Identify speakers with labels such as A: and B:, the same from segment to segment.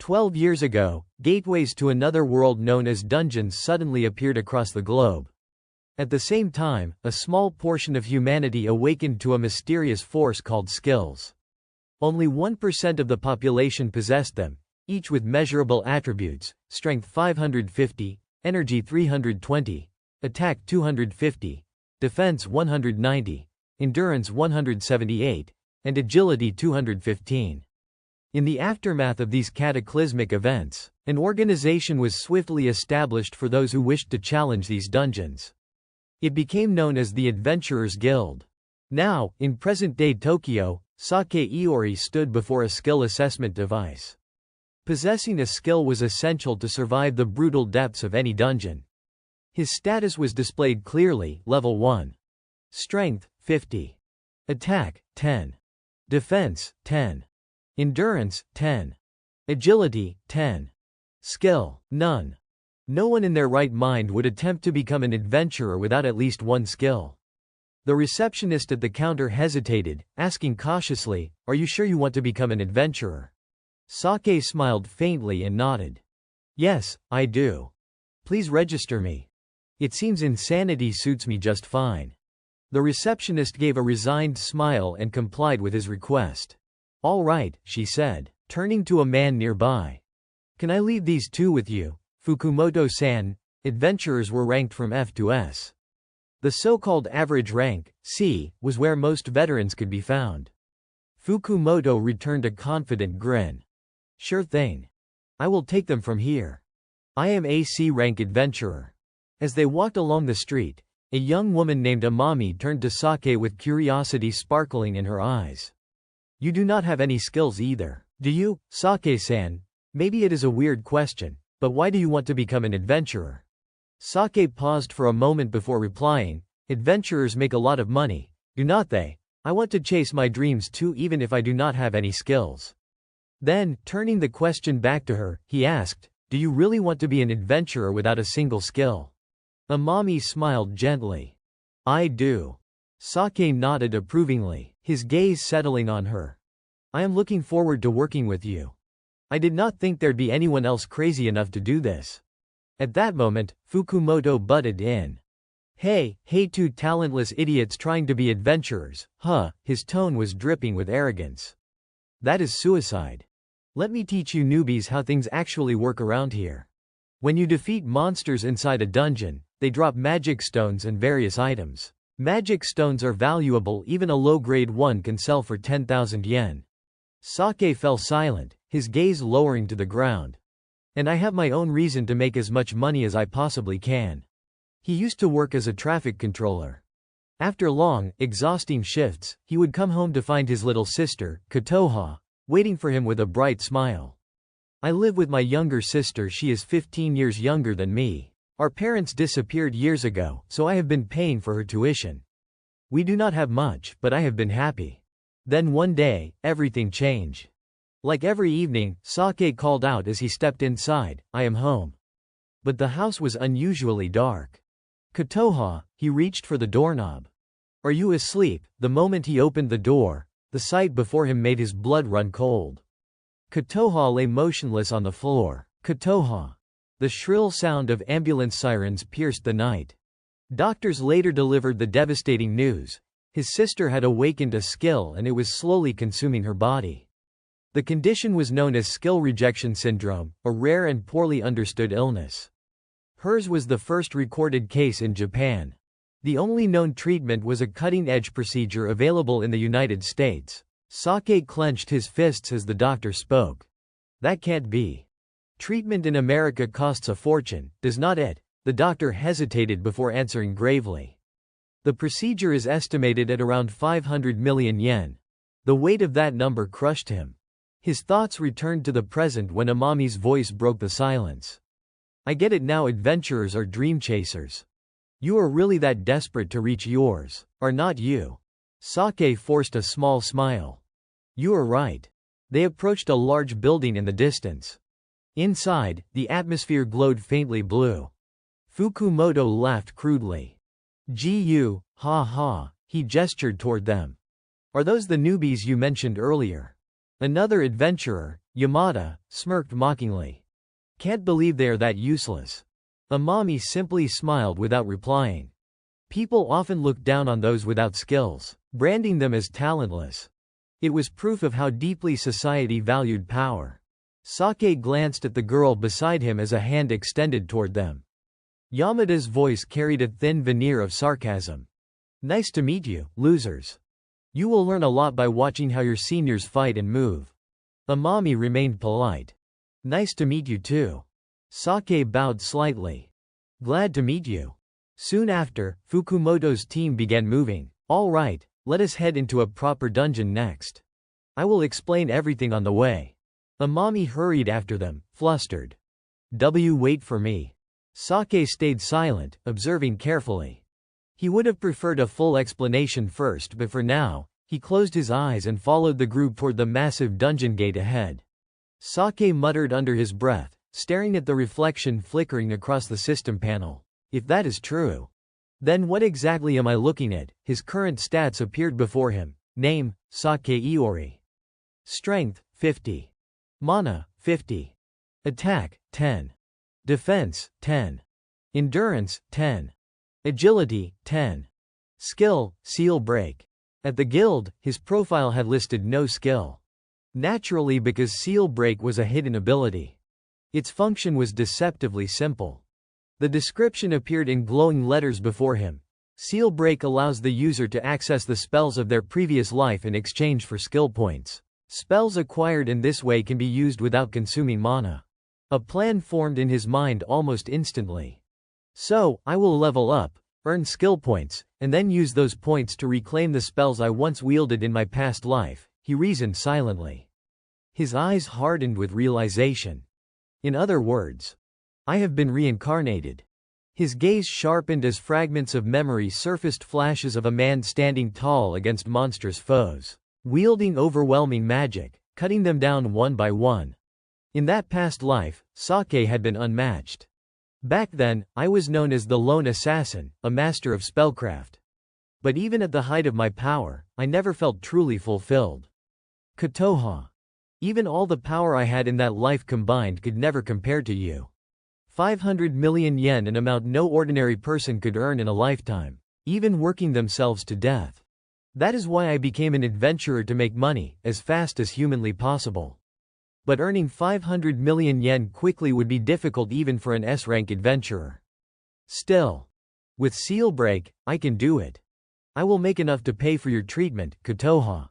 A: 12 years ago, gateways to another world known as dungeons suddenly appeared across the globe. At the same time, a small portion of humanity awakened to a mysterious force called skills. Only 1% of the population possessed them, each with measurable attributes: strength 550, energy 320, attack 250, defense 190, endurance 178, and agility 215. In the aftermath of these cataclysmic events, an organization was swiftly established for those who wished to challenge these dungeons. It became known as the Adventurers Guild. Now, in present-day Tokyo, Sake Iori stood before a skill assessment device. Possessing a skill was essential to survive the brutal depths of any dungeon. His status was displayed clearly: Level 1. Strength, 50. Attack, 10. Defense, 10. Endurance, 10. Agility, 10. Skill, none. No one in their right mind would attempt to become an adventurer without at least one skill. The receptionist at the counter hesitated, asking cautiously, "Are you sure you want to become an adventurer?" Sake smiled faintly and nodded. "Yes, I do. Please register me. It seems insanity suits me just fine." The receptionist gave a resigned smile and complied with his request. "All right," she said, turning to a man nearby. "Can I leave these two with you, Fukumoto-san?" Adventurers were ranked from F to S. The so-called average rank, C, was where most veterans could be found. Fukumoto returned a confident grin. "Sure thing. I will take them from here. I am a C rank adventurer." As they walked along the street, a young woman named Amami turned to Sake with curiosity sparkling in her eyes. "You do not have any skills either, do you, Sake-san? Maybe it is a weird question, but why do you want to become an adventurer?" Sake paused for a moment before replying. "Adventurers make a lot of money, do not they? I want to chase my dreams too, even if I do not have any skills." Then, turning the question back to her, he asked, "Do you really want to be an adventurer without a single skill?" Amami smiled gently. "I do." Sake nodded approvingly, his gaze settling on her. "I am looking forward to working with you. I did not think there'd be anyone else crazy enough to do this." At that moment, Fukumoto butted in. Hey, two talentless idiots trying to be adventurers, huh?" His tone was dripping with arrogance. "That is suicide. Let me teach you newbies how things actually work around here. When you defeat monsters inside a dungeon, they drop magic stones and various items. Magic stones are valuable, even a low-grade one can sell for 10,000 yen. Sake fell silent, his gaze lowering to the ground. "And I have my own reason to make as much money as I possibly can." He used to work as a traffic controller. After long, exhausting shifts, he would come home to find his little sister, Kotoha, waiting for him with a bright smile. "I live with my younger sister. She is 15 years younger than me. Our parents disappeared years ago, so I have been paying for her tuition. We do not have much, but I have been happy." Then one day, everything changed. Like every evening, Sake called out as he stepped inside, "I am home." But the house was unusually dark. "Kotoha," he reached for the doorknob. "Are you asleep?" The moment he opened the door, the sight before him made his blood run cold. Kotoha lay motionless on the floor. "Kotoha." The shrill sound of ambulance sirens pierced the night. Doctors later delivered the devastating news. His sister had awakened a skill and it was slowly consuming her body. The condition was known as skill rejection syndrome, a rare and poorly understood illness. Hers was the first recorded case in Japan. The only known treatment was a cutting-edge procedure available in the United States. Sake clenched his fists as the doctor spoke. "That can't be. Treatment in America costs a fortune, does not it?" The doctor hesitated before answering gravely. "The procedure is estimated at around 500 million yen. The weight of that number crushed him. His thoughts returned to the present when Amami's voice broke the silence. "I get it now, adventurers are dream chasers. You are really that desperate to reach yours, are not you?" Sake forced a small smile. "You are right." They approached a large building in the distance. Inside, the atmosphere glowed faintly blue. Fukumoto laughed crudely. "Gu, ha ha," he gestured toward them. "Are those the newbies you mentioned earlier?" Another adventurer, Yamada smirked mockingly. Can't believe they are that useless. Amami simply smiled without replying. People often look down on those without skills, branding them as talentless. It was proof of how deeply society valued power. Sake glanced at the girl beside him as a hand extended toward them. Yamada's voice carried a thin veneer of sarcasm. Nice to meet you, losers. You will learn a lot by watching how your seniors fight and move. Amami remained polite. Nice to meet you too. Sake bowed slightly. Glad to meet you. Soon after, Fukumoto's team began moving. All right, let us head into a proper dungeon next. I will explain everything on the way. Amami hurried after them, flustered. Wait for me. Sake stayed silent, observing carefully. He would have preferred a full explanation first, but for now, he closed his eyes and followed the group toward the massive dungeon gate ahead. Sake muttered under his breath, staring at the reflection flickering across the system panel. If that is true, then what exactly am I looking at? His current stats appeared before him. Name, Sake Iori. Strength, 50. Mana, 50. Attack, 10. Defense, 10. Endurance, 10. Agility, 10. Skill, Seal Break. At the guild, his profile had listed no skill. Naturally, because Seal Break was a hidden ability. Its function was deceptively simple. The description appeared in glowing letters before him. Seal Break allows the user to access the spells of their previous life in exchange for skill points. Spells acquired in this way can be used without consuming mana. A plan formed in his mind almost instantly. So, I will level up, earn skill points, and then use those points to reclaim the spells I once wielded in my past life, he reasoned silently. His eyes hardened with realization. In other words, I have been reincarnated. His gaze sharpened as fragments of memory surfaced, flashes of a man standing tall against monstrous foes, wielding overwhelming magic, cutting them down one by one. In that past life, Sake had been unmatched. Back then, I was known as the Lone Assassin, a master of spellcraft. But even at the height of my power, I never felt truly fulfilled. Kotoha. Even all the power I had in that life combined could never compare to you. 500 million yen, an amount no ordinary person could earn in a lifetime, even working themselves to death. That is why I became an adventurer, to make money, as fast as humanly possible. But earning 500 million yen quickly would be difficult even for an S-rank adventurer. Still, with Seal Break, I can do it. I will make enough to pay for your treatment, Kotoha.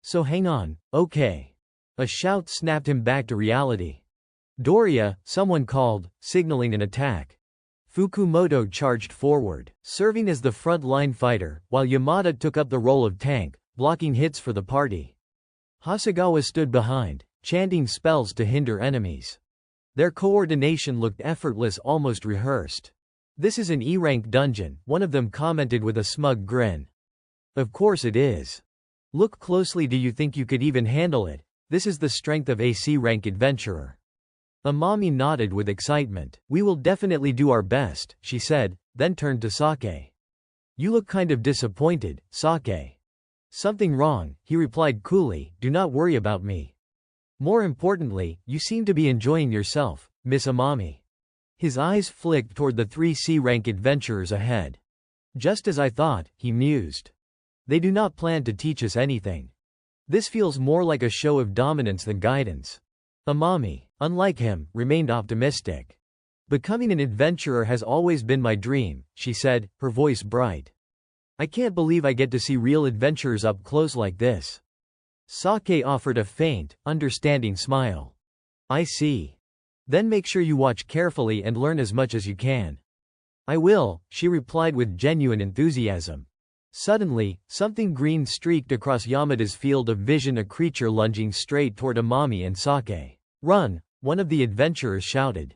A: So hang on, okay. A shout snapped him back to reality. Doria, someone called, signaling an attack. Fukumoto charged forward, serving as the front-line fighter, while Yamada took up the role of tank, blocking hits for the party. Hasegawa stood behind, chanting spells to hinder enemies. Their coordination looked effortless, almost rehearsed. This is an E-rank dungeon, one of them commented with a smug grin. Of course it is. Look closely. Do you think you could even handle it? This is the strength of a C-rank adventurer. Amami nodded with excitement. We will definitely do our best, she said, then turned to Sake. You look kind of disappointed, Sake. Something wrong, he replied coolly. Do not worry about me. More importantly, you seem to be enjoying yourself, Miss Amami. His eyes flicked toward the 3 C-rank adventurers ahead. Just as I thought, he mused. They do not plan to teach us anything. This feels more like a show of dominance than guidance. Amami, unlike him, remained optimistic. Becoming an adventurer has always been my dream, she said, her voice bright. I can't believe I get to see real adventurers up close like this. Sake offered a faint, understanding smile. I see. Then make sure you watch carefully and learn as much as you can. I will, she replied with genuine enthusiasm. Suddenly, something green streaked across Yamada's field of vision, a creature lunging straight toward Amami and Sake. Run, one of the adventurers shouted.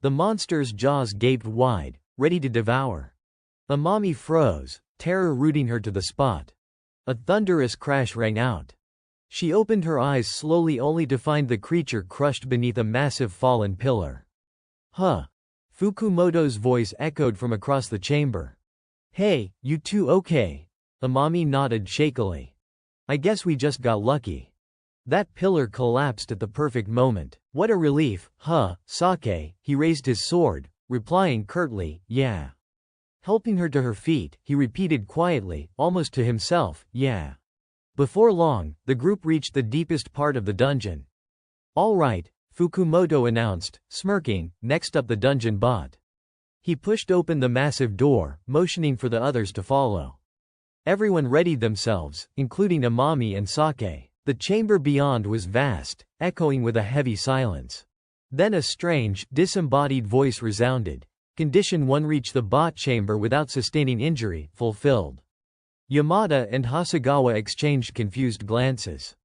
A: The monster's jaws gaped wide, ready to devour. Amami froze, terror rooting her to the spot. A thunderous crash rang out. She opened her eyes slowly, only to find the creature crushed beneath a massive fallen pillar. Huh. Fukumoto's voice echoed from across the chamber. Hey, you two okay? Amami nodded shakily. I guess we just got lucky. That pillar collapsed at the perfect moment. What a relief, huh, Sake? He raised his sword, replying curtly, yeah. Helping her to her feet, he repeated quietly, almost to himself, yeah. Before long, the group reached the deepest part of the dungeon. All right, Fukumoto announced, smirking, next up the dungeon bot. He pushed open the massive door, motioning for the others to follow. Everyone readied themselves, including Amami and Sake. The chamber beyond was vast, echoing with a heavy silence. Then a strange, disembodied voice resounded. Condition 1: reach the bot chamber without sustaining injury, fulfilled. Yamada and Hasegawa exchanged confused glances.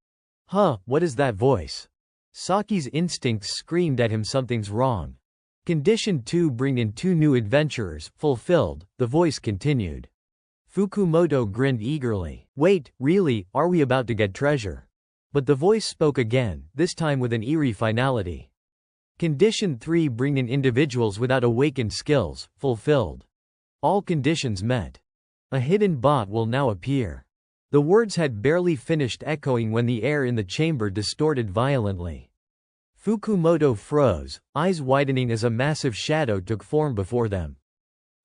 A: Huh, what is that voice? Saki's instincts screamed at him something's wrong. Condition 2: bring in 2 new adventurers, fulfilled, the voice continued. Fukumoto grinned eagerly. Wait, really, are we about to get treasure? But the voice spoke again, this time with an eerie finality. Condition 3: bring in individuals without awakened skills, fulfilled. All conditions met. A hidden bot will now appear. The words had barely finished echoing when the air in the chamber distorted violently. Fukumoto froze, eyes widening as a massive shadow took form before them.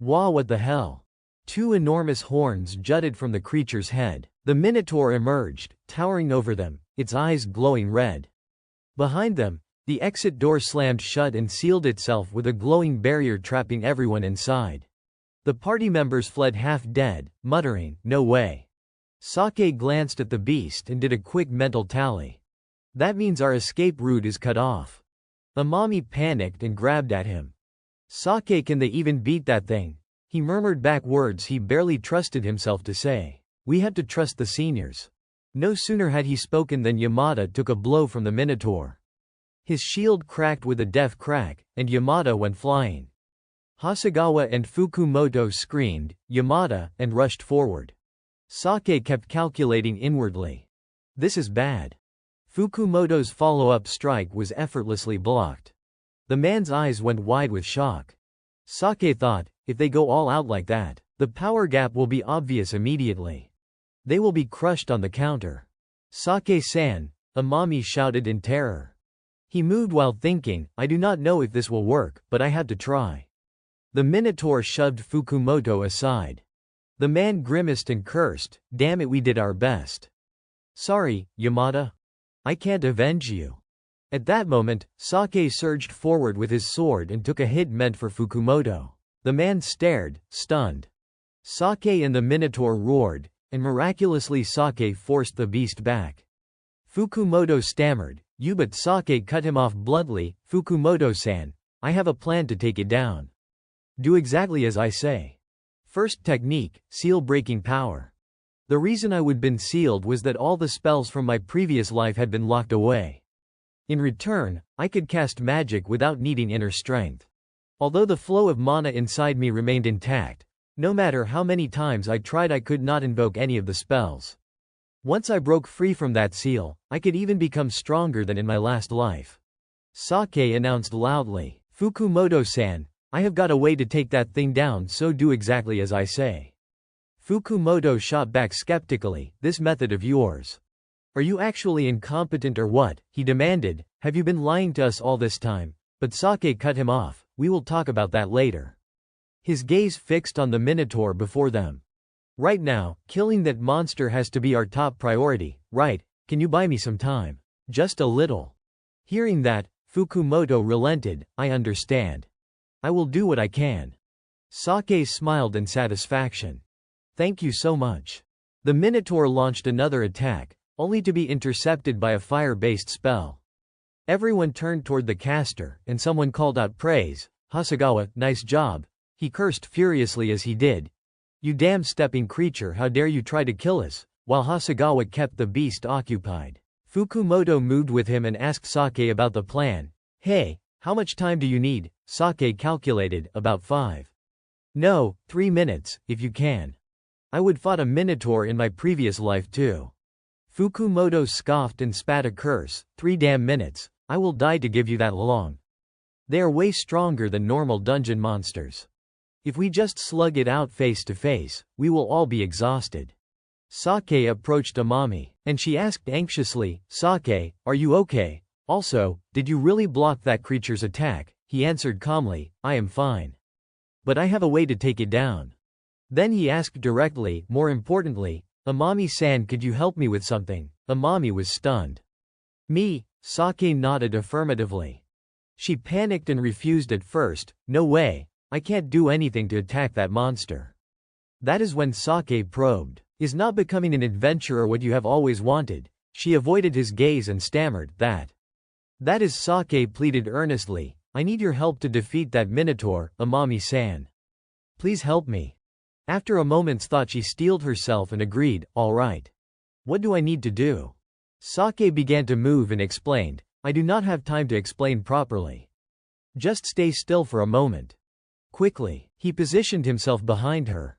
A: Wah, what the hell? 2 enormous horns jutted from the creature's head. The Minotaur emerged, towering over them, its eyes glowing red. Behind them, the exit door slammed shut and sealed itself with a glowing barrier trapping everyone inside. The party members fled half dead, muttering, no way. Sake glanced at the beast and did a quick mental tally. That means our escape route is cut off. Amami panicked and grabbed at him. Sake, can they even beat that thing? He murmured back words he barely trusted himself to say. We have to trust the seniors. No sooner had he spoken than Yamada took a blow from the Minotaur. His shield cracked with a death crack, and Yamada went flying. Hasegawa and Fukumoto screamed, Yamada, and rushed forward. Sake kept calculating inwardly. This is bad. Fukumoto's follow-up strike was effortlessly blocked. The man's eyes went wide with shock. Sake thought, if they go all out like that, the power gap will be obvious immediately. They will be crushed on the counter. Sake-san, Amami shouted in terror. He moved while thinking, I do not know if this will work, but I have to try. The Minotaur shoved Fukumoto aside. The man grimaced and cursed, damn it, we did our best. Sorry, Yamada. I can't avenge you. At that moment, Sake surged forward with his sword and took a hit meant for Fukumoto. The man stared, stunned. Sake and the Minotaur roared, and miraculously Sake forced the beast back. Fukumoto stammered, you, but Sake cut him off bluntly, Fukumoto-san, I have a plan to take it down. Do exactly as I say. First technique, seal-breaking power. The reason I would been sealed was that all the spells from my previous life had been locked away. In return, I could cast magic without needing inner strength. Although the flow of mana inside me remained intact, no matter how many times I tried, I could not invoke any of the spells. Once I broke free from that seal, I could even become stronger than in my last life. Sake announced loudly, Fukumoto-san, I have got a way to take that thing down, so do exactly as I say. Fukumoto shot back skeptically, this method of yours. Are you actually incompetent or what? He demanded, have you been lying to us all this time? But Sake cut him off, we will talk about that later. His gaze fixed on the Minotaur before them. Right now, killing that monster has to be our top priority, right? Can you buy me some time? Just a little. Hearing that, Fukumoto relented, I understand. I will do what I can. Sake smiled in satisfaction. Thank you so much. The Minotaur launched another attack, only to be intercepted by a fire-based spell. Everyone turned toward the caster, and someone called out praise. Hasegawa, nice job. He cursed furiously as he did. You damn stepping creature, how dare you try to kill us, while Hasegawa kept the beast occupied. Fukumoto moved with him and asked Sake about the plan. Hey, how much time do you need? Sake calculated, about 5. No, 3 minutes, if you can. I would fought a Minotaur in my previous life too. Fukumoto scoffed and spat a curse, 3 damn minutes, I will die to give you that long. They are way stronger than normal dungeon monsters. If we just slug it out face to face, we will all be exhausted. Sake approached Amami, and she asked anxiously, "Sake, are you okay? Also, did you really block that creature's attack?" He answered calmly, "I am fine. But I have a way to take it down." Then he asked directly, more importantly, "Amami-san, could you help me with something?" Amami was stunned. "Me?" Sake nodded affirmatively. She panicked and refused at first. "No way. I can't do anything to attack that monster." That is when Sake probed. "Is not becoming an adventurer what you have always wanted?" She avoided his gaze and stammered, That is." Sake pleaded earnestly, "I need your help to defeat that minotaur, Amami-san. Please help me." After a moment's thought she steeled herself and agreed, "All right. What do I need to do?" Sake began to move and explained, "I do not have time to explain properly. Just stay still for a moment." Quickly, he positioned himself behind her.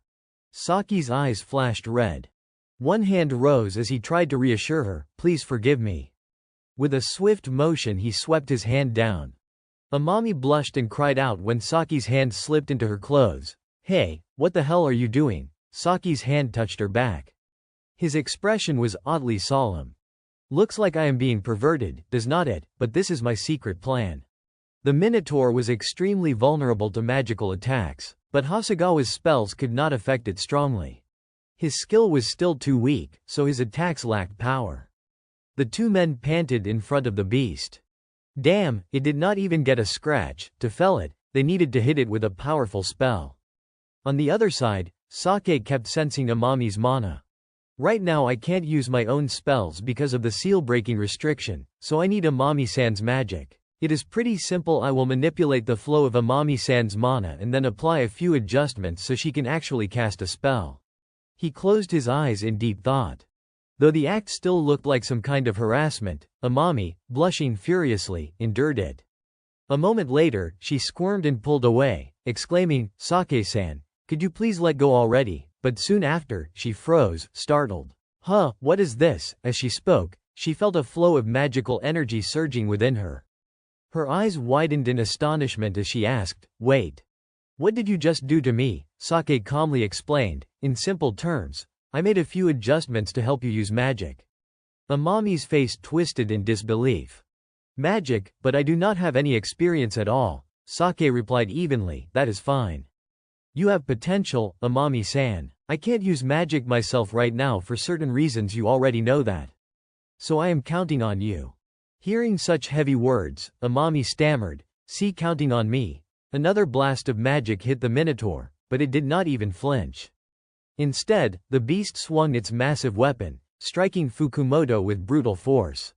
A: Saki's eyes flashed red. One hand rose as he tried to reassure her, "Please forgive me." With a swift motion he swept his hand down. Amami blushed and cried out when Saki's hand slipped into her clothes. "Hey, what the hell are you doing?" Saki's hand touched her back. His expression was oddly solemn. "Looks like I am being perverted, does not it? But this is my secret plan." The Minotaur was extremely vulnerable to magical attacks, but Hasegawa's spells could not affect it strongly. His skill was still too weak, so his attacks lacked power. The two men panted in front of the beast. Damn, it did not even get a scratch. To fell it, they needed to hit it with a powerful spell. On the other side, Sake kept sensing Amami's mana. "Right now I can't use my own spells because of the seal-breaking restriction, so I need Amami-san's magic. It is pretty simple. I will manipulate the flow of Amami-san's mana and then apply a few adjustments so she can actually cast a spell." He closed his eyes in deep thought. Though the act still looked like some kind of harassment, Amami, blushing furiously, endured it. A moment later, she squirmed and pulled away, exclaiming, "Sake-san, could you please let go already?" But soon after, she froze, startled. "Huh, what is this?" As she spoke, she felt a flow of magical energy surging within her. Her eyes widened in astonishment as she asked, "Wait. What did you just do to me?" Sake calmly explained, in simple terms, "I made a few adjustments to help you use magic." Amami's face twisted in disbelief. "Magic, but I do not have any experience at all," Sake replied evenly, "That is fine. You have potential, Amami-san. I can't use magic myself right now for certain reasons, you already know that. So I am counting on you." Hearing such heavy words, Amami stammered, "See, counting on me." Another blast of magic hit the Minotaur, but it did not even flinch. Instead, the beast swung its massive weapon, striking Fukumoto with brutal force.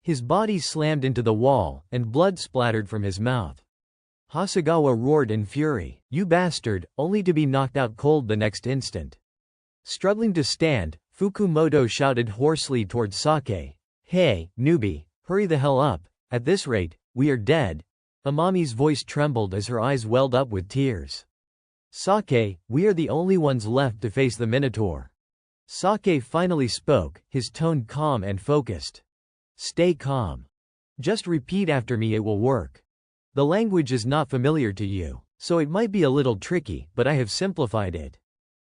A: His body slammed into the wall, and blood splattered from his mouth. Hasegawa roared in fury, "You bastard," only to be knocked out cold the next instant. Struggling to stand, Fukumoto shouted hoarsely towards Sake, "Hey, newbie, hurry the hell up. At this rate, we are dead." Amami's voice trembled as her eyes welled up with tears. "Sake, we are the only ones left to face the Minotaur." Sake finally spoke, his tone calm and focused. "Stay calm. Just repeat after me, it will work. The language is not familiar to you, so it might be a little tricky, but I have simplified it."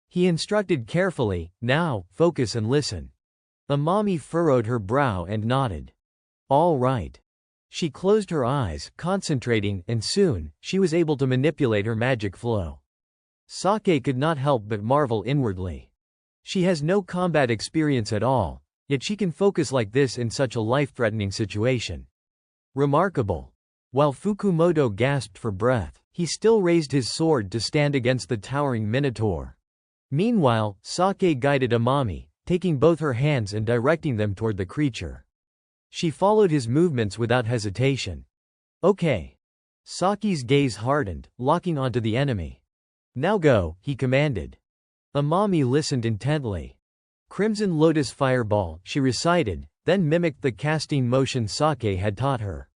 A: He instructed carefully, "Now, focus and listen." Amami furrowed her brow and nodded. "All right." She closed her eyes, concentrating, and soon, she was able to manipulate her magic flow. Sake could not help but marvel inwardly. She has no combat experience at all, yet she can focus like this in such a life-threatening situation. Remarkable. While Fukumoto gasped for breath, he still raised his sword to stand against the towering Minotaur. Meanwhile, Sake guided Amami, taking both her hands and directing them toward the creature. She followed his movements without hesitation. "Okay." Saki's gaze hardened, locking onto the enemy. "Now go," he commanded. Amami listened intently. "Crimson Lotus Fireball," she recited, then mimicked the casting motion Sake had taught her.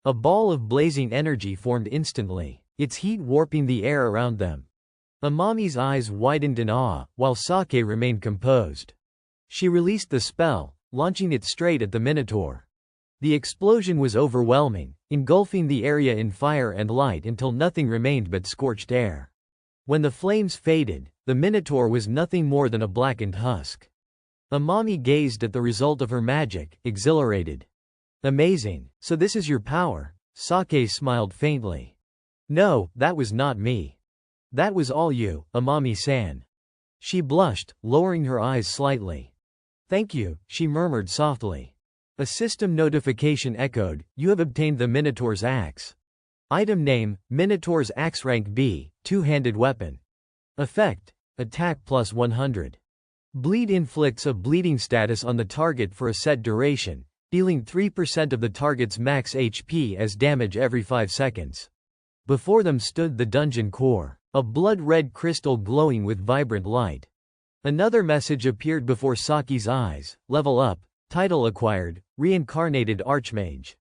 A: A ball of blazing energy formed instantly, its heat warping the air around them. Amami's eyes widened in awe, while Sake remained composed. She released the spell, launching it straight at the Minotaur. The explosion was overwhelming, engulfing the area in fire and light until nothing remained but scorched air. When the flames faded, the Minotaur was nothing more than a blackened husk. Amami gazed at the result of her magic, exhilarated. Amazing. So this is your power? Sake smiled faintly. No, that was not me. That was all you, Amami-san. She blushed, lowering her eyes slightly. Thank you, she murmured softly. A system notification echoed, you have obtained the Minotaur's axe. Item name, Minotaur's axe rank B, two-handed weapon. Effect, attack plus 100. Bleed inflicts a bleeding status on the target for a set duration, dealing 3% of the target's max HP as damage every 5 seconds. Before them stood the dungeon core, a blood-red crystal glowing with vibrant light. Another message appeared before Saki's eyes, level up, title acquired, reincarnated archmage.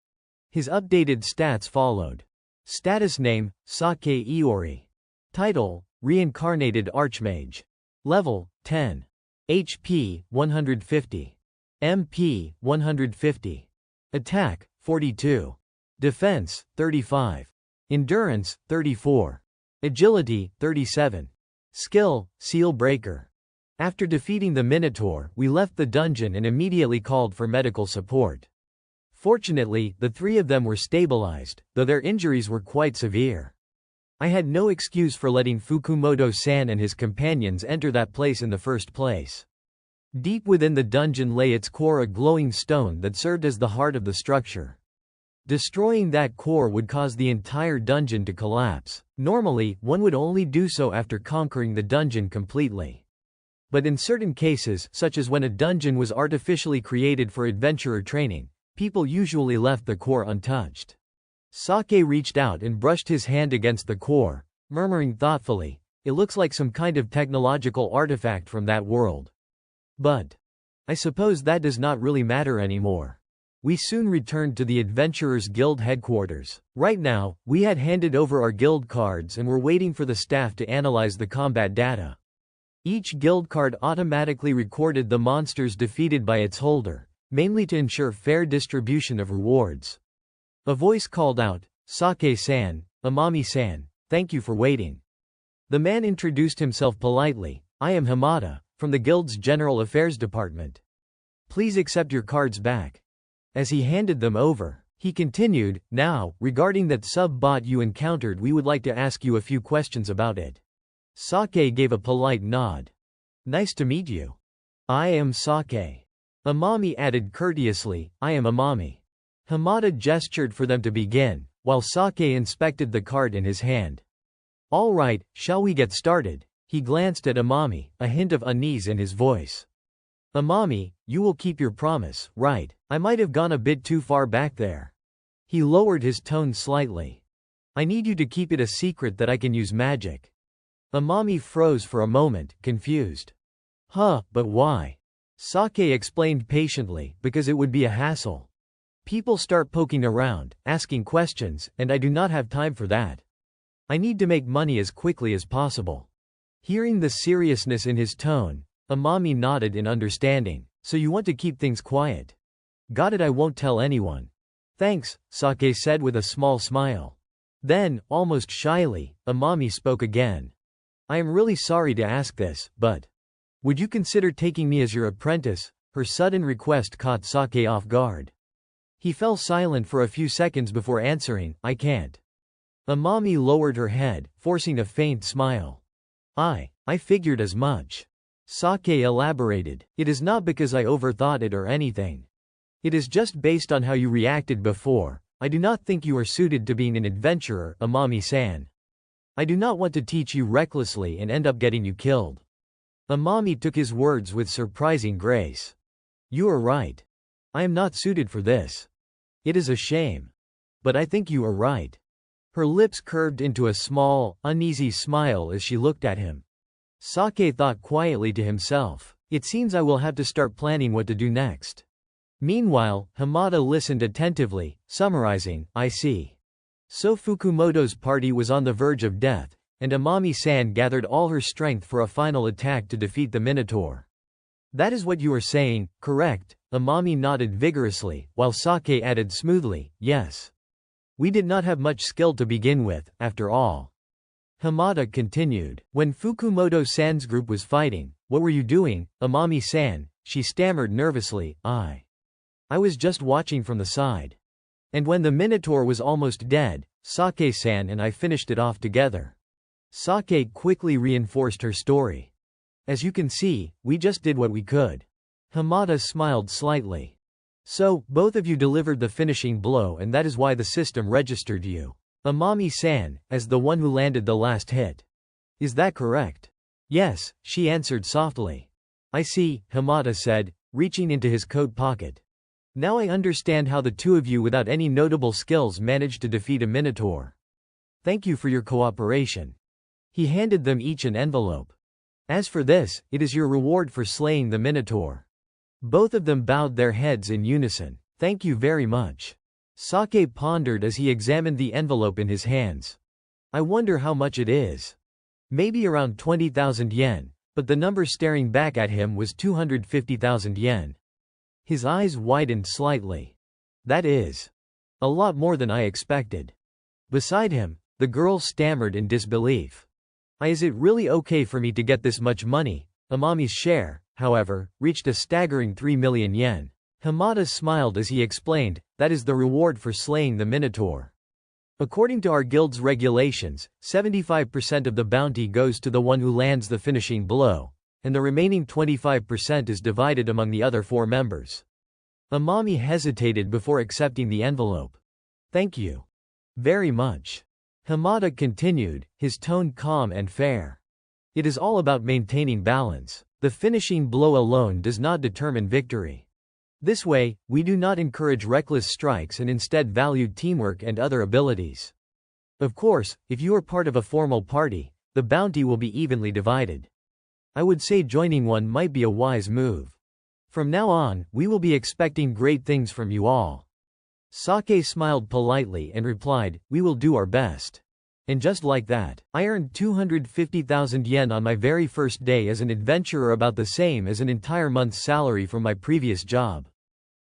A: His updated stats followed. Status name, Sake Iori. Title, reincarnated archmage. Level, 10. HP, 150. MP, 150. Attack, 42. Defense, 35. Endurance, 34. Agility, 37. Skill, Seal Breaker. After defeating the Minotaur, we left the dungeon and immediately called for medical support. Fortunately, the three of them were stabilized, though their injuries were quite severe. I had no excuse for letting Fukumoto-san and his companions enter that place in the first place. Deep within the dungeon lay its core, a glowing stone that served as the heart of the structure. Destroying that core would cause the entire dungeon to collapse. Normally, one would only do so after conquering the dungeon completely. But in certain cases, such as when a dungeon was artificially created for adventurer training, people usually left the core untouched. Sake reached out and brushed his hand against the core, murmuring thoughtfully, "It looks like some kind of technological artifact from that world. But I suppose that does not really matter anymore." We soon returned to the Adventurers Guild headquarters. Right now, we had handed over our guild cards and were waiting for the staff to analyze the combat data. Each guild card automatically recorded the monsters defeated by its holder, mainly to ensure fair distribution of rewards. A voice called out, "Sake-san, Amami-san, thank you for waiting." The man introduced himself politely, "I am Hamada, from the guild's General Affairs Department. Please accept your cards back." As he handed them over, he continued, "Now, regarding that sub-bot you encountered, we would like to ask you a few questions about it." Sake gave a polite nod. "Nice to meet you. I am Sake." Amami added courteously, "I am Amami." Hamada gestured for them to begin, while Sake inspected the card in his hand. "All right, shall we get started?" He glanced at Amami, a hint of unease in his voice. "Amami, you will keep your promise, right? I might have gone a bit too far back there." He lowered his tone slightly. "I need you to keep it a secret that I can use magic." Amami froze for a moment, confused. But why?" Sake explained patiently, "Because it would be a hassle. People start poking around, asking questions, and I do not have time for that. I need to make money as quickly as possible." Hearing the seriousness in his tone, Amami nodded in understanding. "So you want to keep things quiet?" "Got it, I won't tell anyone." "Thanks," Sake said with a small smile. Then, almost shyly, Amami spoke again. "I am really sorry to ask this, but would you consider taking me as your apprentice?" Her sudden request caught Sake off guard. He fell silent for a few seconds before answering, "I can't." Amami lowered her head, forcing a faint smile. I figured as much." Sake elaborated, "It is not because I overthought it or anything. It is just based on how you reacted before. I do not think you are suited to being an adventurer, Amami-san. I do not want to teach you recklessly and end up getting you killed." Amami took his words with surprising grace. "You are right. I am not suited for this. It is a shame. But I think you are right." Her lips curved into a small, uneasy smile as she looked at him. Sake thought quietly to himself, "It seems I will have to start planning what to do next." Meanwhile, Hamada listened attentively, summarizing, "I see. So Fukumoto's party was on the verge of death, and Amami-san gathered all her strength for a final attack to defeat the Minotaur. That is what you are saying, correct?" Amami nodded vigorously, while Sake added smoothly, "Yes. We did not have much skill to begin with, after all." Hamada continued, "When Fukumoto-san's group was fighting, what were you doing, Amami-san?" she stammered nervously, I was just watching from the side. And when the Minotaur was almost dead, Sake-san and I finished it off together. Sake quickly reinforced her story. As you can see, we just did what we could. Hamada smiled slightly. So, both of you delivered the finishing blow and that is why the system registered you, Amami-san, as the one who landed the last hit. Is that correct? Yes, she answered softly. I see, Hamada said, reaching into his coat pocket. Now I understand how the two of you without any notable skills managed to defeat a Minotaur. Thank you for your cooperation. He handed them each an envelope. As for this, it is your reward for slaying the Minotaur. Both of them bowed their heads in unison. Thank you very much. Sake pondered as he examined the envelope in his hands. I wonder how much it is. Maybe around 20,000 yen, but the number staring back at him was 250,000 yen. His eyes widened slightly. That is a lot more than I expected. Beside him, the girl stammered in disbelief. Is it really okay for me to get this much money? Amami's share, however, reached a staggering 3 million yen. Hamada smiled as he explained, that is the reward for slaying the Minotaur. According to our guild's regulations, 75% of the bounty goes to the one who lands the finishing blow, and the remaining 25% is divided among the other 4 members. Amami hesitated before accepting the envelope. Thank you very much. Hamada continued, his tone calm and fair. It is all about maintaining balance. The finishing blow alone does not determine victory. This way, we do not encourage reckless strikes and instead value teamwork and other abilities. Of course, if you are part of a formal party, the bounty will be evenly divided. I would say joining one might be a wise move. From now on, we will be expecting great things from you all. Sake smiled politely and replied, we will do our best. And just like that, I earned 250,000 yen on my very first day as an adventurer, about the same as an entire month's salary from my previous job.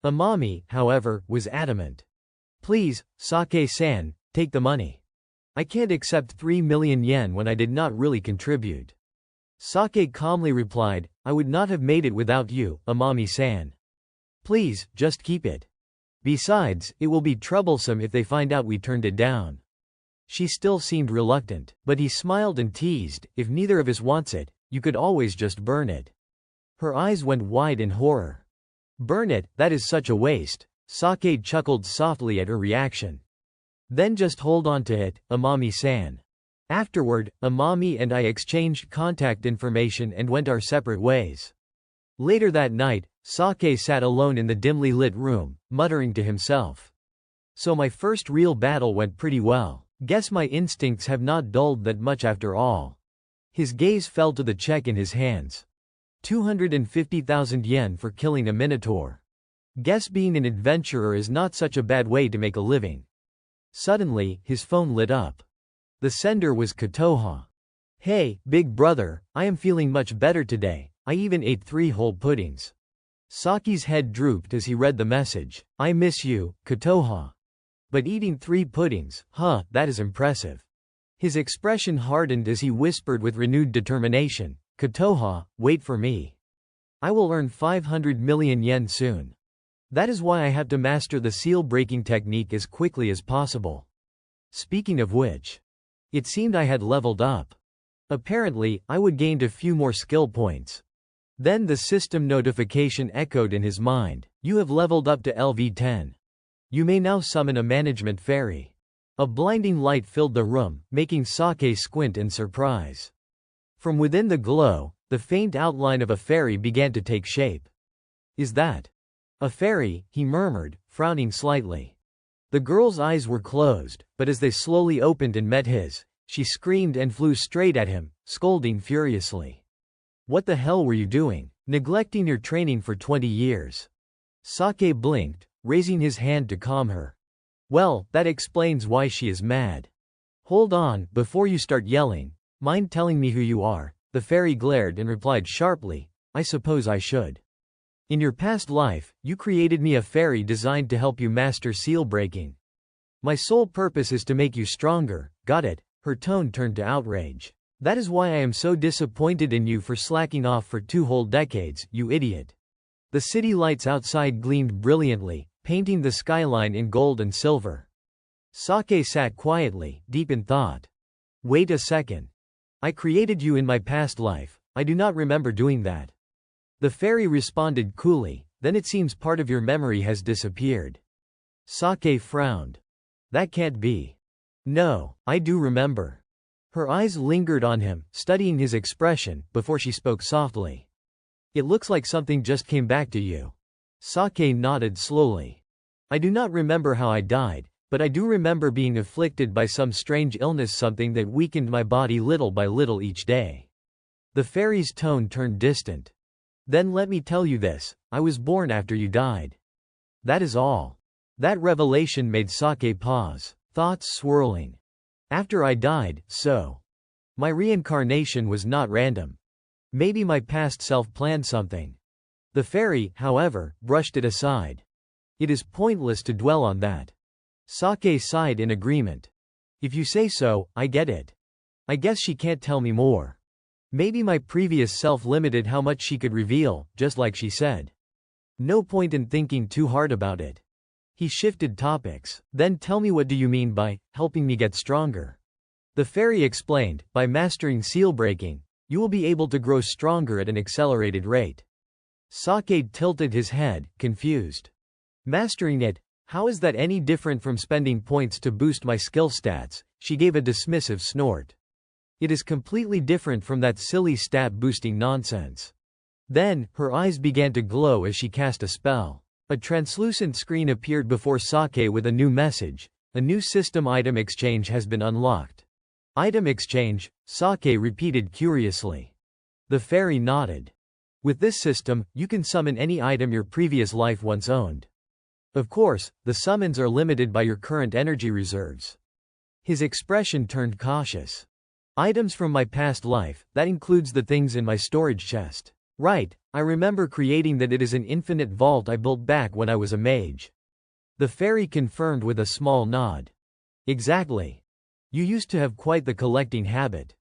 A: Amami, however, was adamant. Please, Sake-san, take the money. I can't accept 3 million yen when I did not really contribute. Sake calmly replied, I would not have made it without you, Amami-san. Please, just keep it. Besides, it will be troublesome if they find out we turned it down. She still seemed reluctant, but he smiled and teased, if neither of us wants it, you could always just burn it. Her eyes went wide in horror. Burn it, that is such a waste. Sake chuckled softly at her reaction. Then just hold on to it, Amami-san. Afterward, Amami and I exchanged contact information and went our separate ways. Later that night, Sake sat alone in the dimly lit room, muttering to himself. So my first real battle went pretty well. Guess my instincts have not dulled that much after all. His gaze fell to the check in his hands. 250,000 yen for killing a Minotaur. Guess being an adventurer is not such a bad way to make a living. Suddenly, his phone lit up. The sender was Kotoha. Hey, big brother, I am feeling much better today. I even ate 3 whole puddings. Saki's head drooped as he read the message. I miss you, Kotoha. But eating 3 puddings, that is impressive. His expression hardened as he whispered with renewed determination, Kotoha, wait for me. I will earn 500 million yen soon. That is why I have to master the seal breaking technique as quickly as possible. Speaking of which, it seemed I had leveled up. Apparently, I would gain a few more skill points. Then the system notification echoed in his mind. You have leveled up to LV10. You may now summon a management fairy. A blinding light filled the room, making Sake squint in surprise. From within the glow, the faint outline of a fairy began to take shape. Is that a fairy? He murmured, frowning slightly. The girl's eyes were closed, but as they slowly opened and met his, she screamed and flew straight at him, scolding furiously. What the hell were you doing, neglecting your training for 20 years? Sake blinked, raising his hand to calm her. Well, that explains why she is mad. Hold on, before you start yelling, mind telling me who you are? The fairy glared and replied sharply, I suppose I should. In your past life, you created me a fairy designed to help you master seal breaking. My sole purpose is to make you stronger, got it? Her tone turned to outrage. That is why I am so disappointed in you for slacking off for 2 whole decades, you idiot. The city lights outside gleamed brilliantly, painting the skyline in gold and silver. Sake sat quietly, deep in thought. Wait a second. I created you in my past life. I do not remember doing that. The fairy responded coolly, then it seems part of your memory has disappeared. Sake frowned. That can't be. No, I do remember. Her eyes lingered on him, studying his expression, before she spoke softly. It looks like something just came back to you. Sake nodded slowly. I do not remember how I died, but I do remember being afflicted by some strange illness, something that weakened my body little by little each day. The fairy's tone turned distant. Then let me tell you this, I was born after you died. That is all. That revelation made Sake pause, thoughts swirling. After I died, so. My reincarnation was not random. Maybe my past self planned something. The fairy, however, brushed it aside. It is pointless to dwell on that. Sake sighed in agreement. If you say so, I get it. I guess she can't tell me more. Maybe my previous self limited how much she could reveal, just like she said. No point in thinking too hard about it. He shifted topics. Then tell me, what do you mean by helping me get stronger? The fairy explained, by mastering seal breaking, you will be able to grow stronger at an accelerated rate. Sake tilted his head, confused. Mastering it? How is that any different from spending points to boost my skill stats? She gave a dismissive snort. It is completely different from that silly stat boosting nonsense. Then, her eyes began to glow as she cast a spell. A translucent screen appeared before Sake with a new message. A new system item exchange has been unlocked. Item exchange? Sake repeated curiously. The fairy nodded. With this system, you can summon any item your previous life once owned. Of course, the summons are limited by your current energy reserves. His expression turned cautious. Items from my past life, that includes the things in my storage chest. Right, I remember creating that. It is an infinite vault I built back when I was a mage. The fairy confirmed with a small nod. Exactly. You used to have quite the collecting habit.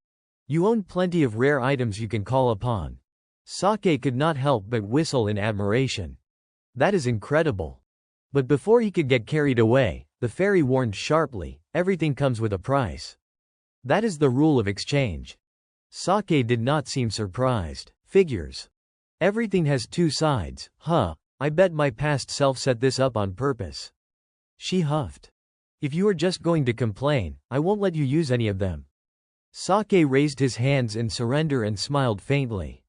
A: You own plenty of rare items you can call upon. Sake could not help but whistle in admiration. That is incredible. But before he could get carried away, the fairy warned sharply, everything comes with a price. That is the rule of exchange. Sake did not seem surprised. Figures. Everything has two sides, huh? I bet my past self set this up on purpose. She huffed. If you are just going to complain, I won't let you use any of them. Sake raised his hands in surrender and smiled faintly.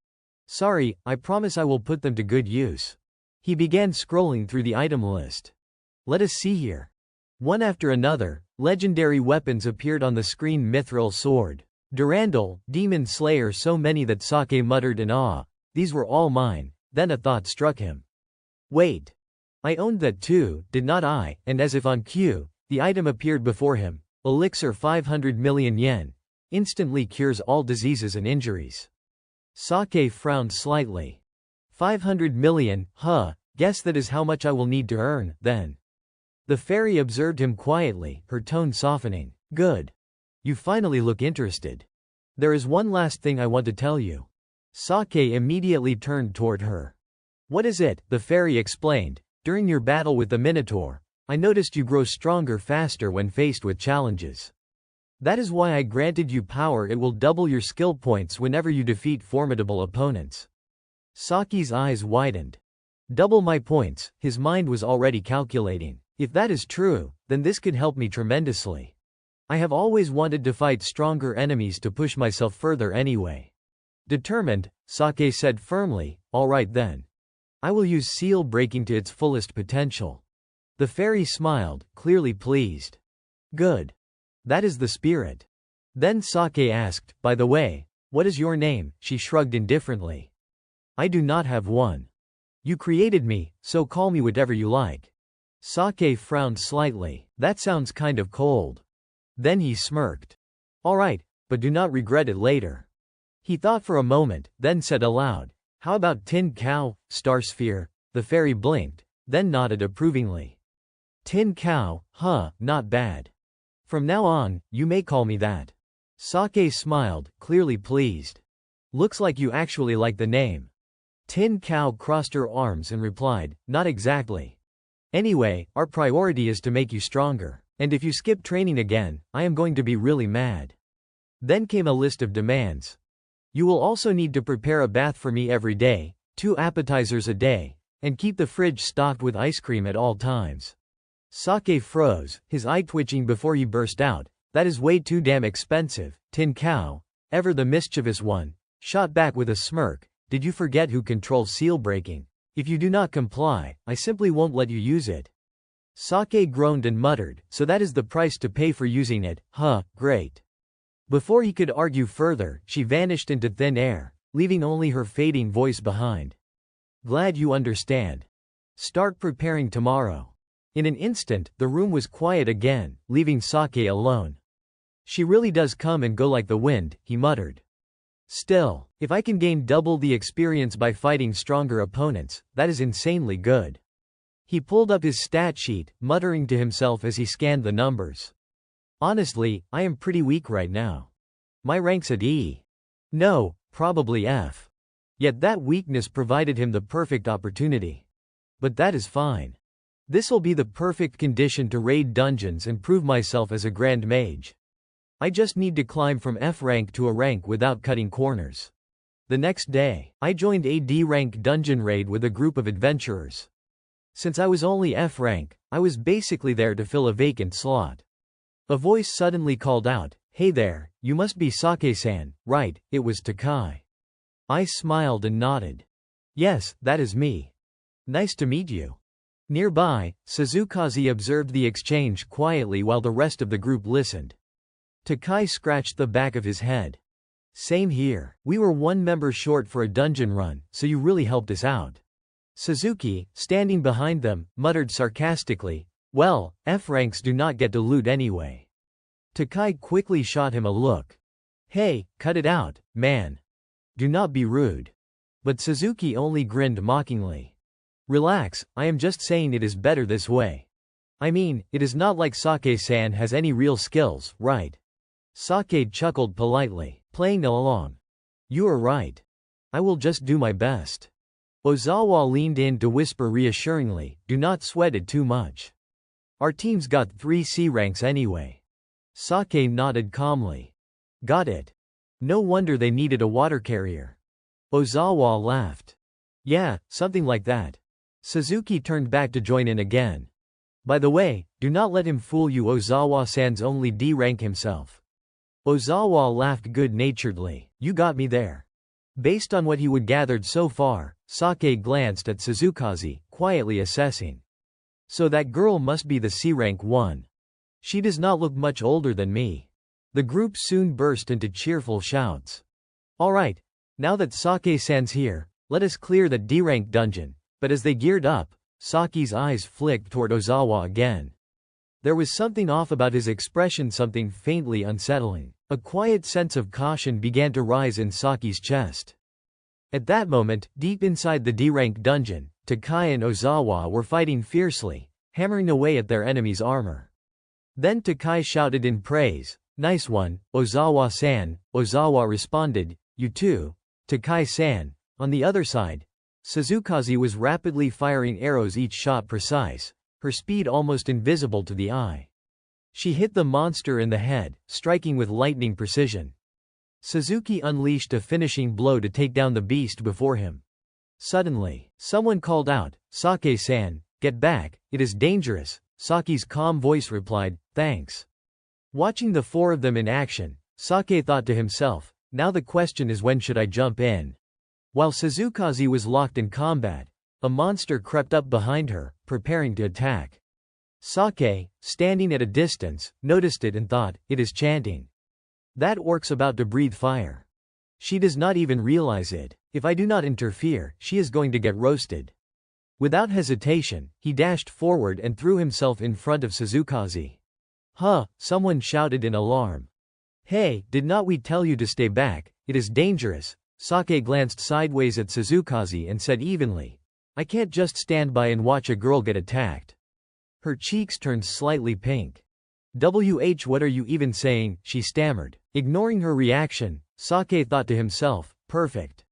A: Sorry, I promise I will put them to good use. He began scrolling through the item list. Let us see here. One after another, legendary weapons appeared on the screen. Mithril sword. Durandal, demon slayer, so many that Sake muttered in awe. These were all mine. Then a thought struck him. Wait. I owned that too, did not I? And as if on cue, the item appeared before him. Elixir 500 million yen. Instantly cures all diseases and injuries. Sake frowned slightly. 500 million, huh? Guess that is how much I will need to earn, then. The fairy observed him quietly, her tone softening. Good. You finally look interested. There is one last thing I want to tell you. Sake immediately turned toward her. What is it? The fairy explained. During your battle with the Minotaur, I noticed you grow stronger faster when faced with challenges. That is why I granted you power. It will double your skill points whenever you defeat formidable opponents. Sake's eyes widened. Double my points, his mind was already calculating. If that is true, then this could help me tremendously. I have always wanted to fight stronger enemies to push myself further anyway. Determined, Sake said firmly, all right then. I will use seal breaking to its fullest potential. The fairy smiled, clearly pleased. Good. That is the spirit. Then Sake asked, by the way, what is your name? She shrugged indifferently. I do not have one. You created me, so call me whatever you like. Sake frowned slightly. That sounds kind of cold. Then he smirked. All right, but do not regret it later. He thought for a moment, then said aloud, how about Tin Cow, Star Sphere? The fairy blinked, then nodded approvingly. Tin Cow, huh, not bad. From now on, you may call me that. Sake smiled, clearly pleased. Looks like you actually like the name. Tin Cow crossed her arms and replied, "Not exactly. Anyway, our priority is to make you stronger. And if you skip training again, I am going to be really mad." Then came a list of demands. "You will also need to prepare a bath for me every day, 2 appetizers a day, and keep the fridge stocked with ice cream at all times." Sake froze, his eye twitching before he burst out, "That is way too damn expensive." Tin Cow, ever the mischievous one, shot back with a smirk, "Did you forget who controls seal breaking? If you do not comply, I simply won't let you use it." Sake groaned and muttered, "So that is the price to pay for using it, huh, great." Before he could argue further, she vanished into thin air, leaving only her fading voice behind. "Glad you understand. Start preparing tomorrow." In an instant, the room was quiet again, leaving Sake alone. "She really does come and go like the wind," he muttered. "Still, if I can gain double the experience by fighting stronger opponents, that is insanely good." He pulled up his stat sheet, muttering to himself as he scanned the numbers. "Honestly, I am pretty weak right now. My rank's at E. No, probably F. Yet that weakness provided him the perfect opportunity. But that is fine. This'll be the perfect condition to raid dungeons and prove myself as a grand mage. I just need to climb from F rank to A rank without cutting corners." The next day, I joined a D rank dungeon raid with a group of adventurers. Since I was only F rank, I was basically there to fill a vacant slot. A voice suddenly called out, "Hey there, you must be Sake-san, right?" It was Takai. I smiled and nodded. "Yes, that is me. Nice to meet you." Nearby, Suzukaze observed the exchange quietly while the rest of the group listened. Takai scratched the back of his head. "Same here. We were 1 member short for a dungeon run, so you really helped us out." Suzuki, standing behind them, muttered sarcastically, "Well, F ranks do not get to loot anyway." Takai quickly shot him a look. "Hey, cut it out, man. Do not be rude." But Suzuki only grinned mockingly. "Relax, I am just saying it is better this way. I mean, it is not like Sake-san has any real skills, right?" Sake chuckled politely, playing along. "You are right. I will just do my best." Ozawa leaned in to whisper reassuringly, "Do not sweat it too much. Our team's got 3 C ranks anyway." Sake nodded calmly. "Got it. No wonder they needed a water carrier." Ozawa laughed. "Yeah, something like that." Suzuki turned back to join in again. "By the way, do not let him fool you, Ozawa-san's only D rank himself." Ozawa laughed good-naturedly. "You got me there." Based on what he would gathered so far, Sake glanced at Suzukaze, quietly assessing. "So that girl must be the C rank one. She does not look much older than me." The group soon burst into cheerful shouts. "Alright, now that Sake-san's here, let us clear that D rank dungeon." But as they geared up, Saki's eyes flicked toward Ozawa again. There was something off about his expression, something faintly unsettling. A quiet sense of caution began to rise in Saki's chest. At that moment, deep inside the D-rank dungeon, Takai and Ozawa were fighting fiercely, hammering away at their enemy's armor. Then Takai shouted in praise, "Nice one, Ozawa-san." Ozawa responded, "You too, Takai-san." On the other side, Suzukaze was rapidly firing arrows, each shot precise, her speed almost invisible to the eye. She hit the monster in the head, striking with lightning precision. Suzuki unleashed a finishing blow to take down the beast before him. Suddenly, someone called out, "Sake-san, get back, it is dangerous." Saki's calm voice replied, "Thanks." Watching the 4 of them in action, Sake thought to himself, "Now the question is, when should I jump in?" While Suzukaze was locked in combat, a monster crept up behind her, preparing to attack. Sake, standing at a distance, noticed it and thought, "It is chanting. That orc's about to breathe fire. She does not even realize it. If I do not interfere, she is going to get roasted." Without hesitation, he dashed forward and threw himself in front of Suzukaze. "Huh," someone shouted in alarm. "Hey, did not we tell you to stay back? It is dangerous." Sake glanced sideways at Suzukaze and said evenly, "I can't just stand by and watch a girl get attacked." Her cheeks turned slightly pink. What are you even saying?" she stammered. Ignoring her reaction, Sake thought to himself, "Perfect.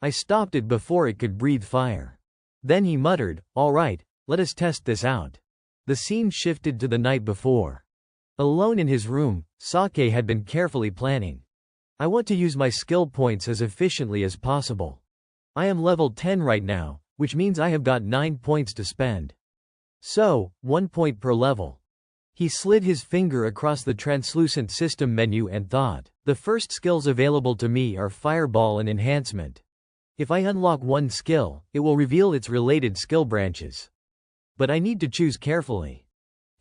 A: I stopped it before it could breathe fire. Then he muttered, "All right, let us test this out." The scene shifted to the night before. Alone in his room, Sake had been carefully planning. I want to use my skill points as efficiently as possible. I am level 10 right now, which means I have got 9 points to spend. So, 1 point per level. He slid his finger across the translucent system menu and thought, the first skills available to me are Fireball and Enhancement. If I unlock one skill, it will reveal its related skill branches. But I need to choose carefully.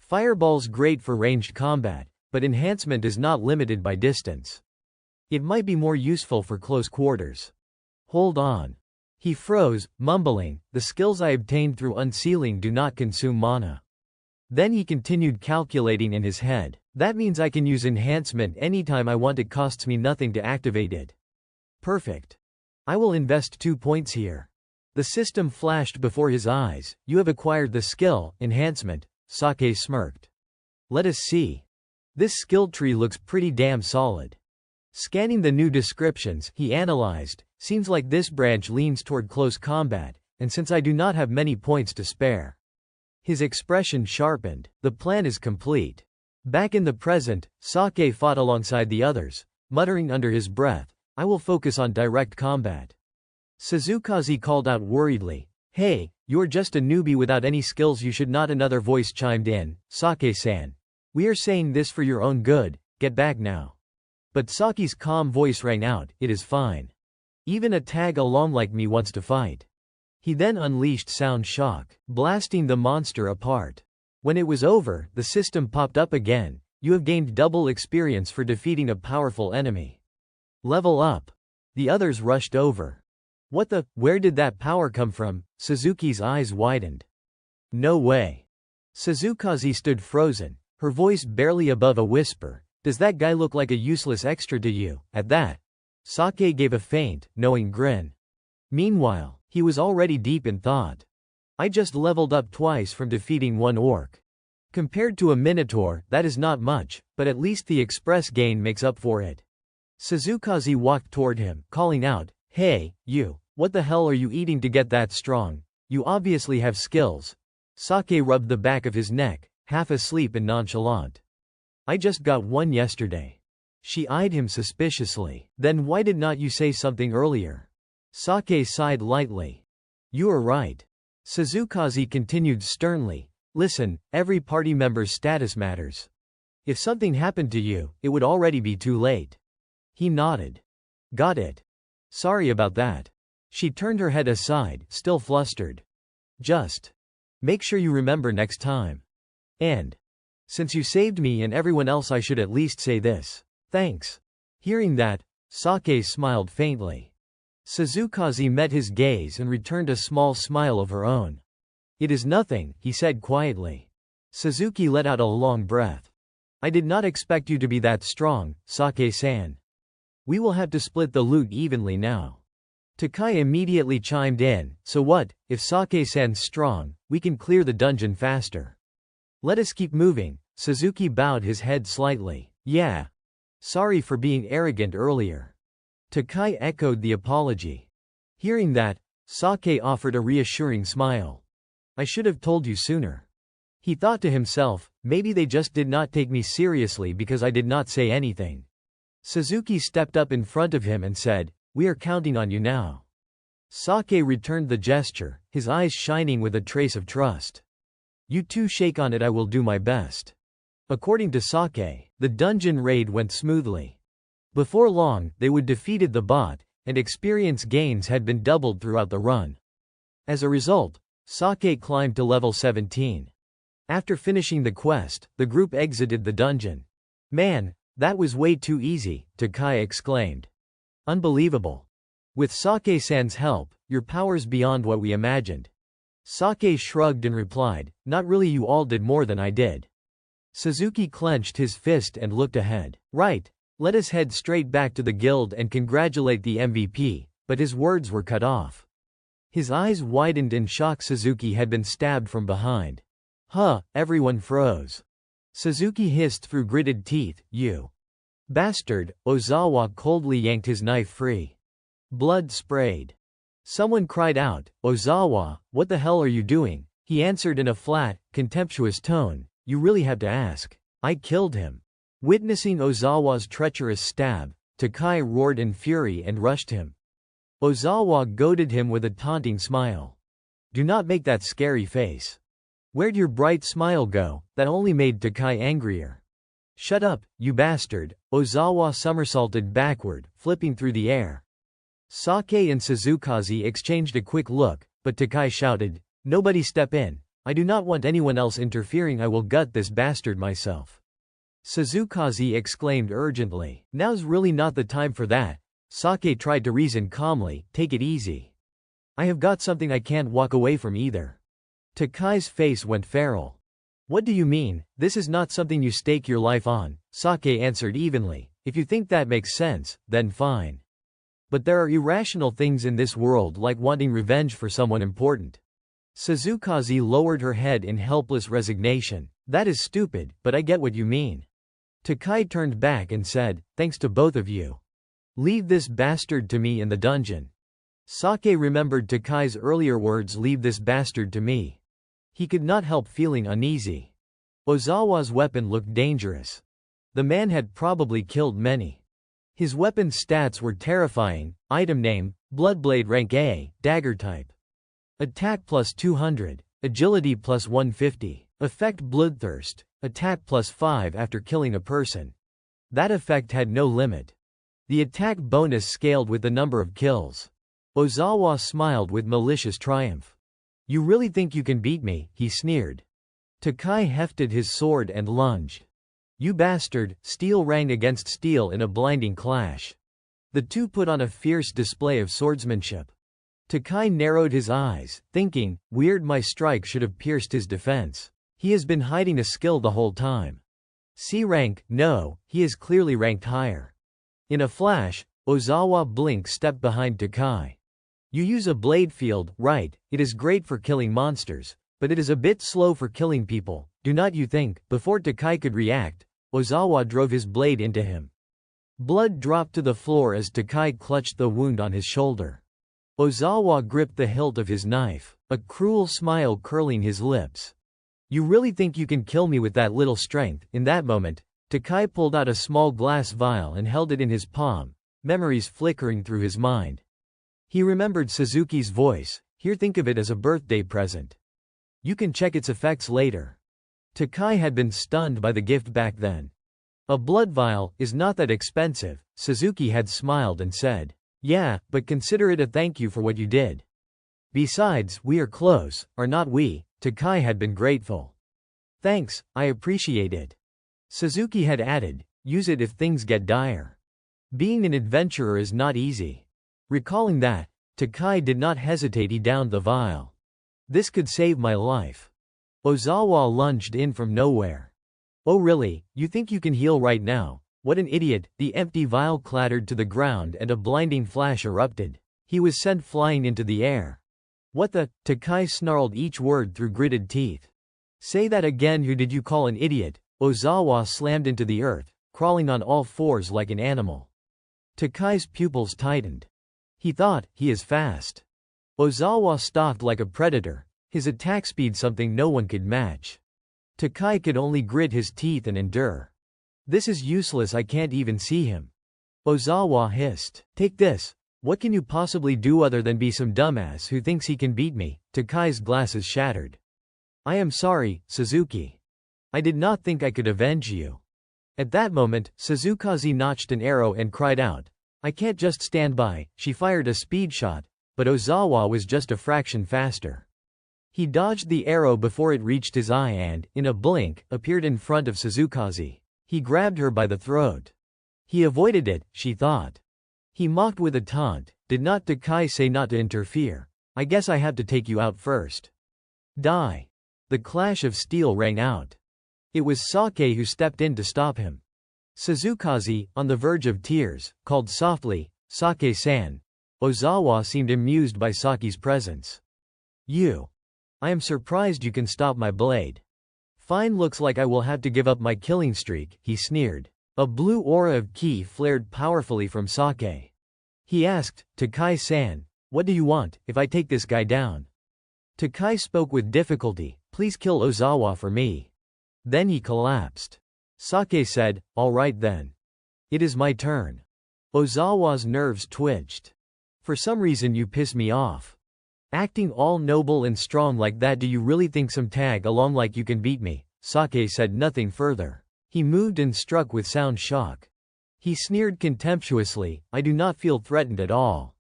A: Fireball's great for ranged combat, but Enhancement is not limited by distance. It might be more useful for close quarters. Hold on. He froze, mumbling, the skills I obtained through unsealing do not consume mana. Then he continued calculating in his head. That means I can use Enhancement anytime I want. It costs me nothing to activate it. Perfect. I will invest 2 points here. The system flashed before his eyes. You have acquired the skill, Enhancement. Sake smirked. Let us see. This skill tree looks pretty damn solid. Scanning the new descriptions, he analyzed. Seems like this branch leans toward close combat, and since I do not have many points to spare. His expression sharpened. The plan is complete. Back in the present, Sake fought alongside the others, muttering under his breath, I will focus on direct combat. Suzukaze called out worriedly, Hey, you're just a newbie without any skills. You should not. Another voice chimed in, Sake-san. We are saying this for your own good, get back now. But Saki's calm voice rang out, it is fine. Even a tag-along like me wants to fight. He then unleashed Sound Shock, blasting the monster apart. When it was over, the system popped up again. You have gained double experience for defeating a powerful enemy. Level up. The others rushed over. What the? Where did that power come from? Suzuki's eyes widened. No way. Suzukaze stood frozen, her voice barely above a whisper. Does that guy look like a useless extra to you? At that, Sake gave a faint, knowing grin. Meanwhile, he was already deep in thought. I just leveled up twice from defeating one orc. Compared to a minotaur, that is not much, but at least the express gain makes up for it. Suzukaze walked toward him, calling out, Hey, you, what the hell are you eating to get that strong? You obviously have skills. Sake rubbed the back of his neck, half asleep and nonchalant. I just got one yesterday. She eyed him suspiciously. Then why did not you say something earlier? Sake sighed lightly. You are right. Suzukaze continued sternly. Listen, every party member's status matters. If something happened to you, it would already be too late. He nodded. Got it. Sorry about that. She turned her head aside, still flustered. Just make sure you remember next time. And since you saved me and everyone else, I should at least say this. Thanks. Hearing that, Sake smiled faintly. Suzukaze met his gaze and returned a small smile of her own. It is nothing, he said quietly. Suzuki let out a long breath. I did not expect you to be that strong, Sake-san. We will have to split the loot evenly now. Takai immediately chimed in, so what, if Sake-san's strong, we can clear the dungeon faster. Let us keep moving. Suzuki bowed his head slightly. Yeah. Sorry for being arrogant earlier. Takai echoed the apology. Hearing that, Sake offered a reassuring smile. I should have told you sooner. He thought to himself, maybe they just did not take me seriously because I did not say anything. Suzuki stepped up in front of him and said, We are counting on you now. Sake returned the gesture, his eyes shining with a trace of trust. You two shake on it, I will do my best. According to Sake, the dungeon raid went smoothly. Before long, they would defeated the bot, and experience gains had been doubled throughout the run. As a result, Sake climbed to level 17. After finishing the quest, the group exited the dungeon. Man, that was way too easy, Takai exclaimed. Unbelievable. With Sake-san's help, your power's beyond what we imagined. Sake shrugged and replied, Not really, you all did more than I did. Suzuki clenched his fist and looked ahead. Right, let us head straight back to the guild and congratulate the MVP, but his words were cut off. His eyes widened in shock. Suzuki had been stabbed from behind. Huh, everyone froze. Suzuki hissed through gritted teeth, You bastard. Ozawa coldly yanked his knife free. Blood sprayed. Someone cried out, "Ozawa, what the hell are you doing?" He answered in a flat, contemptuous tone, "You really have to ask. I killed him." Witnessing Ozawa's treacherous stab, Takai roared in fury and rushed him. Ozawa goaded him with a taunting smile. "Do not make that scary face. Where'd your bright smile go?" That only made Takai angrier. "Shut up, you bastard." Ozawa somersaulted backward, flipping through the air. Sake and Suzukaze exchanged a quick look, but Takai shouted, "Nobody step in. I do not want anyone else interfering. I will gut this bastard myself." Suzukaze exclaimed urgently, "Now's really not the time for that." Sake tried to reason calmly, "Take it easy. I have got something I can't walk away from either." Takai's face went feral. "What do you mean? This is not something you stake your life on," Sake answered evenly. "If you think that makes sense, then fine. But there are irrational things in this world like wanting revenge for someone important." Suzukaze lowered her head in helpless resignation. "That is stupid, but I get what you mean." Takai turned back and said, "Thanks to both of you. Leave this bastard to me in the dungeon." Sake remembered Takai's earlier words, "Leave this bastard to me." He could not help feeling uneasy. Ozawa's weapon looked dangerous. The man had probably killed many. His weapon stats were terrifying. Item name, Bloodblade rank A, dagger type. Attack plus 200, agility plus 150. Effect Bloodthirst, attack plus 5 after killing a person. That effect had no limit. The attack bonus scaled with the number of kills. Ozawa smiled with malicious triumph. "You really think you can beat me?" he sneered. Takai hefted his sword and lunged. "You bastard!" Steel rang against steel in a blinding clash. The two put on a fierce display of swordsmanship. Takai narrowed his eyes, thinking, "Weird, my strike should have pierced his defense. He has been hiding a skill the whole time." C rank? No, he is clearly ranked higher. In a flash, Ozawa Blink stepped behind Takai. "You use a blade field, right? It is great for killing monsters, but it is a bit slow for killing people, do not you think?" Before Takai could react, Ozawa drove his blade into him. Blood dropped to the floor as Takai clutched the wound on his shoulder. Ozawa gripped the hilt of his knife, a cruel smile curling his lips. "You really think you can kill me with that little strength?" In that moment, Takai pulled out a small glass vial and held it in his palm, memories flickering through his mind. He remembered Suzuki's voice, "Here, think of it as a birthday present. You can check its effects later." Takai had been stunned by the gift back then. "A blood vial is not that expensive," Suzuki had smiled and said. "Yeah, but consider it a thank you for what you did. Besides, we are close, are not we?" Takai had been grateful. "Thanks, I appreciate it." Suzuki had added, "Use it if things get dire. Being an adventurer is not easy." Recalling that, Takai did not hesitate. He downed the vial. "This could save my life." Ozawa lunged in from nowhere. "Oh really, you think you can heal right now? What an idiot." The empty vial clattered to the ground and a blinding flash erupted. He was sent flying into the air. "What the?" Takai snarled each word through gritted teeth. "Say that again. Who did you call an idiot?" Ozawa slammed into the earth, crawling on all fours like an animal. Takai's pupils tightened. He thought, he is fast. Ozawa stalked like a predator, his attack speed something no one could match. Takai could only grit his teeth and endure. "This is useless, I can't even see him." Ozawa hissed. "Take this. What can you possibly do other than be some dumbass who thinks he can beat me?" Takai's glasses shattered. "I am sorry, Suzuki. I did not think I could avenge you." At that moment, Suzukaze notched an arrow and cried out, "I can't just stand by." She fired a speed shot, but Ozawa was just a fraction faster. He dodged the arrow before it reached his eye and, in a blink, appeared in front of Suzukaze. He grabbed her by the throat. He avoided it, she thought. He mocked with a taunt, "Did not Takai say not to interfere? I guess I have to take you out first. Die." The clash of steel rang out. It was Sake who stepped in to stop him. Suzukaze, on the verge of tears, called softly, "Sake-san." Ozawa seemed amused by Sake's presence. "You. I am surprised you can stop my blade." "Fine, looks like I will have to give up my killing streak," he sneered. A blue aura of ki flared powerfully from Sake. He asked, "Takai-san, What do you want, if I take this guy down? Takai spoke with difficulty, please kill Ozawa for me. Then he collapsed. Sake said, all right then. It is my turn. Ozawa's nerves twitched. For some reason you piss me off. Acting all noble and strong like that, do you really think some tag along like you can beat me? Sake said nothing further. He moved and struck with sound shock. He sneered contemptuously, I do not feel threatened at all.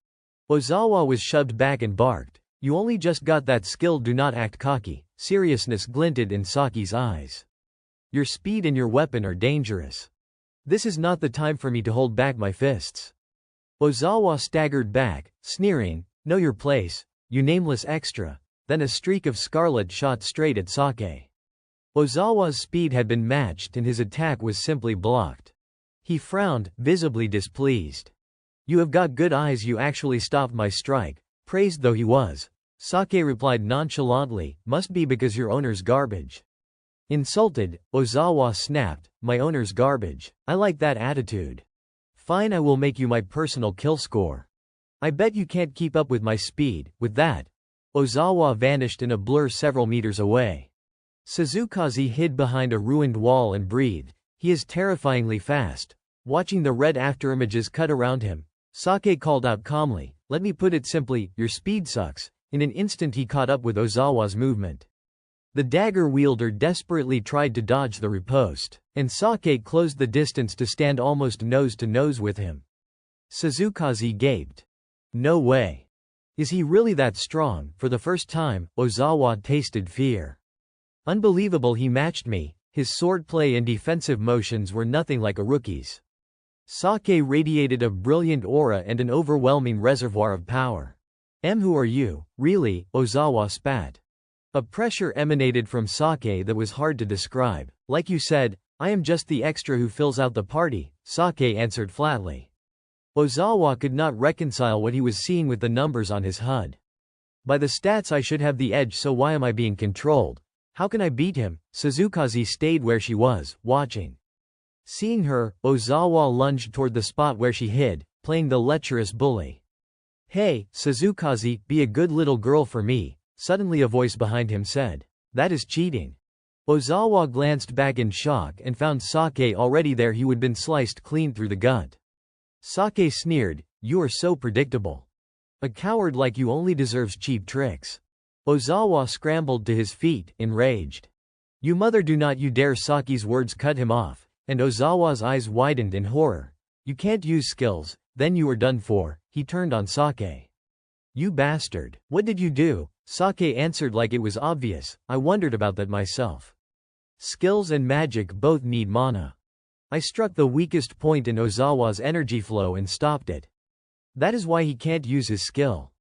A: Ozawa was shoved back and barked, you only just got that skill, do not act cocky. Seriousness glinted in Saki's eyes. Your speed and your weapon are dangerous. This is not the time for me to hold back my fists. Ozawa staggered back, sneering, know your place, you nameless extra. Then a streak of scarlet shot straight at Sake. Ozawa's speed had been matched and his attack was simply blocked. He frowned, visibly displeased. You have got good eyes, you actually stopped my strike. Praised though he was, Sake replied nonchalantly, must be because your owner's garbage. Insulted, Ozawa snapped, my owner's garbage. I like that attitude. Fine, I will make you my personal kill score. I bet you can't keep up with my speed. With that, Ozawa vanished in a blur several meters away. Suzukaze hid behind a ruined wall and breathed. He is terrifyingly fast. Watching the red afterimages cut around him, Sake called out calmly, let me put it simply, your speed sucks. In an instant he caught up with Ozawa's movement. The dagger wielder desperately tried to dodge the riposte, and Sake closed the distance to stand almost nose to nose with him. Suzukaze gaped. No way. Is he really that strong? For the first time, Ozawa tasted fear. Unbelievable, he matched me. His swordplay and defensive motions were nothing like a rookie's. Sake radiated a brilliant aura and an overwhelming reservoir of power. Who are you, really? Ozawa spat. A pressure emanated from Sake that was hard to describe. Like you said, I am just the extra who fills out the party, Sake answered flatly. Ozawa could not reconcile what he was seeing with the numbers on his HUD. By the stats I should have the edge, so why am I being controlled? How can I beat him? Suzukaze stayed where she was, watching. Seeing her, Ozawa lunged toward the spot where she hid, playing the lecherous bully. Hey, Suzukaze, be a good little girl for me, suddenly a voice behind him said. That is cheating. Ozawa glanced back in shock and found Sake already there. He had been sliced clean through the gut. Sake sneered, you are so predictable. A coward like you only deserves cheap tricks. Ozawa scrambled to his feet, enraged. You mother, do not you dare! Sake's words cut him off, and Ozawa's eyes widened in horror. You can't use skills, then you are done for. He turned on Sake. You bastard. What did you do? Sake answered like it was obvious, I wondered about that myself. Skills and magic both need mana. I struck the weakest point in Ozawa's energy flow and stopped it. That is why he can't use his skill.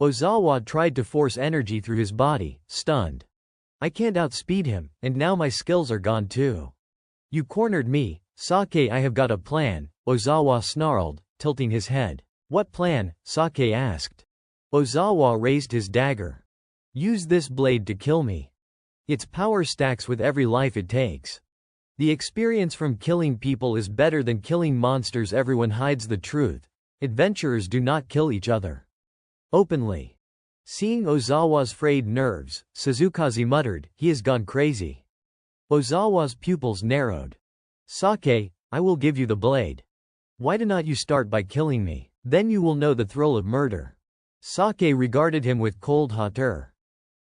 A: Ozawa tried to force energy through his body, stunned. I can't outspeed him, and now my skills are gone too. You cornered me, Sake. I have got a plan, Ozawa snarled, tilting his head. What plan? Sake asked. Ozawa raised his dagger. Use this blade to kill me. Its power stacks with every life it takes. The experience from killing people is better than killing monsters. Everyone hides the truth. Adventurers do not kill each other openly. Seeing Ozawa's frayed nerves, Suzukaze muttered, he has gone crazy. Ozawa's pupils narrowed. Sake, I will give you the blade. Why do not you start by killing me? Then you will know the thrill of murder. Sake regarded him with cold hauteur.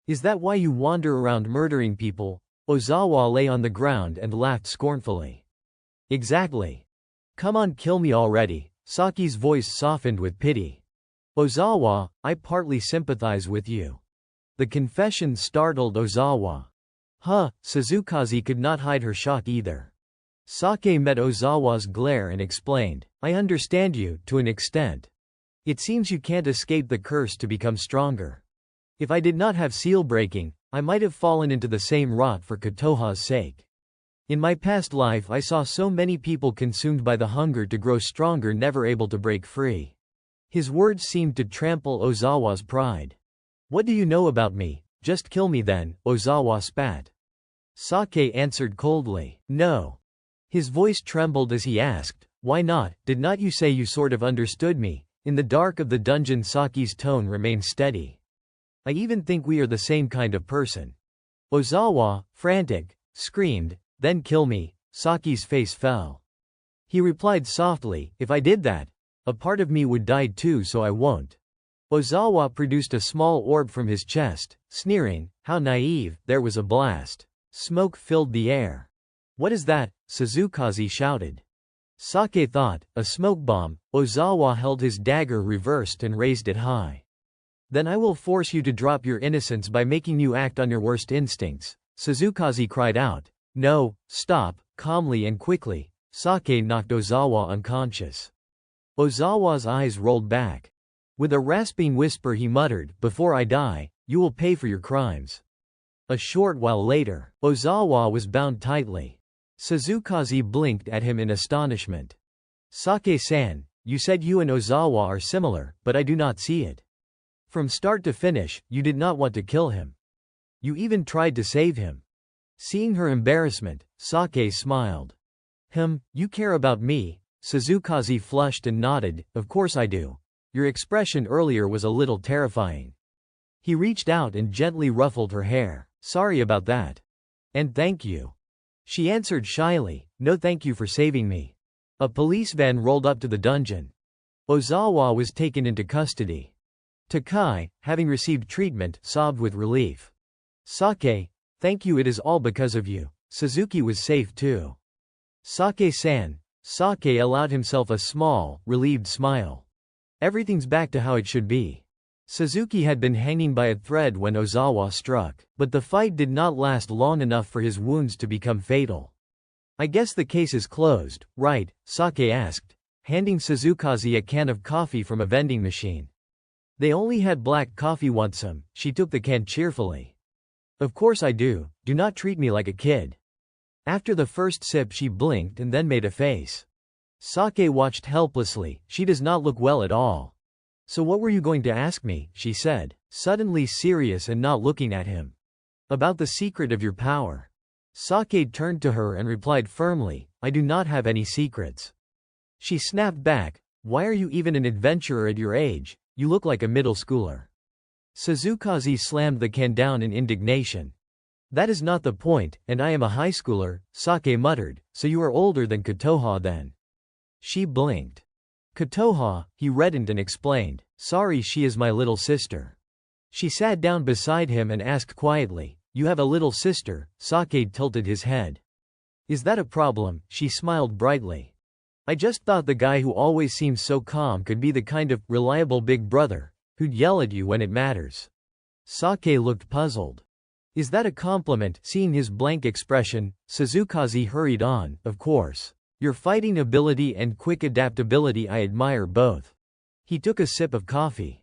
A: Is that why you wander around murdering people? Ozawa lay on the ground and laughed scornfully. Exactly. Come on, kill me already. Sake's voice softened with pity. Ozawa, I partly sympathize with you. The confession startled Ozawa. Huh, Suzukaze could not hide her shock either. Sake met Ozawa's glare and explained, I understand you, to an extent. It seems you can't escape the curse to become stronger. If I did not have seal breaking, I might have fallen into the same rot for Kotoha's sake. In my past life I saw so many people consumed by the hunger to grow stronger, never able to break free. His words seemed to trample Ozawa's pride. What do you know about me? Just kill me then, Ozawa spat. Sake answered coldly, no. His voice trembled as he asked, why not? Did not you say you sort of understood me? In the dark of the dungeon, Saki's tone remained steady. I even think we are the same kind of person. Ozawa, frantic, screamed, then kill me. Saki's face fell. He replied softly, if I did that, a part of me would die too, so I won't. Ozawa produced a small orb from his chest, sneering, how naive. There was a blast. Smoke filled the air. What is that? Suzukaze shouted. Sake thought, a smoke bomb. Ozawa held his dagger reversed and raised it high. Then I will force you to drop your innocence by making you act on your worst instincts. Suzukaze cried out. No, stop. Calmly and quickly, Sake knocked Ozawa unconscious. Ozawa's eyes rolled back. With a rasping whisper he muttered, before I die, you will pay for your crimes. A short while later, Ozawa was bound tightly. Suzukaze blinked at him in astonishment. Sake-san, you said you and Ozawa are similar, but I do not see it. From start to finish, you did not want to kill him. You even tried to save him. Seeing her embarrassment, Sake smiled. You care about me? Suzukaze flushed and nodded, of course I do. Your expression earlier was a little terrifying. He reached out and gently ruffled her hair. Sorry about that. And thank you. She answered shyly, no thank you for saving me. A police van rolled up to the dungeon. Ozawa was taken into custody. Takai, having received treatment, sobbed with relief. Sake, thank you, it is all because of you. Suzuki was safe too. Sake-san. Sake allowed himself a small, relieved smile. Everything's back to how it should be. Suzuki had been hanging by a thread when Ozawa struck, but the fight did not last long enough for his wounds to become fatal. I guess the case is closed, right? Sake asked, handing Suzukaze a can of coffee from a vending machine. They only had black coffee. Want some? She took the can cheerfully. Of course I do, do not treat me like a kid. After the first sip she blinked and then made a face. Sake watched helplessly, she does not look well at all. So what were you going to ask me? She said, suddenly serious and not looking at him. About the secret of your power. Sake turned to her and replied firmly, I do not have any secrets. She snapped back, why are you even an adventurer at your age? You look like a middle schooler. Suzukaze slammed the can down in indignation. That is not the point, and I am a high schooler, Sake muttered, so you are older than Kotoha then. She blinked. Kotoha, he reddened and explained, sorry, she is my little sister. She sat down beside him and asked quietly, you have a little sister? Sake tilted his head. Is that a problem? She smiled brightly. I just thought the guy who always seems so calm could be the kind of reliable big brother who'd yell at you when it matters. Sake looked puzzled. Is that a compliment? Seeing his blank expression, Suzukaze hurried on, of course. Your fighting ability and quick adaptability I admire both. He took a sip of coffee.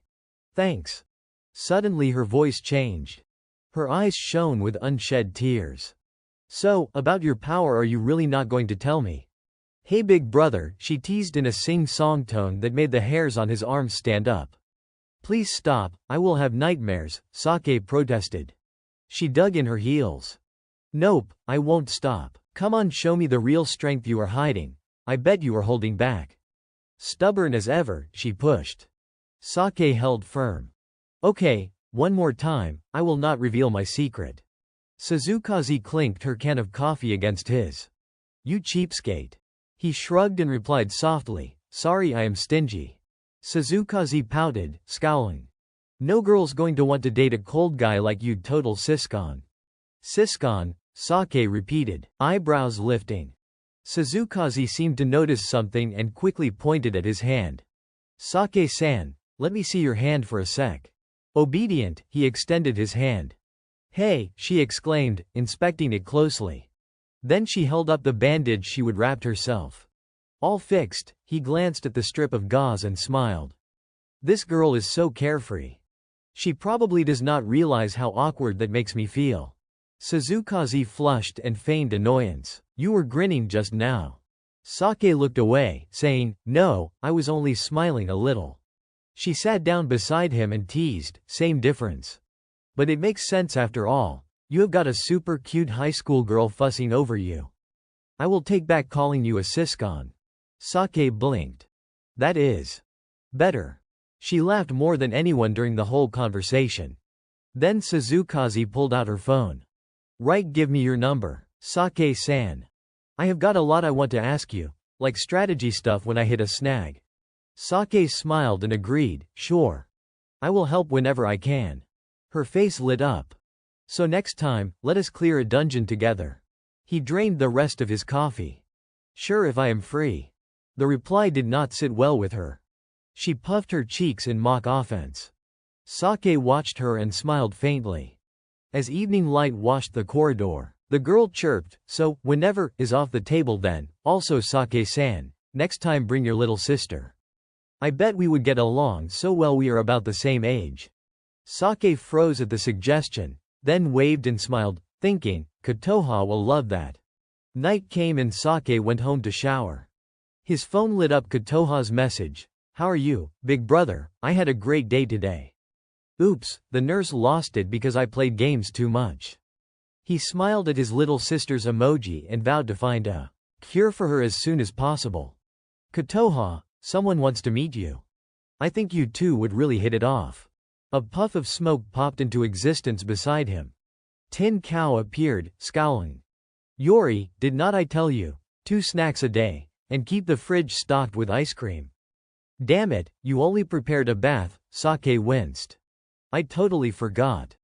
A: Thanks. Suddenly her voice changed. Her eyes shone with unshed tears. So, about your power, are you really not going to tell me? Hey big brother, she teased in a sing-song tone that made the hairs on his arms stand up. Please stop, I will have nightmares, Sake protested. She dug in her heels. Nope, I won't stop. Come on, show me the real strength you are hiding. I bet you are holding back. Stubborn as ever, she pushed. Sake held firm. Okay, one more time, I will not reveal my secret. Suzukaze clinked her can of coffee against his. You cheapskate. He shrugged and replied softly, sorry, I am stingy. Suzukaze pouted, scowling. No girl's going to want to date a cold guy like you, total siscon. Siscon, Sake repeated, eyebrows lifting. Suzukaze seemed to notice something and quickly pointed at his hand. Sake-san, let me see your hand for a sec. Obedient, he extended his hand. Hey, she exclaimed, inspecting it closely. Then she held up the bandage she would wrapped herself. All fixed, he glanced at the strip of gauze and smiled. This girl is so carefree. She probably does not realize how awkward that makes me feel. Suzukaze flushed and feigned annoyance. You were grinning just now. Sake looked away, saying, no, I was only smiling a little. She sat down beside him and teased, same difference. But it makes sense after all. You have got a super cute high school girl fussing over you. I will take back calling you a siscon. Sake blinked. That is. Better. She laughed more than anyone during the whole conversation. Then Suzukaze pulled out her phone. Right, give me your number. Sake-san. I have got a lot I want to ask you, like strategy stuff when I hit a snag. Sake smiled and agreed, sure. I will help whenever I can. Her face lit up. So next time, let us clear a dungeon together. He drained the rest of his coffee. Sure, if I am free. The reply did not sit well with her. She puffed her cheeks in mock offense. Sake watched her and smiled faintly. As evening light washed the corridor, the girl chirped, so, whenever is off the table then, also Sake-san, next time bring your little sister. I bet we would get along so well, we are about the same age. Sake froze at the suggestion, then waved and smiled, thinking, Kotoha will love that. Night came and Sake went home to shower. His phone lit up Kotoha's message. How are you, big brother? I had a great day today. Oops, the nurse lost it because I played games too much. He smiled at his little sister's emoji and vowed to find a cure for her as soon as possible. Kotoha, someone wants to meet you. I think you two would really hit it off. A puff of smoke popped into existence beside him. Tin Cow appeared, scowling. Yori, did not I tell you, 2 snacks a day, and keep the fridge stocked with ice cream? Damn it, you only prepared a bath, Sake winced. I totally forgot.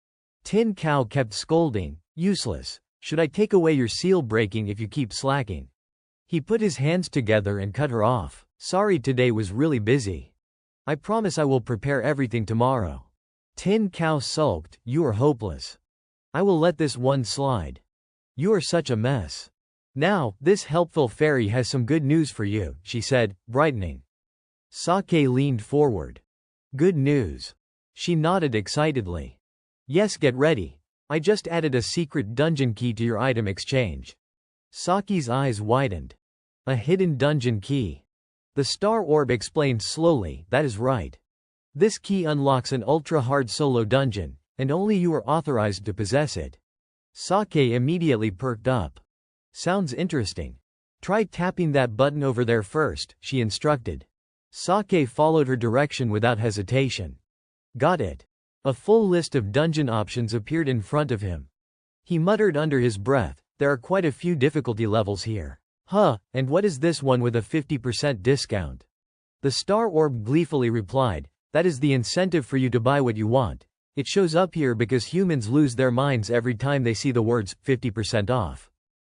A: Tin Cow kept scolding, useless, should I take away your seal breaking if you keep slacking? He put his hands together and cut her off. Sorry, today was really busy. I promise I will prepare everything tomorrow. Tin Cow sulked, you are hopeless. I will let this one slide. You are such a mess. Now, this helpful fairy has some good news for you, she said, brightening. Sake leaned forward. Good news. She nodded excitedly. Yes, get ready. I just added a secret dungeon key to your item exchange. Sake's eyes widened. A hidden dungeon key. The star orb explained slowly, that is right. This key unlocks an ultra-hard solo dungeon, and only you are authorized to possess it. Sake immediately perked up. Sounds interesting. Try tapping that button over there first, she instructed. Sake followed her direction without hesitation. Got it. A full list of dungeon options appeared in front of him. He muttered under his breath, there are quite a few difficulty levels here. Huh, and what is this one with a 50% discount? The star orb gleefully replied, that is the incentive for you to buy what you want. It shows up here because humans lose their minds every time they see the words 50% off.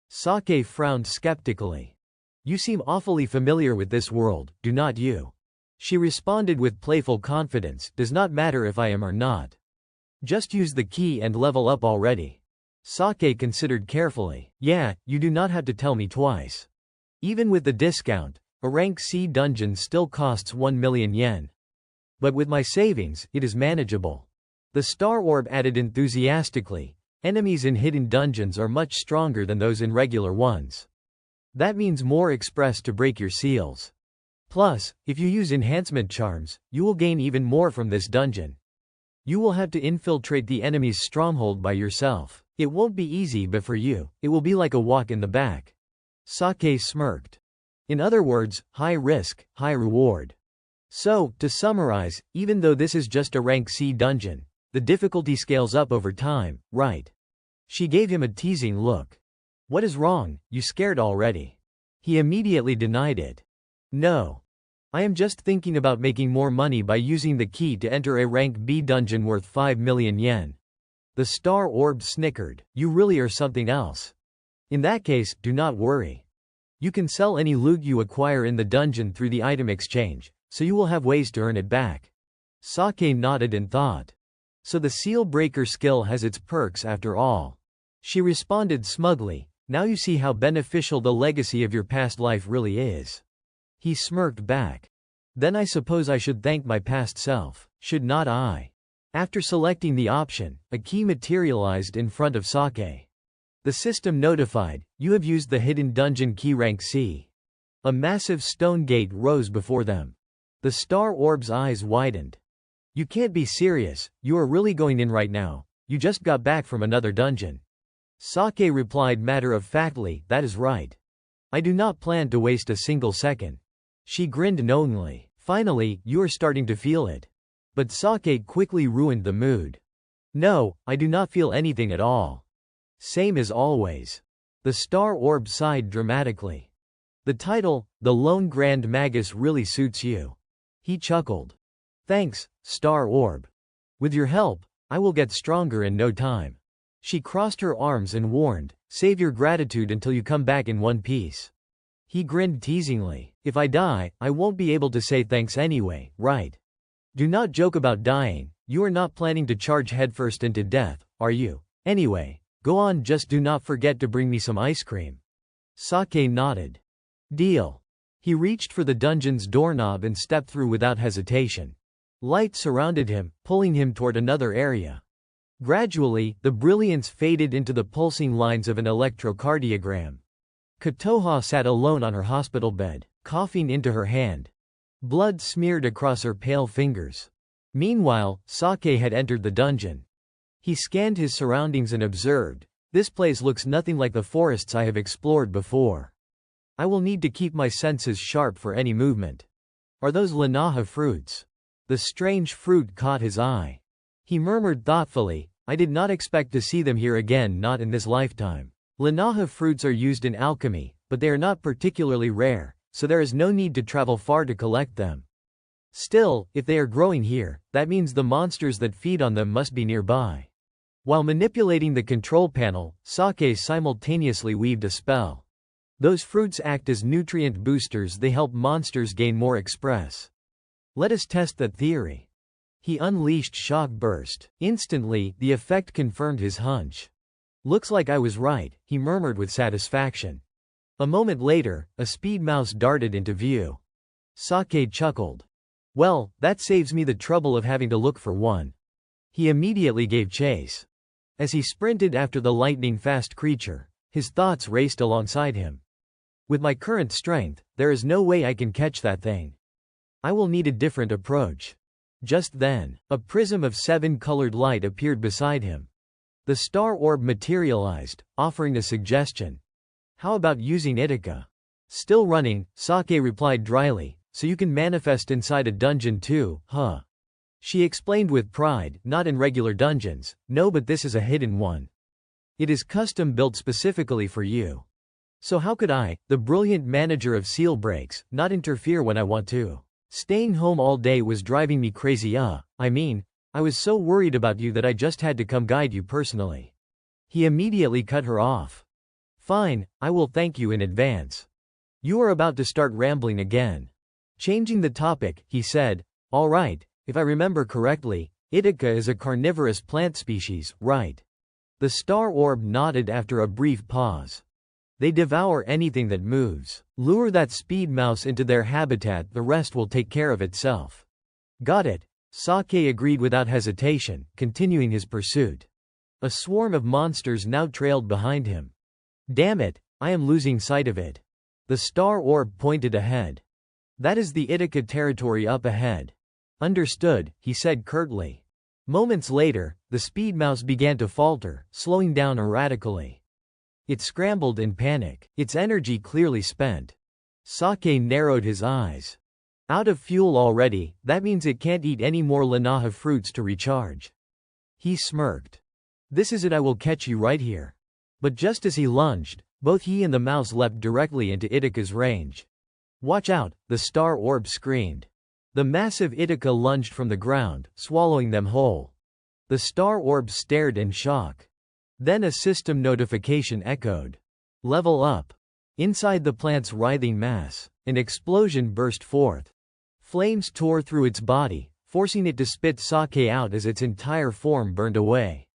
A: Sake frowned skeptically. You seem awfully familiar with this world, do not you? She responded with playful confidence, does not matter if I am or not. Just use the key and level up already. Sake considered carefully. Yeah, you do not have to tell me twice. Even with the discount, a rank C dungeon still costs 1 million yen. But with my savings, it is manageable. The star orb added enthusiastically, enemies in hidden dungeons are much stronger than those in regular ones. That means more express to break your seals. Plus, if you use enhancement charms, you will gain even more from this dungeon. You will have to infiltrate the enemy's stronghold by yourself. It won't be easy, but for you, it will be like a walk in the back. Sake smirked. In other words, high risk, high reward. So, to summarize, even though this is just a rank C dungeon, the difficulty scales up over time, right? She gave him a teasing look. What is wrong, you scared already? He immediately denied it. No. I am just thinking about making more money by using the key to enter a rank B dungeon worth 5 million yen. The star orb snickered. You really are something else. In that case, do not worry. You can sell any loot you acquire in the dungeon through the item exchange, so you will have ways to earn it back. Sake nodded in thought. So the seal breaker skill has its perks after all. She responded smugly. Now you see how beneficial the legacy of your past life really is. He smirked back. Then I suppose I should thank my past self, should not I? After selecting the option, a key materialized in front of Sake. The system notified, you have used the hidden dungeon key rank C. A massive stone gate rose before them. The star orb's eyes widened. You can't be serious, you are really going in right now, you just got back from another dungeon. Sake replied matter-of-factly, that is right. I do not plan to waste a single second. She grinned knowingly. Finally, you are starting to feel it. But Sake quickly ruined the mood. No, I do not feel anything at all. Same as always. The star orb sighed dramatically. The title, The Lone Grand Magus, really suits you. He chuckled. Thanks, Star Orb. With your help, I will get stronger in no time. She crossed her arms and warned, save your gratitude until you come back in one piece. He grinned teasingly. If I die, I won't be able to say thanks anyway, right? Do not joke about dying. You are not planning to charge headfirst into death, are you? Anyway, go on, just do not forget to bring me some ice cream. Sake nodded. Deal. He reached for the dungeon's doorknob and stepped through without hesitation. Light surrounded him, pulling him toward another area. Gradually, the brilliance faded into the pulsing lines of an electrocardiogram. Kotoha sat alone on her hospital bed, coughing into her hand. Blood smeared across her pale fingers. Meanwhile, Sake had entered the dungeon. He scanned his surroundings and observed, this place looks nothing like the forests I have explored before. I will need to keep my senses sharp for any movement. Are those Lanaha fruits? The strange fruit caught his eye. He murmured thoughtfully, I did not expect to see them here again, not in this lifetime. Lanaha fruits are used in alchemy, but they are not particularly rare, so there is no need to travel far to collect them. Still, if they are growing here, that means the monsters that feed on them must be nearby. While manipulating the control panel, Sake simultaneously weaved a spell. Those fruits act as nutrient boosters, they help monsters gain more express. Let us test that theory. He unleashed shock burst. Instantly, the effect confirmed his hunch. Looks like I was right, he murmured with satisfaction. A moment later, a speed mouse darted into view. Sake chuckled. Well, that saves me the trouble of having to look for one. He immediately gave chase. As he sprinted after the lightning-fast creature, his thoughts raced alongside him. With my current strength, there is no way I can catch that thing. I will need a different approach. Just then, a prism of 7-colored light appeared beside him. The star orb materialized, offering a suggestion. How about using Ithaca? Still running, Sake replied dryly, so you can manifest inside a dungeon too, huh? She explained with pride, not in regular dungeons, no, but this is a hidden one. It is custom built specifically for you. So how could I, the brilliant manager of seal breaks, not interfere when I want to? Staying home all day was driving me crazy. I was so worried about you that I just had to come guide you personally. He immediately cut her off. Fine, I will thank you in advance. You are about to start rambling again. Changing the topic, he said, all right, if I remember correctly, Ithaca is a carnivorous plant species, right? The star orb nodded after a brief pause. They devour anything that moves. Lure that speed mouse into their habitat, the rest will take care of itself. Got it, Sake agreed without hesitation, continuing his pursuit. A swarm of monsters now trailed behind him. Damn it, I am losing sight of it. The star orb pointed ahead. That is the Ithaca territory up ahead. Understood, he said curtly. Moments later, the speed mouse began to falter, slowing down erratically. It scrambled in panic, its energy clearly spent. Sake narrowed his eyes. Out of fuel already, that means it can't eat any more Lanaha fruits to recharge. He smirked. This is it, I will catch you right here. But just as he lunged, both he and the mouse leapt directly into Ithaca's range. Watch out, the star orb screamed. The massive Ithaca lunged from the ground, swallowing them whole. The star orb stared in shock. Then a system notification echoed. Level up. Inside the plant's writhing mass, an explosion burst forth. Flames tore through its body, forcing it to spit Sake out as its entire form burned away.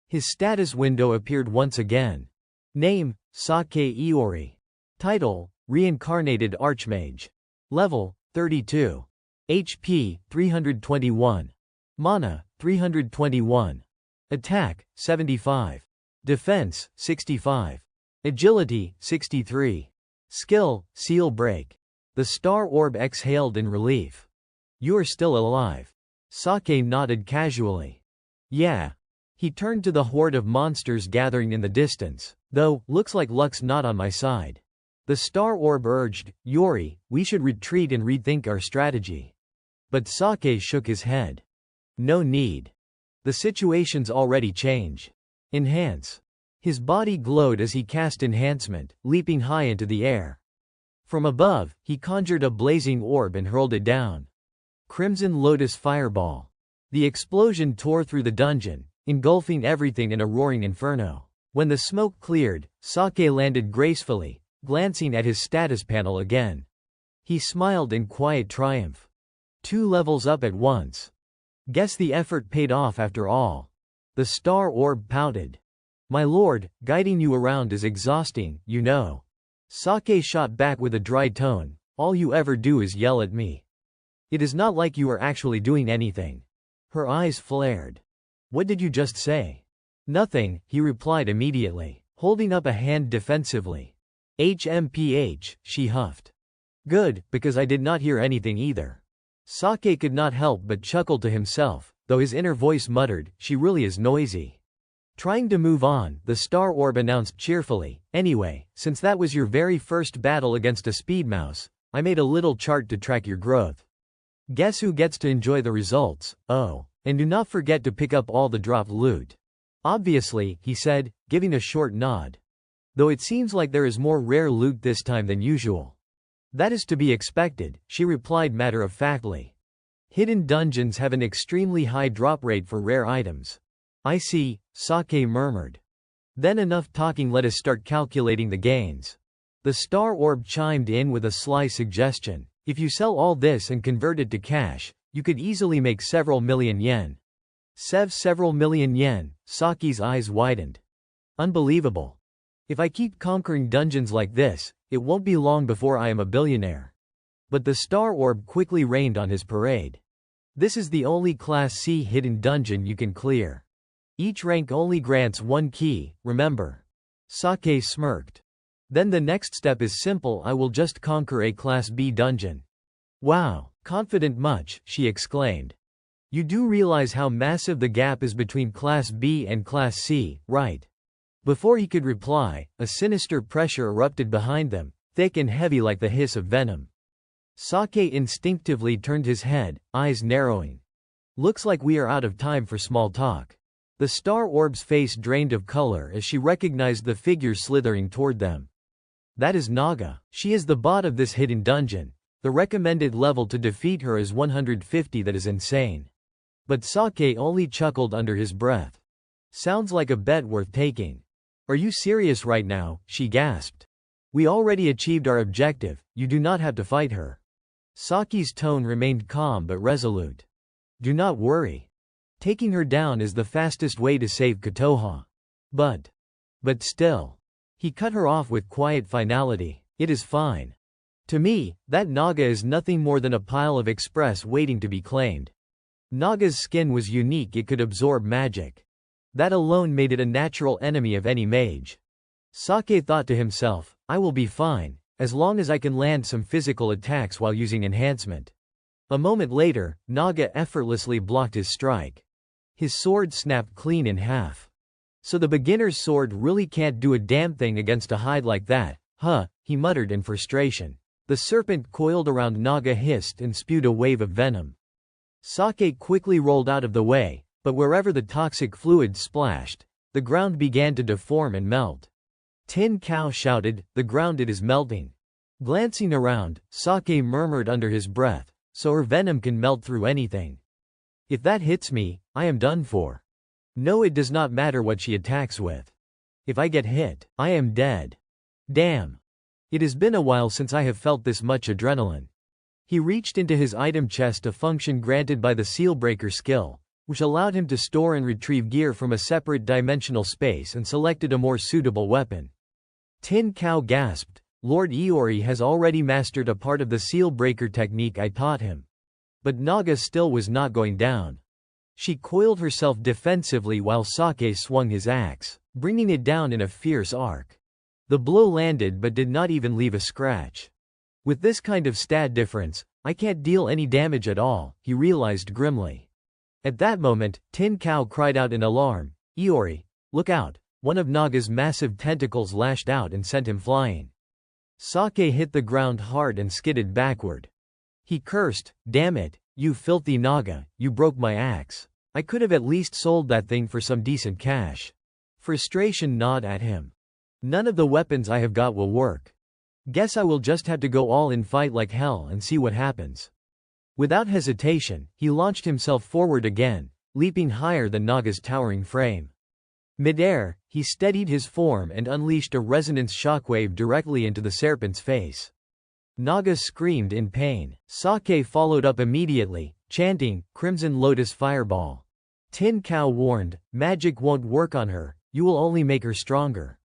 A: His status window appeared once again. Name, Sake Iori. Title, Reincarnated Archmage. Level, 32. HP, 321. Mana, 321. Attack, 75. Defense, 65. Agility, 63. Skill, Seal Break. The star orb exhaled in relief. You are still alive. Sake nodded casually. Yeah. He turned to the horde of monsters gathering in the distance. Though, looks like luck's not on my side. The star orb urged, Yori, we should retreat and rethink our strategy. But Sake shook his head. No need. The situation's already changed. Enhance. His body glowed as he cast enhancement, leaping high into the air. From above, he conjured a blazing orb and hurled it down. Crimson Lotus Fireball. The explosion tore through the dungeon, engulfing everything in a roaring inferno. When the smoke cleared, Sake landed gracefully, glancing at his status panel again. He smiled in quiet triumph. 2 levels up at once. Guess the effort paid off after all. The star orb pouted. My lord, guiding you around is exhausting, you know. Sake shot back with a dry tone. All you ever do is yell at me. It is not like you are actually doing anything. Her eyes flared. What did you just say? Nothing, he replied immediately, holding up a hand defensively. HMPH, she huffed. Good, because I did not hear anything either. Sake could not help but chuckle to himself, though his inner voice muttered, she really is noisy. Trying to move on, the star orb announced cheerfully, anyway, since that was your very first battle against a speed mouse, I made a little chart to track your growth. Guess who gets to enjoy the results? Oh, and do not forget to pick up all the dropped loot. Obviously, he said, giving a short nod. Though it seems like there is more rare loot this time than usual. That is to be expected, she replied matter-of-factly. Hidden dungeons have an extremely high drop rate for rare items. I see, Sake murmured. Then enough talking, let us start calculating the gains. The star orb chimed in with a sly suggestion. If you sell all this and convert it to cash, you could easily make several million yen. Several million yen, Saki's eyes widened. Unbelievable. If I keep conquering dungeons like this, it won't be long before I am a billionaire. But the star orb quickly rained on his parade. This is the only Class C hidden dungeon you can clear. Each rank only grants 1 key, remember. Sake smirked. Then the next step is simple, I will just conquer a Class B dungeon. Wow, confident much, she exclaimed. You do realize how massive the gap is between Class B and Class C, right? Before he could reply, a sinister pressure erupted behind them, thick and heavy like the hiss of venom. Sake instinctively turned his head, eyes narrowing. Looks like we are out of time for small talk. The star orb's face drained of color as she recognized the figure slithering toward them. That is Naga. She is the bot of this hidden dungeon. The recommended level to defeat her is 150. That is insane. But Sake only chuckled under his breath. Sounds like a bet worth taking. Are you serious right now? She gasped. We already achieved our objective, you do not have to fight her. Saki's tone remained calm but resolute. Do not worry. Taking her down is the fastest way to save Kotoha. But still. He cut her off with quiet finality. It is fine. To me, that Naga is nothing more than a pile of express waiting to be claimed. Naga's skin was unique, it could absorb magic. That alone made it a natural enemy of any mage. Sake thought to himself, I will be fine, as long as I can land some physical attacks while using enhancement. A moment later, Naga effortlessly blocked his strike. His sword snapped clean in half. So the beginner's sword really can't do a damn thing against a hide like that, huh? He muttered in frustration. The serpent coiled around Naga hissed and spewed a wave of venom. Sake quickly rolled out of the way, but wherever the toxic fluid splashed, the ground began to deform and melt. Tin Cow shouted, the ground, it is melting. Glancing around, Sake murmured under his breath, so her venom can melt through anything. If that hits me, I am done for. No, it does not matter what she attacks with. If I get hit, I am dead. Damn. It has been a while since I have felt this much adrenaline. He reached into his item chest, a function granted by the Sealbreaker skill, which allowed him to store and retrieve gear from a separate dimensional space, and selected a more suitable weapon. Tin Cow gasped, Lord Iori has already mastered a part of the Sealbreaker technique I taught him. But Naga still was not going down. She coiled herself defensively while Sake swung his axe, bringing it down in a fierce arc. The blow landed but did not even leave a scratch. With this kind of stat difference, I can't deal any damage at all, he realized grimly. At that moment, Tin Cow cried out in alarm, Iori, look out. One of Naga's massive tentacles lashed out and sent him flying. Sake hit the ground hard and skidded backward. He cursed, damn it, You filthy Naga, you broke my axe. I could have at least sold that thing for some decent cash. Frustration gnawed at him. None of the weapons I have got will work. Guess I will just have to go all in, fight like hell and see what happens. Without hesitation, he launched himself forward again, leaping higher than Naga's towering frame. Mid-air, he steadied his form and unleashed a resonance shockwave directly into the serpent's face. Naga screamed in pain. Sake followed up immediately, chanting, "Crimson Lotus Fireball." Tin Cow warned, "Magic won't work on her, you will only make her stronger."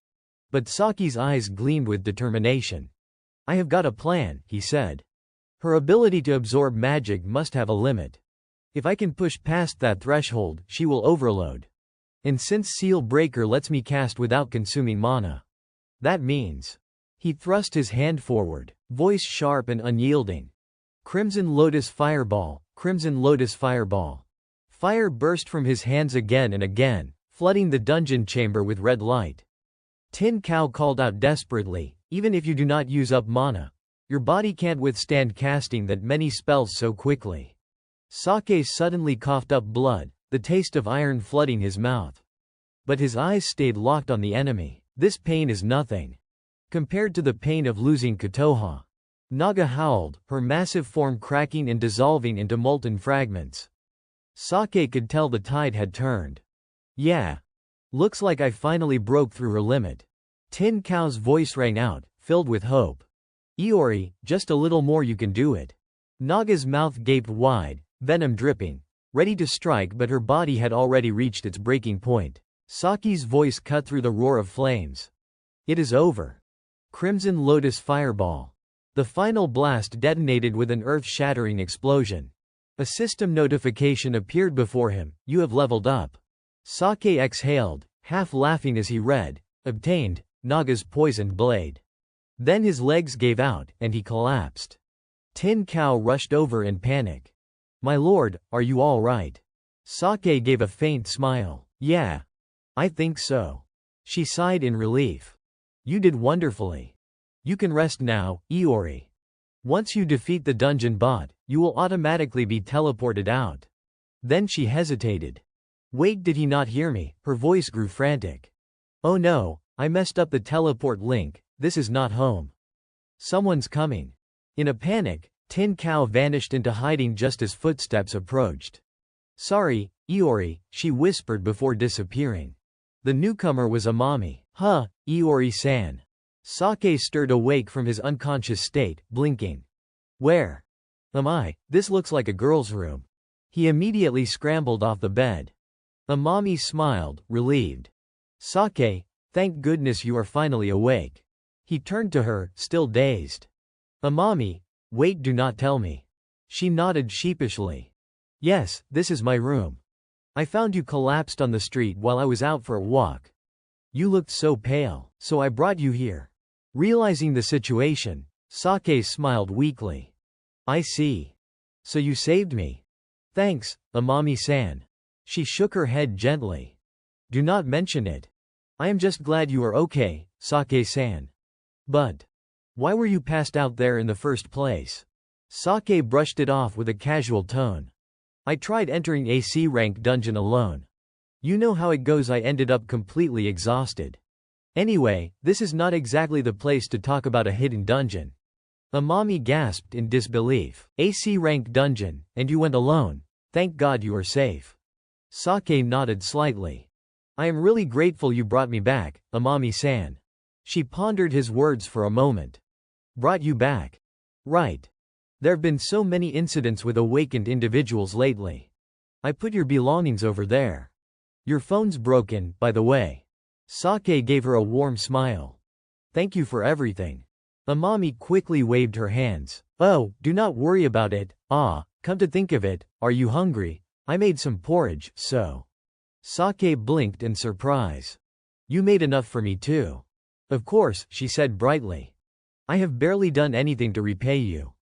A: But Saki's eyes gleamed with determination. "I have got a plan," he said. "Her ability to absorb magic must have a limit. If I can push past that threshold, she will overload. And since Seal Breaker lets me cast without consuming mana, that means..." He thrust his hand forward, voice sharp and unyielding. "Crimson Lotus Fireball, Crimson Lotus Fireball." Fire burst from his hands again and again, flooding the dungeon chamber with red light. Tin Cow called out desperately, "Even if you do not use up mana, your body can't withstand casting that many spells so quickly." Sake suddenly coughed up blood, the taste of iron flooding his mouth. But his eyes stayed locked on the enemy. "This pain is nothing compared to the pain of losing Kotoha." Naga howled, her massive form cracking and dissolving into molten fragments. Sake could tell the tide had turned. "Yeah. Looks like I finally broke through her limit." Tin Cow's voice rang out, filled with hope. "Iori, just a little more, you can do it." Naga's mouth gaped wide, venom dripping, ready to strike, but her body had already reached its breaking point. Saki's voice cut through the roar of flames. "It is over." Crimson Lotus Fireball. The final blast detonated with an earth-shattering explosion. A system notification appeared before him, "You have leveled up." Sake exhaled, half laughing as he read, "Obtained, Naga's poisoned blade." Then his legs gave out, and he collapsed. Tin Cow rushed over in panic. "My lord, are you all right?" Sake gave a faint smile. "Yeah. I think so." She sighed in relief. "You did wonderfully. You can rest now, Iori. Once you defeat the dungeon bot, you will automatically be teleported out." Then she hesitated. "Wait, did he not hear me?" Her voice grew frantic. "Oh no, I messed up the teleport link, this is not home. Someone's coming." In a panic, Tin Cow vanished into hiding just as footsteps approached. "Sorry, Iori," she whispered before disappearing. The newcomer was Amami. "Huh, Iori-san." Sake stirred awake from his unconscious state, blinking. "Where am I? This looks like a girl's room." He immediately scrambled off the bed. Amami smiled, relieved. "Sake, thank goodness you are finally awake." He turned to her, still dazed. "Amami, wait, do not tell me." She nodded sheepishly. "Yes, this is my room. I found you collapsed on the street while I was out for a walk. You looked so pale, so I brought you here." Realizing the situation, Sake smiled weakly. "I see. So you saved me. Thanks, Amami-san." She shook her head gently. "Do not mention it. I am just glad you are okay, Sake-san." "But why were you passed out there in the first place?" Sake brushed it off with a casual tone. "I tried entering a C-rank dungeon alone. You know how it goes, I ended up completely exhausted. Anyway, this is not exactly the place to talk about a hidden dungeon." Amami gasped in disbelief. "A C-rank dungeon, and you went alone? Thank God you are safe." Sake nodded slightly. "I am really grateful you brought me back, Amami-san." She pondered his words for a moment. "Brought you back? Right. There have been so many incidents with awakened individuals lately. I put your belongings over there. Your phone's broken, by the way." Sake gave her a warm smile. "Thank you for everything." Amami quickly waved her hands. "Oh, do not worry about it. Come to think of it, are you hungry? I made some porridge, so." Sake blinked in surprise. "You made enough for me too." "Of course," she said brightly. "I have barely done anything to repay you.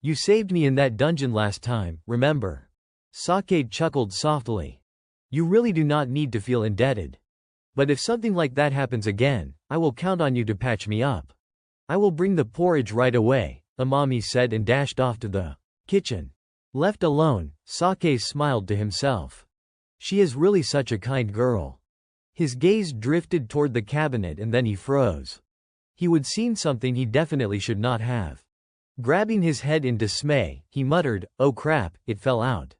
A: You saved me in that dungeon last time, remember?" Sake chuckled softly. "You really do not need to feel indebted. But if something like that happens again, I will count on you to patch me up." "I will bring the porridge right away," Amami said and dashed off to the kitchen. Left alone, Sake smiled to himself. She is really such a kind girl. His gaze drifted toward the cabinet and then he froze. He would seen something he definitely should not have. Grabbing his head in dismay, he muttered, "Oh crap, it fell out.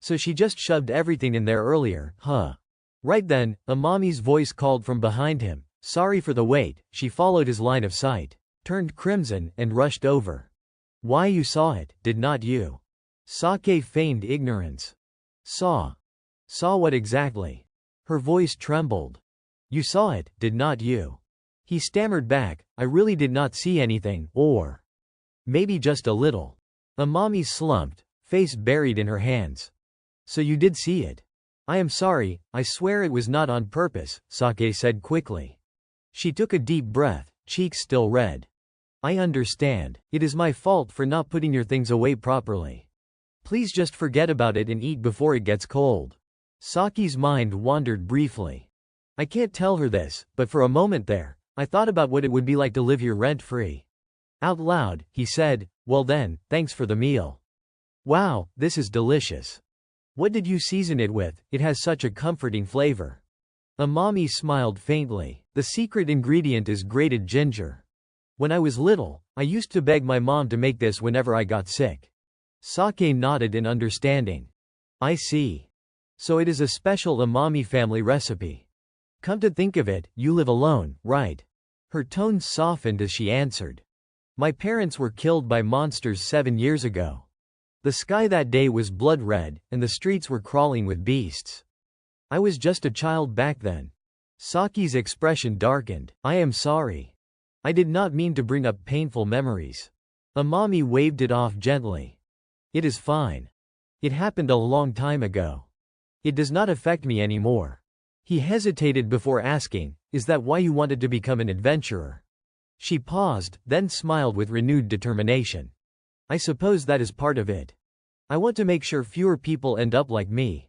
A: So she just shoved everything in there earlier, huh?" Right then, a mommy's voice called from behind him, "Sorry for the wait." She followed his line of sight, turned crimson, and rushed over. "Why, you saw it, did not you?" Sake feigned ignorance. Saw what exactly?" Her voice trembled. "You saw it, did not you?" He stammered back, "I really did not see anything, or maybe just a little." Amami slumped, face buried in her hands. "So you did see it?" "I am sorry, I swear it was not on purpose," Sake said quickly. She took a deep breath, cheeks still red. "I understand. It is my fault for not putting your things away properly. Please just forget about it and eat before it gets cold." Saki's mind wandered briefly. I can't tell her this, but for a moment there, I thought about what it would be like to live here rent-free. Out loud, he said, "Well then, thanks for the meal. Wow, this is delicious. What did you season it with? It has such a comforting flavor." Amami smiled faintly. "The secret ingredient is grated ginger. When I was little, I used to beg my mom to make this whenever I got sick." Sake nodded in understanding. "I see. So it is a special Amami family recipe. Come to think of it, you live alone, right?" Her tone softened as she answered. "My parents were killed by monsters 7 years ago. The sky that day was blood red, and the streets were crawling with beasts. I was just a child back then." Saki's expression darkened. "I am sorry. I did not mean to bring up painful memories." Amami waved it off gently. "It is fine. It happened a long time ago. It does not affect me anymore." He hesitated before asking, "Is that why you wanted to become an adventurer?" She paused, then smiled with renewed determination. "I suppose that is part of it. I want to make sure fewer people end up like me.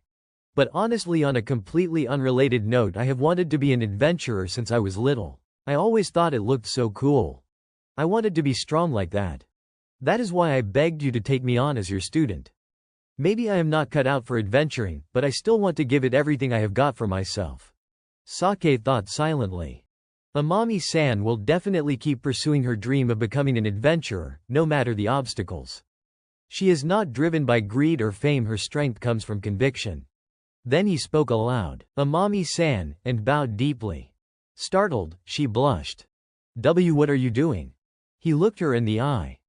A: But honestly, on a completely unrelated note, I have wanted to be an adventurer since I was little. I always thought it looked so cool. I wanted to be strong like that. That is why I begged you to take me on as your student. Maybe I am not cut out for adventuring, but I still want to give it everything I have got for myself." Sake thought silently. Amami-san will definitely keep pursuing her dream of becoming an adventurer, no matter the obstacles. She is not driven by greed or fame, her strength comes from conviction. Then he spoke aloud, "Amami-san," and bowed deeply. Startled, she blushed. What are you doing?" He looked her in the eye.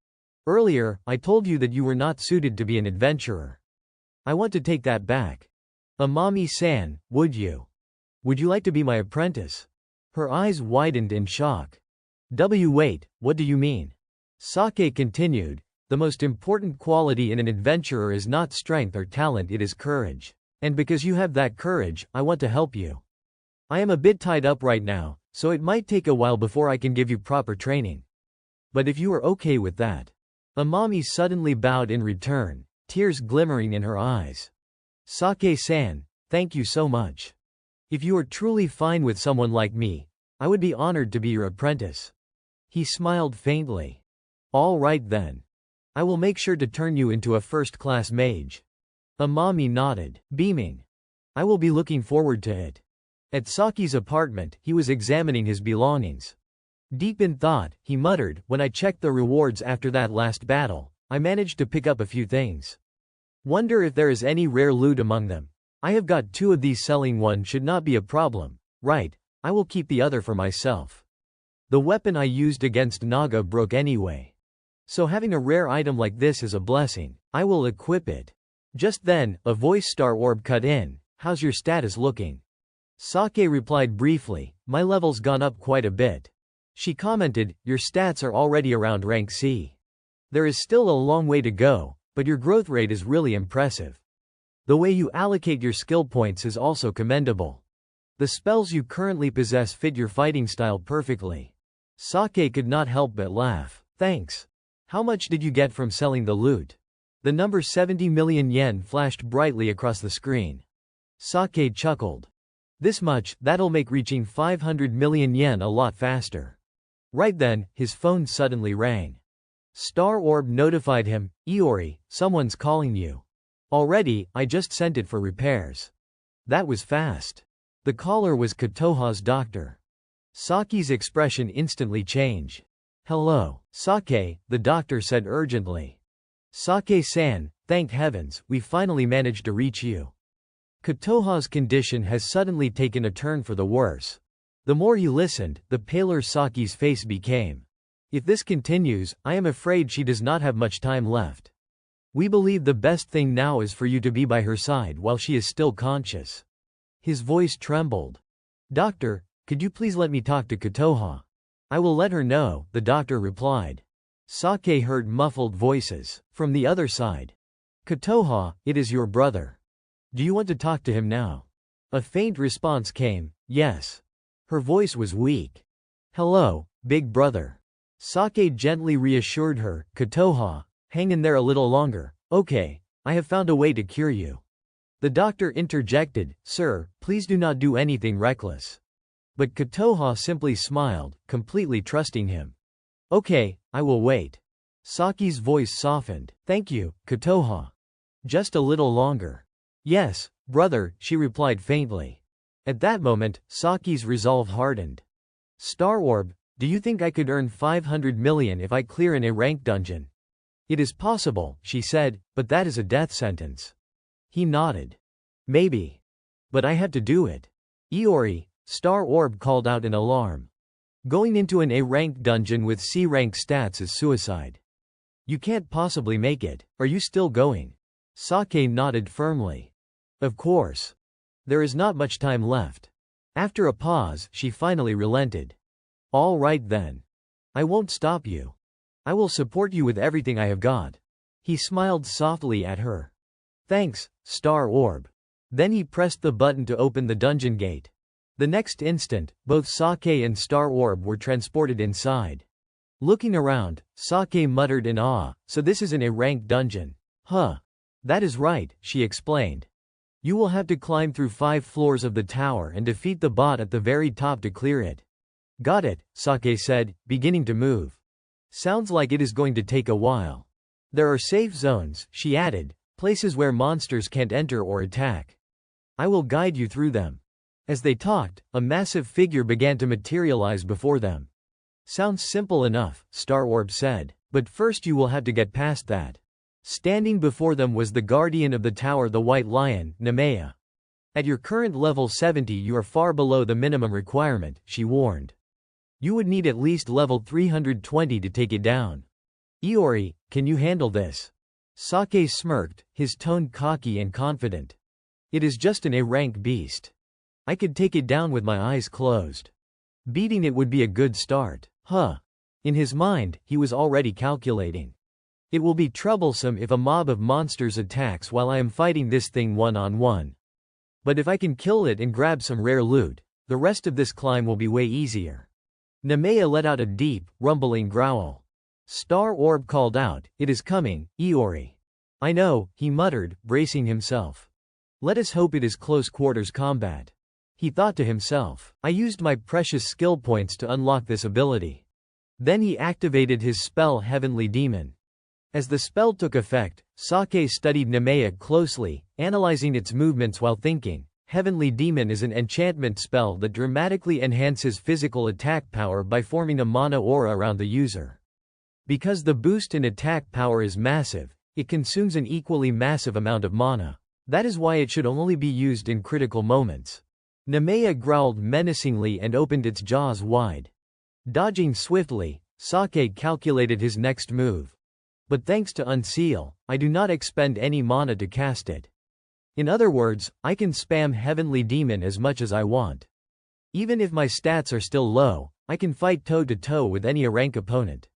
A: "Earlier, I told you that you were not suited to be an adventurer. I want to take that back. Amami-san, would you like to be my apprentice?" Her eyes widened in shock. Wait, what do you mean?" Sake continued, "The most important quality in an adventurer is not strength or talent, it is courage. And because you have that courage, I want to help you. I am a bit tied up right now, so it might take a while before I can give you proper training. But if you are okay with that." Amami suddenly bowed in return, tears glimmering in her eyes. "Sake-san, thank you so much. If you are truly fine with someone like me, I would be honored to be your apprentice." He smiled faintly. "All right then. I will make sure to turn you into a first-class mage." Amami nodded, beaming. "I will be looking forward to it." At Saki's apartment, he was examining his belongings. Deep in thought, he muttered, "When I checked the rewards after that last battle, I managed to pick up a few things. Wonder if there is any rare loot among them. I have got 2 of these, selling one should not be a problem. Right, I will keep the other for myself. The weapon I used against Naga broke anyway. So having a rare item like this is a blessing. I will equip it." Just then, a voice star orb cut in. "How's your status looking?" Sake replied briefly, "My level's gone up quite a bit." She commented, "Your stats are already around rank C. There is still a long way to go, but your growth rate is really impressive. The way you allocate your skill points is also commendable. The spells you currently possess fit your fighting style perfectly." Sake could not help but laugh. "Thanks. How much did you get from selling the loot?" The number 70 million yen flashed brightly across the screen. Sake chuckled. "This much, that'll make reaching 500 million yen a lot faster." Right then, his phone suddenly rang. Star Orb notified him, Iori, someone's calling you. Already, I just sent it for repairs. That was fast. The caller was Kotoha's doctor. Saki's expression instantly changed. Hello, Sake, the doctor said urgently. Sake-san, thank heavens, we finally managed to reach you. Kotoha's condition has suddenly taken a turn for the worse. The more he listened, the paler Saki's face became. If this continues, I am afraid she does not have much time left. We believe the best thing now is for you to be by her side while she is still conscious. His voice trembled. Doctor, could you please let me talk to Kotoha? I will let her know, the doctor replied. Sake heard muffled voices from the other side. Kotoha, it is your brother. Do you want to talk to him now? A faint response came, yes. Her voice was weak. Hello, big brother. Sake gently reassured her, Kotoha, hang in there a little longer, okay, I have found a way to cure you. The doctor interjected, sir, please do not do anything reckless. But Kotoha simply smiled, completely trusting him. Okay, I will wait. Saki's voice softened. Thank you, Kotoha. Just a little longer. Yes, brother, she replied faintly. At that moment, Saki's resolve hardened. Star Orb, do you think I could earn 500 million if I clear an A-rank dungeon? It is possible, she said, but that is a death sentence. He nodded. Maybe. But I have to do it. Iori, Star Orb called out in alarm. Going into an A-rank dungeon with C-rank stats is suicide. You can't possibly make it. Are you still going? Sake nodded firmly. Of course. There is not much time left. After a pause, she finally relented. All right then. I won't stop you. I will support you with everything I have got. He smiled softly at her. Thanks, Star Orb. Then he pressed the button to open the dungeon gate. The next instant, both Sake and Star Orb were transported inside. Looking around, Sake muttered in awe, so this is an A-rank dungeon. Huh. That is right, she explained. You will have to climb through 5 floors of the tower and defeat the bot at the very top to clear it. Got it, Sake said, beginning to move. Sounds like it is going to take a while. There are safe zones, she added, places where monsters can't enter or attack. I will guide you through them. As they talked, a massive figure began to materialize before them. Sounds simple enough, Star Orb said, but first you will have to get past that. Standing before them was the guardian of the tower, the White Lion, Nemea. At your current level 70 you are far below the minimum requirement, she warned. You would need at least level 320 to take it down. Iori, can you handle this? Sake smirked, his tone cocky and confident. It is just an A-rank beast. I could take it down with my eyes closed. Beating it would be a good start. Huh. In his mind, he was already calculating. It will be troublesome if a mob of monsters attacks while I am fighting this thing one-on-one. But if I can kill it and grab some rare loot, the rest of this climb will be way easier. Nemea let out a deep, rumbling growl. Star Orb called out, it is coming, Iori. I know, he muttered, bracing himself. Let us hope it is close quarters combat. He thought to himself, I used my precious skill points to unlock this ability. Then he activated his spell Heavenly Demon. As the spell took effect, Sake studied Nemea closely, analyzing its movements while thinking. Heavenly Demon is an enchantment spell that dramatically enhances physical attack power by forming a mana aura around the user. Because the boost in attack power is massive, it consumes an equally massive amount of mana. That is why it should only be used in critical moments. Nemea growled menacingly and opened its jaws wide. Dodging swiftly, Sake calculated his next move. But thanks to Unseal, I do not expend any mana to cast it. In other words, I can spam Heavenly Demon as much as I want. Even if my stats are still low, I can fight toe-to-toe with any A-rank opponent.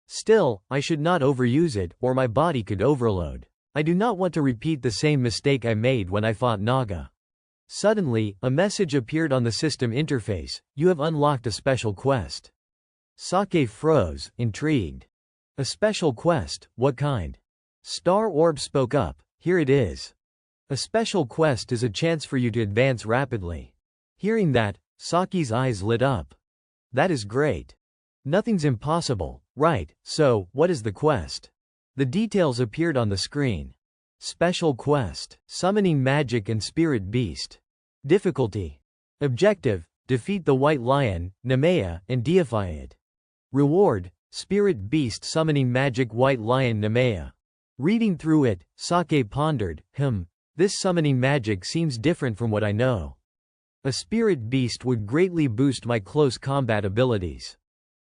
A: Still, I should not overuse it, or my body could overload. I do not want to repeat the same mistake I made when I fought Naga. Suddenly, a message appeared on the system interface, you have unlocked a special quest. Sake froze, intrigued. A special quest, what kind? Star Orb spoke up, here it is. A special quest is a chance for you to advance rapidly. Hearing that, Saki's eyes lit up. That is great. Nothing's impossible, right? So, what is the quest? The details appeared on the screen. Special quest: summoning magic and spirit beast. Difficulty: objective: defeat the white lion, Nemea, and deify it. Reward: spirit beast summoning magic white lion Nemea. Reading through it, Sake pondered, this summoning magic seems different from what I know. A spirit beast would greatly boost my close combat abilities.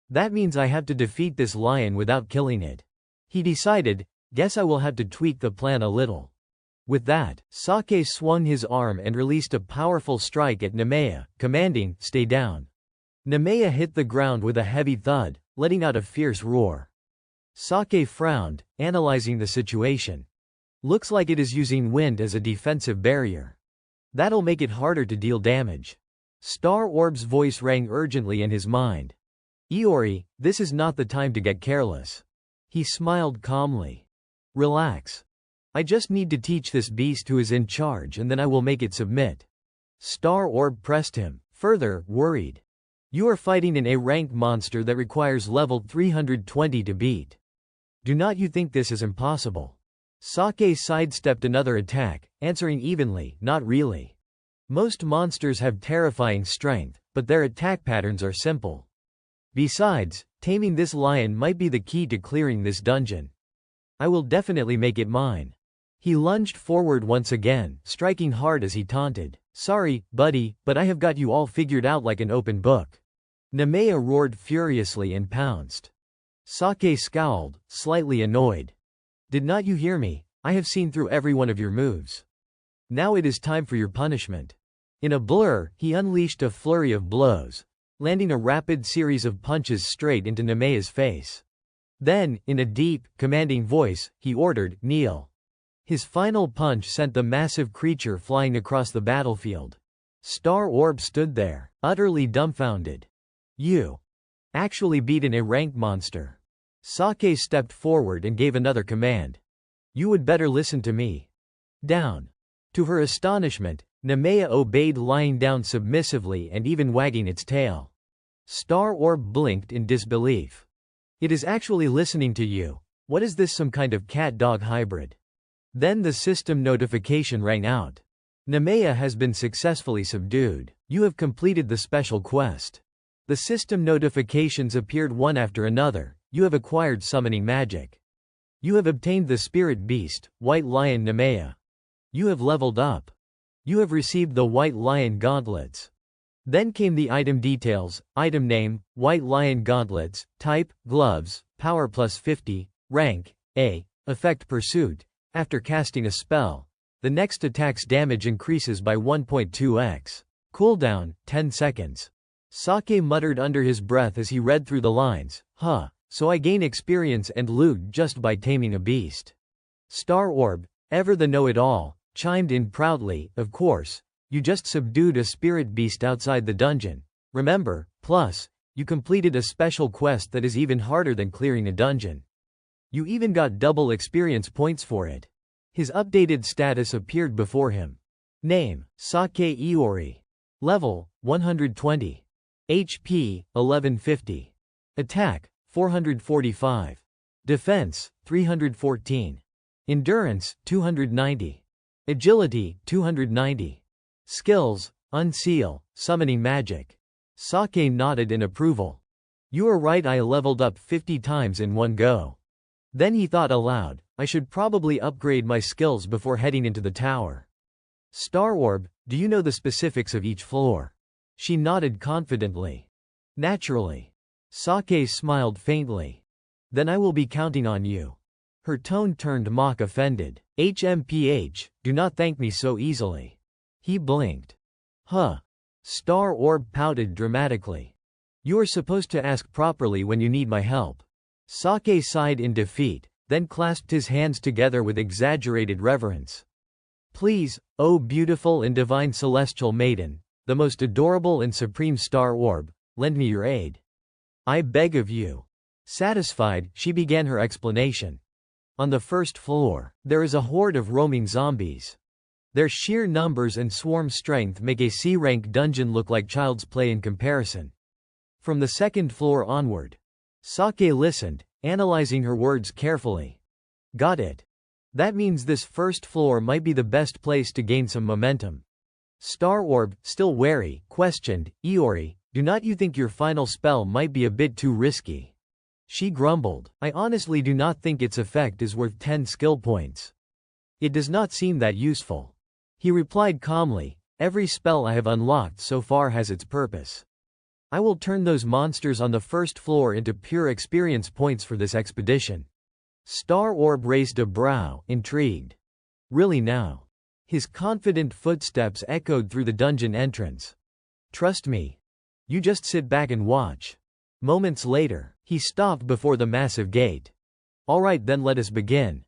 A: That means I have to defeat this lion without killing it. He decided, guess I will have to tweak the plan a little. With that, Sake swung his arm and released a powerful strike at Nemea, commanding, stay down. Nemea hit the ground with a heavy thud, letting out a fierce roar. Sake frowned, analyzing the situation. Looks like it is using wind as a defensive barrier. That'll make it harder to deal damage. Star Orb's voice rang urgently in his mind. Iori, this is not the time to get careless. He smiled calmly. Relax. I just need to teach this beast who is in charge and then I will make it submit. Star Orb pressed him, further, worried. You are fighting an A-rank monster that requires level 320 to beat. Do not you think this is impossible? Sake sidestepped another attack, answering evenly, not really. Most monsters have terrifying strength, but their attack patterns are simple. Besides, taming this lion might be the key to clearing this dungeon. I will definitely make it mine. He lunged forward once again, striking hard as he taunted. Sorry, buddy, but I have got you all figured out like an open book. Nemea roared furiously and pounced. Sake scowled, slightly annoyed. Did not you hear me? I have seen through every one of your moves. Now it is time for your punishment. In a blur, he unleashed a flurry of blows, landing a rapid series of punches straight into Nemea's face. Then, in a deep, commanding voice, he ordered, kneel. His final punch sent the massive creature flying across the battlefield. Star Orb stood there, utterly dumbfounded. You actually beat an A-rank monster. Sake stepped forward and gave another command. You would better listen to me. Down. To her astonishment, Nemea obeyed, lying down submissively and even wagging its tail. Star Orb blinked in disbelief. It is actually listening to you. What is this, some kind of cat-dog hybrid? Then the system notification rang out. Nemea has been successfully subdued. You have completed the special quest. The system notifications appeared one after another. You have acquired summoning magic. You have obtained the spirit beast, White Lion Nemea. You have leveled up. You have received the White Lion gauntlets. Then came the item details, item name, White Lion gauntlets, type, gloves, power plus 50, rank, A, effect pursuit. After casting a spell, the next attack's damage increases by 1.2x. Cooldown, 10 seconds. Sake muttered under his breath as he read through the lines, so I gain experience and loot just by taming a beast. Star Orb, ever the know-it-all, chimed in proudly, of course, you just subdued a spirit beast outside the dungeon. Remember, plus, you completed a special quest that is even harder than clearing a dungeon. You even got double experience points for it. His updated status appeared before him. Name, Sake Iori. Level, 120. HP, 1150. Attack, 445. Defense, 314. Endurance, 290. Agility, 290. Skills, Unseal, Summoning Magic. Sake nodded in approval. You are right, I leveled up 50 times in one go. Then he thought aloud, I should probably upgrade my skills before heading into the tower. Star Orb, do you know the specifics of each floor? She nodded confidently. Naturally. Sake smiled faintly. Then I will be counting on you. Her tone turned mock offended. HMPH, do not thank me so easily. He blinked. Star Orb pouted dramatically. You are supposed to ask properly when you need my help. Sake sighed in defeat, then clasped his hands together with exaggerated reverence. Please, O beautiful and divine celestial maiden, the most adorable and supreme Star Orb, lend me your aid. I beg of you. Satisfied, she began her explanation. On the first floor, there is a horde of roaming zombies. Their sheer numbers and swarm strength make a C-rank dungeon look like child's play in comparison. From the second floor onward, Sake listened, analyzing her words carefully. Got it. That means this first floor might be the best place to gain some momentum. Star Orb, still wary, questioned, Iori, do not you think your final spell might be a bit too risky? She grumbled, I honestly do not think its effect is worth 10 skill points. It does not seem that useful. He replied calmly, every spell I have unlocked so far has its purpose. I will turn those monsters on the first floor into pure experience points for this expedition. Star Orb raised a brow, intrigued. Really now? His confident footsteps echoed through the dungeon entrance. Trust me. You just sit back and watch. Moments later, he stopped before the massive gate. Alright then, let us begin.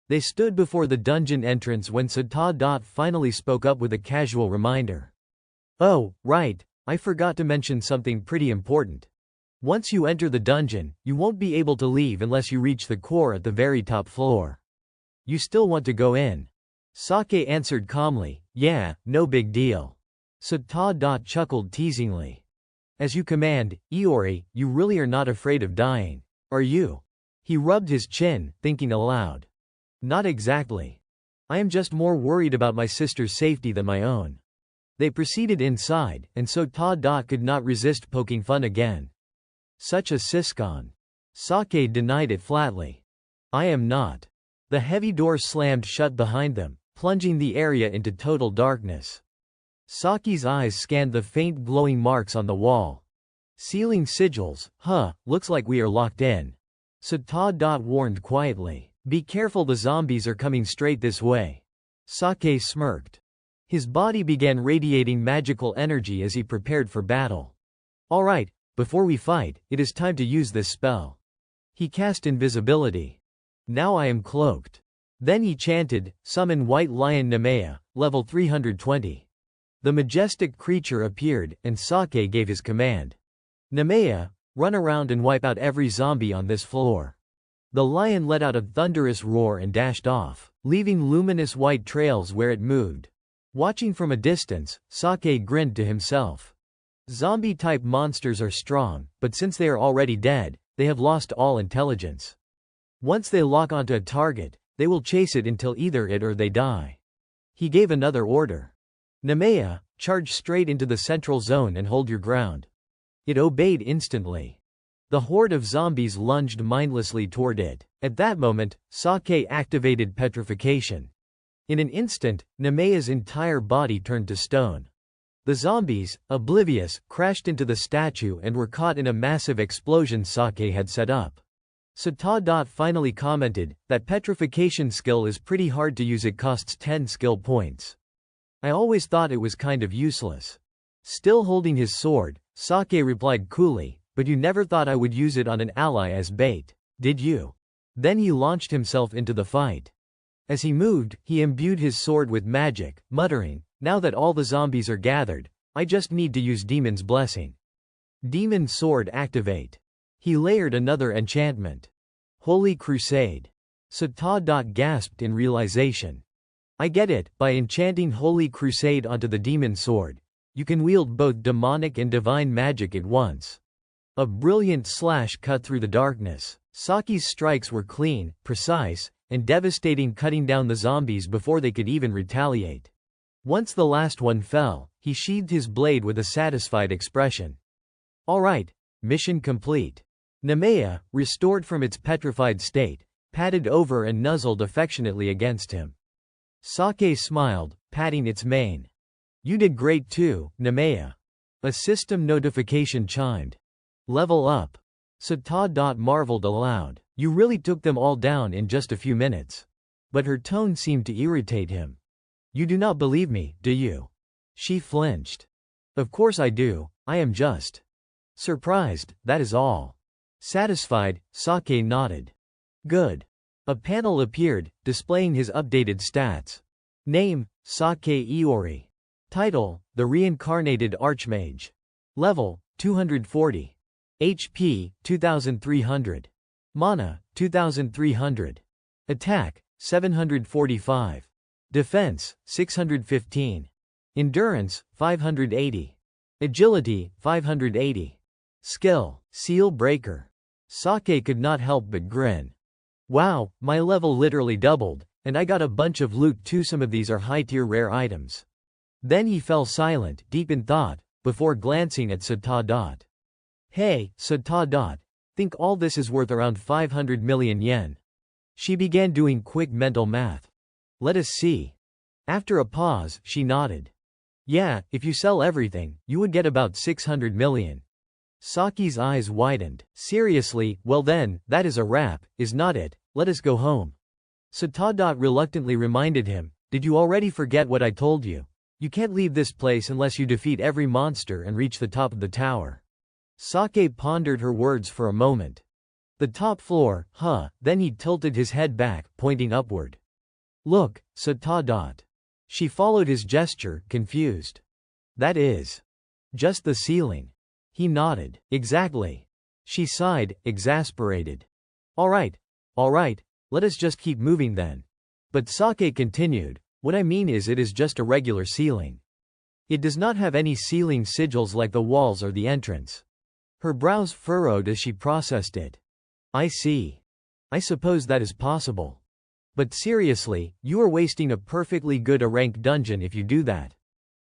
A: They stood before the dungeon entrance when Sata finally spoke up with a casual reminder. Oh, right, I forgot to mention something pretty important. Once you enter the dungeon, you won't be able to leave unless you reach the core at the very top floor. You still want to go in? Sake answered calmly, yeah, no big deal. Sata chuckled teasingly. As you command, Iori, you really are not afraid of dying, are you? He rubbed his chin, thinking aloud. Not exactly. I am just more worried about my sister's safety than my own. They proceeded inside, and Sata could not resist poking fun again. Such a siscon. Sake denied it flatly. I am not. The heavy door slammed shut behind them, plunging the area into total darkness. Saki's eyes scanned the faint glowing marks on the wall. Ceiling sigils, looks like we are locked in. Sata warned quietly. Be careful, the zombies are coming straight this way. Sake smirked. His body began radiating magical energy as he prepared for battle. Alright, before we fight, it is time to use this spell. He cast invisibility. Now I am cloaked. Then he chanted, Summon White Lion Nemea, level 320. The majestic creature appeared, and Sake gave his command. Nemea, run around and wipe out every zombie on this floor. The lion let out a thunderous roar and dashed off, leaving luminous white trails where it moved. Watching from a distance, Sake grinned to himself. Zombie-type monsters are strong, but since they are already dead, they have lost all intelligence. Once they lock onto a target, they will chase it until either it or they die. He gave another order. Nemea, charge straight into the central zone and hold your ground. It obeyed instantly. The horde of zombies lunged mindlessly toward it. At that moment, Sake activated petrification. In an instant, Nemea's entire body turned to stone. The zombies, oblivious, crashed into the statue and were caught in a massive explosion Sake had set up. Sata finally commented, that petrification skill is pretty hard to use, it costs 10 skill points. I always thought it was kind of useless. Still holding his sword, Sake replied coolly, but you never thought I would use it on an ally as bait, did you? Then he launched himself into the fight. As he moved, he imbued his sword with magic, muttering, now that all the zombies are gathered, I just need to use Demon's Blessing. Demon Sword activate. He layered another enchantment. Holy Crusade. Sata gasped in realization. I get it, by enchanting Holy Crusade onto the Demon Sword, you can wield both demonic and divine magic at once. A brilliant slash cut through the darkness. Saki's strikes were clean, precise, and devastating, cutting down the zombies before they could even retaliate. Once the last one fell, he sheathed his blade with a satisfied expression. Alright, mission complete. Nemea, restored from its petrified state, padded over and nuzzled affectionately against him. Sake smiled, patting its mane. You did great too, Nemea. A system notification chimed. Level up. Sata marveled aloud. You really took them all down in just a few minutes. But her tone seemed to irritate him. You do not believe me, do you? She flinched. Of course I do, I am just surprised, that is all. Satisfied, Sake nodded. Good. A panel appeared, displaying his updated stats. Name, Sake Iori. Title, The Reincarnated Archmage. Level, 240. HP, 2300. Mana, 2300. Attack, 745. Defense, 615. Endurance, 580. Agility, 580. Skill, Seal Breaker. Sake could not help but grin. Wow, my level literally doubled, and I got a bunch of loot too. Some of these are high-tier rare items. Then he fell silent, deep in thought, before glancing at Sata. Hey, Sata. Think all this is worth around 500 million yen. She began doing quick mental math. Let us see. After a pause, she nodded. Yeah, if you sell everything, you would get about 600 million. Saki's eyes widened. Seriously, well then, that is a wrap, is not it? Let us go home. Sata reluctantly reminded him, did you already forget what I told you? You can't leave this place unless you defeat every monster and reach the top of the tower. Sake pondered her words for a moment. The top floor, huh? Then he tilted his head back, pointing upward. Look, Sata. She followed his gesture, confused. That is just the ceiling. He nodded. Exactly. She sighed, exasperated. All right, let us just keep moving then. But Sake continued, what I mean is it is just a regular ceiling. It does not have any ceiling sigils like the walls or the entrance. Her brows furrowed as she processed it. I see. I suppose that is possible. But seriously, you are wasting a perfectly good A-rank dungeon if you do that.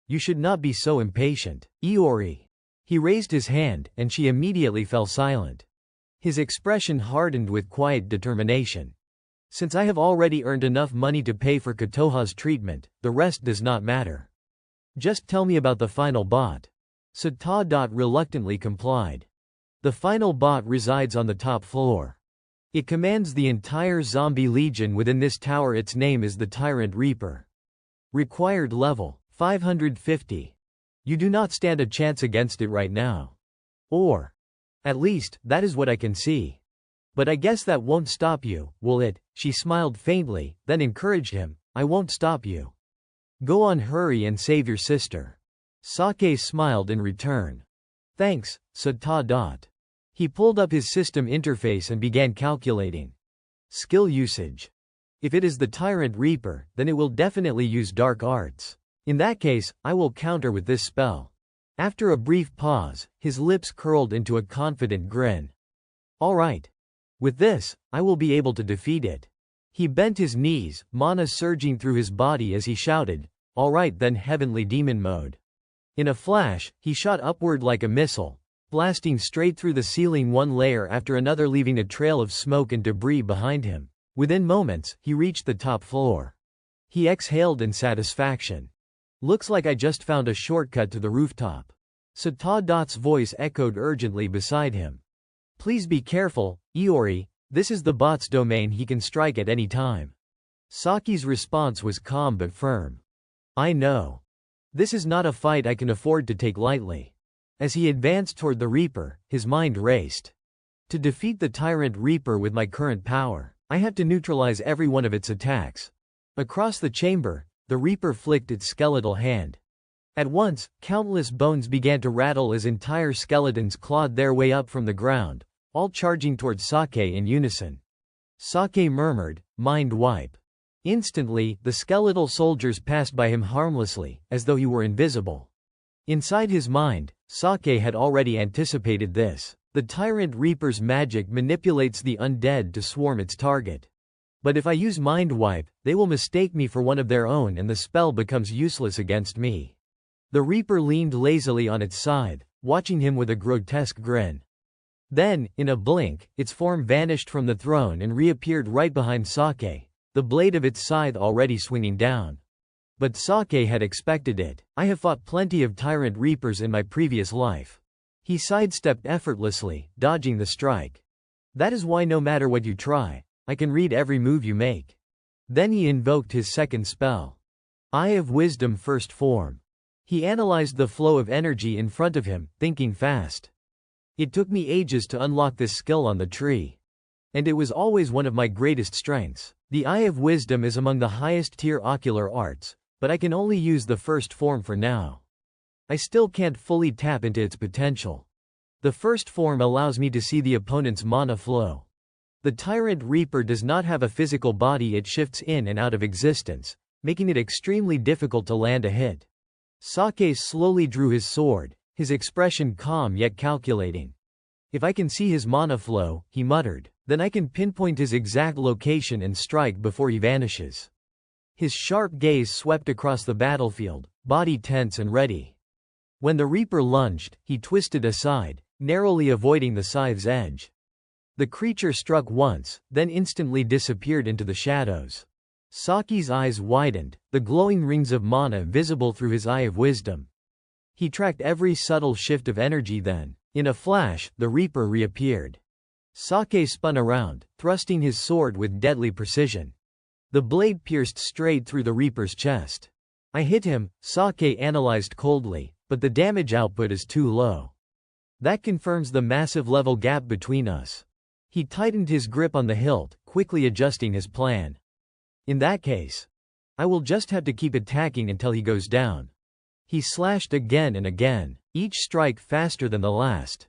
A: You should not be so impatient. Iori. He raised his hand, and she immediately fell silent. His expression hardened with quiet determination. Since I have already earned enough money to pay for Kotoha's treatment, the rest does not matter. Just tell me about the final bot. Sata reluctantly complied. The final bot resides on the top floor. It commands the entire zombie legion within this tower. Its name is the Tyrant Reaper. Required level, 550. You do not stand a chance against it right now. Or, at least, that is what I can see. But I guess that won't stop you, will it? She smiled faintly, then encouraged him, I won't stop you. Go on, hurry and save your sister. Sake smiled in return. Thanks, Sata. He pulled up his system interface and began calculating. Skill usage. If it is the Tyrant Reaper, then it will definitely use dark arts. In that case, I will counter with this spell. After a brief pause, his lips curled into a confident grin. All right. With this, I will be able to defeat it. He bent his knees, mana surging through his body as he shouted, all right then, heavenly demon mode. In a flash, he shot upward like a missile, blasting straight through the ceiling one layer after another, leaving a trail of smoke and debris behind him. Within moments, he reached the top floor. He exhaled in satisfaction. Looks like I just found a shortcut to the rooftop. Sata.'s voice echoed urgently beside him. Please be careful, Iori, this is the bot's domain, he can strike at any time. Saki's response was calm but firm. I know. This is not a fight I can afford to take lightly. As he advanced toward the Reaper, his mind raced. To defeat the Tyrant Reaper with my current power, I have to neutralize every one of its attacks. Across the chamber, the Reaper flicked its skeletal hand. At once, countless bones began to rattle as entire skeletons clawed their way up from the ground, all charging toward Sake in unison. Sake murmured, mind wipe. Instantly, the skeletal soldiers passed by him harmlessly, as though he were invisible. Inside his mind, Sake had already anticipated this. The Tyrant Reaper's magic manipulates the undead to swarm its target. But if I use Mind Wipe, they will mistake me for one of their own and the spell becomes useless against me. The Reaper leaned lazily on its scythe, watching him with a grotesque grin. Then, in a blink, its form vanished from the throne and reappeared right behind Sake, the blade of its scythe already swinging down. But Sake had expected it. I have fought plenty of Tyrant Reapers in my previous life. He sidestepped effortlessly, dodging the strike. That is why no matter what you try, I can read every move you make. Then he invoked his second spell. Eye of Wisdom first form. He analyzed the flow of energy in front of him, thinking fast. It took me ages to unlock this skill on the tree. And it was always one of my greatest strengths. The Eye of Wisdom is among the highest tier ocular arts, but I can only use the first form for now. I still can't fully tap into its potential. The first form allows me to see the opponent's mana flow. The Tyrant Reaper does not have a physical body, it shifts in and out of existence, making it extremely difficult to land a hit. Sake slowly drew his sword, his expression calm yet calculating. If I can see his mana flow, he muttered, then I can pinpoint his exact location and strike before he vanishes. His sharp gaze swept across the battlefield, body tense and ready. When the Reaper lunged, he twisted aside, narrowly avoiding the scythe's edge. The creature struck once, then instantly disappeared into the shadows. Saki's eyes widened, the glowing rings of mana visible through his eye of wisdom. He tracked every subtle shift of energy then. In a flash, the Reaper reappeared. Sake spun around, thrusting his sword with deadly precision. The blade pierced straight through the Reaper's chest. I hit him, Sake analyzed coldly, but the damage output is too low. That confirms the massive level gap between us. He tightened his grip on the hilt, quickly adjusting his plan. In that case, I will just have to keep attacking until he goes down. He slashed again and again, each strike faster than the last.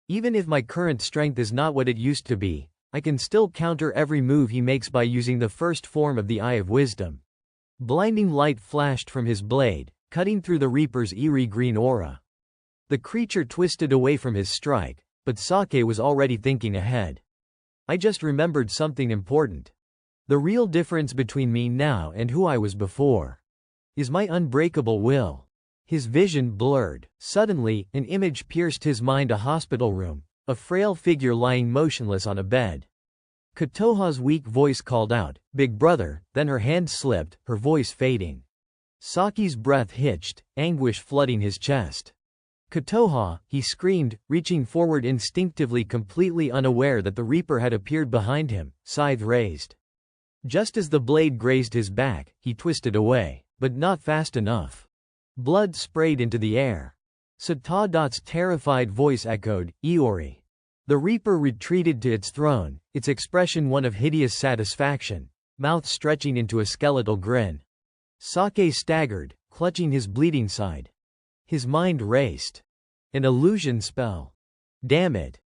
A: Even if my current strength is not what it used to be, I can still counter every move he makes by using the first form of the Eye of Wisdom. Blinding light flashed from his blade, cutting through the Reaper's eerie green aura. The creature twisted away from his strike, but Sake was already thinking ahead. I just remembered something important. The real difference between me now and who I was before is my unbreakable will. His vision blurred. Suddenly, an image pierced his mind: a hospital room, a frail figure lying motionless on a bed. Kotoha's weak voice called out, "Big brother," then her hand slipped, her voice fading. Saki's breath hitched, anguish flooding his chest. "Kotoha," he screamed, reaching forward instinctively, completely unaware that the Reaper had appeared behind him, scythe raised. Just as the blade grazed his back, he twisted away, but not fast enough. Blood sprayed into the air. Satadat's terrified voice echoed, "Iori." The Reaper retreated to its throne, its expression one of hideous satisfaction, mouth stretching into a skeletal grin. Sake staggered, clutching his bleeding side. His mind raced. An illusion spell. Damn it.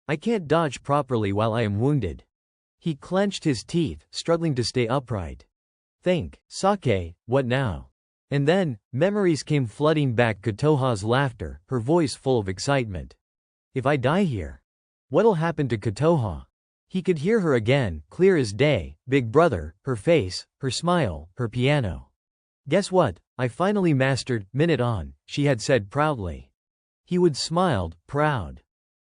A: I can't dodge properly while I am wounded. He clenched his teeth, struggling to stay upright. Think, Sake, what now? And then, memories came flooding back: Kotoha's laughter, her voice full of excitement. If I die here, what'll happen to Kotoha? He could hear her again, clear as day: "Big brother," her face, her smile, her piano. "Guess what? I finally mastered Minute On," she had said proudly. He would smiled, proud.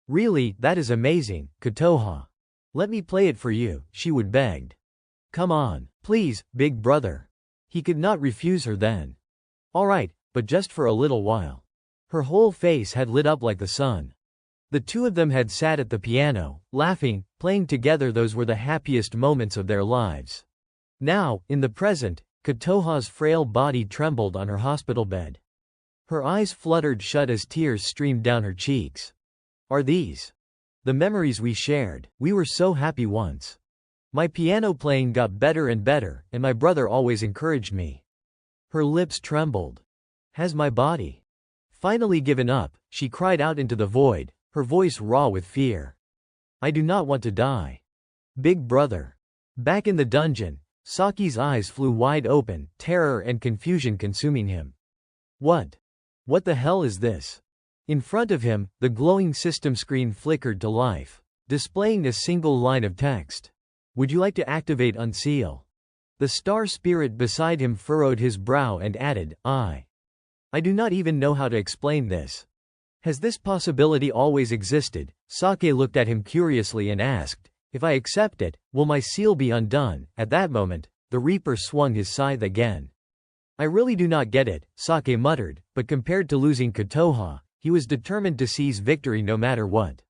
A: "Really, that is amazing, Kotoha. Let me play it for you," she would begged. "Come on, please, big brother." He could not refuse her then. All right, but just for a little while. Her whole face had lit up like the sun. The two of them had sat at the piano, laughing, playing together. Those were the happiest moments of their lives. Now, in the present, Kotoha's frail body trembled on her hospital bed. Her eyes fluttered shut as tears streamed down her cheeks. Are these the memories we shared? We were so happy once. My piano playing got better and better, and my brother always encouraged me. Her lips trembled. Has my body finally given up? She cried out into the void, her voice raw with fear. I do not want to die. Big brother. Back in the dungeon, Saki's eyes flew wide open, terror and confusion consuming him. What the hell is this? In front of him, the glowing system screen flickered to life, displaying a single line of text. Would you like to activate Unseal? The star spirit beside him furrowed his brow and added, I do not even know how to explain this. Has this possibility always existed? Sake looked at him curiously and asked, if I accept it, will my seal be undone? At that moment, the Reaper swung his scythe again. I really do not get it, Sake muttered, but compared to losing Kotoha, he was determined to seize victory no matter what.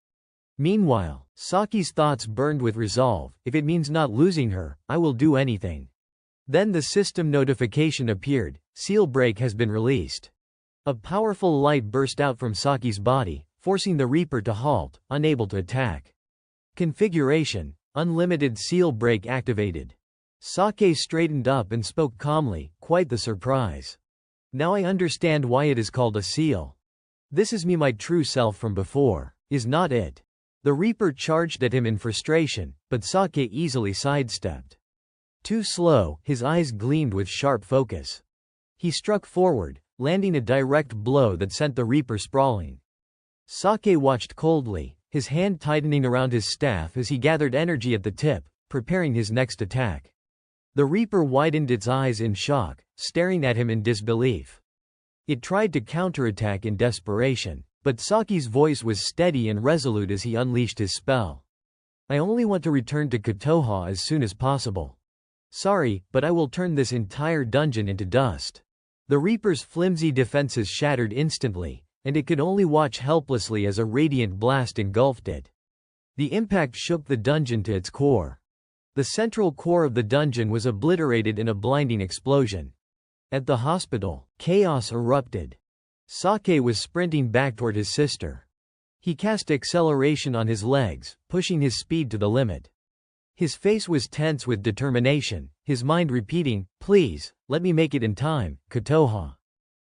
A: Meanwhile, Saki's thoughts burned with resolve. If it means not losing her, I will do anything. Then the system notification appeared. Seal break has been released. A powerful light burst out from Saki's body, forcing the Reaper to halt, unable to attack. Configuration: Unlimited seal break activated. Sake straightened up and spoke calmly, quite the surprise. Now I understand why it is called a seal. This is me, my true self from before, is not it? The Reaper charged at him in frustration, but Sake easily sidestepped. Too slow, his eyes gleamed with sharp focus. He struck forward, landing a direct blow that sent the Reaper sprawling. Sake watched coldly, his hand tightening around his staff as he gathered energy at the tip, preparing his next attack. The Reaper widened its eyes in shock, staring at him in disbelief. It tried to counterattack in desperation, but Saki's voice was steady and resolute as he unleashed his spell. I only want to return to Kotoha as soon as possible. Sorry, but I will turn this entire dungeon into dust. The Reaper's flimsy defenses shattered instantly, and it could only watch helplessly as a radiant blast engulfed it. The impact shook the dungeon to its core. The central core of the dungeon was obliterated in a blinding explosion. At the hospital, chaos erupted. Sake was sprinting back toward his sister. He cast acceleration on his legs, pushing his speed to the limit. His face was tense with determination, his mind repeating, "Please, let me make it in time, Kotoha."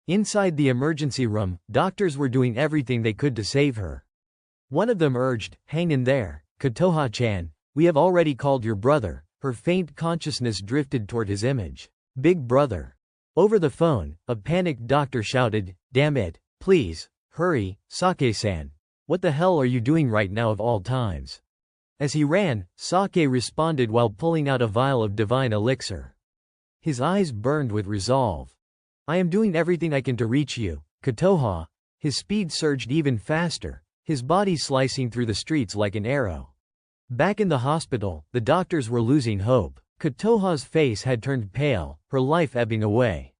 A: Inside the emergency room, doctors were doing everything they could to save her. One of them urged, "Hang in there, Kotoha-chan. We have already called your brother." Her faint consciousness drifted toward his image. "Big brother." Over the phone, a panicked doctor shouted, "Damn it, please, hurry, Sake-san. What the hell are you doing right now of all times?" As he ran, Sake responded while pulling out a vial of divine elixir. His eyes burned with resolve. "I am doing everything I can to reach you, Kotoha." His speed surged even faster, his body slicing through the streets like an arrow. Back in the hospital, the doctors were losing hope. Kotoha's face had turned pale, her life ebbing away.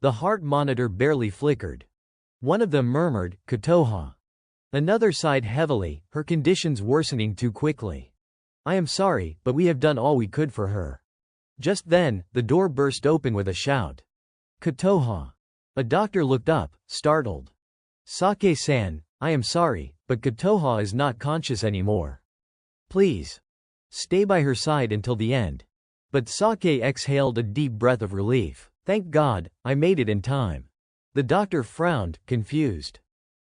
A: The heart monitor barely flickered. One of them murmured, "Kotoha." Another sighed heavily, her conditions worsening too quickly. "I am sorry, but we have done all we could for her." Just then, the door burst open with a shout. "Kotoha." A doctor looked up, startled. "Sake-san, I am sorry, but Kotoha is not conscious anymore. Please stay by her side until the end." But Sake exhaled a deep breath of relief. "Thank God, I made it in time." The doctor frowned, confused.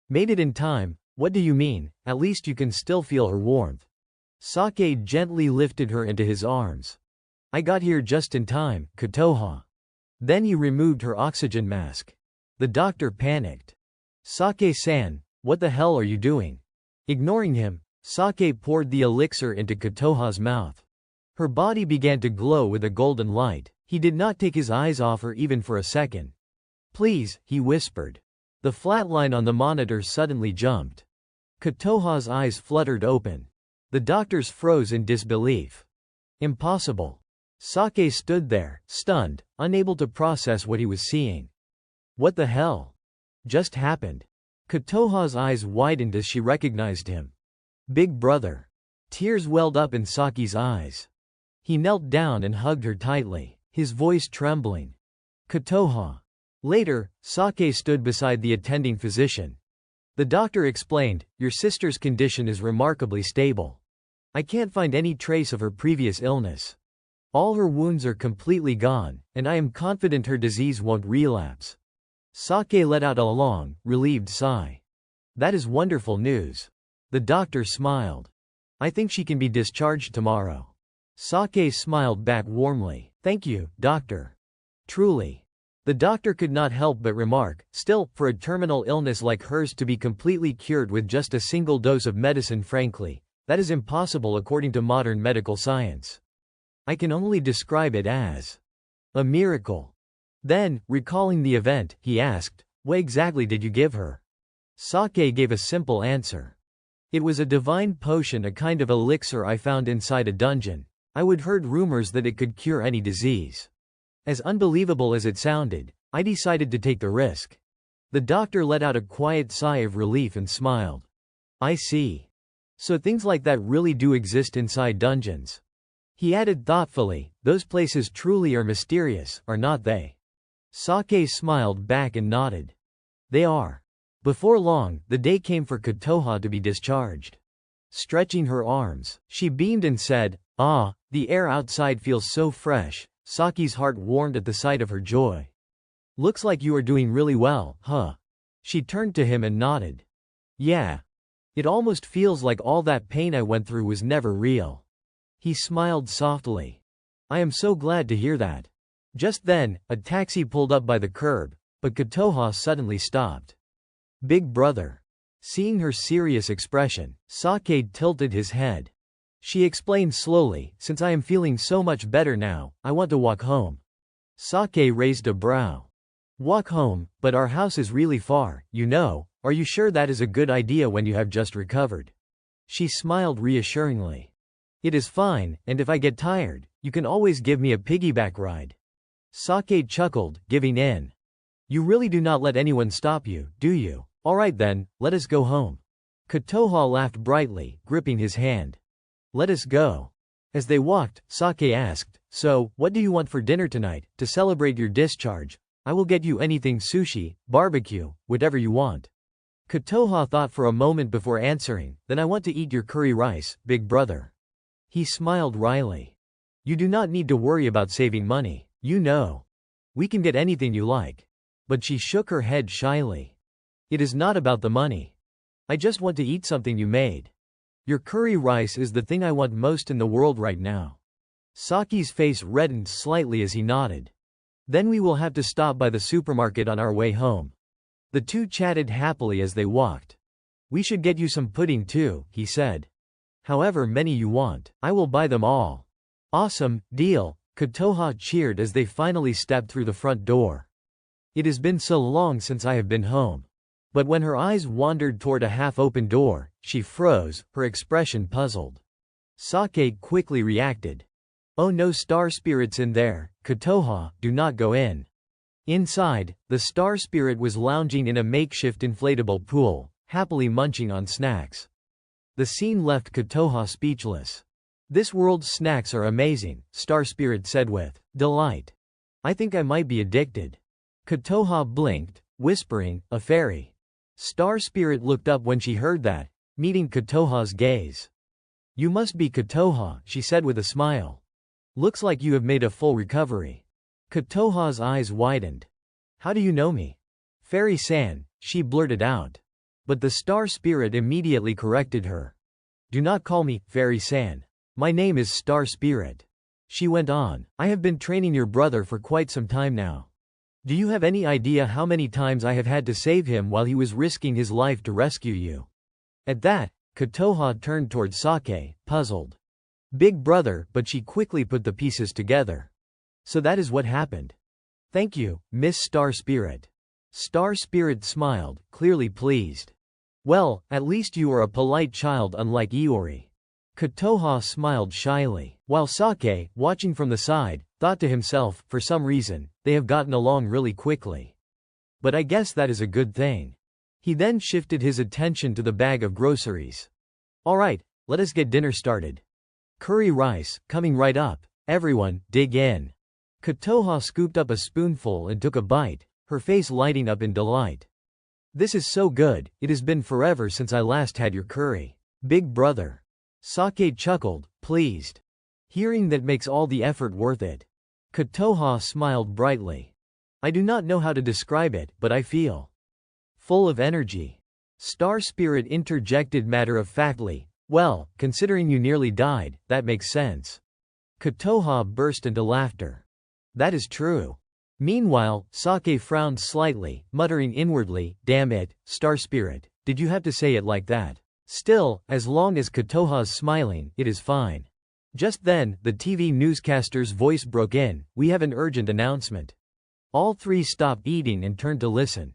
A: "Made it in time? What do you mean? At least you can still feel her warmth." Sake gently lifted her into his arms. "I got here just in time, Kotoha." Then he removed her oxygen mask. The doctor panicked. "Sake-san, what the hell are you doing?" Ignoring him, Sake poured the elixir into Kotoha's mouth. Her body began to glow with a golden light. He did not take his eyes off her even for a second. "Please," he whispered. The flat line on the monitor suddenly jumped. Kotoha's eyes fluttered open. The doctors froze in disbelief. Impossible. Sake stood there, stunned, unable to process what he was seeing. What the hell just happened? Kotoha's eyes widened as she recognized him. Big brother. Tears welled up in Saki's eyes. He knelt down and hugged her tightly, his voice trembling. "Kotoha." Later, Sake stood beside the attending physician. The doctor explained, "Your sister's condition is remarkably stable. I can't find any trace of her previous illness. All her wounds are completely gone, and I am confident her disease won't relapse." Sake let out a long, relieved sigh. "That is wonderful news." The doctor smiled. "I think she can be discharged tomorrow." Sake smiled back warmly. "Thank you, doctor. Truly." The doctor could not help but remark, "Still, for a terminal illness like hers to be completely cured with just a single dose of medicine, frankly, that is impossible according to modern medical science. I can only describe it as a miracle." Then, recalling the event, he asked, "What exactly did you give her?" Sake gave a simple answer. "It was a divine potion, a kind of elixir I found inside a dungeon. I would heard rumors that it could cure any disease. As unbelievable as it sounded, I decided to take the risk." The doctor let out a quiet sigh of relief and smiled. "I see. So things like that really do exist inside dungeons." He added thoughtfully, "Those places truly are mysterious, are not they?" Sake smiled back and nodded. "They are." Before long, the day came for Kotoha to be discharged. Stretching her arms, she beamed and said, "Ah, the air outside feels so fresh." Saki's heart warmed at the sight of her joy. "Looks like you are doing really well, huh?" She turned to him and nodded. "Yeah. It almost feels like all that pain I went through was never real." He smiled softly. "I am so glad to hear that." Just then, a taxi pulled up by the curb, but Kotoha suddenly stopped. "Big brother." Seeing her serious expression, Sake tilted his head. She explained slowly, since I am feeling so much better now, I want to walk home. Sake raised a brow. Walk home, but our house is really far, you know. Are you sure that is a good idea when you have just recovered? She smiled reassuringly. It is fine, and if I get tired, you can always give me a piggyback ride. Sake chuckled, giving in. You really do not let anyone stop you, do you? Alright then, let us go home. Kotoha laughed brightly, gripping his hand. Let us go. As they walked, Sake asked, so, what do you want for dinner tonight, to celebrate your discharge? I will get you anything, sushi, barbecue, whatever you want. Kotoha thought for a moment before answering, then I want to eat your curry rice, big brother. He smiled wryly. You do not need to worry about saving money, you know. We can get anything you like. But she shook her head shyly. It is not about the money. I just want to eat something you made. Your curry rice is the thing I want most in the world right now. Saki's face reddened slightly as he nodded. Then we will have to stop by the supermarket on our way home. The two chatted happily as they walked. We should get you some pudding too, he said. However many you want, I will buy them all. Awesome, deal, Kotoha cheered as they finally stepped through the front door. It has been so long since I have been home. But when her eyes wandered toward a half-open door, she froze, her expression puzzled. Sake quickly reacted. Oh no, star spirits in there, Kotoha, do not go in. Inside, the star spirit was lounging in a makeshift inflatable pool, happily munching on snacks. The scene left Kotoha speechless. This world's snacks are amazing, Star Spirit said with delight. I think I might be addicted. Kotoha blinked, whispering, a fairy. Star Spirit looked up when she heard that, meeting Kotoha's gaze. You must be Kotoha, she said with a smile. Looks like you have made a full recovery. Kotoha's eyes widened. How do you know me? Fairy-san, she blurted out. But the Star Spirit immediately corrected her. Do not call me Fairy-san. My name is Star Spirit. She went on, I have been training your brother for quite some time now. Do you have any idea how many times I have had to save him while he was risking his life to rescue you? At that, Kotoha turned toward Sake, puzzled. Big brother, but she quickly put the pieces together. So that is what happened. Thank you, Miss Star Spirit. Star Spirit smiled, clearly pleased. Well, at least you are a polite child unlike Iori. Kotoha smiled shyly, while Sake, watching from the side, thought to himself, for some reason, they have gotten along really quickly. But I guess that is a good thing. He then shifted his attention to the bag of groceries. Alright, let us get dinner started. Curry rice, coming right up. Everyone, dig in. Kotoha scooped up a spoonful and took a bite, her face lighting up in delight. This is so good, it has been forever since I last had your curry. Big brother. Sake chuckled, pleased. Hearing that makes all the effort worth it. Kotoha smiled brightly. I do not know how to describe it, but I feel full of energy. Star Spirit interjected matter-of-factly, well, considering you nearly died, that makes sense. Kotoha burst into laughter. That is true. Meanwhile, Sake frowned slightly, muttering inwardly, damn it, Star Spirit, did you have to say it like that? Still, as long as Kotoha's smiling, it is fine. Just then, the TV newscaster's voice broke in, we have an urgent announcement. All three stopped eating and turned to listen.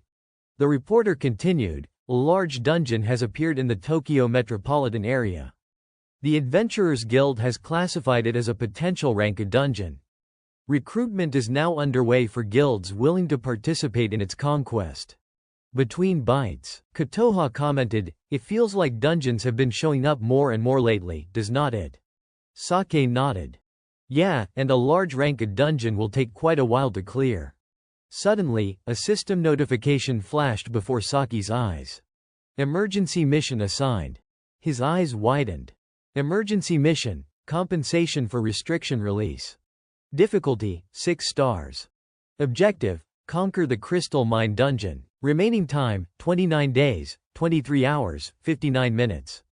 A: The reporter continued, a large dungeon has appeared in the Tokyo metropolitan area. The Adventurers Guild has classified it as a potential ranked dungeon. Recruitment is now underway for guilds willing to participate in its conquest. Between bites, Kotoha commented, it feels like dungeons have been showing up more and more lately, does not it? Sake nodded. Yeah, and a large ranked dungeon will take quite a while to clear. Suddenly, a system notification flashed before Sake's eyes. Emergency mission assigned. His eyes widened. Emergency mission, compensation for restriction release. Difficulty, 6 stars. Objective, conquer the Crystal Mine Dungeon. Remaining time, 29 days, 23 hours, 59 minutes.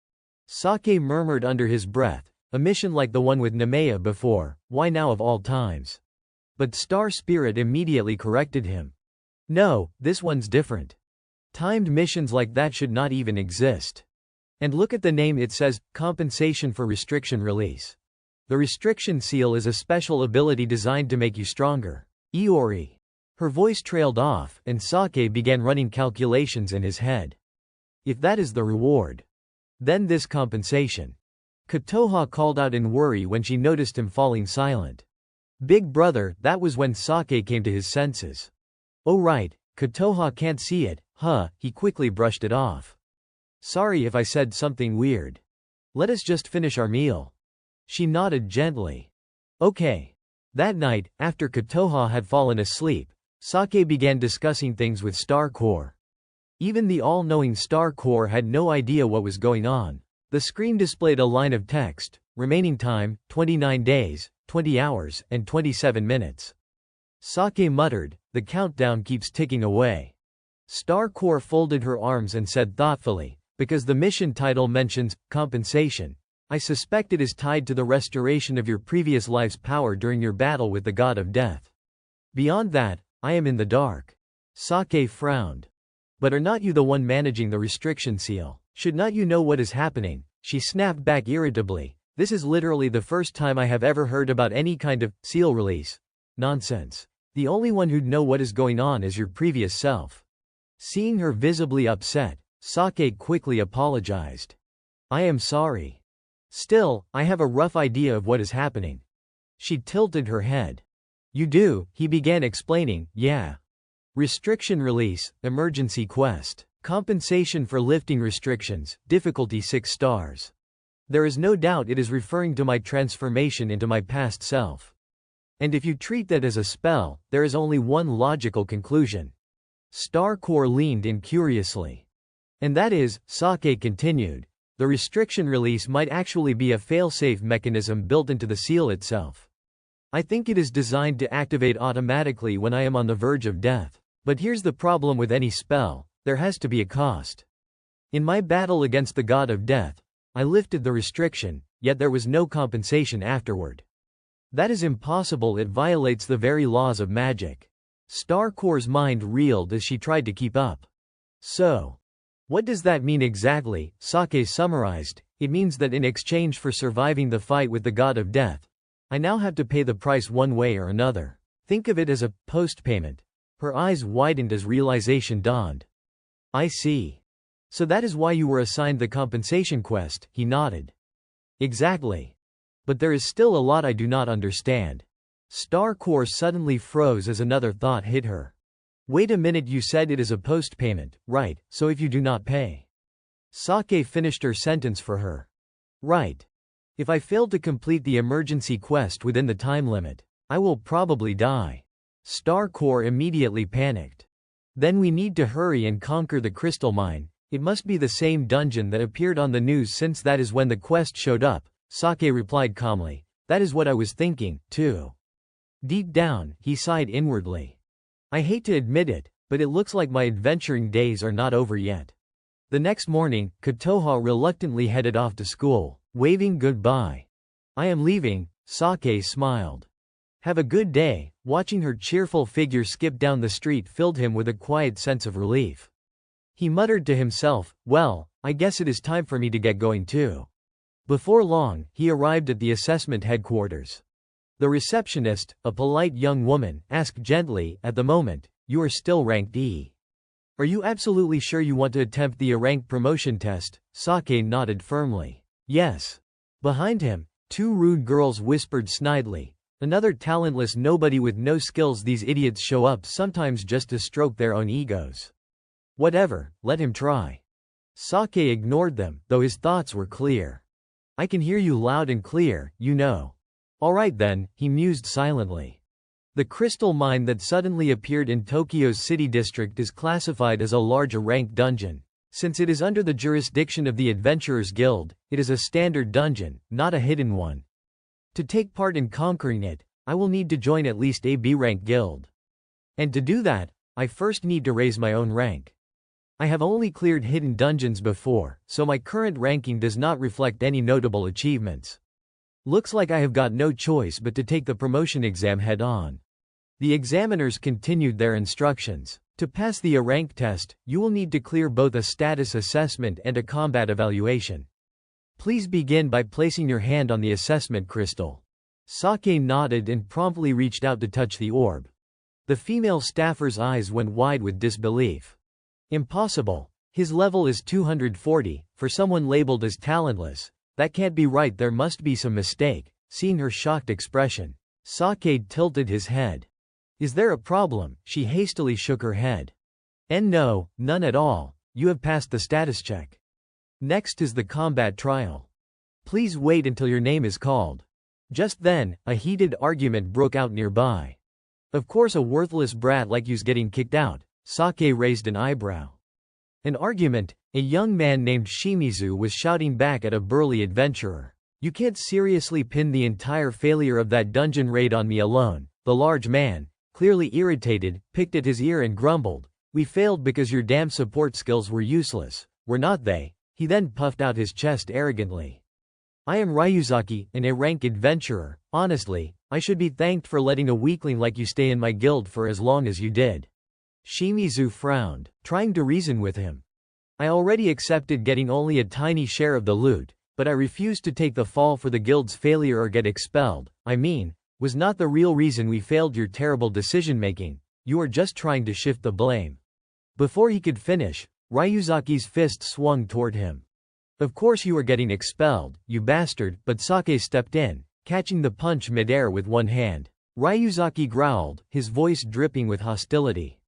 A: Sake murmured under his breath, a mission like the one with Nemea before, why now of all times? But Star Spirit immediately corrected him. No, this one's different. Timed missions like that should not even exist. And look at the name, it says, compensation for restriction release. The restriction seal is a special ability designed to make you stronger. Iori. Her voice trailed off, and Sake began running calculations in his head. If that is the reward, then this compensation. Kotoha called out in worry when she noticed him falling silent. Big brother, that was when Sake came to his senses. Oh right, Kotoha can't see it, huh, he quickly brushed it off. Sorry if I said something weird. Let us just finish our meal. She nodded gently. Okay. That night, after Kotoha had fallen asleep, Sake began discussing things with Star Core. Even the all-knowing Star Core had no idea what was going on. The screen displayed a line of text, remaining time, 29 days, 20 hours, and 27 minutes. Sake muttered, the countdown keeps ticking away. Star Core folded her arms and said thoughtfully, because the mission title mentions compensation, I suspect it is tied to the restoration of your previous life's power during your battle with the god of death. Beyond that, I am in the dark. Sake frowned. But are not you the one managing the restriction seal? Should not you know what is happening? She snapped back irritably. This is literally the first time I have ever heard about any kind of seal release. Nonsense. The only one who'd know what is going on is your previous self. Seeing her visibly upset, Sake quickly apologized. I am sorry. Still, I have a rough idea of what is happening. She tilted her head. You do, he began explaining, yeah. Restriction release, emergency quest. Compensation for lifting restrictions, difficulty 6 stars. There is no doubt it is referring to my transformation into my past self. And if you treat that as a spell, there is only one logical conclusion. Star Core leaned in curiously. And that is, Sake continued, the restriction release might actually be a failsafe mechanism built into the seal itself. I think it is designed to activate automatically when I am on the verge of death. But here's the problem with any spell, there has to be a cost. In my battle against the god of death, I lifted the restriction, yet there was no compensation afterward. That is impossible, it violates the very laws of magic. Star Core's mind reeled as she tried to keep up. So, what does that mean exactly? Sake summarized, it means that in exchange for surviving the fight with the god of death, I now have to pay the price one way or another. Think of it as a post-payment. Her eyes widened as realization dawned. I see. So that is why you were assigned the compensation quest, he nodded. Exactly. But there is still a lot I do not understand. Star Core suddenly froze as another thought hit her. Wait a minute, you said it is a post-payment, right, so if you do not pay. Sake finished her sentence for her. Right. If I fail to complete the emergency quest within the time limit, I will probably die. Star Core immediately panicked. Then we need to hurry and conquer the crystal mine. It must be the same dungeon that appeared on the news since that is when the quest showed up, Sake replied calmly. That is what I was thinking, too. Deep down, he sighed inwardly. I hate to admit it, but it looks like my adventuring days are not over yet. The next morning, Kotoha reluctantly headed off to school, waving goodbye. I am leaving, Sake smiled. Have a good day. Watching her cheerful figure skip down the street filled him with a quiet sense of relief. He muttered to himself, well, I guess it is time for me to get going too. Before long, he arrived at the assessment headquarters. The receptionist, a polite young woman, asked gently, at the moment, you are still ranked E. Are you absolutely sure you want to attempt the A-rank promotion test? Sake nodded firmly. Yes. Behind him, 2 rude girls whispered snidely. Another talentless nobody with no skills. These idiots show up sometimes just to stroke their own egos. Whatever, let him try. Sake ignored them, though his thoughts were clear. I can hear you loud and clear, you know. Alright then, he mused silently. The crystal mine that suddenly appeared in Tokyo's city district is classified as a large A-rank dungeon. Since it is under the jurisdiction of the Adventurers Guild, it is a standard dungeon, not a hidden one. To take part in conquering it, I will need to join at least a B-rank guild. And to do that, I first need to raise my own rank. I have only cleared hidden dungeons before, so my current ranking does not reflect any notable achievements. Looks like I have got no choice but to take the promotion exam head on. The examiners continued their instructions. To pass the A rank test, you will need to clear both a status assessment and a combat evaluation. Please begin by placing your hand on the assessment crystal. Sake nodded and promptly reached out to touch the orb. The female staffer's eyes went wide with disbelief. Impossible. His level is 240, for someone labeled as talentless. That can't be right, there must be some mistake. Seeing her shocked expression, Sake tilted his head. Is there a problem? She hastily shook her head. No, none at all. You have passed the status check. Next is the combat trial. Please wait until your name is called. Just then, a heated argument broke out nearby. Of course a worthless brat like you's getting kicked out. Sake raised an eyebrow. An argument? A young man named Shimizu was shouting back at a burly adventurer. You can't seriously pin the entire failure of that dungeon raid on me alone. The large man, clearly irritated, picked at his ear and grumbled. We failed because your damn support skills were useless. Were not they? He then puffed out his chest arrogantly. I am Ryuzaki, an A-rank adventurer. Honestly, I should be thanked for letting a weakling like you stay in my guild for as long as you did. Shimizu frowned, trying to reason with him. I already accepted getting only a tiny share of the loot, but I refused to take the fall for the guild's failure or get expelled. I mean, was not the real reason we failed your terrible decision-making. You are just trying to shift the blame. Before he could finish, Ryuzaki's fist swung toward him. Of course you are getting expelled, you bastard, but Sake stepped in, catching the punch midair with one hand. Ryuzaki growled, his voice dripping with hostility.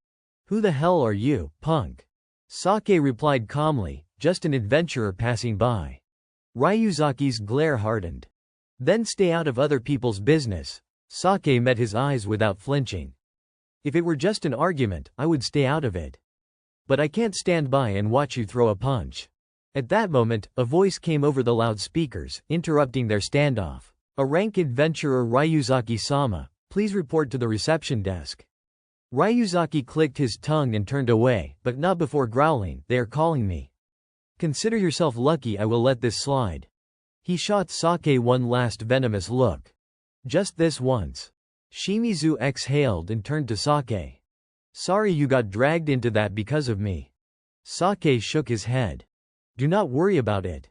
A: Who the hell are you, punk? Sake replied calmly, just an adventurer passing by. Ryuzaki's glare hardened. Then stay out of other people's business. Sake met his eyes without flinching. If it were just an argument, I would stay out of it. But I can't stand by and watch you throw a punch. At that moment, a voice came over the loudspeakers, interrupting their standoff. A rank adventurer Ryuzaki-sama, please report to the reception desk. Ryuzaki clicked his tongue and turned away, but not before growling, they are calling me. Consider yourself lucky I will let this slide. He shot Sake one last venomous look. Just this once. Shimizu exhaled and turned to Sake. Sorry you got dragged into that because of me. Sake shook his head. Do not worry about it.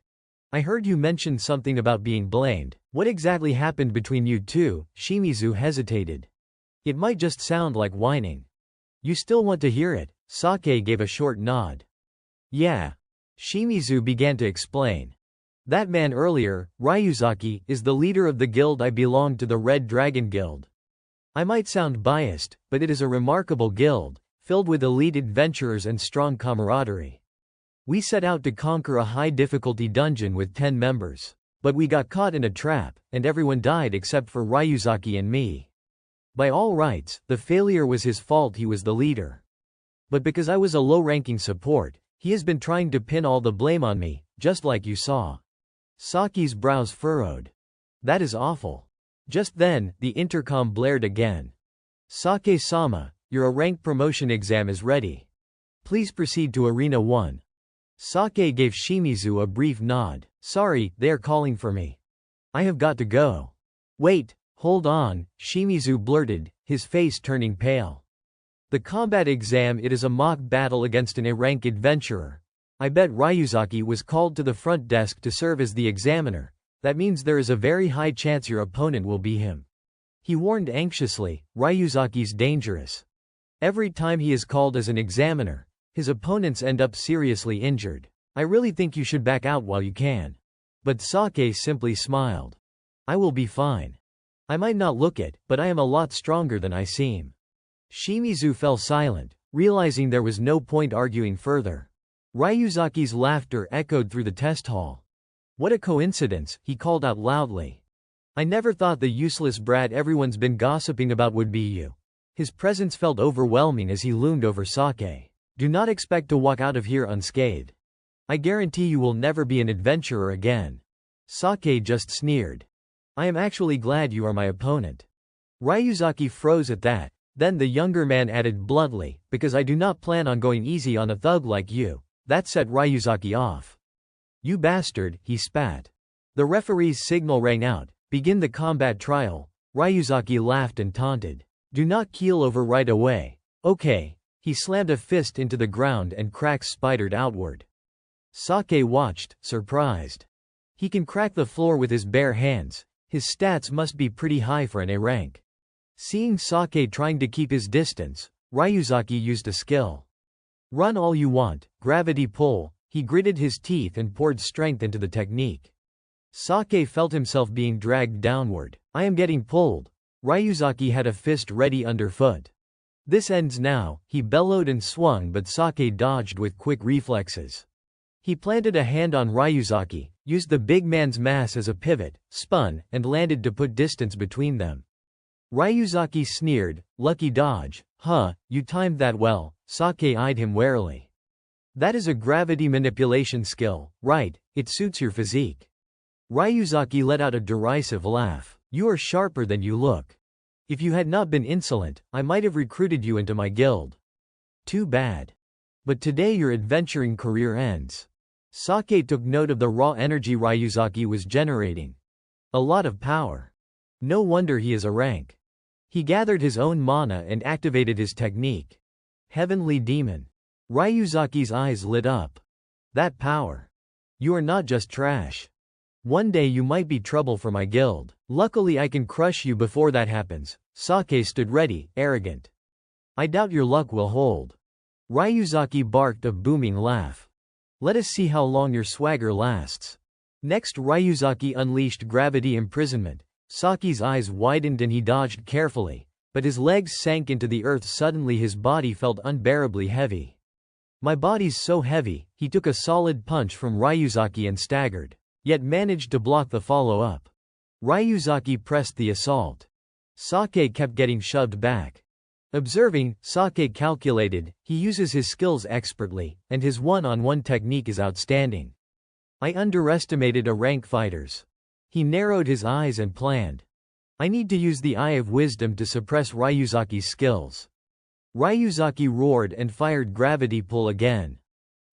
A: I heard you mention something about being blamed. What exactly happened between you two? Shimizu hesitated. It might just sound like whining. You still want to hear it? Sake gave a short nod. Yeah. Shimizu began to explain. That man earlier, Ryuzaki, is the leader of the guild. I belong to the Red Dragon Guild. I might sound biased, but it is a remarkable guild, filled with elite adventurers and strong camaraderie. We set out to conquer a high-difficulty dungeon with 10 members. But we got caught in a trap, and everyone died except for Ryuzaki and me. By all rights, the failure was his fault, he was the leader. But because I was a low-ranking support, he has been trying to pin all the blame on me, just like you saw. Saki's brows furrowed. That is awful. Just then, the intercom blared again. Sake-sama, your A-rank promotion exam is ready. Please proceed to Arena 1. Sake gave Shimizu a brief nod. Sorry, they are calling for me. I have got to go. Wait, hold on, Shimizu blurted, his face turning pale. The combat exam, it is a mock battle against an A-rank adventurer. I bet Ryuzaki was called to the front desk to serve as the examiner. That means there is a very high chance your opponent will be him. He warned anxiously, Ryuzaki's dangerous. Every time he is called as an examiner, his opponents end up seriously injured. I really think you should back out while you can. But Sake simply smiled. I will be fine. I might not look it, but I am a lot stronger than I seem. Shimizu fell silent, realizing there was no point arguing further. Ryuzaki's laughter echoed through the test hall. What a coincidence, he called out loudly. I never thought the useless brat everyone's been gossiping about would be you. His presence felt overwhelming as he loomed over Sake. Do not expect to walk out of here unscathed. I guarantee you will never be an adventurer again. Sake just sneered. I am actually glad you are my opponent. Ryuzaki froze at that. Then the younger man added bluntly, because I do not plan on going easy on a thug like you. That set Ryuzaki off. You bastard, he spat. The referee's signal rang out. Begin the combat trial. Ryuzaki laughed and taunted. Do not keel over right away. Okay. He slammed a fist into the ground and cracks spidered outward. Sake watched, surprised. He can crack the floor with his bare hands. His stats must be pretty high for an A rank. Seeing Sake trying to keep his distance, Ryuzaki used a skill. Run all you want, gravity pull. He gritted his teeth and poured strength into the technique. Sake felt himself being dragged downward. I am getting pulled. Ryuzaki had a fist ready underfoot. This ends now, he bellowed and swung, but Sake dodged with quick reflexes. He planted a hand on Ryuzaki, used the big man's mass as a pivot, spun, and landed to put distance between them. Ryuzaki sneered, "Lucky dodge, huh, you timed that well." Sake eyed him warily. "That is a gravity manipulation skill, right? It suits your physique." Ryuzaki let out a derisive laugh. "You are sharper than you look. If you had not been insolent, I might have recruited you into my guild. Too bad. But today your adventuring career ends." Sake took note of the raw energy Ryuzaki was generating. A lot of power. No wonder he is a rank. He gathered his own mana and activated his technique. Heavenly Demon. Ryuzaki's eyes lit up. That power. You are not just trash. One day you might be trouble for my guild. Luckily I can crush you before that happens. Sake stood ready, arrogant. I doubt your luck will hold. Ryuzaki barked a booming laugh. Let us see how long your swagger lasts. Next Ryuzaki unleashed gravity imprisonment. Sake's eyes widened and he dodged carefully, but his legs sank into the earth. Suddenly his body felt unbearably heavy. My body's so heavy. He took a solid punch from Ryuzaki and staggered, yet managed to block the follow-up. Ryuzaki pressed the assault. Sake kept getting shoved back. Observing, Sake calculated, he uses his skills expertly, and his one-on-one technique is outstanding. I underestimated a rank fighters. He narrowed his eyes and planned. I need to use the Eye of Wisdom to suppress Ryuzaki's skills. Ryuzaki roared and fired gravity pull again.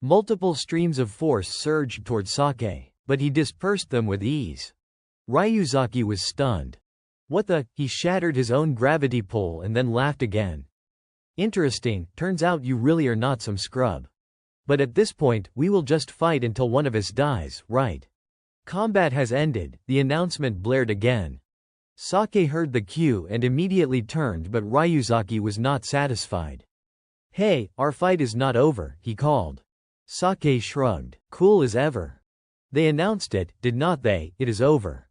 A: Multiple streams of force surged toward Sake, but he dispersed them with ease. Ryuzaki was stunned. What the? He shattered his own gravity pull and then laughed again. Interesting, turns out you really are not some scrub. But at this point, we will just fight until one of us dies, right? Combat has ended, the announcement blared again. Sake heard the cue and immediately turned, but Ryuzaki was not satisfied. Hey, our fight is not over, he called. Sake shrugged. Cool as ever. They announced it, did not they? It is over.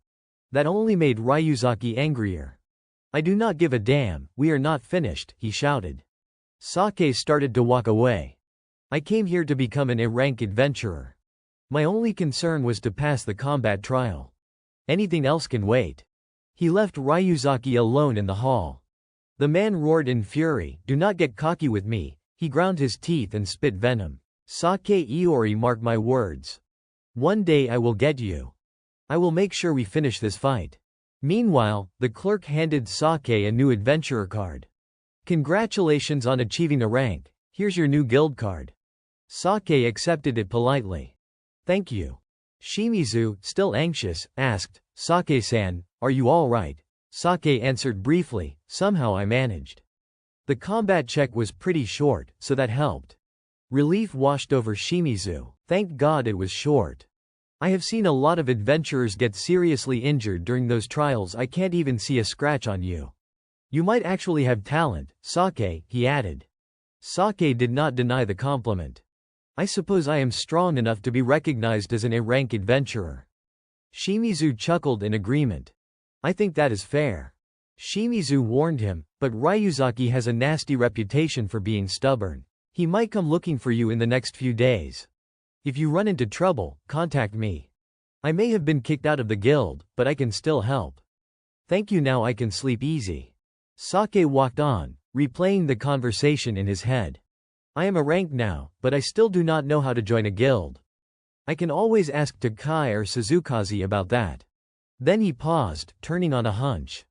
A: That only made Ryuzaki angrier. I do not give a damn, we are not finished, he shouted. Sake started to walk away. I came here to become an A-rank adventurer. My only concern was to pass the combat trial. Anything else can wait. He left Ryuzaki alone in the hall. The man roared in fury, do not get cocky with me. He ground his teeth and spit venom. Sake Iori, mark my words. One day I will get you. I will make sure we finish this fight. Meanwhile, the clerk handed Sake a new adventurer card. Congratulations on achieving a rank. Here's your new guild card. Sake accepted it politely. Thank you. Shimizu, still anxious, asked, Sake-san, are you all right? Sake answered briefly, somehow I managed. The combat check was pretty short, so that helped. Relief washed over Shimizu. Thank God it was short. I have seen a lot of adventurers get seriously injured during those trials. I can't even see a scratch on you. You might actually have talent, Sake, he added. Sake did not deny the compliment. I suppose I am strong enough to be recognized as an A-rank adventurer. Shimizu chuckled in agreement. I think that is fair. Shimizu warned him, but Ryuzaki has a nasty reputation for being stubborn. He might come looking for you in the next few days. If you run into trouble, contact me. I may have been kicked out of the guild, but I can still help. Thank you, now I can sleep easy. Sake walked on, replaying the conversation in his head. I am a rank now, but I still do not know how to join a guild. I can always ask Takai or Suzukaze about that. Then he paused, turning on a hunch.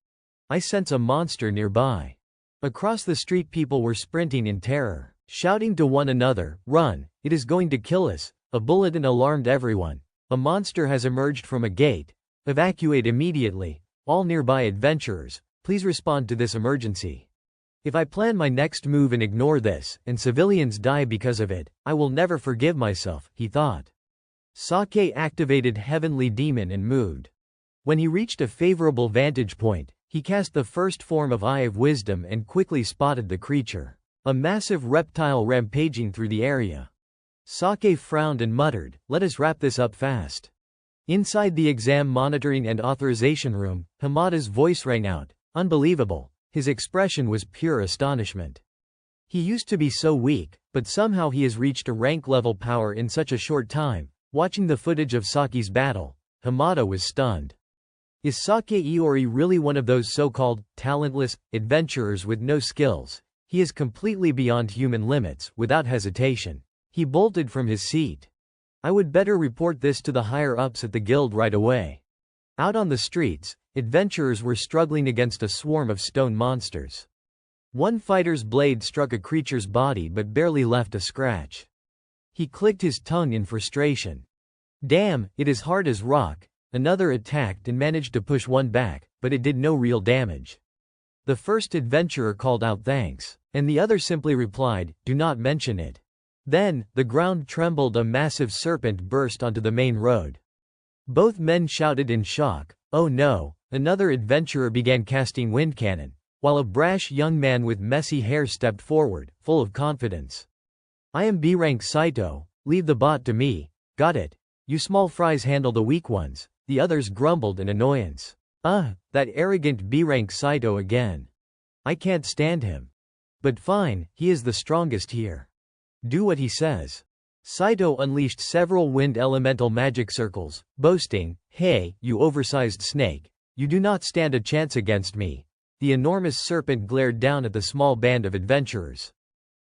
A: I sense a monster nearby. Across the street people were sprinting in terror, shouting to one another, run, it is going to kill us. A bulletin alarmed everyone. A monster has emerged from a gate. Evacuate immediately. All nearby adventurers, please respond to this emergency. If I plan my next move and ignore this, and civilians die because of it, I will never forgive myself, he thought. Sake activated Heavenly Demon and moved. When he reached a favorable vantage point, he cast the first form of Eye of Wisdom and quickly spotted the creature. A massive reptile rampaging through the area. Sake frowned and muttered, "Let us wrap this up fast." Inside the exam monitoring and authorization room, Hamada's voice rang out. Unbelievable. His expression was pure astonishment. He used to be so weak, but somehow he has reached a rank-level power in such a short time. Watching the footage of Saki's battle, Hamada was stunned. Is Sake Iori really one of those so-called talentless adventurers with no skills? He is completely beyond human limits. Without hesitation, he bolted from his seat. I would better report this to the higher-ups at the guild right away. Out on the streets, adventurers were struggling against a swarm of stone monsters. One fighter's blade struck a creature's body but barely left a scratch. He clicked his tongue in frustration. Damn, it is hard as rock. Another attacked and managed to push one back, but it did no real damage. The first adventurer called out thanks, and the other simply replied, "Do not mention it." Then, the ground trembled. A massive serpent burst onto the main road. Both men shouted in shock, "Oh no!" Another adventurer began casting wind cannon, while a brash young man with messy hair stepped forward, full of confidence. "I am B-rank Saito, leave the bot to me, got it? You small fries handle the weak ones." The others grumbled in annoyance. That arrogant B-rank Saito again. I can't stand him. But fine, he is the strongest here. Do what he says. Saito unleashed several wind elemental magic circles, boasting, "Hey, you oversized snake, you do not stand a chance against me." The enormous serpent glared down at the small band of adventurers.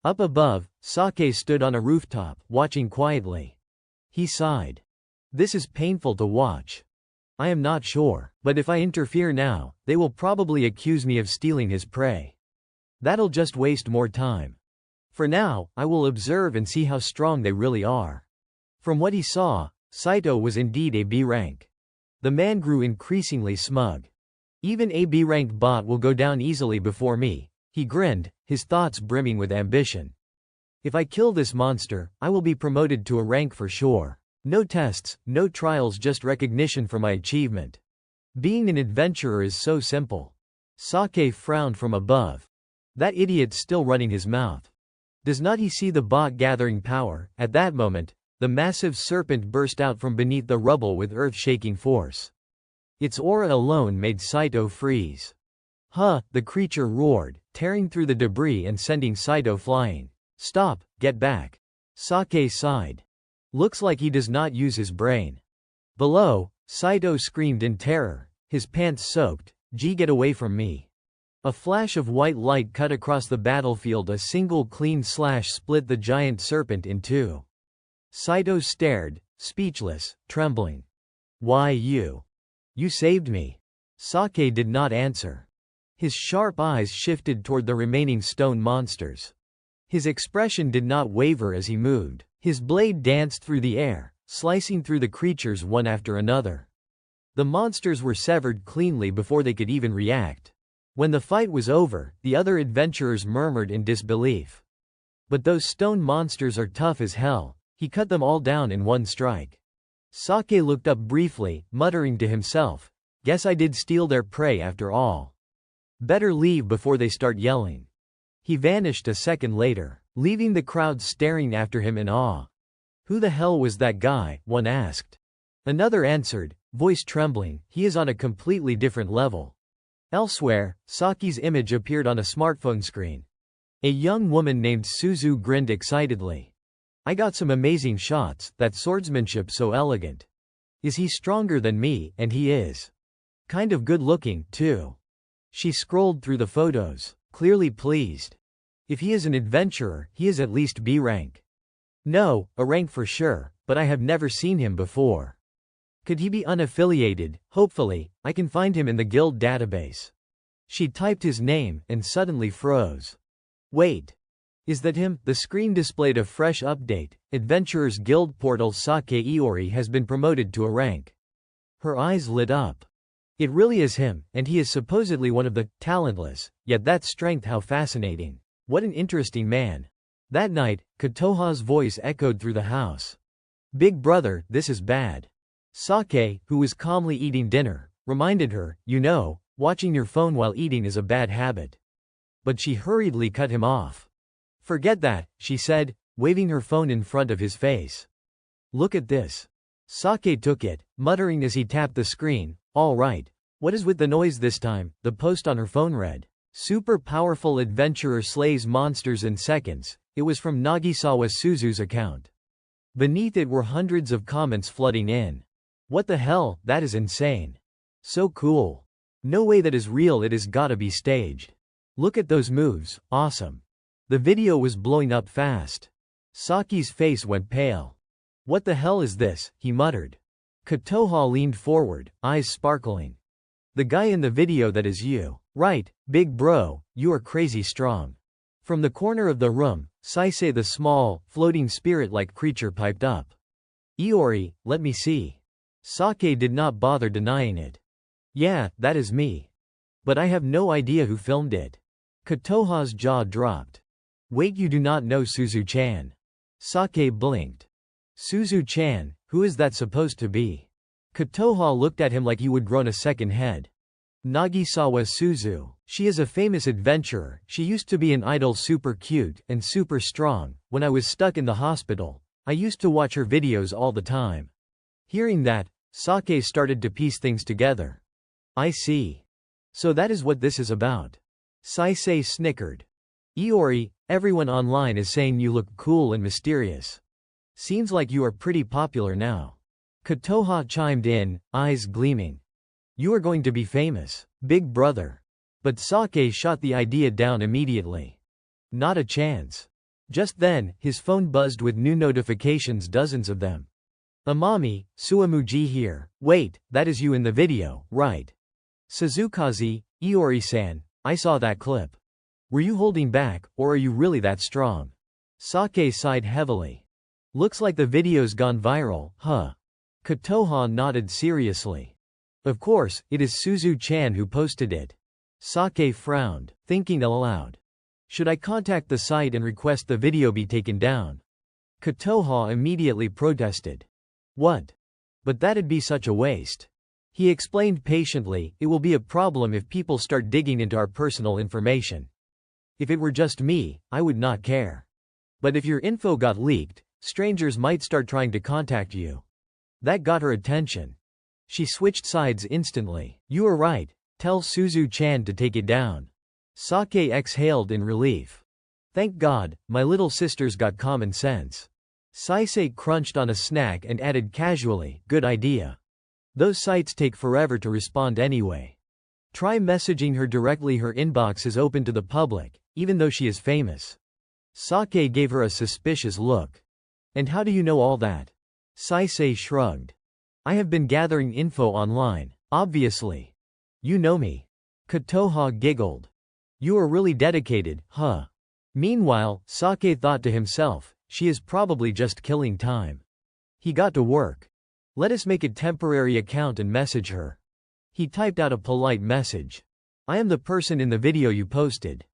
A: Up above, Sake stood on a rooftop, watching quietly. He sighed. This is painful to watch. I am not sure, but if I interfere now, they will probably accuse me of stealing his prey. That'll just waste more time. For now, I will observe and see how strong they really are. From what he saw, Saito was indeed a B rank. The man grew increasingly smug. Even a B rank bot will go down easily before me, he grinned, his thoughts brimming with ambition. If I kill this monster, I will be promoted to a rank for sure. No tests, no trials, just recognition for my achievement. Being an adventurer is so simple. Sake frowned from above. That idiot's still running his mouth. Does not he see the bot gathering power? At that moment, the massive serpent burst out from beneath the rubble with earth-shaking force. Its aura alone made Saito freeze. The creature roared, tearing through the debris and sending Saito flying. Stop, get back. Sake sighed. Looks like he does not use his brain. Below, Saito screamed in terror, his pants soaked, Get away from me. A flash of white light cut across the battlefield. A single clean slash split the giant serpent in two. Saito stared, speechless, trembling. Why you? You saved me. Sake did not answer. His sharp eyes shifted toward the remaining stone monsters. His expression did not waver as he moved. His blade danced through the air, slicing through the creatures one after another. The monsters were severed cleanly before they could even react. When the fight was over, the other adventurers murmured in disbelief. But those stone monsters are tough as hell, he cut them all down in one strike. Sake looked up briefly, muttering to himself, guess I did steal their prey after all. Better leave before they start yelling. He vanished a second later, leaving the crowd staring after him in awe. Who the hell was that guy? One asked. Another answered, voice trembling, he is on a completely different level. Elsewhere, Saki's image appeared on a smartphone screen. A young woman named Suzu grinned excitedly. I got some amazing shots, that swordsmanship so elegant. Is he stronger than me? And he is. Kind of good looking, too. She scrolled through the photos, clearly pleased. If he is an adventurer, he is at least B rank. No, a rank for sure, but I have never seen him before. Could he be unaffiliated? Hopefully, I can find him in the guild database. She typed his name and suddenly froze. Wait. Is that him? The screen displayed a fresh update. Adventurers Guild portal. Sake Iori has been promoted to a rank. Her eyes lit up. It really is him, and he is supposedly one of the talentless, yet that strength, how fascinating. What an interesting man. That night, Kotoha's voice echoed through the house. Big brother, this is bad. Sake, who was calmly eating dinner, reminded her, you know, watching your phone while eating is a bad habit. But she hurriedly cut him off. Forget that, she said, waving her phone in front of his face. Look at this. Sake took it, muttering as he tapped the screen. All right. What is with the noise this time? The post on her phone read. Super powerful adventurer slays monsters in seconds. It was from Nagisawa Suzu's account. Beneath it were hundreds of comments flooding in. What the hell, that is insane. So cool. No way that is real, it is gotta be staged. Look at those moves, awesome. The video was blowing up fast. Saki's face went pale. What the hell is this, he muttered. Kotoha leaned forward, eyes sparkling. The guy in the video, that is you. Right, big bro, you are crazy strong. From the corner of the room, Saisei the small, floating spirit-like creature piped up. Iori, let me see. Sake did not bother denying it. Yeah, that is me. But I have no idea who filmed it. Kotoha's jaw dropped. Wait, you do not know Suzu-chan? Sake blinked. Suzu-chan, who is that supposed to be? Kotoha looked at him like he would grown a second head. Nagisawa Suzu. She is a famous adventurer. She used to be an idol, super cute and super strong. When I was stuck in the hospital, I used to watch her videos all the time. Hearing that, Sake started to piece things together. I see. So that is what this is about. Saisei snickered. Iori, everyone online is saying you look cool and mysterious. Seems like you are pretty popular now. Kotoha chimed in, eyes gleaming. You are going to be famous, big brother. But Sake shot the idea down immediately. Not a chance. Just then, his phone buzzed with new notifications, dozens of them. Amami, Suamuji here. Wait, that is you in the video, right? Suzukaze, Iori-san, I saw that clip. Were you holding back, or are you really that strong? Sake sighed heavily. Looks like the video's gone viral, huh? Kotoha nodded seriously. Of course, it is Suzu-chan who posted it. Sake frowned, thinking aloud. Should I contact the site and request the video be taken down? Kotoha immediately protested. What? But that'd be such a waste. He explained patiently, it will be a problem if people start digging into our personal information. If it were just me, I would not care. But if your info got leaked, strangers might start trying to contact you. That got her attention. She switched sides instantly. You are right, tell Suzu-chan to take it down. Sake exhaled in relief. Thank God, my little sister's got common sense. Saisei crunched on a snack and added casually, good idea. Those sites take forever to respond anyway. Try messaging her directly, her inbox is open to the public, even though she is famous. Sake gave her a suspicious look. And how do you know all that? Saisei shrugged. I have been gathering info online, obviously. You know me. Kotoha giggled. You are really dedicated, huh? Meanwhile, Sake thought to himself, she is probably just killing time. He got to work. Let us make a temporary account and message her. He typed out a polite message. I am the person in the video you posted.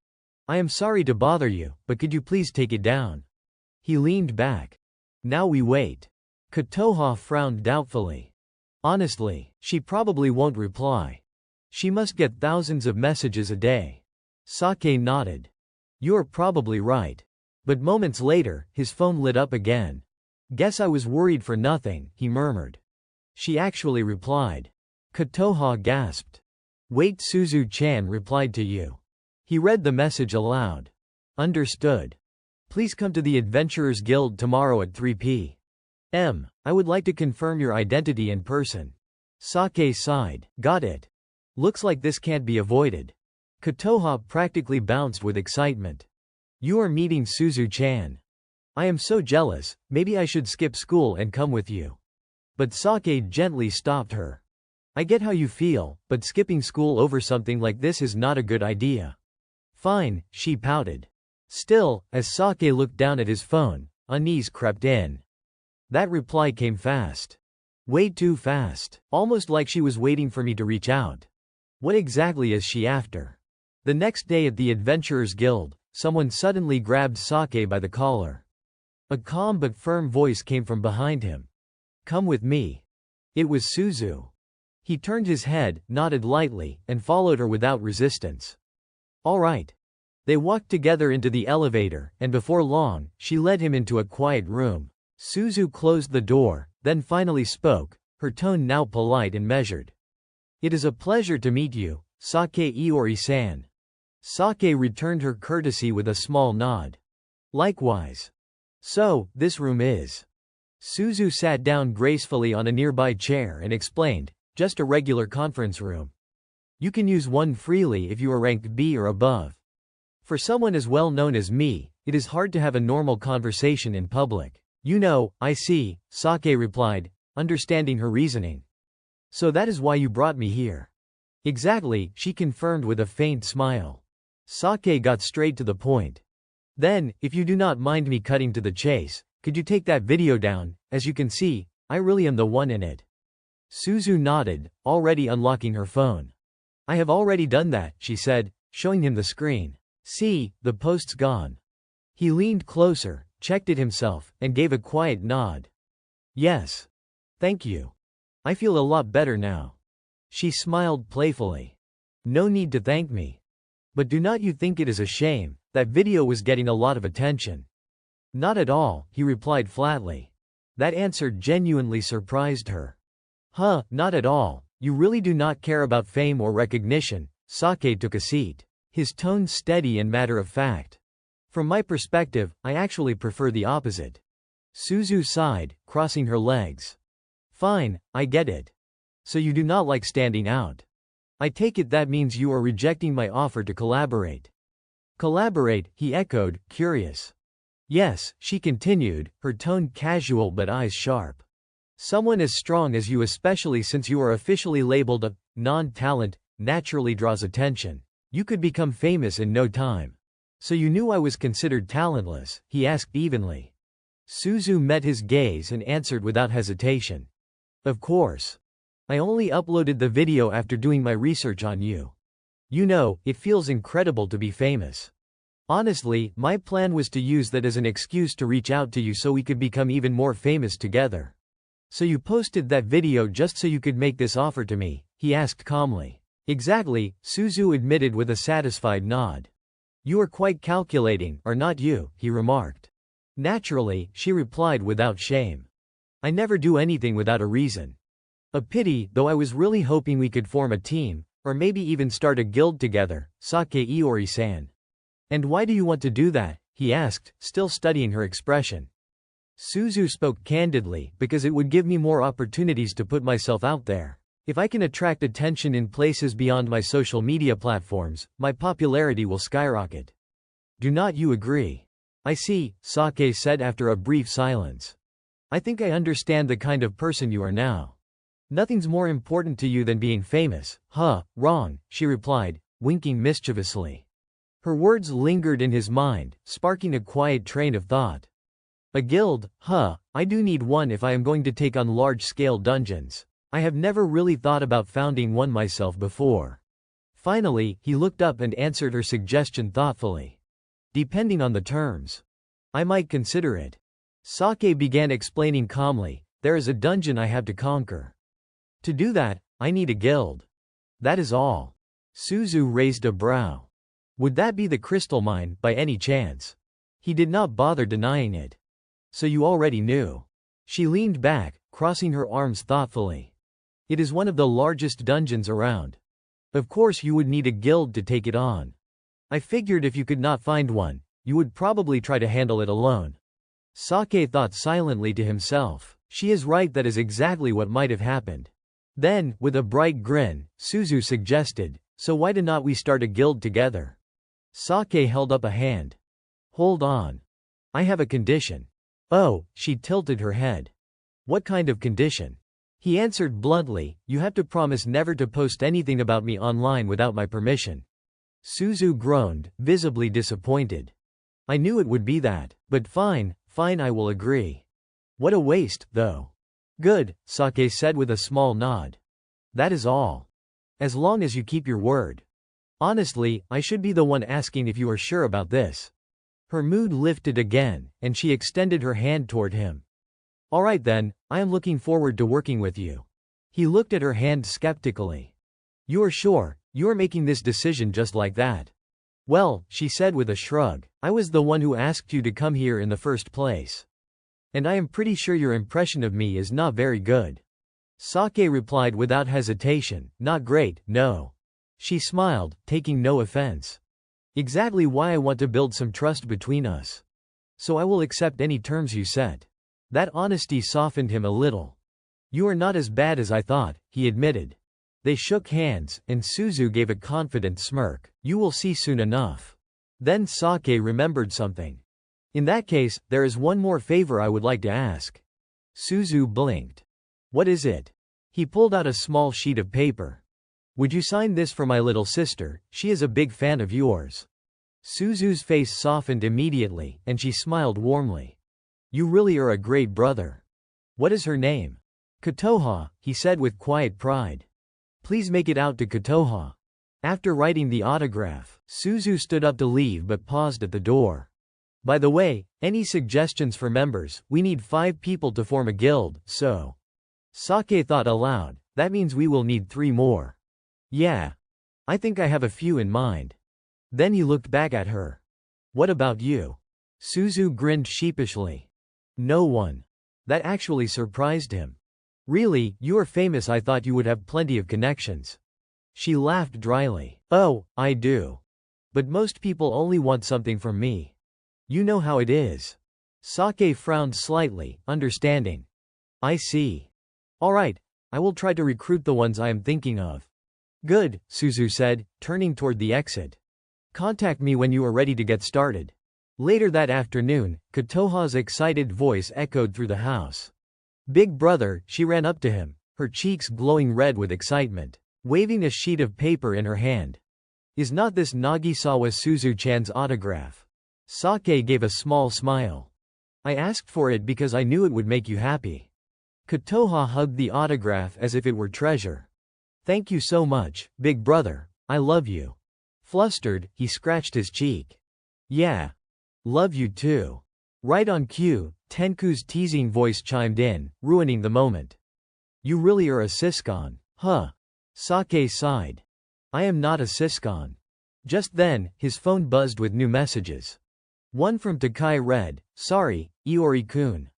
A: I am sorry to bother you, but could you please take it down? He leaned back. Now we wait. Kotoha frowned doubtfully. Honestly, she probably won't reply. She must get thousands of messages a day. Sake nodded. You're probably right. But moments later, his phone lit up again. Guess I was worried for nothing, he murmured. She actually replied. Kotoha gasped. Wait, Suzu-chan replied to you. He read the message aloud. Understood. Please come to the Adventurers Guild tomorrow at 3 p.m. I would like to confirm your identity in person. Sake sighed. Got it. Looks like this can't be avoided. Kotoha practically bounced with excitement. You are meeting Suzu-chan. I am so jealous, maybe I should skip school and come with you. But Sake gently stopped her. I get how you feel, but skipping school over something like this is not a good idea. Fine, she pouted. Still, as Sake looked down at his phone, unease crept in. That reply came fast. Way too fast. Almost like she was waiting for me to reach out. What exactly is she after? The next day at the Adventurers Guild, someone suddenly grabbed Sake by the collar. A calm but firm voice came from behind him. Come with me. It was Suzu. He turned his head, nodded lightly, and followed her without resistance. All right. They walked together into the elevator, and before long, she led him into a quiet room. Suzu closed the door, then finally spoke, her tone now polite and measured. It is a pleasure to meet you, Sake Iori-san. Sake returned her courtesy with a small nod. Likewise. So, this room is. Suzu sat down gracefully on a nearby chair and explained, just a regular conference room. You can use one freely if you are ranked B or above. For someone as well known as me, it is hard to have a normal conversation in public. You know, I see, Sake replied, understanding her reasoning. So that is why you brought me here. Exactly, she confirmed with a faint smile. Sake got straight to the point. Then, if you do not mind me cutting to the chase, could you take that video down? As you can see, I really am the one in it. Suzu nodded, already unlocking her phone. I have already done that, she said, showing him the screen. See, the post's gone. He leaned closer, checked it himself, and gave a quiet nod. Yes. Thank you. I feel a lot better now. She smiled playfully. No need to thank me. But do not you think it is a shame? That video was getting a lot of attention. Not at all, he replied flatly. That answer genuinely surprised her. Huh, not at all. You really do not care about fame or recognition. Sake took a seat. His tone steady and matter-of-fact. From my perspective, I actually prefer the opposite. Suzu sighed, crossing her legs. Fine, I get it. So you do not like standing out. I take it that means you are rejecting my offer to collaborate. Collaborate, he echoed, curious. Yes, she continued, her tone casual but eyes sharp. Someone as strong as you, especially since you are officially labeled a non-talent, naturally draws attention. You could become famous in no time. So you knew I was considered talentless? He asked evenly. Suzu met his gaze and answered without hesitation. Of course. I only uploaded the video after doing my research on you. You know, it feels incredible to be famous. Honestly, my plan was to use that as an excuse to reach out to you so we could become even more famous together. So you posted that video just so you could make this offer to me? He asked calmly. Exactly, Suzu admitted with a satisfied nod. You are quite calculating, are not you? He remarked. Naturally, she replied without shame. I never do anything without a reason. A pity, though I was really hoping we could form a team, or maybe even start a guild together, Sake Iori-san. And why do you want to do that? He asked, still studying her expression. Suzu spoke candidly, because it would give me more opportunities to put myself out there. If I can attract attention in places beyond my social media platforms, my popularity will skyrocket. Do not you agree? I see, Sake said after a brief silence. I think I understand the kind of person you are now. Nothing's more important to you than being famous. Huh, wrong, she replied, winking mischievously. Her words lingered in his mind, sparking a quiet train of thought. A guild, huh, I do need one if I am going to take on large-scale dungeons. I have never really thought about founding one myself before. Finally, he looked up and answered her suggestion thoughtfully. Depending on the terms. I might consider it. Sake began explaining calmly, there is a dungeon I have to conquer. To do that, I need a guild. That is all. Suzu raised a brow. Would that be the crystal mine, by any chance? He did not bother denying it. So you already knew. She leaned back, crossing her arms thoughtfully. It is one of the largest dungeons around. Of course you would need a guild to take it on. I figured if you could not find one, you would probably try to handle it alone. Sake thought silently to himself. She is right, that is exactly what might have happened. Then, with a bright grin, Suzu suggested, so why do not we start a guild together? Sake held up a hand. Hold on. I have a condition. Oh, she tilted her head. What kind of condition? He answered bluntly, you have to promise never to post anything about me online without my permission. Suzu groaned, visibly disappointed. I knew it would be that, but fine, I will agree. What a waste, though. Good, Sake said with a small nod. That is all. As long as you keep your word. Honestly, I should be the one asking if you are sure about this. Her mood lifted again, and she extended her hand toward him. Alright then, I am looking forward to working with you. He looked at her hand skeptically. You are sure, you are making this decision just like that? Well, she said with a shrug, I was the one who asked you to come here in the first place. And I am pretty sure your impression of me is not very good. Sake replied without hesitation, not great, no. She smiled, taking no offense. Exactly why I want to build some trust between us. So I will accept any terms you set. That honesty softened him a little. You are not as bad as I thought, he admitted. They shook hands, and Suzu gave a confident smirk. You will see soon enough. Then Sake remembered something. In that case, there is one more favor I would like to ask. Suzu blinked. What is it? He pulled out a small sheet of paper. Would you sign this for my little sister? She is a big fan of yours. Suzu's face softened immediately, and she smiled warmly. You really are a great brother. What is her name? Kotoha, he said with quiet pride. Please make it out to Kotoha. After writing the autograph, Suzu stood up to leave but paused at the door. By the way, any suggestions for members? We need 5 people to form a guild, so. Sake thought aloud, that means we will need 3 more. Yeah. I think I have a few in mind. Then he looked back at her. What about you? Suzu grinned sheepishly. No one. That actually surprised him. Really, you are famous. I thought you would have plenty of connections. She laughed dryly. Oh, I do. But most people only want something from me. You know how it is. Sake frowned slightly, understanding. I see. Alright, I will try to recruit the ones I am thinking of. Good, Suzu said, turning toward the exit. Contact me when you are ready to get started. Later that afternoon, Kotoha's excited voice echoed through the house. Big brother, she ran up to him, her cheeks glowing red with excitement, waving a sheet of paper in her hand. Is not this Nagisawa Suzu-chan's autograph? Sake gave a small smile. I asked for it because I knew it would make you happy. Kotoha hugged the autograph as if it were treasure. Thank you so much, big brother, I love you. Flustered, he scratched his cheek. Yeah. Love you too. Right on cue, Tenku's teasing voice chimed in, ruining the moment. You really are a siscon, huh? Sake sighed. I am not a siscon. Just then, his phone buzzed with new messages. One from Takai read, Sorry, Iori-kun.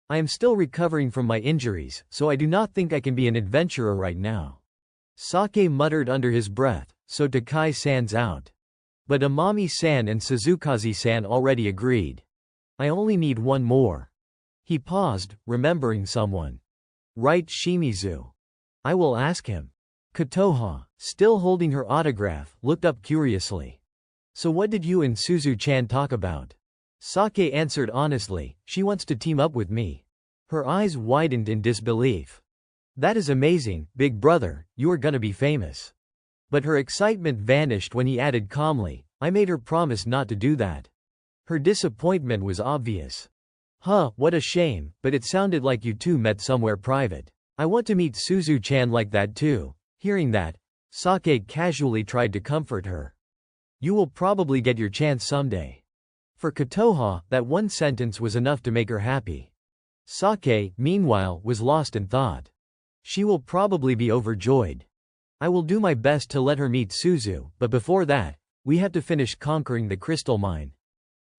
A: I am still recovering from my injuries, so I do not think I can be an adventurer right now. Sake muttered under his breath, so Takai-san's out. But Amami-san and Suzukaze-san already agreed. I only need one more. He paused, remembering someone. Right, Shimizu. I will ask him. Kotoha, still holding her autograph, looked up curiously. So what did you and Suzu-chan talk about? Sake answered honestly, she wants to team up with me. Her eyes widened in disbelief. That is amazing, big brother, you are gonna be famous. But her excitement vanished when he added calmly, I made her promise not to do that. Her disappointment was obvious. Huh, what a shame, but it sounded like you two met somewhere private. I want to meet Suzu-chan like that too. Hearing that, Sake casually tried to comfort her. You will probably get your chance someday. For Kotoha, that one sentence was enough to make her happy. Sake, meanwhile, was lost in thought. She will probably be overjoyed. I will do my best to let her meet Suzu, but before that, we have to finish conquering the crystal mine.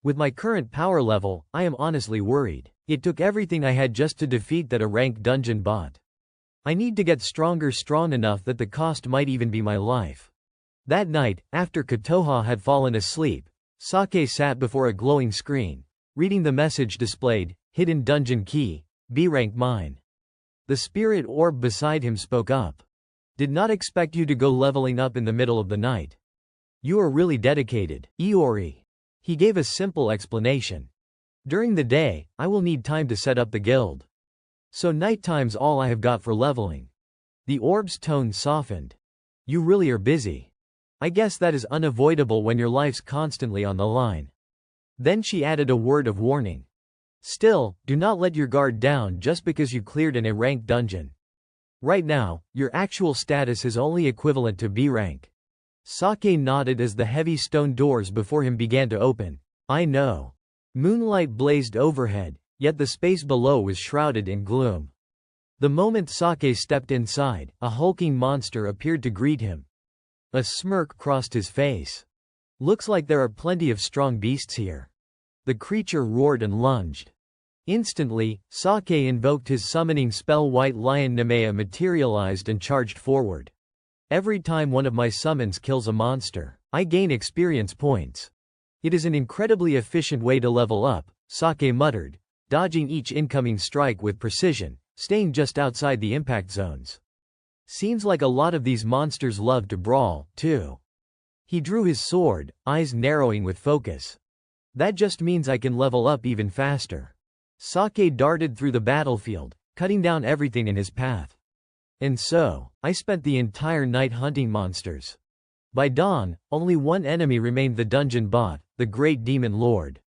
A: With my current power level, I am honestly worried. It took everything I had just to defeat that a rank dungeon bot. I need to get stronger, strong enough that the cost might even be my life. That night, after Kotoha had fallen asleep, Sake sat before a glowing screen, reading the message displayed, Hidden Dungeon Key, B-rank mine. The spirit orb beside him spoke up. Did not expect you to go leveling up in the middle of the night. You are really dedicated, Iori. He gave a simple explanation. During the day, I will need time to set up the guild. So nighttime's all I have got for leveling. The orb's tone softened. You really are busy. I guess that is unavoidable when your life's constantly on the line. Then she added a word of warning. Still, do not let your guard down just because you cleared an A-rank dungeon. Right now, your actual status is only equivalent to B rank. Sake nodded as the heavy stone doors before him began to open. I know. Moonlight blazed overhead, yet the space below was shrouded in gloom. The moment Sake stepped inside, a hulking monster appeared to greet him. A smirk crossed his face. Looks like there are plenty of strong beasts here. The creature roared and lunged. Instantly, Sake invoked his summoning spell. White Lion Nemea materialized and charged forward. Every time one of my summons kills a monster, I gain experience points. It is an incredibly efficient way to level up, Sake muttered, dodging each incoming strike with precision, staying just outside the impact zones. Seems like a lot of these monsters love to brawl, too. He drew his sword, eyes narrowing with focus. That just means I can level up even faster. Sake darted through the battlefield, cutting down everything in his path. And so, I spent the entire night hunting monsters. By dawn, only one enemy remained: the dungeon bot, the Great Demon Lord.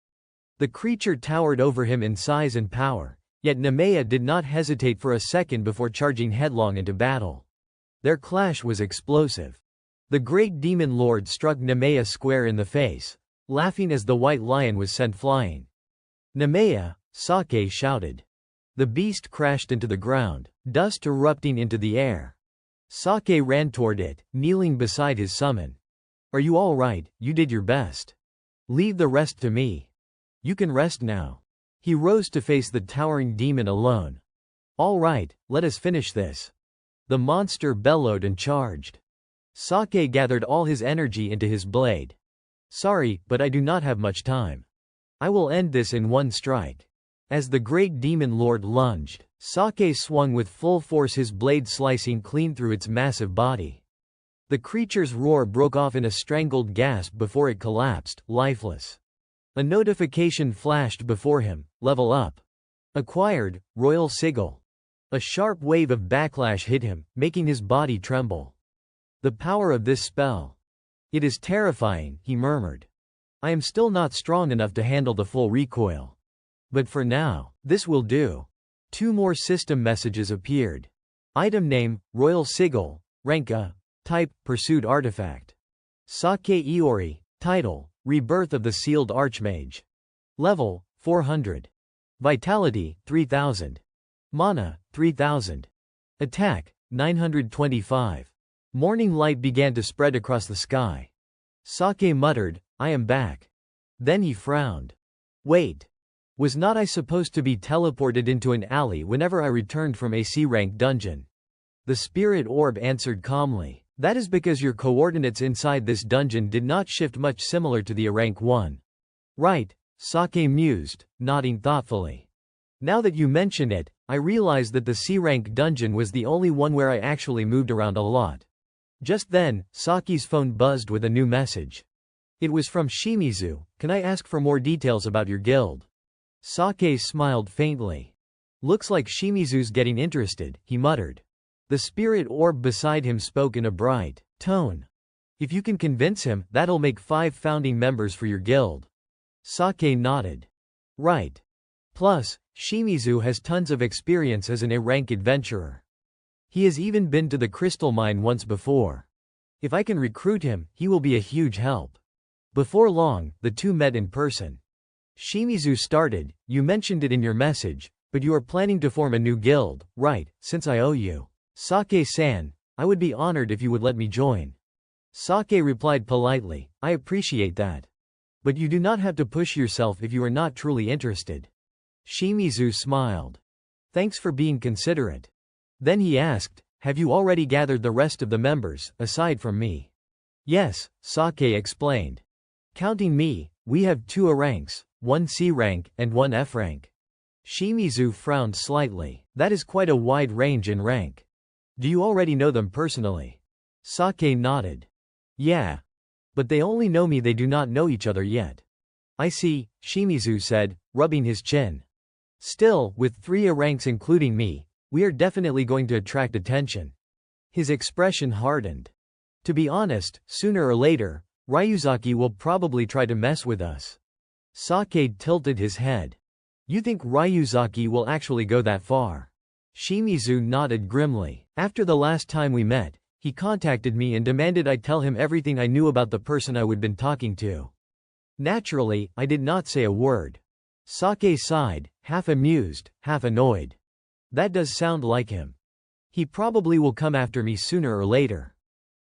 A: The creature towered over him in size and power, yet Nemea did not hesitate for a second before charging headlong into battle. Their clash was explosive. The Great Demon Lord struck Nemea square in the face, laughing as the white lion was sent flying. Nemea, Sake shouted. The beast crashed into the ground, dust erupting into the air. Sake ran toward it, kneeling beside his summon. Are you all right? You did your best. Leave the rest to me. You can rest now. He rose to face the towering demon alone. All right, let us finish this. The monster bellowed and charged. Sake gathered all his energy into his blade. Sorry, but I do not have much time. I will end this in one strike. As the Great Demon Lord lunged, Sake swung with full force, his blade slicing clean through its massive body. The creature's roar broke off in a strangled gasp before it collapsed, lifeless. A notification flashed before him: level up. Acquired, Royal Sigil. A sharp wave of backlash hit him, making his body tremble. The power of this spell. It is terrifying, he murmured. I am still not strong enough to handle the full recoil. But for now, this will do. 2 more system messages appeared. Item name, Royal Sigil, rank A, type, pursued artifact. Sake Iori, title, Rebirth of the Sealed Archmage. Level, 400. Vitality, 3000. Mana, 3000. Attack, 925. Morning light began to spread across the sky. Sake muttered, I am back. Then he frowned. Wait. Was not I supposed to be teleported into an alley whenever I returned from a C-rank dungeon? The spirit orb answered calmly. That is because your coordinates inside this dungeon did not shift much, similar to the A-rank one. Right, Sake mused, nodding thoughtfully. Now that you mention it, I realize that the C-rank dungeon was the only one where I actually moved around a lot. Just then, Saki's phone buzzed with a new message. It was from Shimizu. Can I ask for more details about your guild? Sake smiled faintly. Looks like Shimizu's getting interested, he muttered. The spirit orb beside him spoke in a bright tone. If you can convince him, that'll make 5 founding members for your guild. Sake nodded. Right. Plus, Shimizu has tons of experience as an A-rank adventurer. He has even been to the crystal mine once before. If I can recruit him, he will be a huge help. Before long, the two met in person. Shimizu started, you mentioned it in your message, but you are planning to form a new guild, right, since I owe you. Sake-san, I would be honored if you would let me join. Sake replied politely, I appreciate that. But you do not have to push yourself if you are not truly interested. Shimizu smiled. Thanks for being considerate. Then he asked, have you already gathered the rest of the members, aside from me? Yes, Sake explained. Counting me, we have 2 A ranks, 1 C rank, and 1 F rank. Shimizu frowned slightly. That is quite a wide range in rank. Do you already know them personally? Sake nodded. Yeah. But they only know me, they do not know each other yet. I see, Shimizu said, rubbing his chin. Still, with 3 A ranks including me, we are definitely going to attract attention. His expression hardened. To be honest, sooner or later, Ryuzaki will probably try to mess with us. Sake tilted his head. You think Ryuzaki will actually go that far? Shimizu nodded grimly. After the last time we met, he contacted me and demanded I tell him everything I knew about the person I would been talking to. Naturally, I did not say a word. Sake sighed, half amused, half annoyed. That does sound like him. He probably will come after me sooner or later.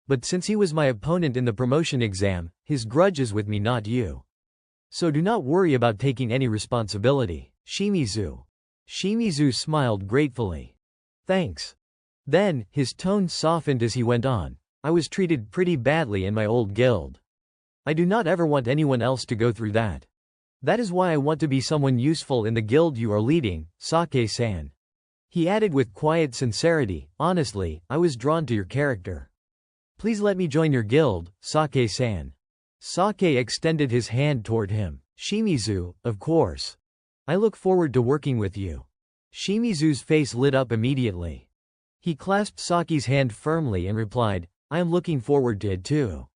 A: But since he was my opponent in the promotion exam, his grudge is with me, not you. So do not worry about taking any responsibility. Shimizu smiled gratefully. Thanks. Then, his tone softened as he went on. I was treated pretty badly in my old guild. I do not ever want anyone else to go through that. That is why I want to be someone useful in the guild you are leading, Sake-san. He added with quiet sincerity, honestly, I was drawn to your character. Please let me join your guild, Sake-san. Sake extended his hand toward him. Shimizu, of course. I look forward to working with you. Shimizu's face lit up immediately. He clasped Sake's hand firmly and replied, I am looking forward to it too.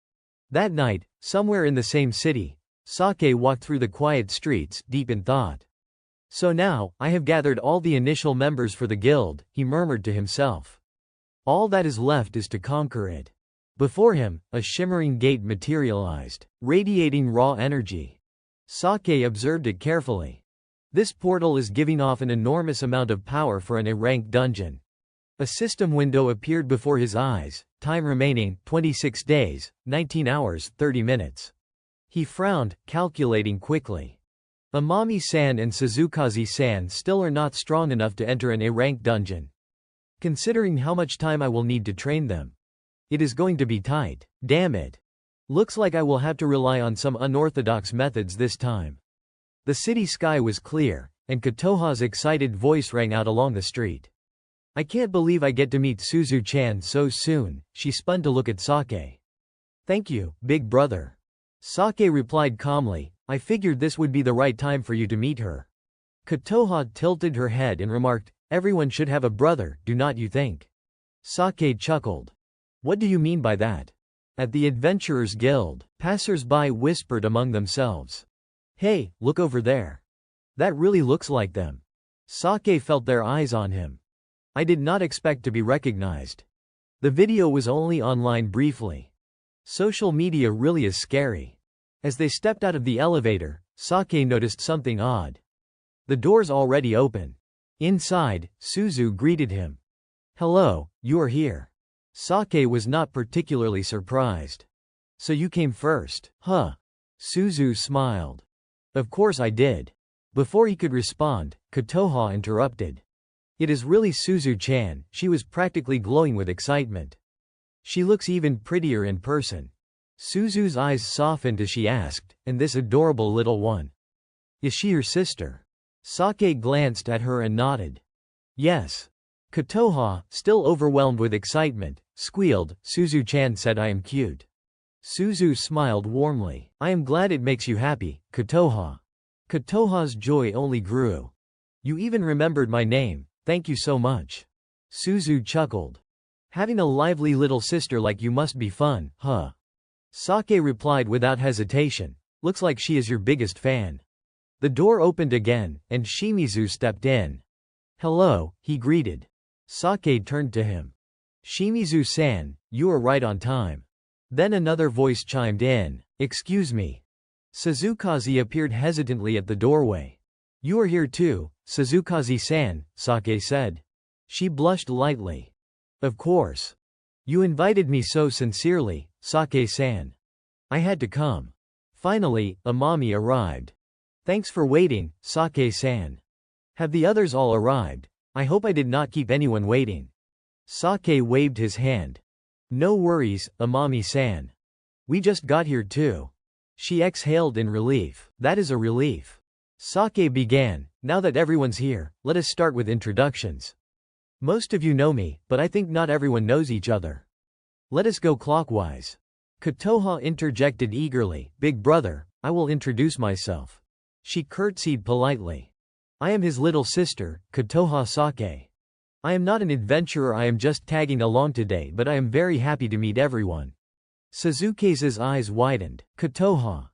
A: That night, somewhere in the same city, Sake walked through the quiet streets, deep in thought. So now, I have gathered all the initial members for the guild, he murmured to himself. All that is left is to conquer it. Before him, a shimmering gate materialized, radiating raw energy. Sake observed it carefully. This portal is giving off an enormous amount of power for an A-rank dungeon. A system window appeared before his eyes, time remaining, 26 days, 19 hours, 30 minutes. He frowned, calculating quickly. Amami-san and Suzukaze-san still are not strong enough to enter an A-rank dungeon. Considering how much time I will need to train them, it is going to be tight. Damn it. Looks like I will have to rely on some unorthodox methods this time. The city sky was clear, and Kotoha's excited voice rang out along the street. I can't believe I get to meet Suzu-chan so soon. She spun to look at Sake. Thank you, big brother. Sake replied calmly, I figured this would be the right time for you to meet her. Kotoha tilted her head and remarked, everyone should have a brother, do not you think? Sake chuckled. What do you mean by that? At the Adventurers Guild, passers-by whispered among themselves. Hey, look over there. That really looks like them. Sake felt their eyes on him. I did not expect to be recognized. The video was only online briefly. Social media really is scary. As they stepped out of the elevator, Sake noticed something odd. The door's already open. Inside, Suzu greeted him. Hello, you are here. Sake was not particularly surprised. So you came first, huh? Suzu smiled. Of course I did. Before he could respond, Kotoha interrupted. It is really Suzu-chan, she was practically glowing with excitement. She looks even prettier in person. Suzu's eyes softened as she asked, and this adorable little one? Is she your sister? Sake glanced at her and nodded. Yes. Kotoha, still overwhelmed with excitement, squealed, Suzu-chan said I am cute. Suzu smiled warmly. I am glad it makes you happy, Kotoha. Kotoha's joy only grew. You even remembered my name, thank you so much. Suzu chuckled. Having a lively little sister like you must be fun, huh? Sake replied without hesitation. Looks like she is your biggest fan. The door opened again, and Shimizu stepped in. Hello, he greeted. Sake turned to him. Shimizu-san, you are right on time. Then another voice chimed in. Excuse me. Suzukaze appeared hesitantly at the doorway. You are here too, Suzukaze-san, Sake said. She blushed lightly. Of course. You invited me so sincerely, Sake-san. I had to come. Finally, Amami arrived. Thanks for waiting, Sake-san. Have the others all arrived? I hope I did not keep anyone waiting. Sake waved his hand. No worries, Amami-san. We just got here too. She exhaled in relief. That is a relief. Sake began, now that everyone's here, let us start with introductions. Most of you know me, but I think not everyone knows each other. Let us go clockwise. Kotoha interjected eagerly, Big brother, I will introduce myself. She curtsied politely. I am his little sister, Kotoha Sake. I am not an adventurer, I am just tagging along today, but I am very happy to meet everyone. Suzukaze's eyes widened. Kotoha.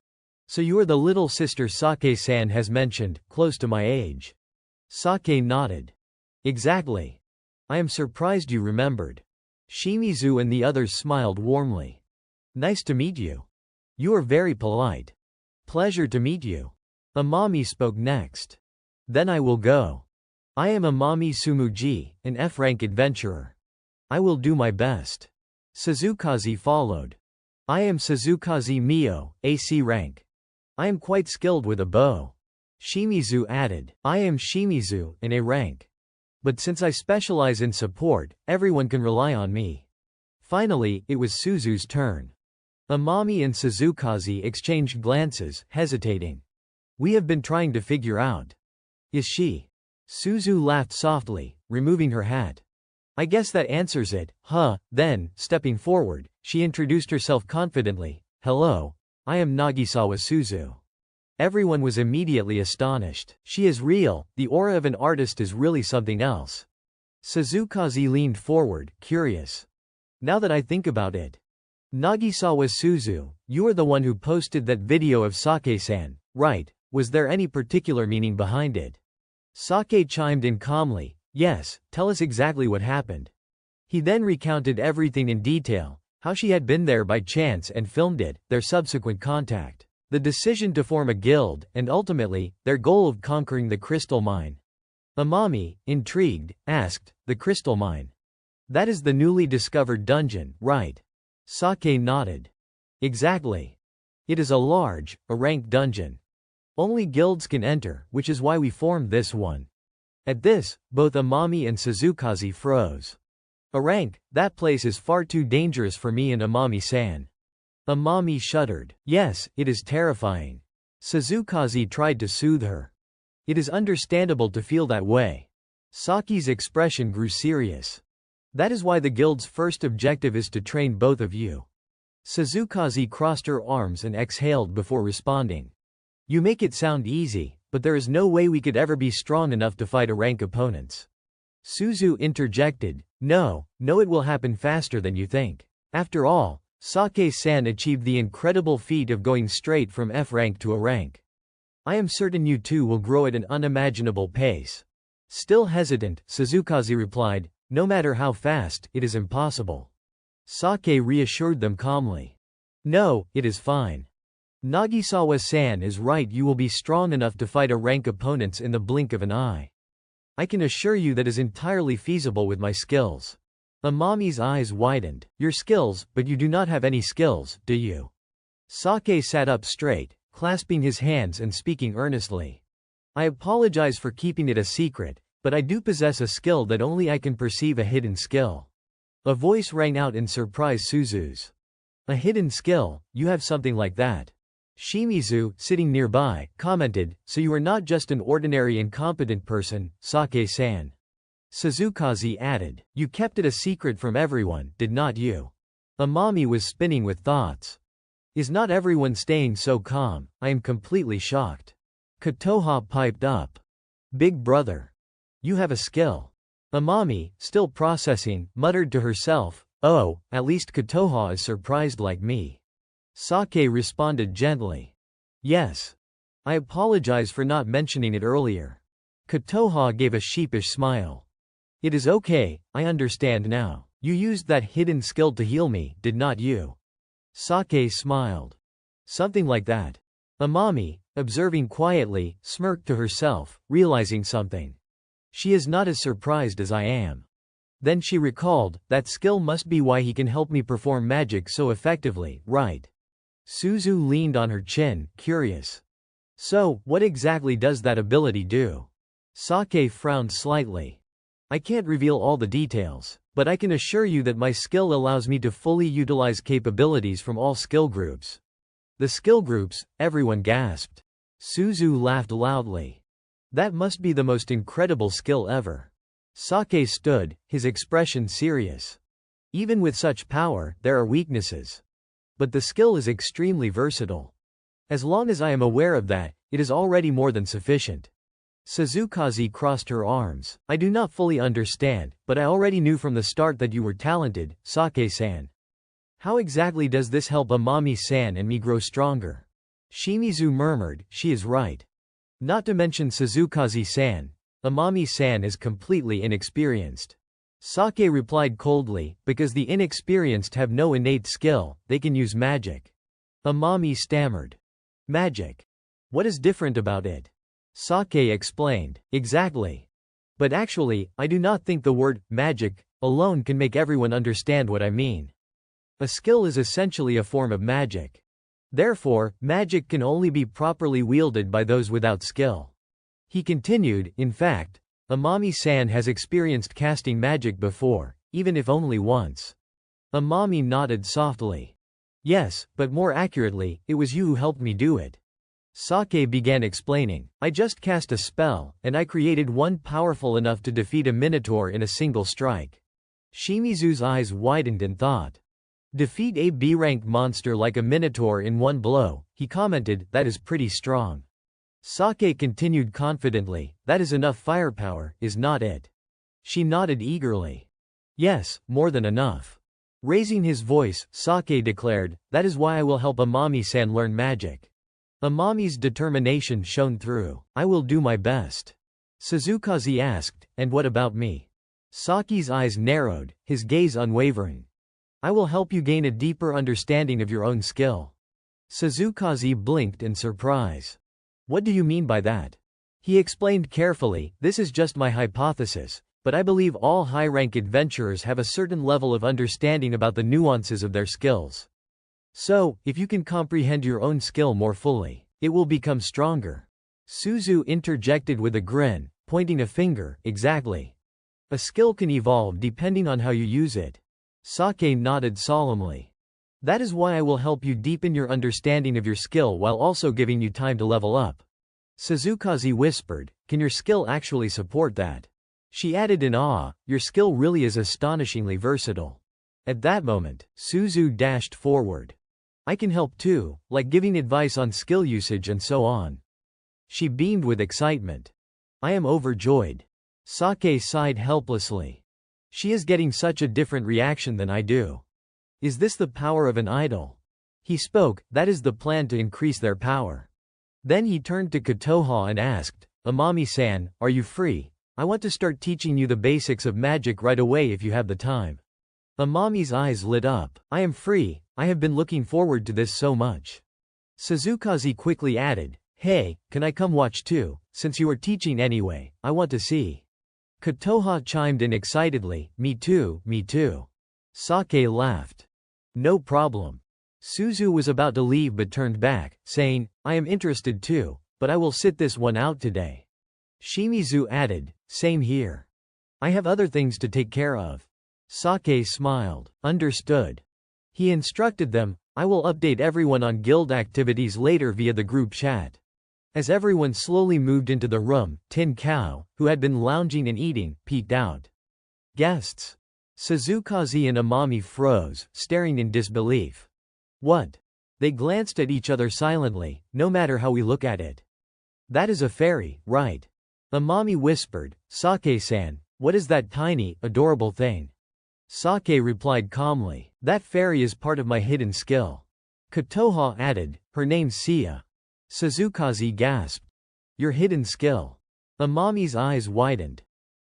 A: So you are the little sister Sake-san has mentioned, close to my age. Sake nodded. Exactly. I am surprised you remembered. Shimizu and the others smiled warmly. Nice to meet you. You are very polite. Pleasure to meet you. Amami spoke next. Then I will go. I am Amami Sumuji, an F-rank adventurer. I will do my best. Suzukaze followed. I am Suzukaze Mio, AC rank. I am quite skilled with a bow. Shimizu added. I am Shimizu, an A rank. But since I specialize in support, everyone can rely on me. Finally, it was Suzu's turn. Amami and Suzukaze exchanged glances, hesitating. We have been trying to figure out. Is she? Suzu laughed softly, removing her hat. I guess that answers it, huh? Then, stepping forward, she introduced herself confidently. Hello. I am Nagisawa Suzu. Everyone was immediately astonished. She is real, the aura of an artist is really something else. Suzukaze leaned forward, curious. Now that I think about it. Nagisawa Suzu, you are the one who posted that video of Sake-san, right? Was there any particular meaning behind it? Sake chimed in calmly. Yes, tell us exactly what happened. He then recounted everything in detail. How she had been there by chance and filmed it, their subsequent contact, the decision to form a guild, and ultimately, their goal of conquering the crystal mine. Amami, intrigued, asked, the crystal mine. That is the newly discovered dungeon, right? Sake nodded. Exactly. It is a ranked dungeon. Only guilds can enter, which is why we formed this one. At this, both Amami and Suzukaze froze. A rank, that place is far too dangerous for me and Amami-san. Amami shuddered. Yes, it is terrifying. Suzukaze tried to soothe her. It is understandable to feel that way. Saki's expression grew serious. That is why the guild's first objective is to train both of you. Suzukaze crossed her arms and exhaled before responding. You make it sound easy, but there is no way we could ever be strong enough to fight rank opponents. Suzu interjected. No, it will happen faster than you think. After all, Sake-san achieved the incredible feat of going straight from F rank to A rank. I am certain you two will grow at an unimaginable pace. Still hesitant, Suzukaze replied, no matter how fast, it is impossible. Sake reassured them calmly. No, it is fine. Nagisawa-san is right, you will be strong enough to fight A rank opponents in the blink of an eye. I can assure you that is entirely feasible with my skills. Amami's eyes widened. Your skills, but you do not have any skills, do you? Sake sat up straight, clasping his hands and speaking earnestly. I apologize for keeping it a secret, but I do possess a skill that only I can perceive, a hidden skill. A voice rang out in surprise. Suzu's. A hidden skill, you have something like that. Shimizu, sitting nearby, commented, so you are not just an ordinary incompetent person, Sake-san. Suzukaze added, you kept it a secret from everyone, did not you? Amami was spinning with thoughts. Is not everyone staying so calm? I am completely shocked. Kotoha piped up. Big brother. You have a skill. Amami, still processing, muttered to herself, oh, at least Kotoha is surprised like me. Sake responded gently. Yes. I apologize for not mentioning it earlier. Kotoha gave a sheepish smile. It is okay, I understand now. You used that hidden skill to heal me, did not you? Sake smiled. Something like that. Amami, observing quietly, smirked to herself, realizing something. She is not as surprised as I am. Then she recalled, that skill must be why he can help me perform magic so effectively, right? Suzu leaned on her chin, curious. So, what exactly does that ability do? Sake frowned slightly. I can't reveal all the details, but I can assure you that my skill allows me to fully utilize capabilities from all skill groups. The skill groups, everyone gasped. Suzu laughed loudly. That must be the most incredible skill ever. Sake stood, his expression serious. Even with such power, there are weaknesses. But the skill is extremely versatile. As long as I am aware of that, it is already more than sufficient. Suzukaze crossed her arms. I do not fully understand, but I already knew from the start that you were talented, Sake-san. How exactly does this help Amami-san and me grow stronger? Shimizu murmured, she is right. Not to mention Suzukaze-san. Amami-san is completely inexperienced. Sake replied coldly, because the inexperienced have no innate skill, they can use magic. Amami stammered. Magic. What is different about it? Sake explained. Exactly. But actually, I do not think the word magic alone can make everyone understand what I mean. A skill is essentially a form of magic. Therefore, magic can only be properly wielded by those without skill. He continued, in fact, Amami-san has experienced casting magic before, even if only once. Amami nodded softly. Yes, but more accurately, it was you who helped me do it. Sake began explaining. I just cast a spell, and I created one powerful enough to defeat a minotaur in a single strike. Shimizu's eyes widened in thought. Defeat a B-rank monster like a minotaur in one blow, he commented, that is pretty strong. Sake continued confidently, that is enough firepower, is not it? She nodded eagerly. Yes, more than enough. Raising his voice, Sake declared, that is why I will help Amami-san learn magic. Amami's determination shone through. I will do my best. Suzukaze asked, and what about me? Sake's eyes narrowed, his gaze unwavering. I will help you gain a deeper understanding of your own skill. Suzukaze blinked in surprise. What do you mean by that? He explained carefully, this is just my hypothesis, but I believe all high-rank adventurers have a certain level of understanding about the nuances of their skills. So, if you can comprehend your own skill more fully, it will become stronger. Suzu interjected with a grin, pointing a finger, exactly. A skill can evolve depending on how you use it. Sake nodded solemnly. That is why I will help you deepen your understanding of your skill while also giving you time to level up. Suzukaze whispered, can your skill actually support that? She added in awe, your skill really is astonishingly versatile. At that moment, Suzu dashed forward. I can help too, like giving advice on skill usage and so on. She beamed with excitement. I am overjoyed. Sake sighed helplessly. She is getting such a different reaction than I do. Is this the power of an idol? He spoke, that is the plan to increase their power. Then he turned to Kotoha and asked, Amami-san, are you free? I want to start teaching you the basics of magic right away if you have the time. Amami's eyes lit up. I am free, I have been looking forward to this so much. Suzukaze quickly added, hey, can I come watch too, since you are teaching anyway, I want to see. Kotoha chimed in excitedly, me too, me too. Sake laughed. No problem. Suzu was about to leave but turned back, saying, I am interested too, but I will sit this one out today. Shimizu added, same here. I have other things to take care of. Sake smiled. Understood. He instructed them, I will update everyone on guild activities later via the group chat. As everyone slowly moved into the room, Tin Cow, who had been lounging and eating, peeked out. Guests. Suzukaze and Amami froze, staring in disbelief. What? They glanced at each other silently, no matter how we look at it. That is a fairy, right? Amami whispered, Sake-san, what is that tiny, adorable thing? Sake replied calmly, that fairy is part of my hidden skill. Kotoha added, her name's Sia. Suzukaze gasped. Your hidden skill. Amami's eyes widened.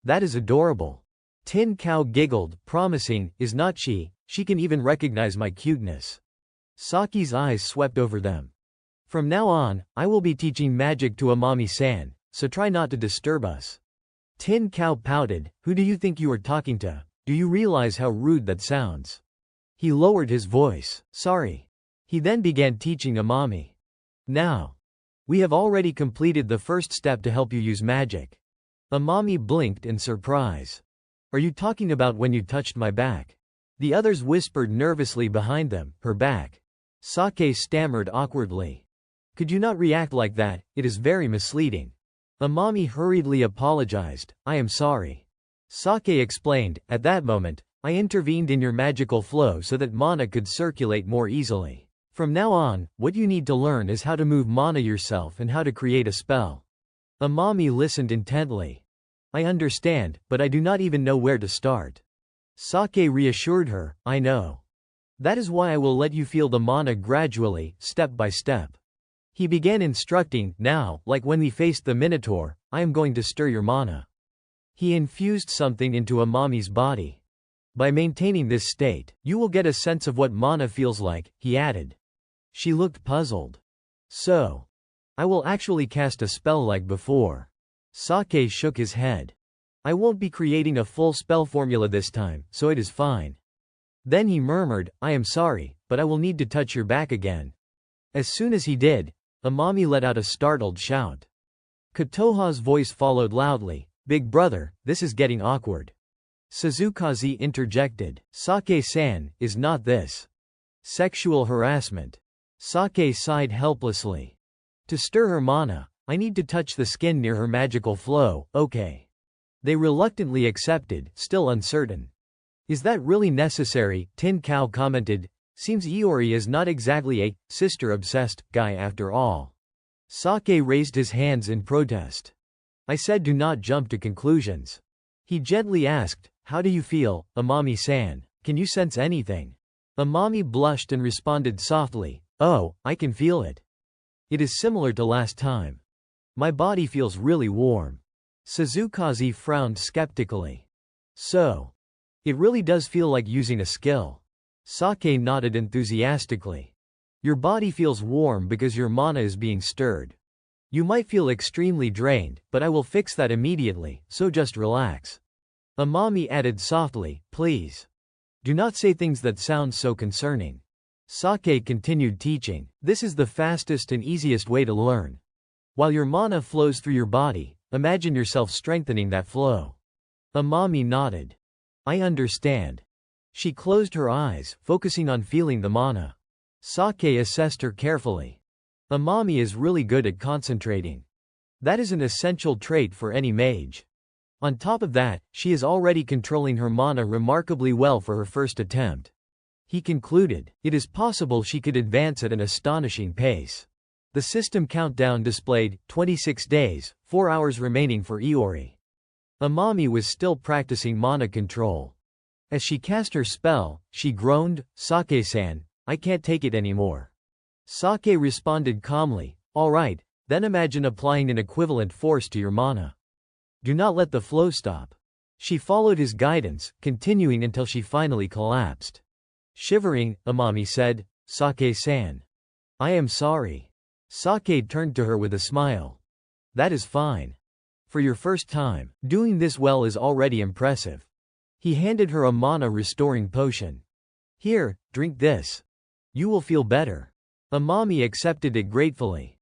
A: That is adorable. Tin Cow giggled, promising, is not she can even recognize my cuteness. Saki's eyes swept over them. From now on, I will be teaching magic to Amami-san, so try not to disturb us. Tin Cow pouted, who do you think you are talking to? Do you realize how rude that sounds? He lowered his voice, sorry. He then began teaching Amami. Now. We have already completed the first step to help you use magic. Amami blinked in surprise. Are you talking about when you touched my back? The others whispered nervously behind them, her back. Sake stammered awkwardly. Could you not react like that, it is very misleading. Amami hurriedly apologized, I am sorry. Sake explained, at that moment, I intervened in your magical flow so that mana could circulate more easily. From now on, what you need to learn is how to move mana yourself and how to create a spell. Amami listened intently. I understand, but I do not even know where to start. Sake reassured her, I know. That is why I will let you feel the mana gradually, step by step. He began instructing, now, like when we faced the Minotaur, I am going to stir your mana. He infused something into Amami's body. By maintaining this state, you will get a sense of what mana feels like, he added. She looked puzzled. So, I will actually cast a spell like before. Sake shook his head. I won't be creating a full spell formula this time, so it is fine. Then he murmured, I am sorry, but I will need to touch your back again. As soon as he did, Amami let out a startled shout. Kotoha's voice followed loudly, Big brother, this is getting awkward. Suzukaze interjected, Sake-san, is not this sexual harassment? Sake sighed helplessly. To stir her mana, I need to touch the skin near her magical flow, okay. They reluctantly accepted, still uncertain. Is that really necessary? Tin Cow commented, seems Iori is not exactly a sister-obsessed guy after all. Sake raised his hands in protest. I said do not jump to conclusions. He gently asked, how do you feel, Amami-san? Can you sense anything? Amami blushed and responded softly, oh, I can feel it. It is similar to last time. My body feels really warm. Suzukaze frowned skeptically. So, it really does feel like using a skill. Sake nodded enthusiastically. Your body feels warm because your mana is being stirred. You might feel extremely drained, but I will fix that immediately, so just relax. Amami added softly, please. Do not say things that sound so concerning. Sake continued teaching, this is the fastest and easiest way to learn. While your mana flows through your body, imagine yourself strengthening that flow. Amami nodded. I understand. She closed her eyes, focusing on feeling the mana. Sake assessed her carefully. Amami is really good at concentrating. That is an essential trait for any mage. On top of that, she is already controlling her mana remarkably well for her first attempt. He concluded, it is possible she could advance at an astonishing pace. The system countdown displayed, 26 days, 4 hours remaining for Iori. Amami was still practicing mana control. As she cast her spell, she groaned, Sake-san, I can't take it anymore. Sake responded calmly, alright, then imagine applying an equivalent force to your mana. Do not let the flow stop. She followed his guidance, continuing until she finally collapsed. Shivering, Amami said, Sake-san. I am sorry. Sake turned to her with a smile. That is fine. For your first time, doing this well is already impressive. He handed her a mana-restoring potion. Here, drink this. You will feel better. Amami accepted it gratefully.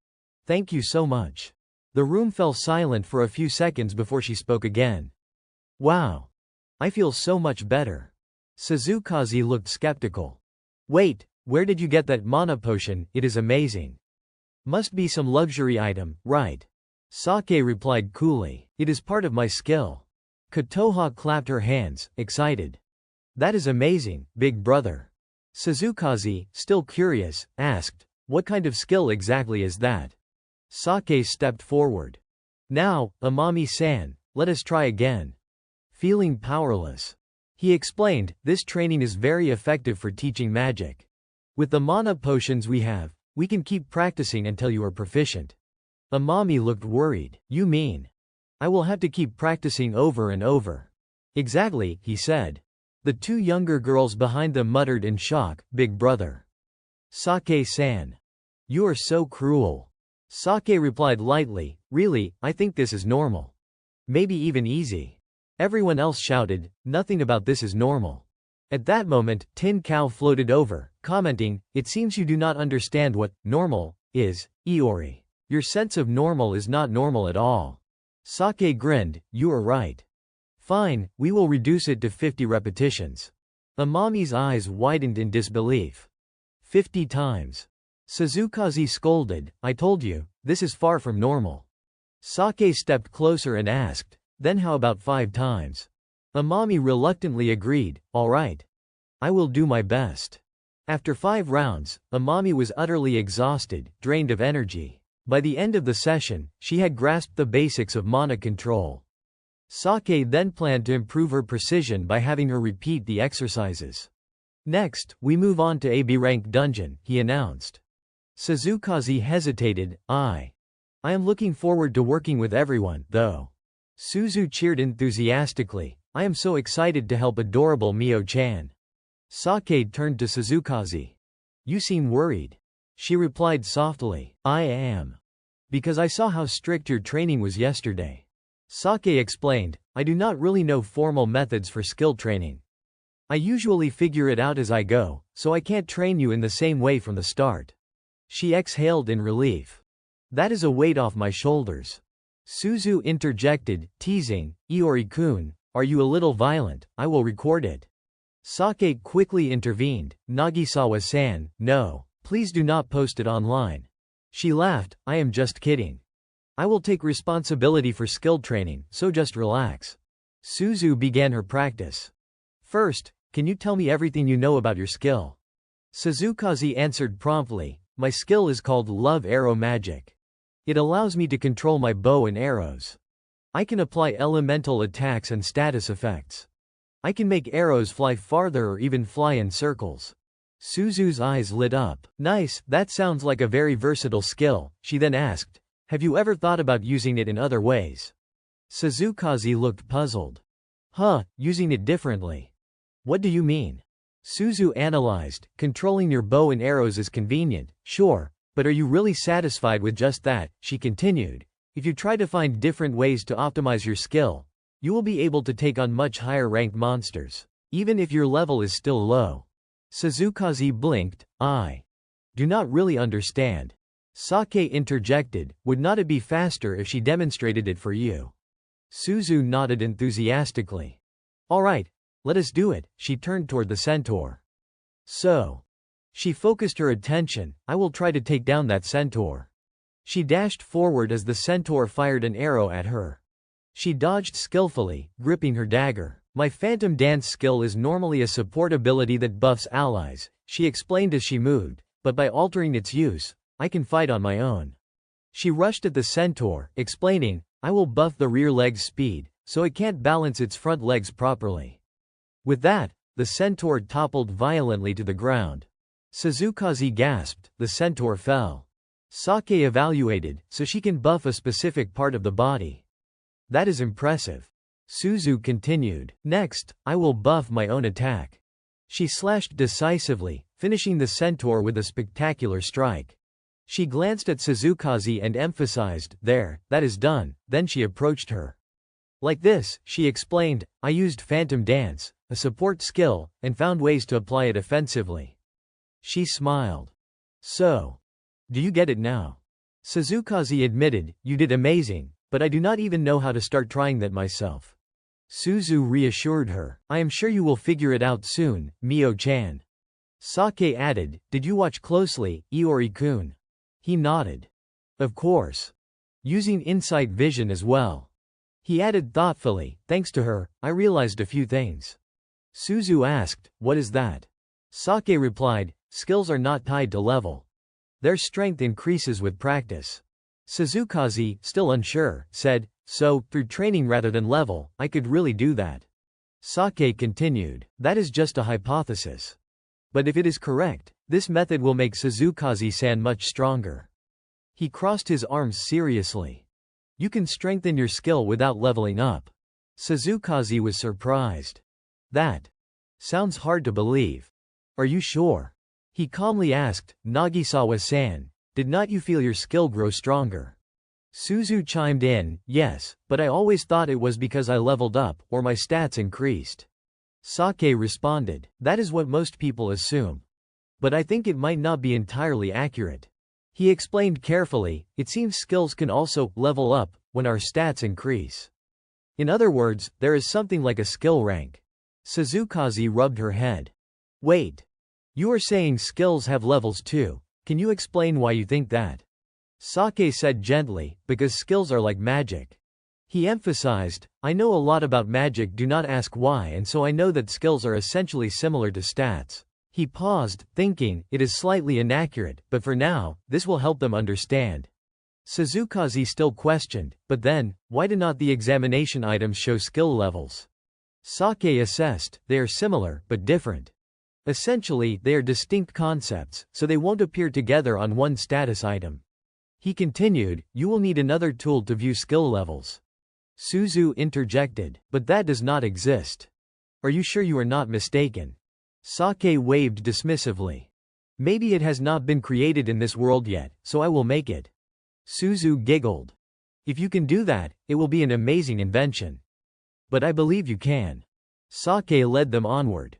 A: Thank you so much. The room fell silent for a few seconds before she spoke again. Wow. I feel so much better. Suzukaze looked skeptical. Wait, where did you get that mana potion? It is amazing. Must be some luxury item, right? Sake replied coolly. It is part of my skill. Kotoha clapped her hands, excited. That is amazing, big brother. Suzukaze, still curious, asked, what kind of skill exactly is that? Sake stepped forward. Now, Amami-san, let us try again. Feeling powerless. He explained, this training is very effective for teaching magic. With the mana potions we have, we can keep practicing until you are proficient. Amami looked worried. You mean? I will have to keep practicing over and over. Exactly, he said. The two younger girls behind them muttered in shock, big brother. Sake-san. You are so cruel. Sake replied lightly, really, I think this is normal. Maybe even easy. Everyone else shouted, nothing about this is normal. At that moment, Tin Cow floated over, commenting, it seems you do not understand what normal is, Iori. Your sense of normal is not normal at all. Sake grinned, you are right. Fine, we will reduce it to 50 repetitions. Amami's eyes widened in disbelief. 50 times. Suzukaze scolded, I told you, this is far from normal. Sake stepped closer and asked, then how about 5 times? Amami reluctantly agreed, alright. I will do my best. After 5 rounds, Amami was utterly exhausted, drained of energy. By the end of the session, she had grasped the basics of mana control. Sake then planned to improve her precision by having her repeat the exercises. Next, we move on to a B-rank dungeon, he announced. Suzukaze hesitated. I am looking forward to working with everyone, though. Suzu cheered enthusiastically. I am so excited to help adorable Mio-chan. Sake turned to Suzukaze. You seem worried. She replied softly. I am. Because I saw how strict your training was yesterday. Sake explained. I do not really know formal methods for skill training. I usually figure it out as I go, so I can't train you in the same way from the start. She exhaled in relief. That is a weight off my shoulders. Suzu interjected, teasing, Iori-kun, are you a little violent? I will record it. Sake quickly intervened. Nagisawa-san, no, please do not post it online. She laughed. I am just kidding. I will take responsibility for skill training, so just relax. Suzu began her practice. First, can you tell me everything you know about your skill? Suzukaze answered promptly. My skill is called Love Arrow Magic. It allows me to control my bow and arrows. I can apply elemental attacks and status effects. I can make arrows fly farther or even fly in circles. Suzu's eyes lit up. Nice, that sounds like a very versatile skill. She then asked, have you ever thought about using it in other ways? Suzukaze looked puzzled. Using it differently. What do you mean? Suzu analyzed. Controlling your bow and arrows is convenient, sure, but are you really satisfied with just that? She continued. If you try to find different ways to optimize your skill, you will be able to take on much higher ranked monsters, even if your level is still low. Suzukaze blinked. I do not really understand. Sake interjected. Would not it be faster if she demonstrated it for you? Suzu nodded enthusiastically. Alright, let us do it. She turned toward the centaur. So. She focused her attention. I will try to take down that centaur. She dashed forward as the centaur fired an arrow at her. She dodged skillfully, gripping her dagger. My phantom dance skill is normally a support ability that buffs allies, she explained as she moved, but by altering its use, I can fight on my own. She rushed at the centaur, explaining, I will buff the rear leg's speed, so it can't balance its front legs properly. With that, the centaur toppled violently to the ground. Suzukaze gasped. The centaur fell. Sake evaluated, so she can buff a specific part of the body. That is impressive. Suzu continued. Next, I will buff my own attack. She slashed decisively, finishing the centaur with a spectacular strike. She glanced at Suzukaze and emphasized, there, that is done. Then she approached her. Like this, she explained, I used Phantom Dance, a support skill, and found ways to apply it offensively. She smiled. So. Do you get it now? Suzukaze admitted, you did amazing, but I do not even know how to start trying that myself. Suzu reassured her. I am sure you will figure it out soon, Mio-chan. Sake added, did you watch closely, Iori-kun? He nodded. Of course. Using insight vision as well. He added thoughtfully, thanks to her, I realized a few things. Suzu asked, what is that? Sake replied, skills are not tied to level. Their strength increases with practice. Suzukaze, still unsure, said, so, through training rather than level, I could really do that. Sake continued, that is just a hypothesis. But if it is correct, this method will make Suzukaze-san much stronger. He crossed his arms seriously. You can strengthen your skill without leveling up. Suzukaze was surprised. That sounds hard to believe. Are you sure? He calmly asked, Nagisawa-san, did not you feel your skill grow stronger? Suzu chimed in, yes, but I always thought it was because I leveled up, or my stats increased. Sake responded, that is what most people assume. But I think it might not be entirely accurate. He explained carefully, it seems skills can also level up when our stats increase. In other words, there is something like a skill rank. Suzukaze rubbed her head. Wait. You are saying skills have levels too. Can you explain why you think that? Sake said gently, because skills are like magic. He emphasized, I know a lot about magic, do not ask why, and so I know that skills are essentially similar to stats. He paused, thinking, it is slightly inaccurate, but for now, this will help them understand. Suzukaze still questioned, but then, why do not the examination items show skill levels? Sake assessed, they are similar, but different. Essentially, they are distinct concepts, so they won't appear together on one status item. He continued, you will need another tool to view skill levels. Suzu interjected, but that does not exist. Are you sure you are not mistaken? Sake waved dismissively. Maybe it has not been created in this world yet, so I will make it. Suzu giggled. If you can do that, it will be an amazing invention. But I believe you can. Sake led them onward.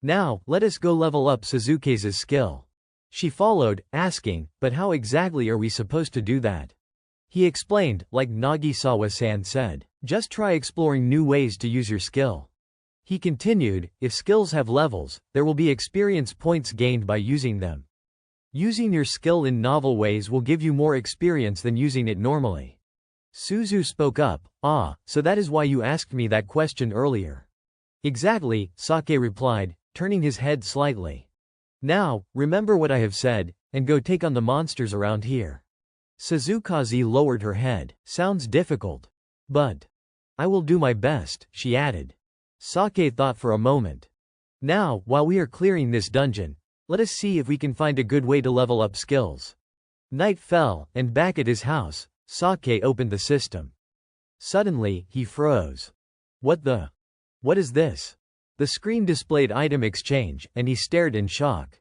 A: Now, let us go level up Suzuka's skill. She followed, asking, but how exactly are we supposed to do that? He explained, like Nagisawa-san said, just try exploring new ways to use your skill. He continued, if skills have levels, there will be experience points gained by using them. Using your skill in novel ways will give you more experience than using it normally. Suzu spoke up, so that is why you asked me that question earlier. Exactly, Sake replied, turning his head slightly. Now, remember what I have said, and go take on the monsters around here. Suzukaze lowered her head. Sounds difficult. But I will do my best, she added. Sake thought for a moment. Now, while we are clearing this dungeon, let us see if we can find a good way to level up skills. Night fell, and back at his house, Sake opened the system. Suddenly, he froze. What is this? The screen displayed item exchange, and he stared in shock.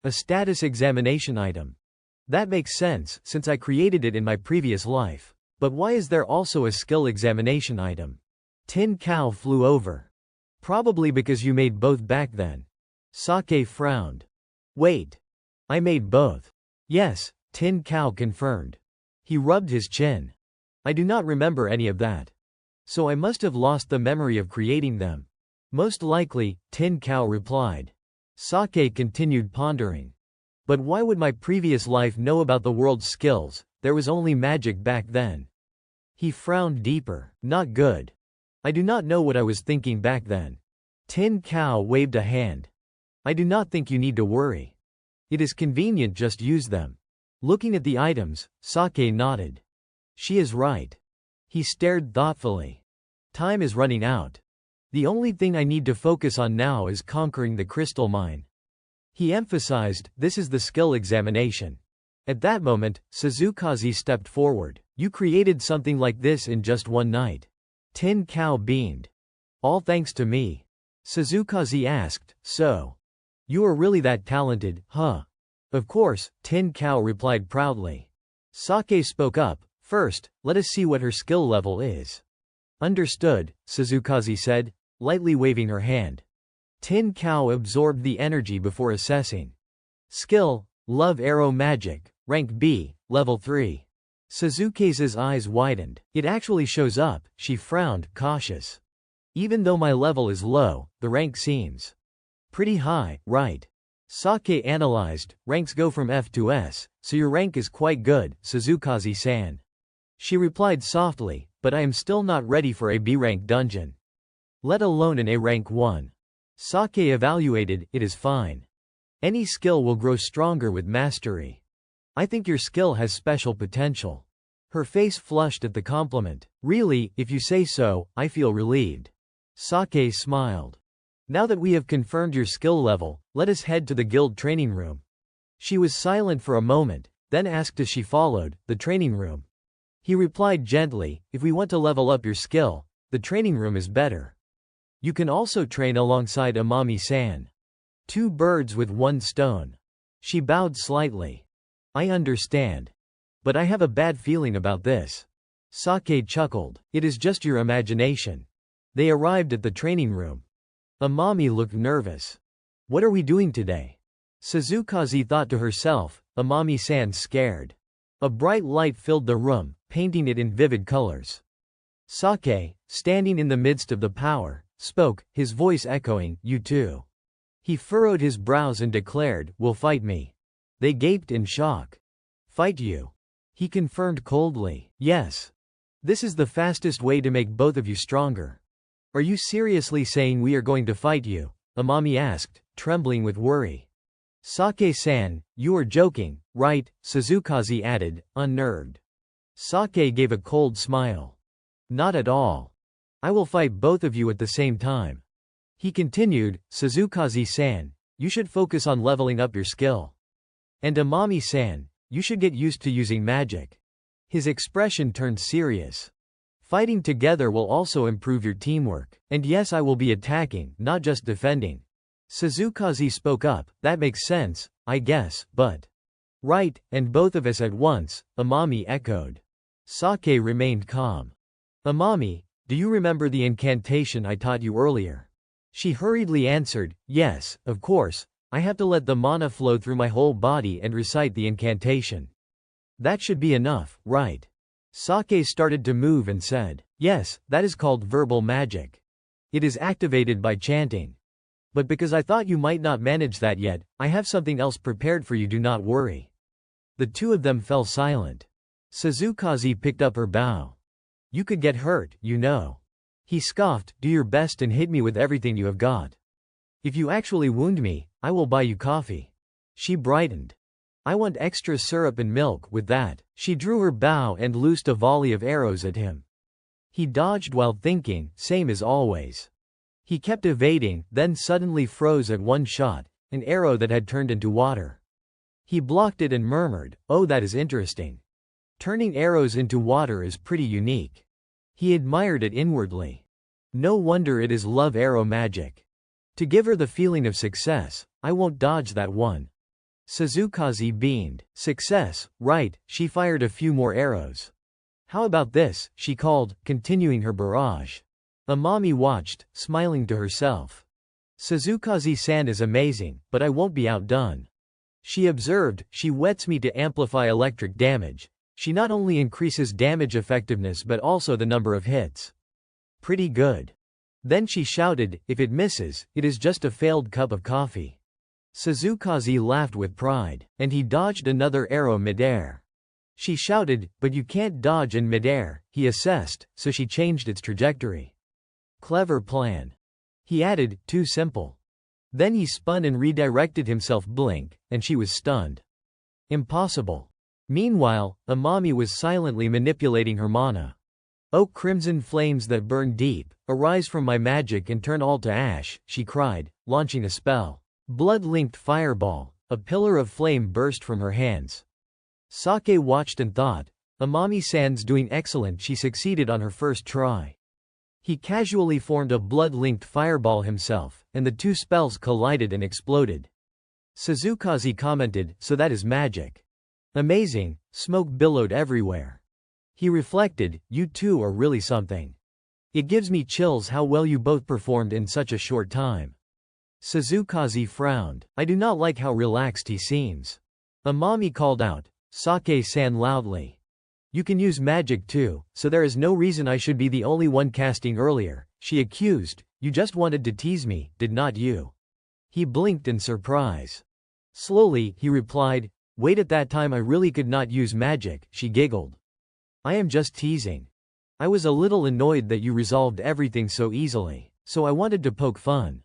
A: A status examination item. That makes sense, since I created it in my previous life. But why is there also a skill examination item? Tin Cow flew over. Probably because you made both back then. Sake frowned. Wait. I made both. Yes, Tin Cow confirmed. He rubbed his chin. I do not remember any of that. So I must have lost the memory of creating them. Most likely, Tin Cow replied. Sake continued pondering. But why would my previous life know about the world's skills? There was only magic back then. He frowned deeper. Not good. I do not know what I was thinking back then. Tin Cow waved a hand. I do not think you need to worry. It is convenient, just use them. Looking at the items, Sake nodded. She is right. He stared thoughtfully. Time is running out. The only thing I need to focus on now is conquering the crystal mine. He emphasized, this is the skill examination. At that moment, Suzukaze stepped forward. You created something like this in just one night. Tin Cow beamed. All thanks to me. Suzukaze asked, so? You are really that talented, huh? Of course, Tin Cow replied proudly. Sake spoke up, first, let us see what her skill level is. Understood, Suzukaze said, lightly waving her hand. Tin Cow absorbed the energy before assessing. Skill, Love Arrow Magic, Rank B, Level 3. Suzuka's eyes widened. It actually shows up, she frowned, cautious. Even though my level is low, the rank seems pretty high, right? Sake analyzed, ranks go from F to S, so your rank is quite good, Suzukaze-san. She replied softly, but I am still not ready for a B-rank dungeon. Let alone an A-rank one. Sake evaluated, it is fine. Any skill will grow stronger with mastery. I think your skill has special potential. Her face flushed at the compliment. Really, if you say so, I feel relieved. Sake smiled. Now that we have confirmed your skill level, let us head to the guild training room. She was silent for a moment, then asked as she followed, the training room. He replied gently, if we want to level up your skill, the training room is better. You can also train alongside Amami-san. Two birds with one stone. She bowed slightly. I understand. But I have a bad feeling about this. Sake chuckled. It is just your imagination. They arrived at the training room. Amami looked nervous. What are we doing today? Suzukaze thought to herself, Amami-san scared. A bright light filled the room, painting it in vivid colors. Sake, standing in the midst of the power, spoke, his voice echoing, you too. He furrowed his brows and declared, will fight me. They gaped in shock. Fight you? He confirmed coldly, yes. This is the fastest way to make both of you stronger. Are you seriously saying we are going to fight you? Amami asked, trembling with worry. Sake-san, you are joking, right? Suzukaze added, unnerved. Sake gave a cold smile. Not at all. I will fight both of you at the same time. He continued, Suzukaze-san, You should focus on leveling up your skill. And Amami-san, you should get used to using magic. His expression turned serious. Fighting together will also improve your teamwork. And yes, I will be attacking, not just defending. Suzukaze spoke up. That makes sense, I guess, but... Right, and both of us at once, Amami echoed. Sake remained calm. Amami, do you remember the incantation I taught you earlier? She hurriedly answered, yes, of course, I have to let the mana flow through my whole body and recite the incantation. That should be enough, right? Sake started to move and said, yes, that is called verbal magic. It is activated by chanting. But because I thought you might not manage that yet, I have something else prepared for you, do not worry. The two of them fell silent. Suzukaze picked up her bow. You could get hurt, you know. He scoffed, do your best and hit me with everything you have got. If you actually wound me, I will buy you coffee. She brightened. I want extra syrup and milk. With that, she drew her bow and loosed a volley of arrows at him. He dodged while thinking, same as always. He kept evading, then suddenly froze at one shot, an arrow that had turned into water. He blocked it and murmured, oh, that is interesting. Turning arrows into water is pretty unique. He admired it inwardly. No wonder it is love arrow magic. To give her the feeling of success, I won't dodge that one. Suzukaze beamed. Success, right, she fired a few more arrows. How about this, she called, continuing her barrage. Amami watched, smiling to herself. Suzukaze-san is amazing, but I won't be outdone. She observed, she wets me to amplify electric damage. She not only increases damage effectiveness but also the number of hits. Pretty good. Then she shouted, if it misses, it is just a failed cup of coffee. Suzukaze laughed with pride, and he dodged another arrow midair. She shouted, but you can't dodge in midair, he assessed, so she changed its trajectory. Clever plan. He added, too simple. Then he spun and redirected himself. Blink, and she was stunned. Impossible. Meanwhile, Amami was silently manipulating her mana. Oh, crimson flames that burn deep, arise from my magic and turn all to ash, she cried, launching a spell. Blood-linked fireball, a pillar of flame burst from her hands. Sake watched and thought, Amami-san's doing excellent. She succeeded on her first try. He casually formed a blood-linked fireball himself, and the two spells collided and exploded. Suzukaze commented, so that is magic. Amazing, smoke billowed everywhere. He reflected, you two are really something. It gives me chills how well you both performed in such a short time. Suzukaze frowned. I do not like how relaxed he seems. Amami called out, Sake-san loudly. You can use magic too, so there is no reason I should be the only one casting earlier, she accused. You just wanted to tease me, did not you? He blinked in surprise. Slowly, he replied, wait, at that time I really could not use magic, she giggled. I am just teasing. I was a little annoyed that you resolved everything so easily, so I wanted to poke fun.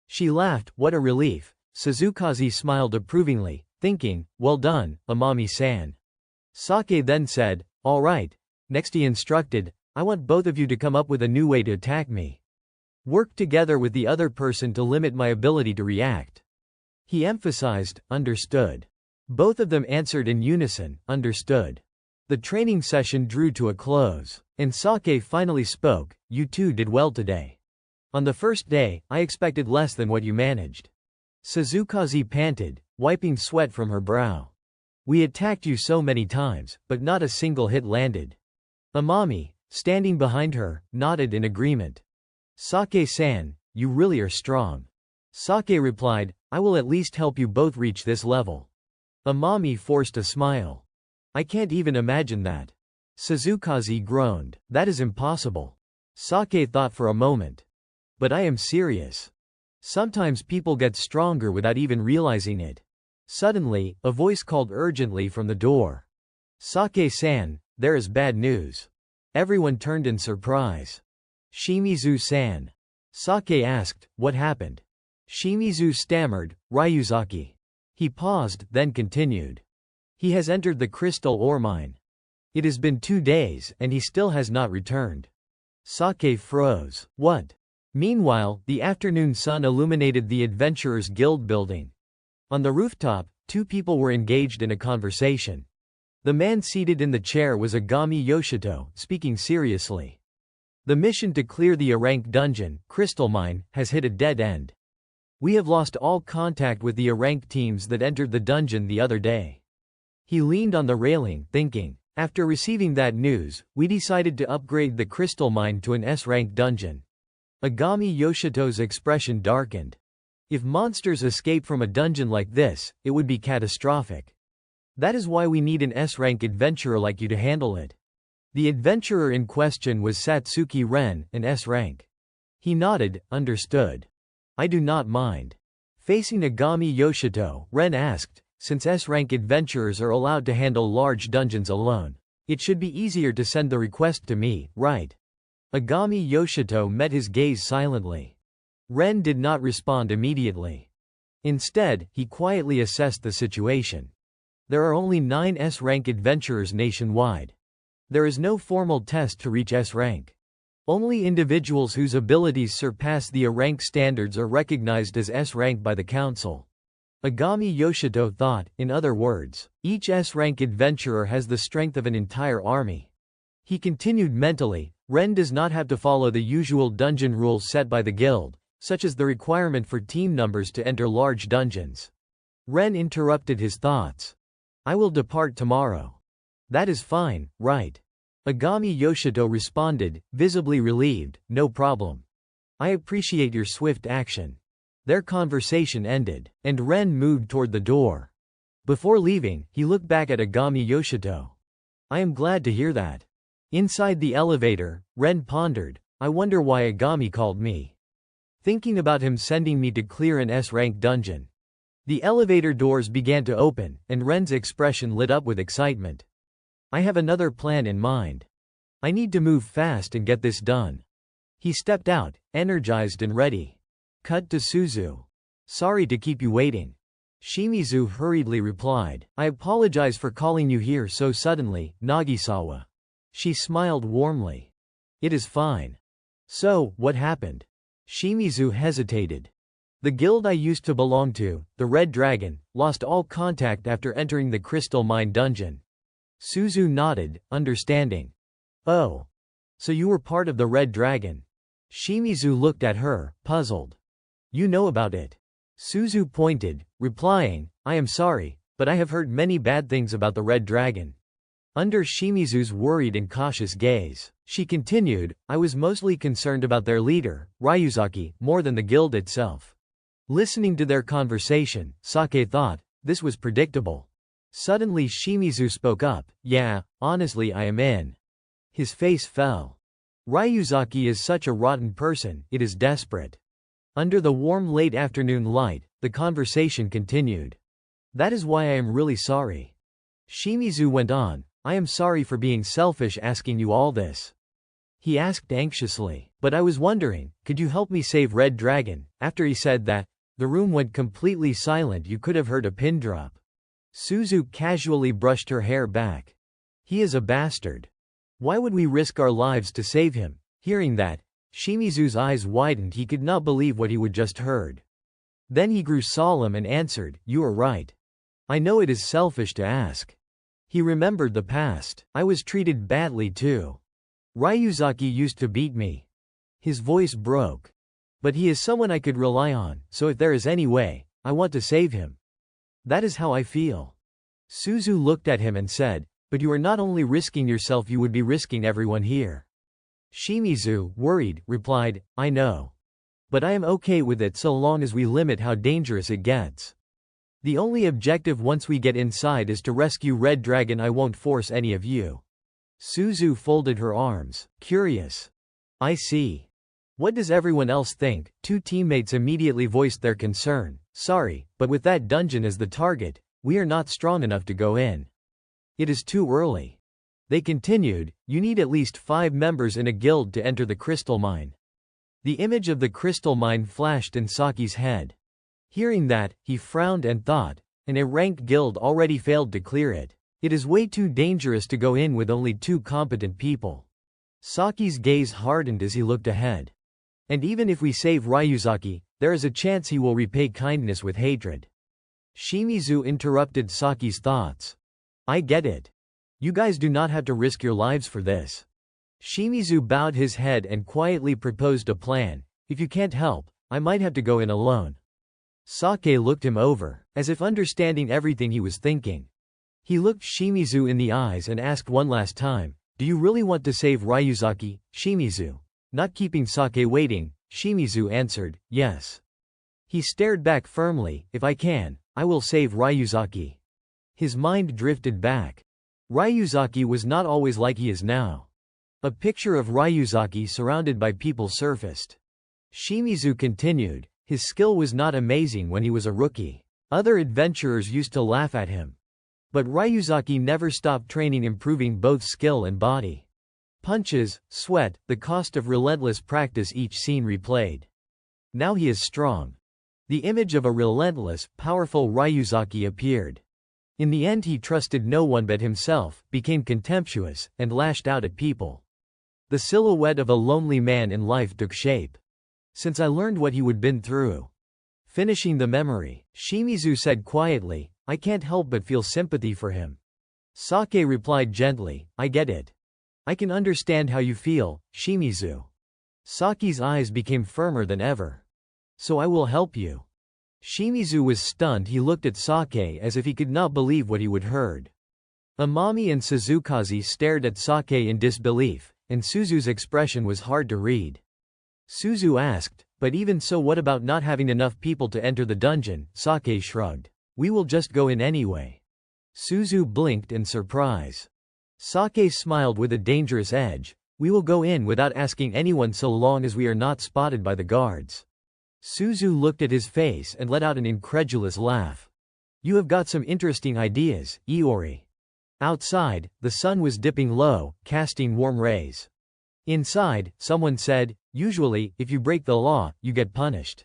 A: She laughed, what a relief. Suzukaze smiled approvingly, thinking, well done, Amami-san. Sake then said, all right. Next he instructed, I want both of you to come up with a new way to attack me. Work together with the other person to limit my ability to react. He emphasized, understood. Both of them answered in unison, understood. The training session drew to a close, and Sake finally spoke, you two did well today. On the first day, I expected less than what you managed. Suzukaze panted, wiping sweat from her brow. We attacked you so many times, but not a single hit landed. Amami, standing behind her, nodded in agreement. Sake-san, you really are strong. Sake replied, I will at least help you both reach this level. Amami forced a smile. I can't even imagine that. Suzukaze groaned, that is impossible. Sake thought for a moment. But I am serious. Sometimes people get stronger without even realizing it. Suddenly, a voice called urgently from the door. Sake-san, there is bad news. Everyone turned in surprise. Shimizu-san. Sake asked, what happened? Shimizu stammered, Ryuzaki. He paused, then continued. He has entered the crystal ore mine. It has been 2 days, and he still has not returned. Sake froze. What? Meanwhile, the afternoon sun illuminated the Adventurers Guild building. On the rooftop, two people were engaged in a conversation. The man seated in the chair was Agami Yoshito, speaking seriously. The mission to clear the A-rank dungeon, Crystal Mine, has hit a dead end. We have lost all contact with the A-rank teams that entered the dungeon the other day. He leaned on the railing, thinking. After receiving that news, we decided to upgrade the Crystal Mine to an S-rank dungeon. Agami Yoshito's expression darkened. If monsters escape from a dungeon like this, it would be catastrophic. That is why we need an S-rank adventurer like you to handle it. The adventurer in question was Satsuki Ren, an S-rank. He nodded, understood. I do not mind. Facing Agami Yoshito, Ren asked, since S-rank adventurers are allowed to handle large dungeons alone, it should be easier to send the request to me, right? Agami Yoshito met his gaze silently. Ren did not respond immediately. Instead, he quietly assessed the situation. There are only 9 S-rank adventurers nationwide. There is no formal test to reach S-rank. Only individuals whose abilities surpass the A-rank standards are recognized as S-rank by the council. Agami Yoshito thought, in other words, each S-rank adventurer has the strength of an entire army. He continued mentally, Ren does not have to follow the usual dungeon rules set by the guild, such as the requirement for team numbers to enter large dungeons. Ren interrupted his thoughts. I will depart tomorrow. That is fine, right? Agami Yoshito responded, visibly relieved, no problem. I appreciate your swift action. Their conversation ended, and Ren moved toward the door. Before leaving, he looked back at Agami Yoshito. I am glad to hear that. Inside the elevator, Ren pondered, I wonder why Agami called me. Thinking about him sending me to clear an S-rank dungeon. The elevator doors began to open, and Ren's expression lit up with excitement. I have another plan in mind. I need to move fast and get this done. He stepped out, energized and ready. Cut to Suzu. Sorry to keep you waiting. Shimizu hurriedly replied. I apologize for calling you here so suddenly, Nagisawa. She smiled warmly. It is fine. So, what happened? Shimizu hesitated. The guild I used to belong to, the Red Dragon, lost all contact after entering the Crystal Mine dungeon. Suzu nodded, understanding. Oh. So you were part of the Red Dragon? Shimizu looked at her, puzzled. You know about it. Suzu pointed, replying, I am sorry, but I have heard many bad things about the Red Dragon. Under Shimizu's worried and cautious gaze, she continued, I was mostly concerned about their leader, Ryuzaki, more than the guild itself. Listening to their conversation, Sake thought, this was predictable. Suddenly Shimizu spoke up, yeah, honestly I am in. His face fell. Ryuzaki is such a rotten person, it is desperate. Under the warm late afternoon light, the conversation continued. That is why I am really sorry. Shimizu went on, I am sorry for being selfish asking you all this. He asked anxiously, but I was wondering, could you help me save Red Dragon? After he said that, the room went completely silent. You could have heard a pin drop. Suzu casually brushed her hair back. He is a bastard. Why would we risk our lives to save him? Hearing that, Shimizu's eyes widened. He could not believe what he would just heard. Then he grew solemn and answered, you are right. I know it is selfish to ask. He remembered the past. I was treated badly too. Ryuzaki used to beat me. His voice broke. But he is someone I could rely on, so if there is any way, I want to save him. That is how I feel. Suzu looked at him and said, but you are not only risking yourself, you would be risking everyone here. Shimizu, worried, replied, I know. But I am okay with it so long as we limit how dangerous it gets. The only objective once we get inside is to rescue Red Dragon. I won't force any of you. Suzu folded her arms, curious. I see. What does everyone else think? Two teammates immediately voiced their concern. Sorry, but with that dungeon as the target, we are not strong enough to go in. It is too early. They continued, you need at least 5 members in a guild to enter the Crystal Mine. The image of the Crystal Mine flashed in Saki's head. Hearing that, he frowned and thought, an A-ranked guild already failed to clear it. It is way too dangerous to go in with only 2 competent people. Saki's gaze hardened as he looked ahead. And even if we save Ryuzaki, there is a chance he will repay kindness with hatred. Shimizu interrupted Saki's thoughts. I get it. You guys do not have to risk your lives for this. Shimizu bowed his head and quietly proposed a plan. If you can't help, I might have to go in alone. Sake looked him over, as if understanding everything he was thinking. He looked Shimizu in the eyes and asked one last time, do you really want to save Ryuzaki, Shimizu? Not keeping Sake waiting, Shimizu answered, yes. He stared back firmly, if I can, I will save Ryuzaki. His mind drifted back. Ryuzaki was not always like he is now. A picture of Ryuzaki surrounded by people surfaced. Shimizu continued, his skill was not amazing when he was a rookie. Other adventurers used to laugh at him. But Ryuzaki never stopped training, improving both skill and body. Punches, sweat, the cost of relentless practice, each scene replayed. Now he is strong. The image of a relentless, powerful Ryuzaki appeared. In the end he trusted no one but himself, became contemptuous, and lashed out at people. The silhouette of a lonely man in life took shape. Since I learned what he would been through. Finishing the memory, Shimizu said quietly, I can't help but feel sympathy for him. Sake replied gently, I get it. I can understand how you feel, Shimizu. Saki's eyes became firmer than ever. So I will help you. Shimizu was stunned. He looked at Sake as if he could not believe what he would heard. Amami and Suzukaze stared at Sake in disbelief, and Suzu's expression was hard to read. Suzu asked, but even so, what about not having enough people to enter the dungeon? Sake shrugged. We will just go in anyway. Suzu blinked in surprise. Sake smiled with a dangerous edge. We will go in without asking anyone so long as we are not spotted by the guards. Suzu looked at his face and let out an incredulous laugh. You have got some interesting ideas, Iori. Outside, the sun was dipping low, casting warm rays. Inside, someone said, usually, if you break the law, you get punished.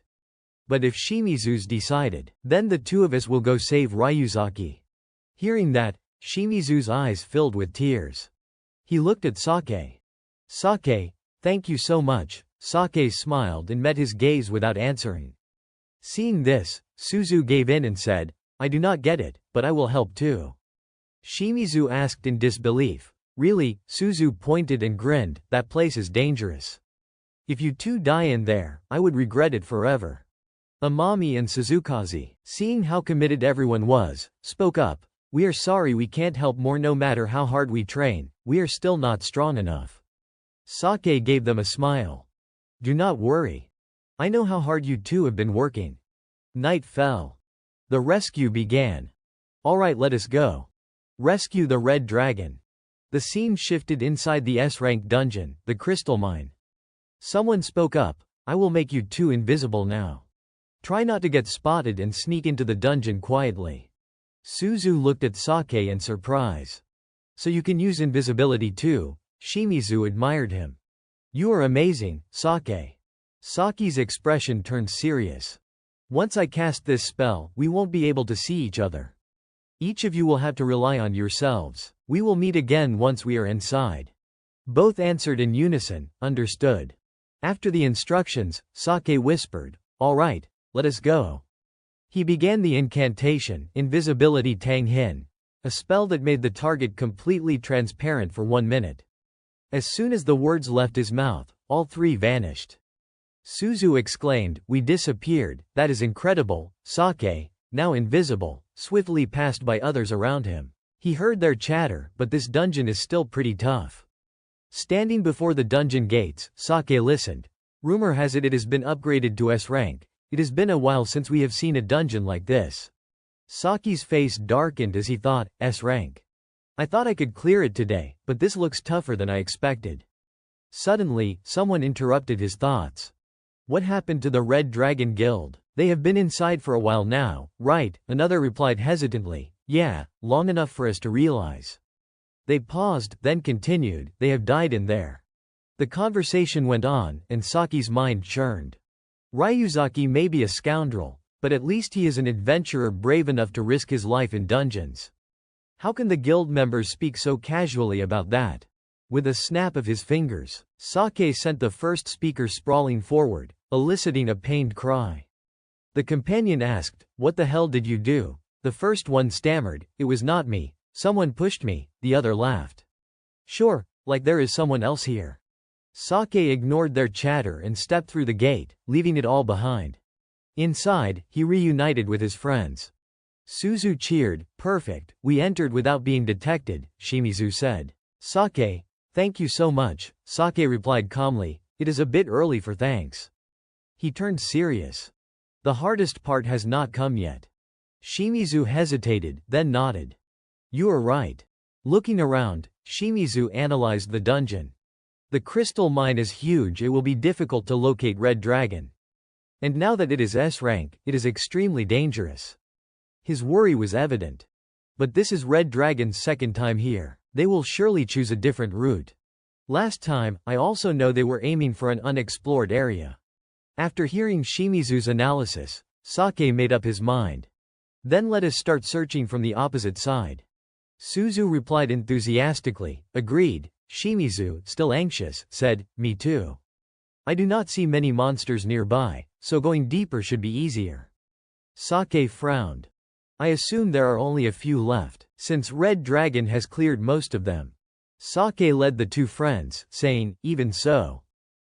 A: But if Shimizu's decided, then the two of us will go save Ryuzaki. Hearing that, Shimizu's eyes filled with tears. He looked at Sake. Sake, thank you so much. Sake smiled and met his gaze without answering. Seeing this, Suzu gave in and said, I do not get it, but I will help too. Shimizu asked in disbelief. Really? Suzu pointed and grinned, that place is dangerous. If you two die in there, I would regret it forever. Amami and Suzukaze, seeing how committed everyone was, spoke up. We are sorry we can't help more. No matter how hard we train, we are still not strong enough. Sake gave them a smile. Do not worry. I know how hard you two have been working. Night fell. The rescue began. Alright, let us go. Rescue the Red Dragon. The scene shifted inside the S-rank dungeon, the crystal mine. Someone spoke up, I will make you two invisible now. Try not to get spotted and sneak into the dungeon quietly. Suzu looked at Sake in surprise. So you can use invisibility too? Shimizu admired him. You are amazing, Sake. Saki's expression turned serious. Once I cast this spell, we won't be able to see each other. Each of you will have to rely on yourselves. We will meet again once we are inside. Both answered in unison, understood. After the instructions, Sake whispered, all right, let us go. He began the incantation, Invisibility Tang Hin, a spell that made the target completely transparent for 1 minute. As soon as the words left his mouth, all three vanished. Suzu exclaimed, we disappeared, that is incredible. Sake, now invisible, swiftly passed by others around him. He heard their chatter, but this dungeon is still pretty tough. Standing before the dungeon gates, Sake listened. Rumor has it has been upgraded to S rank. It has been a while since we have seen a dungeon like this. Saki's face darkened as he thought, S rank. I thought I could clear it today, but this looks tougher than I expected. Suddenly, someone interrupted his thoughts. What happened to the Red Dragon Guild? They have been inside for a while now, right? Another replied hesitantly. Yeah, long enough for us to realize. They paused, then continued, they have died in there. The conversation went on, and Saki's mind churned. Ryuzaki may be a scoundrel, but at least he is an adventurer brave enough to risk his life in dungeons. How can the guild members speak so casually about that? With a snap of his fingers, Sake sent the first speaker sprawling forward, eliciting a pained cry. The companion asked, "What the hell did you do?" The first one stammered, "It was not me. Someone pushed me." The other laughed. "Sure, like there is someone else here." Sake ignored their chatter and stepped through the gate, leaving it all behind. Inside, he reunited with his friends. Suzu cheered. "Perfect, we entered without being detected," Shimizu said. "Sake, thank you so much," Sake replied calmly. "It is a bit early for thanks." He turned serious. "The hardest part has not come yet." Shimizu hesitated, then nodded. "You are right." Looking around, Shimizu analyzed the dungeon. The crystal mine is huge. It will be difficult to locate Red Dragon. And now that it is S rank, it is extremely dangerous. His worry was evident. But this is Red Dragon's second time here. They will surely choose a different route. Last time, I also know they were aiming for an unexplored area. After hearing Shimizu's analysis, Sake made up his mind. "Then let us start searching from the opposite side." Suzu replied enthusiastically. "Agreed." Shimizu, still anxious, said, "Me too. I do not see many monsters nearby, so going deeper should be easier." Sake frowned. "I assume there are only a few left, since Red Dragon has cleared most of them." Sake led the two friends, saying, "Even so."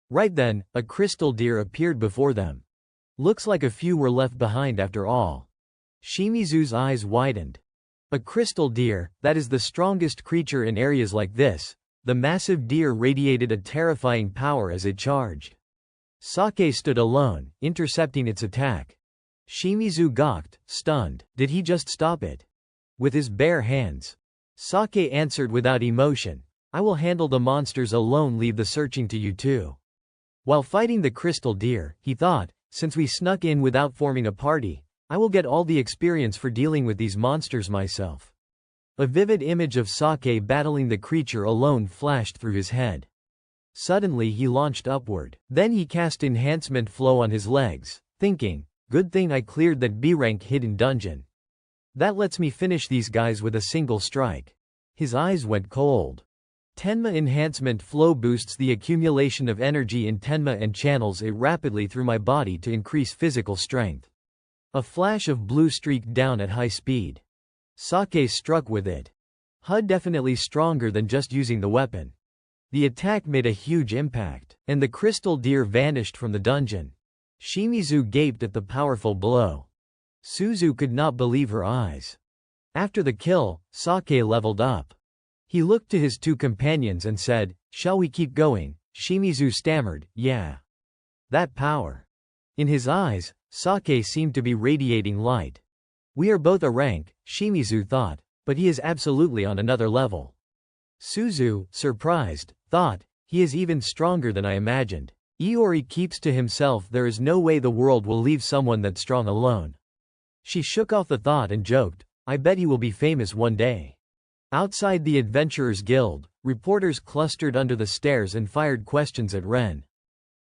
A: Right then, a crystal deer appeared before them. Looks like a few were left behind after all. Shimizu's eyes widened. A crystal deer, that is the strongest creature in areas like this. The massive deer radiated a terrifying power as it charged. Sake stood alone, intercepting its attack. Shimizu gawked, stunned. Did he just stop it? With his bare hands. Sake answered without emotion. "I will handle the monsters alone. Leave the searching to you two." While fighting the crystal deer, he thought, "Since we snuck in without forming a party, I will get all the experience for dealing with these monsters myself." A vivid image of Sake battling the creature alone flashed through his head. Suddenly he launched upward. Then he cast enhancement flow on his legs, thinking, "Good thing I cleared that B-rank hidden dungeon. That lets me finish these guys with a single strike." His eyes went cold. Tenma enhancement flow boosts the accumulation of energy in Tenma and channels it rapidly through my body to increase physical strength. A flash of blue streaked down at high speed. Sake struck with it. HUD definitely stronger than just using the weapon. The attack made a huge impact, and the crystal deer vanished from the dungeon. Shimizu gaped at the powerful blow. Suzu could not believe her eyes. After the kill, Sake leveled up. He looked to his two companions and said, "Shall we keep going?" Shimizu stammered, "Yeah." That power. In his eyes, Sake seemed to be radiating light. "We are both a rank," Shimizu thought, "but he is absolutely on another level." Suzu, surprised, thought, "He is even stronger than I imagined. Iori keeps to himself. There is no way the world will leave someone that strong alone." She shook off the thought and joked, "I bet he will be famous one day." Outside the Adventurers Guild, reporters clustered under the stairs and fired questions at Ren.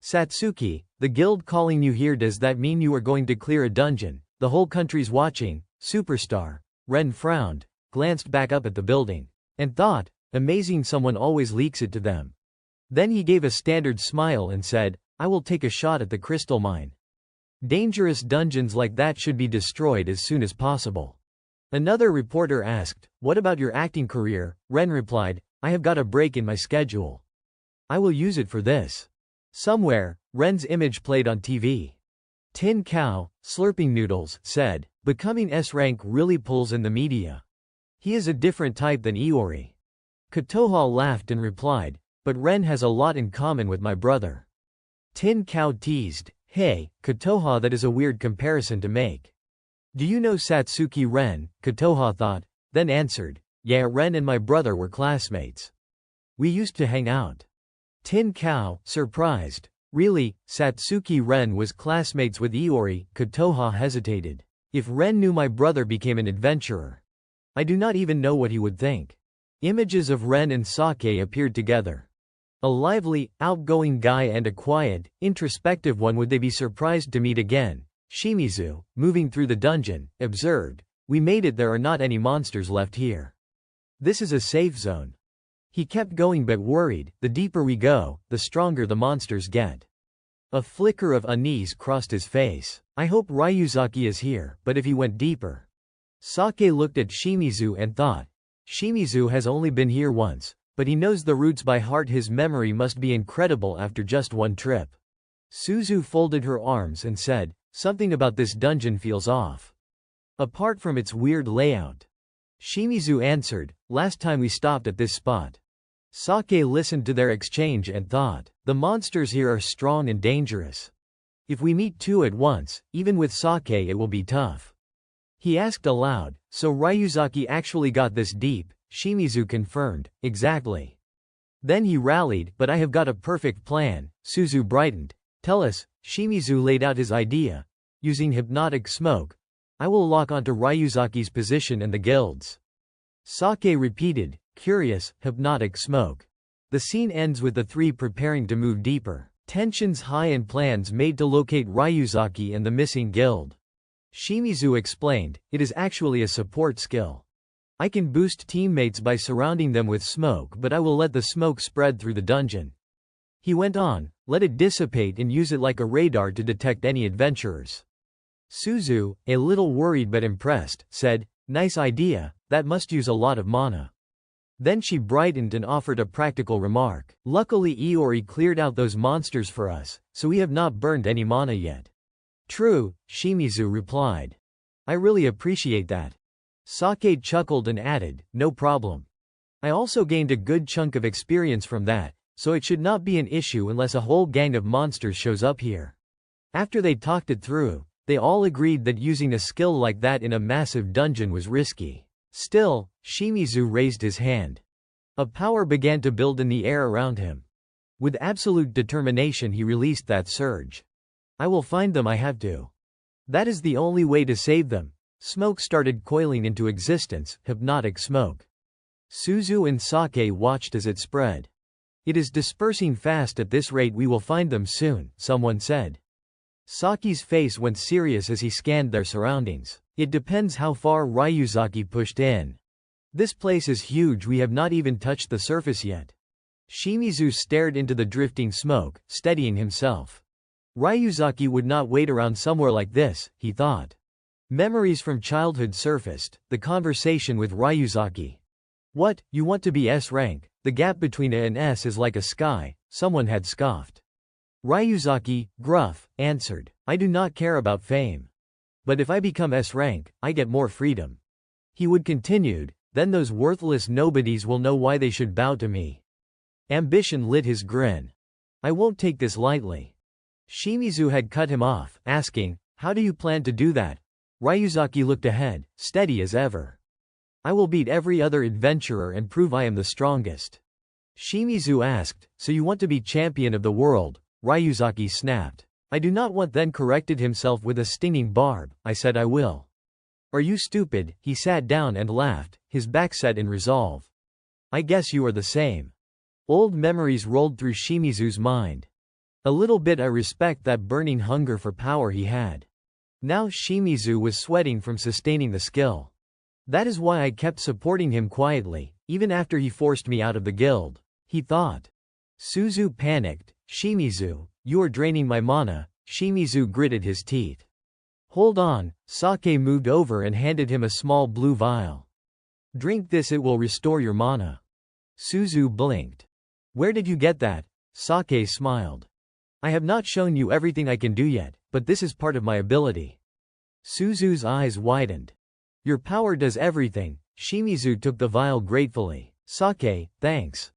A: "Satsuki, the guild calling you here, does that mean you are going to clear a dungeon? The whole country's watching, superstar." Ren frowned, glanced back up at the building, and thought, amazing, someone always leaks it to them. Then he gave a standard smile and said, "I will take a shot at the crystal mine. Dangerous dungeons like that should be destroyed as soon as possible." Another reporter asked, "What about your acting career?" Ren replied, "I have got a break in my schedule. I will use it for this." Somewhere, Ren's image played on TV. Tin Cow, slurping noodles, said, "Becoming S-rank really pulls in the media. He is a different type than Iori." Kotoha laughed and replied, "But Ren has a lot in common with my brother." Tin Cow teased, "Hey, Kotoha, that is a weird comparison to make." "Do you know Satsuki Ren?" Kotoha thought, then answered, "Yeah, Ren and my brother were classmates. We used to hang out." Tin Cow, surprised, "Really, Satsuki Ren was classmates with Iori?" Kotoha hesitated. "If Ren knew my brother became an adventurer, I do not even know what he would think." Images of Ren and Sake appeared together. A lively, outgoing guy and a quiet, introspective one. Would they be surprised to meet again? Shimizu, moving through the dungeon, observed, "We made it. There are not any monsters left here. This is a safe zone." He kept going but worried, the deeper we go, the stronger the monsters get. A flicker of unease crossed his face. I hope Ryuzaki is here, but if he went deeper. Sake looked at Shimizu and thought. Shimizu has only been here once, but he knows the routes by heart. His memory must be incredible after just one trip. Suzu folded her arms and said, something about this dungeon feels off. Apart from its weird layout. Shimizu answered, last time we stopped at this spot. Sake listened to their exchange and thought, the monsters here are strong and dangerous. If we meet two at once, even with Sake it will be tough. He asked aloud, so Ryuzaki actually got this deep? Shimizu confirmed, exactly. Then he rallied, but I have got a perfect plan. Suzu brightened. Tell us. Shimizu laid out his idea. Using hypnotic smoke, I will lock onto Ryuzaki's position and the guilds. Sake repeated, curious, hypnotic smoke. The scene ends with the three preparing to move deeper. Tensions high and plans made to locate Ryuzaki and the missing guild. Shimizu explained, it is actually a support skill. I can boost teammates by surrounding them with smoke, but I will let the smoke spread through the dungeon. He went on, let it dissipate and use it like a radar to detect any adventurers. Suzu, a little worried but impressed, said, nice idea, that must use a lot of mana. Then she brightened and offered a practical remark. Luckily Iori cleared out those monsters for us, so we have not burned any mana yet. True, Shimizu replied. I really appreciate that. Sake chuckled and added, no problem. I also gained a good chunk of experience from that, so it should not be an issue unless a whole gang of monsters shows up here. After they talked it through, they all agreed that using a skill like that in a massive dungeon was risky. Still, Shimizu raised his hand. A power began to build in the air around him. With absolute determination he released that surge. I will find them, I have to. That is the only way to save them. Smoke started coiling into existence, hypnotic smoke. Suzu and Sake watched as it spread. It is dispersing fast. At this rate we will find them soon, someone said. Saki's face went serious as he scanned their surroundings. It depends how far Ryuzaki pushed in. This place is huge, we have not even touched the surface yet. Shimizu stared into the drifting smoke, steadying himself. Ryuzaki would not wait around somewhere like this, he thought. Memories from childhood surfaced, the conversation with Ryuzaki. What, you want to be S rank? The gap between A and S is like a sky, someone had scoffed. Ryuzaki, gruff, answered, I do not care about fame. But if I become S rank, I get more freedom. He would continued, then those worthless nobodies will know why they should bow to me. Ambition lit his grin. I won't take this lightly. Shimizu had cut him off, asking, how do you plan to do that? Ryuzaki looked ahead, steady as ever. I will beat every other adventurer and prove I am the strongest. Shimizu asked, so you want to be champion of the world? Ryuzaki snapped. I do not want, then corrected himself with a stinging barb, I said I will. Are you stupid? He sat down and laughed, his back set in resolve. I guess you are the same. Old memories rolled through Shimizu's mind. A little bit. I respect that burning hunger for power he had. Now Shimizu was sweating from sustaining the skill. That is why I kept supporting him quietly, even after he forced me out of the guild, he thought. Suzu panicked. Shimizu, you are draining my mana. Shimizu gritted his teeth. Hold on. Sake moved over and handed him a small blue vial. Drink this, it will restore your mana. Suzu blinked. Where did you get that? Sake smiled. I have not shown you everything I can do yet, but this is part of my ability. Suzu's eyes widened. Your power does everything. Shimizu took the vial gratefully. Sake, thanks.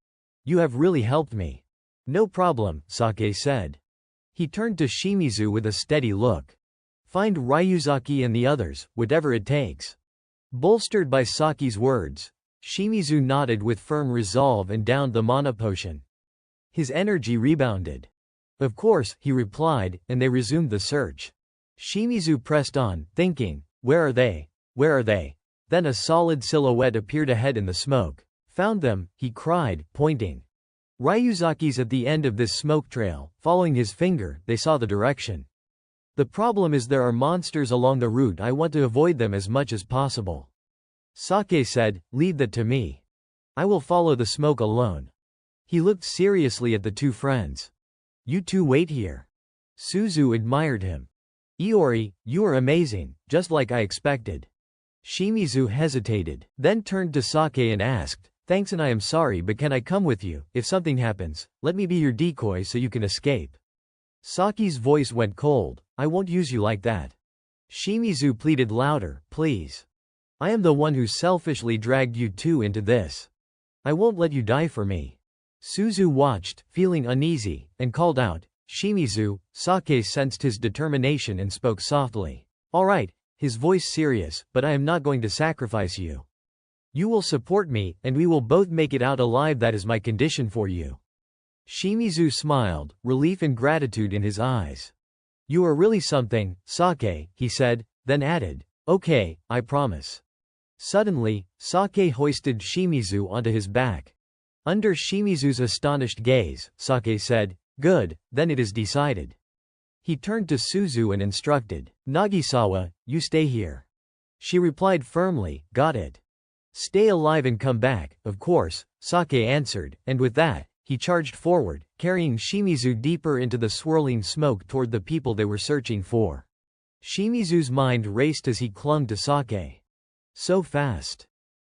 A: You have really helped me. No problem, Sake said. He turned to Shimizu with a steady look. Find Ryuzaki and the others, whatever it takes. Bolstered by Sake's words, Shimizu nodded with firm resolve and downed the mana potion. His energy rebounded. Of course, he replied, and they resumed the search. Shimizu pressed on, thinking, where are they? Where are they? Then a solid silhouette appeared ahead in the smoke. Found them, he cried, pointing. Ryuzaki's at the end of this smoke trail. Following his finger, they saw the direction. The problem is there are monsters along the route. I want to avoid them as much as possible. Sake said, leave that to me. I will follow the smoke alone. He looked seriously at the two friends. You two wait here. Suzu admired him. Iori, you are amazing, just like I expected. Shimizu hesitated, then turned to Sake and asked, thanks and I am sorry but can I come with you? If something happens, let me be your decoy so you can escape. Saki's voice went cold. I won't use you like that. Shimizu pleaded louder, please. I am the one who selfishly dragged you two into this. I won't let you die for me. Suzu watched, feeling uneasy, and called out, Shimizu. Sake sensed his determination and spoke softly. All right, his voice serious, but I am not going to sacrifice you. You will support me, and we will both make it out alive. That is my condition for you. Shimizu smiled, relief and gratitude in his eyes. You are really something, Sake, he said, then added, okay, I promise. Suddenly, Sake hoisted Shimizu onto his back. Under Shimizu's astonished gaze, Sake said, good, then it is decided. He turned to Suzu and instructed, Nagisawa, you stay here. She replied firmly, got it. Stay alive and come back, of course, Sake answered, and with that, he charged forward, carrying Shimizu deeper into the swirling smoke toward the people they were searching for. Shimizu's mind raced as he clung to Sake. So fast.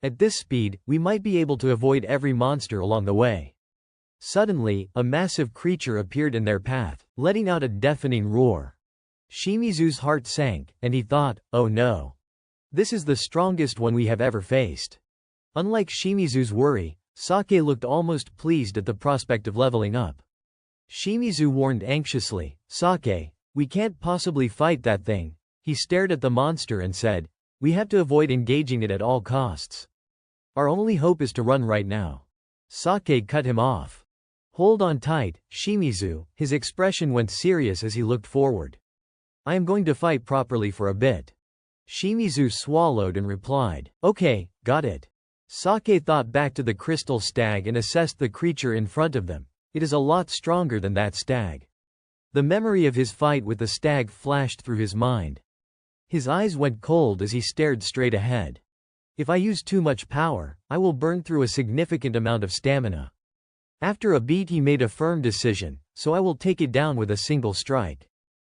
A: At this speed, we might be able to avoid every monster along the way. Suddenly, a massive creature appeared in their path, letting out a deafening roar. Shimizu's heart sank, and he thought, oh no. This is the strongest one we have ever faced. Unlike Shimizu's worry, Sake looked almost pleased at the prospect of leveling up. Shimizu warned anxiously, Sake, we can't possibly fight that thing. He stared at the monster and said, we have to avoid engaging it at all costs. Our only hope is to run right now. Sake cut him off. Hold on tight, Shimizu. His expression went serious as he looked forward. I am going to fight properly for a bit. Shimizu swallowed and replied, okay, got it. Sake thought back to the crystal stag and assessed the creature in front of them. It is a lot stronger than that stag. The memory of his fight with the stag flashed through his mind. His eyes went cold as he stared straight ahead. If I use too much power, I will burn through a significant amount of stamina. After a beat he made a firm decision, so I will take it down with a single strike.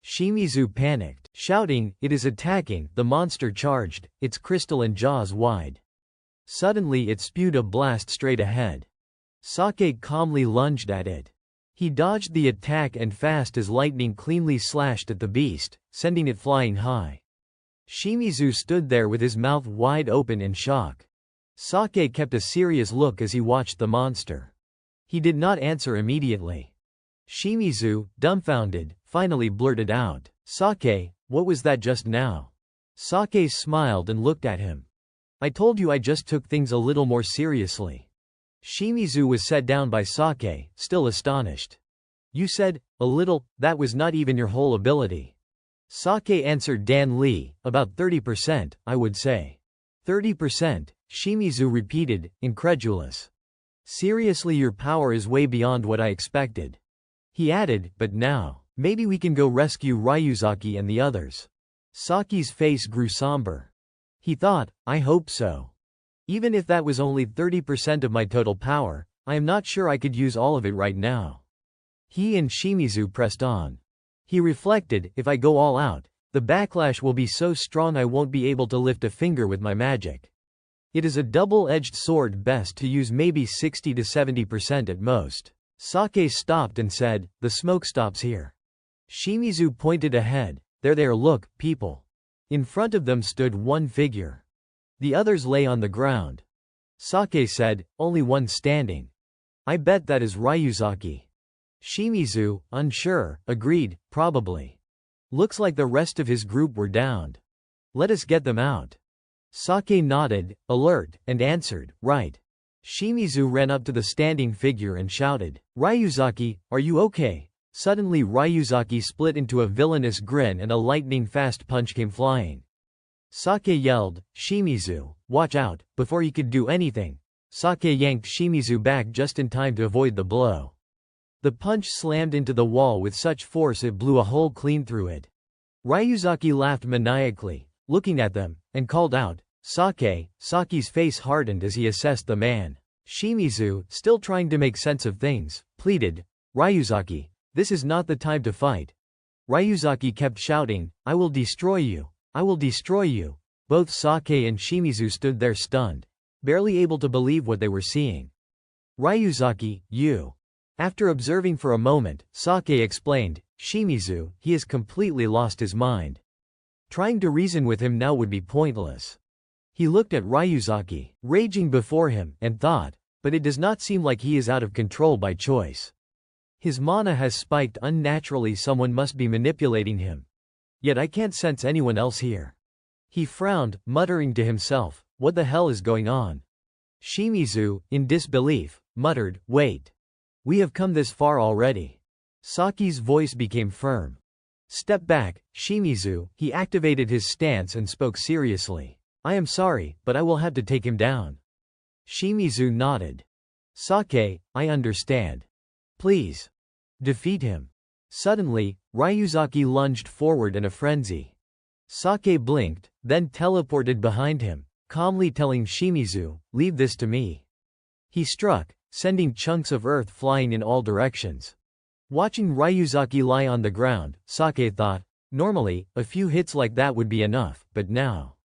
A: Shimizu panicked, shouting, it is attacking. The monster charged, its crystal and jaws wide. Suddenly it spewed a blast straight ahead. Sake calmly lunged at it. He dodged the attack and fast as lightning cleanly slashed at the beast, sending it flying high. Shimizu stood there with his mouth wide open in shock. Sake kept a serious look as he watched the monster. He did not answer immediately. Shimizu, dumbfounded, finally blurted out, Sake, what was that just now? Sake smiled and looked at him. I told you I just took things a little more seriously. Shimizu was set down by Sake, still astonished. You said, a little, that was not even your whole ability. Sake answered Dan-ly, about 30%, I would say. 30%, Shimizu repeated, incredulous. Seriously, your power is way beyond what I expected. He added, but now, maybe we can go rescue Ryuzaki and the others. Saki's face grew somber. He thought, I hope so. Even if that was only 30% of my total power, I am not sure I could use all of it right now. He and Shimizu pressed on. He reflected, if I go all out, the backlash will be so strong I won't be able to lift a finger with my magic. It is a double-edged sword, best to use maybe 60 to 70% at most. Sake stopped and said, the smoke stops here. Shimizu pointed ahead, there look, people. In front of them stood one figure. The others lay on the ground. Sake said, only one standing. I bet that is Ryuzaki. Shimizu, unsure, agreed, probably. Looks like the rest of his group were downed. Let us get them out. Sake nodded, alert, and answered, right. Shimizu ran up to the standing figure and shouted, Ryuzaki, are you okay? Suddenly Ryuzaki split into a villainous grin and a lightning-fast punch came flying. Sake yelled, Shimizu, watch out. Before he could do anything, Sake yanked Shimizu back just in time to avoid the blow. The punch slammed into the wall with such force it blew a hole clean through it. Ryuzaki laughed maniacally, looking at them, and called out, Sake. Sake's face hardened as he assessed the man. Shimizu, still trying to make sense of things, pleaded, "Ryuzaki, this is not the time to fight." Ryuzaki kept shouting, "I will destroy you. I will destroy you." Both Sake and Shimizu stood there stunned, barely able to believe what they were seeing. "Ryuzaki, you." After observing for a moment, Sake explained, "Shimizu, he has completely lost his mind. Trying to reason with him now would be pointless." He looked at Ryuzaki, raging before him, and thought, but it does not seem like he is out of control by choice. His mana has spiked unnaturally, someone must be manipulating him. Yet I can't sense anyone else here. He frowned, muttering to himself, what the hell is going on? Shimizu, in disbelief, muttered, "Wait. We have come this far already." Saki's voice became firm. "Step back, Shimizu." He activated his stance and spoke seriously. "I am sorry, but I will have to take him down." Shimizu nodded. "Sake, I understand. Please. Defeat him." Suddenly, Ryuzaki lunged forward in a frenzy. Sake blinked, then teleported behind him, calmly telling Shimizu, "Leave this to me." He struck, sending chunks of earth flying in all directions. Watching Ryuzaki lie on the ground, Sake thought, normally, a few hits like that would be enough, but now,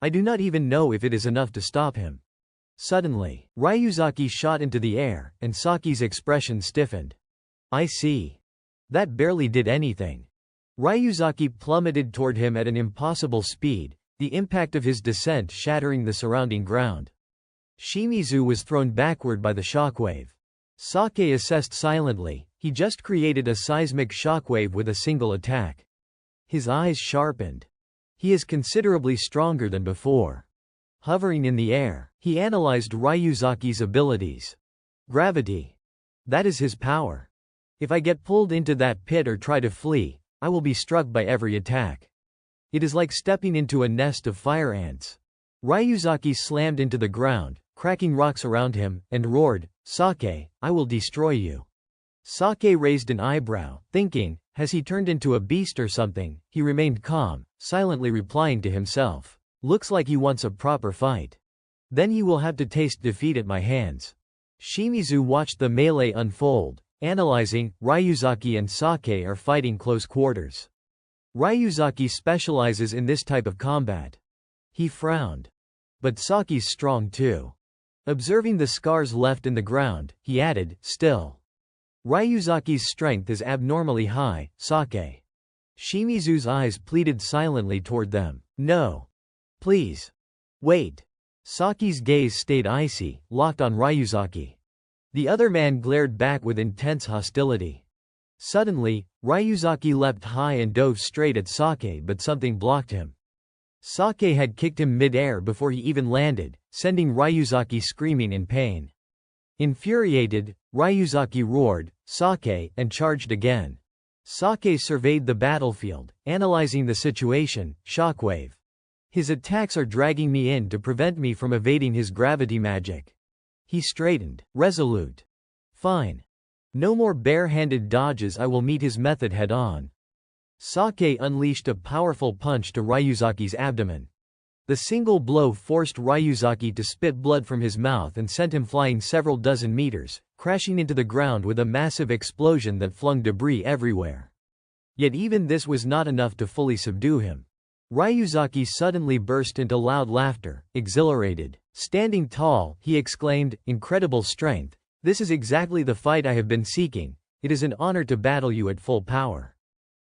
A: I do not even know if it is enough to stop him. Suddenly, Ryuzaki shot into the air, and Saki's expression stiffened. "I see. That barely did anything." Ryuzaki plummeted toward him at an impossible speed, the impact of his descent shattering the surrounding ground. Shimizu was thrown backward by the shockwave. Sake assessed silently, he just created a seismic shockwave with a single attack. His eyes sharpened. He is considerably stronger than before. Hovering in the air, he analyzed Ryuzaki's abilities. Gravity. That is his power. If I get pulled into that pit or try to flee, I will be struck by every attack. It is like stepping into a nest of fire ants. Ryuzaki slammed into the ground, cracking rocks around him, and roared, "Sake, I will destroy you." Sake raised an eyebrow, thinking, has he turned into a beast or something? He remained calm, silently replying to himself, "Looks like he wants a proper fight. Then he will have to taste defeat at my hands." Shimizu watched the melee unfold, analyzing. Ryuzaki and Sake are fighting close quarters. Ryuzaki specializes in this type of combat. He frowned. But Saki's strong too. Observing the scars left in the ground, he added, "Still. Ryuzaki's strength is abnormally high, Sake." Shimizu's eyes pleaded silently toward them. "No. Please. Wait." Saki's gaze stayed icy, locked on Ryuzaki. The other man glared back with intense hostility. Suddenly, Ryuzaki leapt high and dove straight at Sake, but something blocked him. Sake had kicked him mid-air before he even landed, sending Ryuzaki screaming in pain. Infuriated, Ryuzaki roared, "Sake," and charged again. Sake surveyed the battlefield, analyzing the situation. Shockwave. His attacks are dragging me in to prevent me from evading his gravity magic. He straightened, resolute. Fine. No more bare-handed dodges, I will meet his method head-on. Sake unleashed a powerful punch to Ryuzaki's abdomen. The single blow forced Ryuzaki to spit blood from his mouth and sent him flying several dozen meters, crashing into the ground with a massive explosion that flung debris everywhere. Yet even this was not enough to fully subdue him. Ryuzaki suddenly burst into loud laughter, exhilarated. Standing tall, he exclaimed, "Incredible strength. This is exactly the fight I have been seeking. It is an honor to battle you at full power."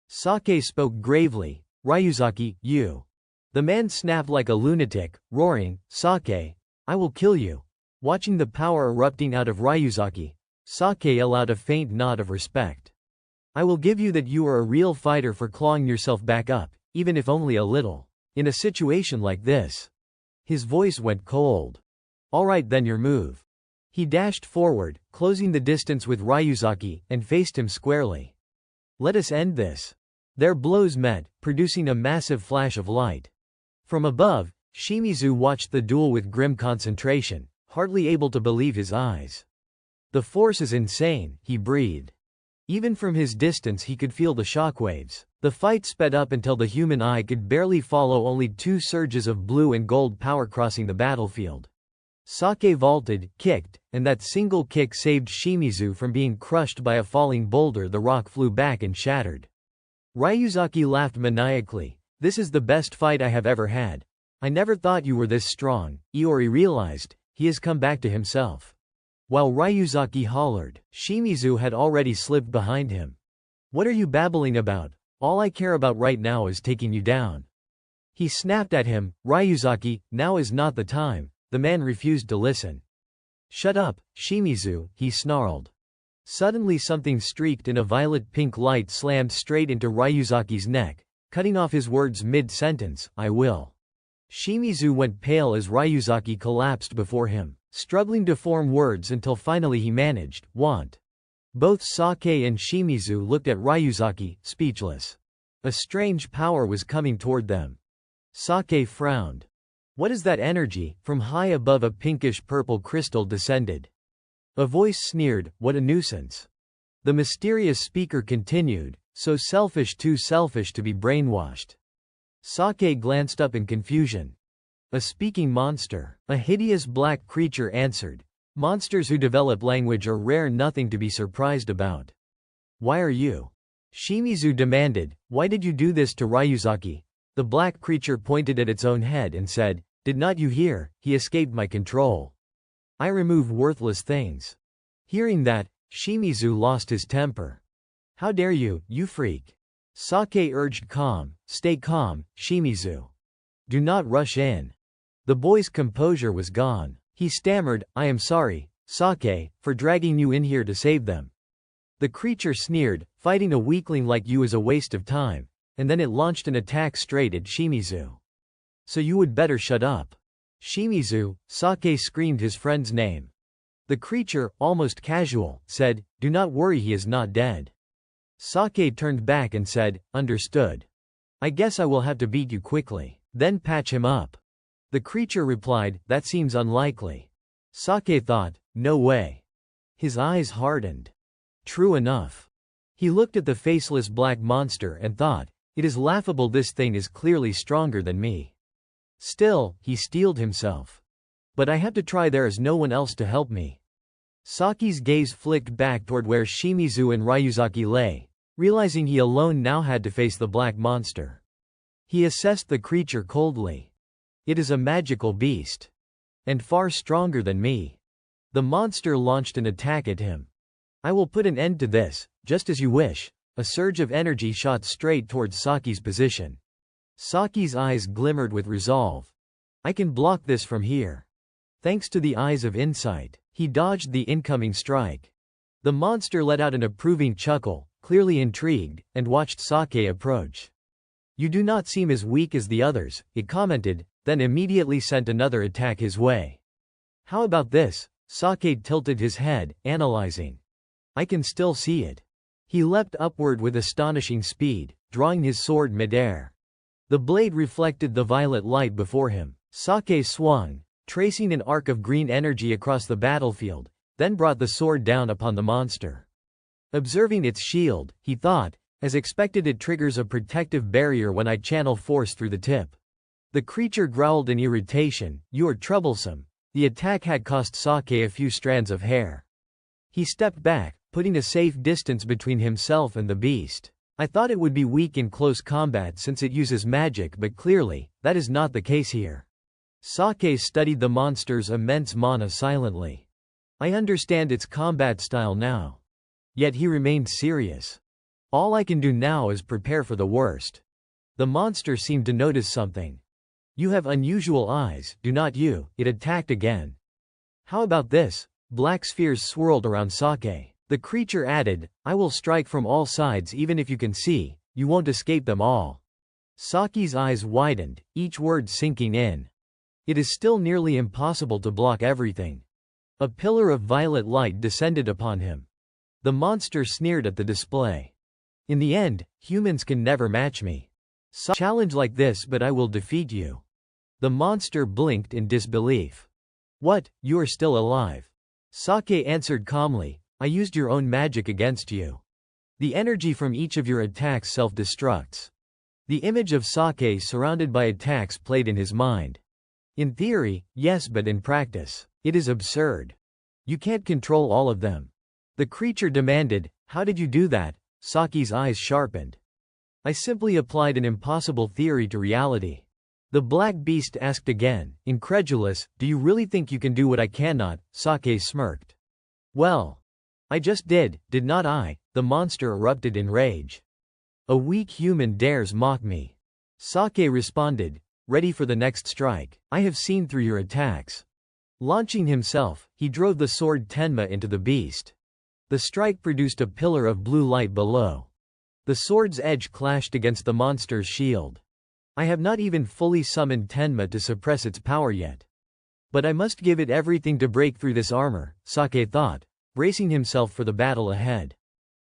A: Sake spoke gravely, "Ryuzaki, you." The man snapped like a lunatic, roaring, "Sake, I will kill you." Watching the power erupting out of Ryuzaki, Sake allowed a faint nod of respect. "I will give you that you are a real fighter for clawing yourself back up, even if only a little. In a situation like this." His voice went cold. "All right then, your move." He dashed forward, closing the distance with Ryuzaki, and faced him squarely. "Let us end this." Their blows met, producing a massive flash of light. From above, Shimizu watched the duel with grim concentration, hardly able to believe his eyes. "The force is insane," he breathed. Even from his distance he could feel the shockwaves. The fight sped up until the human eye could barely follow, only two surges of blue and gold power crossing the battlefield. Sake vaulted, kicked, and that single kick saved Shimizu from being crushed by a falling boulder. The rock flew back and shattered. Ryuzaki laughed maniacally. This is the best fight I have ever had. I never thought you were this strong. Iori realized. He has come back to himself. While Ryuzaki hollered, Shimizu had already slipped behind him. What are you babbling about? All I care about right now is taking you down. He snapped at him. Ryuzaki, now is not the time. The man refused to listen. Shut up, Shimizu, he snarled. Suddenly something streaked in a violet-pink light slammed straight into Ryuzaki's neck, cutting off his words mid-sentence, I will. Shimizu went pale as Ryuzaki collapsed before him, struggling to form words until finally he managed, want. Both Sake and Shimizu looked at Ryuzaki, speechless. A strange power was coming toward them. Sake frowned. What is that energy? From high above a pinkish-purple crystal descended. A voice sneered, what a nuisance. The mysterious speaker continued, so selfish, too selfish to be brainwashed. Sake glanced up in confusion. A speaking monster. A hideous black creature answered. Monsters who develop language are rare, nothing to be surprised about. Why are you? Shimizu demanded, why did you do this to Ryuzaki? The black creature pointed at its own head and said, did not you hear, he escaped my control. I remove worthless things. Hearing that, Shimizu lost his temper. How dare you, you freak. Sake urged calm, stay calm, Shimizu. Do not rush in. The boy's composure was gone. He stammered, I am sorry, Sake, for dragging you in here to save them. The creature sneered, fighting a weakling like you is a waste of time, and then it launched an attack straight at Shimizu. So you would better shut up. Shimizu, Sake screamed his friend's name. The creature, almost casual, said, do not worry, he is not dead. Sake turned back and said, understood. I guess I will have to beat you quickly, then patch him up. The creature replied, that seems unlikely. Sake thought, no way. His eyes hardened. True enough. He looked at the faceless black monster and thought, it is laughable, this thing is clearly stronger than me. Still, he steeled himself. But I have to try, there is no one else to help me. Saki's gaze flicked back toward where Shimizu and Ryuzaki lay, realizing he alone now had to face the black monster. He assessed the creature coldly. It is a magical beast. And far stronger than me. The monster launched an attack at him. I will put an end to this, just as you wish. A surge of energy shot straight towards Saki's position. Saki's eyes glimmered with resolve. I can block this from here. Thanks to the eyes of insight, he dodged the incoming strike. The monster let out an approving chuckle, clearly intrigued, and watched Sake approach. You do not seem as weak as the others, it commented, then immediately sent another attack his way. How about this? Sake tilted his head, analyzing. I can still see it. He leapt upward with astonishing speed, drawing his sword midair. The blade reflected the violet light before him. Sake swung, tracing an arc of green energy across the battlefield, then brought the sword down upon the monster. Observing its shield, he thought, as expected, it triggers a protective barrier when I channel force through the tip. The creature growled in irritation, you are troublesome. The attack had cost Sake a few strands of hair. He stepped back, putting a safe distance between himself and the beast. I thought it would be weak in close combat since it uses magic, but clearly, that is not the case here. Sake studied the monster's immense mana silently. I understand its combat style now. Yet he remained serious. All I can do now is prepare for the worst. The monster seemed to notice something. You have unusual eyes, do not you? It attacked again. How about this? Black spheres swirled around Sake. The creature added, I will strike from all sides, even if you can see, you won't escape them all. Saki's eyes widened, each word sinking in. It is still nearly impossible to block everything. A pillar of violet light descended upon him. The monster sneered at the display. In the end, humans can never match me. Challenge like this, but I will defeat you. The monster blinked in disbelief. What, you are still alive? Sake answered calmly, I used your own magic against you. The energy from each of your attacks self-destructs. The image of Sake surrounded by attacks played in his mind. In theory, yes, but in practice. It is absurd. You can't control all of them. The creature demanded, "How did you do that?" Saki's eyes sharpened. "I simply applied an impossible theory to reality." The black beast asked again, incredulous, "Do you really think you can do what I cannot?" Sake smirked. "Well, I just did not I?" The monster erupted in rage. "A weak human dares mock me." Sake responded, ready for the next strike. "I have seen through your attacks." Launching himself, he drove the sword Tenma into the beast. The strike produced a pillar of blue light below. The sword's edge clashed against the monster's shield. "I have not even fully summoned Tenma to suppress its power yet. But I must give it everything to break through this armor," Sake thought, bracing himself for the battle ahead.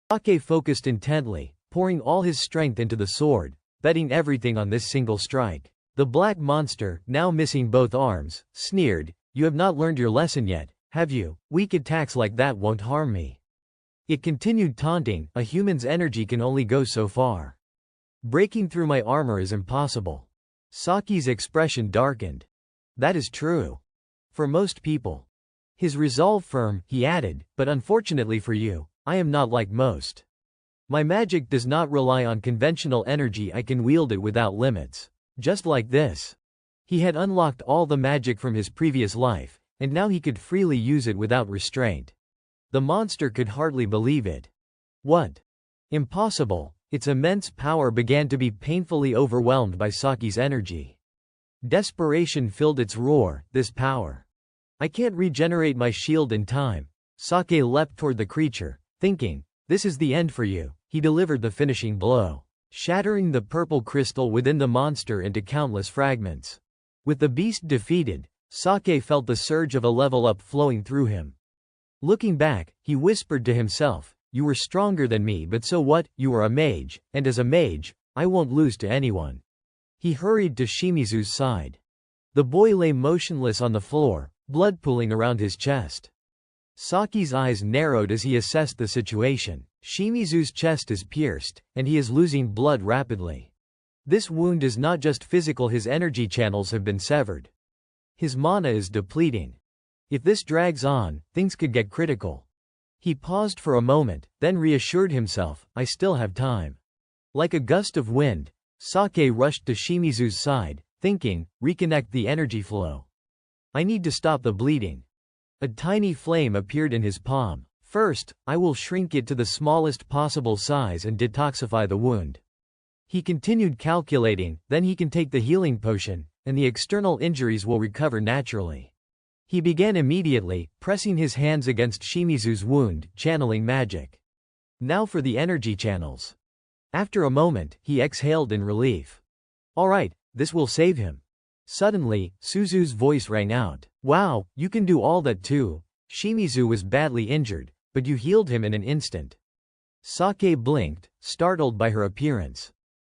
A: Sake focused intently, pouring all his strength into the sword, betting everything on this single strike. The black monster, now missing both arms, sneered, "You have not learned your lesson yet, have you? Weak attacks like that won't harm me." It continued taunting, "A human's energy can only go so far. Breaking through my armor is impossible." Saki's expression darkened. "That is true. For most people." His resolve firm, he added, "But unfortunately for you, I am not like most. My magic does not rely on conventional energy. I can wield it without limits. Just like this." He had unlocked all the magic from his previous life, and now he could freely use it without restraint. The monster could hardly believe it. "What? Impossible." Its immense power began to be painfully overwhelmed by Saki's energy. Desperation filled its roar, "This power. I can't regenerate my shield in time." Sake leapt toward the creature, thinking, "This is the end for you." He delivered the finishing blow, shattering the purple crystal within the monster into countless fragments. With the beast defeated, Sake felt the surge of a level up flowing through him. Looking back, he whispered to himself, "You were stronger than me, but so what? You are a mage, and as a mage, I won't lose to anyone." He hurried to Shimizu's side. The boy lay motionless on the floor, blood pooling around his chest. Saki's eyes narrowed as he assessed the situation. Shimizu's chest is pierced, and he is losing blood rapidly. This wound is not just physical, his energy channels have been severed. His mana is depleting. If this drags on, things could get critical. He paused for a moment, then reassured himself, "I still have time." Like a gust of wind, Sake rushed to Shimizu's side, thinking, "Reconnect the energy flow. I need to stop the bleeding." A tiny flame appeared in his palm. "First, I will shrink it to the smallest possible size and detoxify the wound." He continued calculating, "Then he can take the healing potion, and the external injuries will recover naturally." He began immediately, pressing his hands against Shimizu's wound, channeling magic. Now for the energy channels. After a moment, he exhaled in relief. "All right, this will save him." Suddenly, Suzu's voice rang out. "Wow, you can do all that too." Shimizu was badly injured, but you healed him in an instant. Sake blinked, startled by her appearance.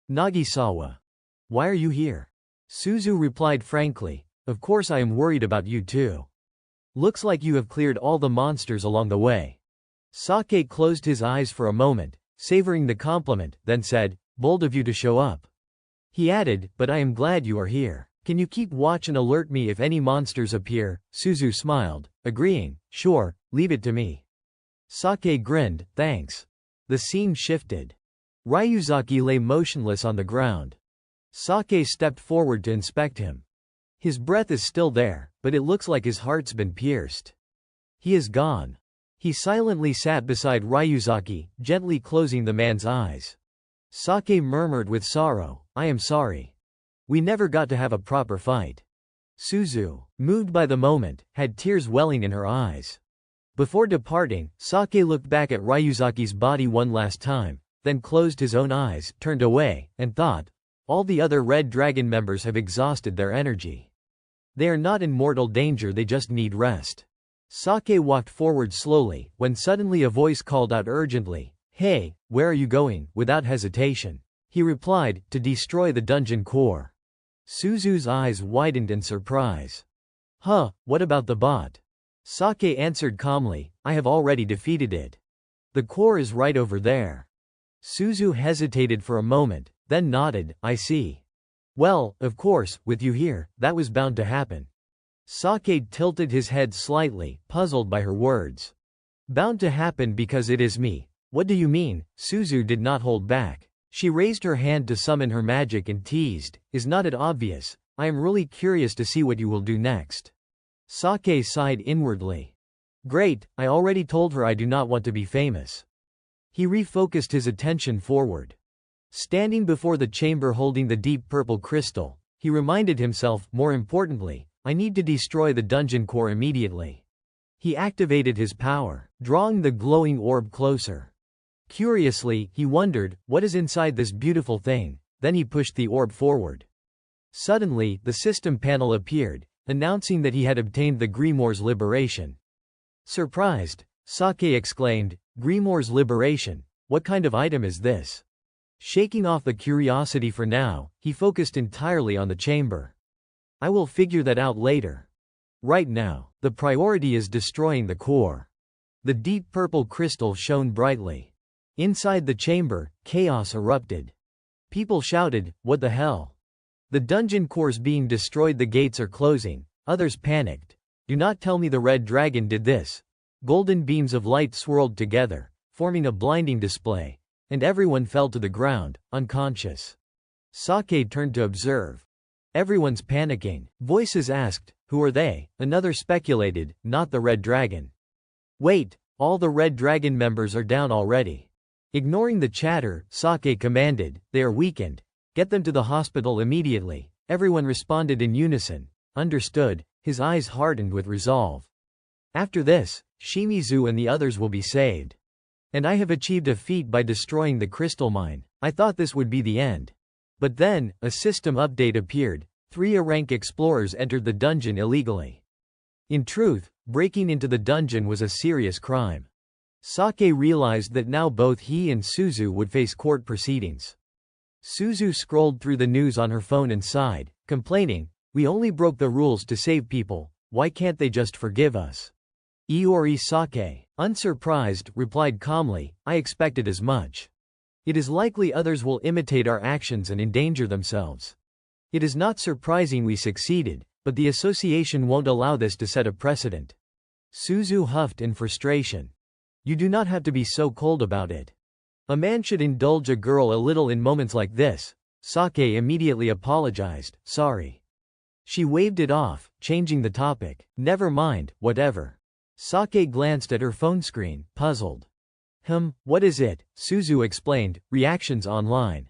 A: "Nagisawa. Why are you here?" Suzu replied frankly, "Of course I am worried about you too. Looks like you have cleared all the monsters along the way." Sake closed his eyes for a moment, savoring the compliment, then said, "Bold of you to show up." He added, "But I am glad you are here. Can you keep watch and alert me if any monsters appear?" Suzu smiled, agreeing, "Sure, leave it to me." Sake grinned, "Thanks." The scene shifted. Ryuzaki lay motionless on the ground. Sake stepped forward to inspect him. His breath is still there, but it looks like his heart's been pierced. He is gone. He silently sat beside Ryuzaki, gently closing the man's eyes. Sake murmured with sorrow, "I am sorry. We never got to have a proper fight." Suzu, moved by the moment, had tears welling in her eyes. Before departing, Sake looked back at Ryuzaki's body one last time, then closed his own eyes, turned away, and thought, all the other Red Dragon members have exhausted their energy. They are not in mortal danger, they just need rest. Sake walked forward slowly, when suddenly a voice called out urgently, "Hey, where are you going?" Without hesitation, he replied, "To destroy the dungeon core." Suzu's eyes widened in surprise. "Huh, what about the bot?" Sake answered calmly, "I have already defeated it. The core is right over there." Suzu hesitated for a moment, then nodded, "I see. Well, of course, with you here, that was bound to happen." Sake tilted his head slightly, puzzled by her words. Bound to happen because it is me. What do you mean? Suzu did not hold back. She raised her hand to summon her magic and teased, is not it obvious? I am really curious to see what you will do next. Sake sighed inwardly. Great, I already told her I do not want to be famous. He refocused his attention forward. Standing before the chamber holding the deep purple crystal, he reminded himself, more importantly, I need to destroy the dungeon core immediately. He activated his power, drawing the glowing orb closer. Curiously, he wondered, what is inside this beautiful thing? Then he pushed the orb forward. Suddenly, the system panel appeared, announcing that he had obtained the Grimoire's liberation. Surprised, Sake exclaimed, Grimoire's liberation? What kind of item is this? Shaking off the curiosity for now, he focused entirely on the chamber. I will figure that out later. Right now, the priority is destroying the core. The deep purple crystal shone brightly. Inside the chamber, chaos erupted. People shouted, what the hell? The dungeon core's being destroyed, the gates are closing. Others panicked. Do not tell me the red dragon did this. Golden beams of light swirled together, forming a blinding display, and everyone fell to the ground, unconscious. Sake turned to observe. Everyone's panicking. Voices asked, who are they? Another speculated, not the red dragon. Wait, all the red dragon members are down already. Ignoring the chatter, Sake commanded, they are weakened. Get them to the hospital immediately. Everyone responded in unison. Understood, his eyes hardened with resolve. After this, Shimizu and the others will be saved. And I have achieved a feat by destroying the crystal mine. I thought this would be the end. But then, a system update appeared. 3 A-rank explorers entered the dungeon illegally. In truth, breaking into the dungeon was a serious crime. Sake realized that now both he and Suzu would face court proceedings. Suzu scrolled through the news on her phone and sighed, complaining, we only broke the rules to save people, why can't they just forgive us? Iori Sake, unsurprised, replied calmly, I expected as much. It is likely others will imitate our actions and endanger themselves. It is not surprising we succeeded, but the association won't allow this to set a precedent. Suzu huffed in frustration. You do not have to be so cold about it. A man should indulge a girl a little in moments like this. Sake immediately apologized, sorry. She waved it off, changing the topic. Never mind, whatever. Sake glanced at her phone screen, puzzled. What is it? Suzu explained, reactions online.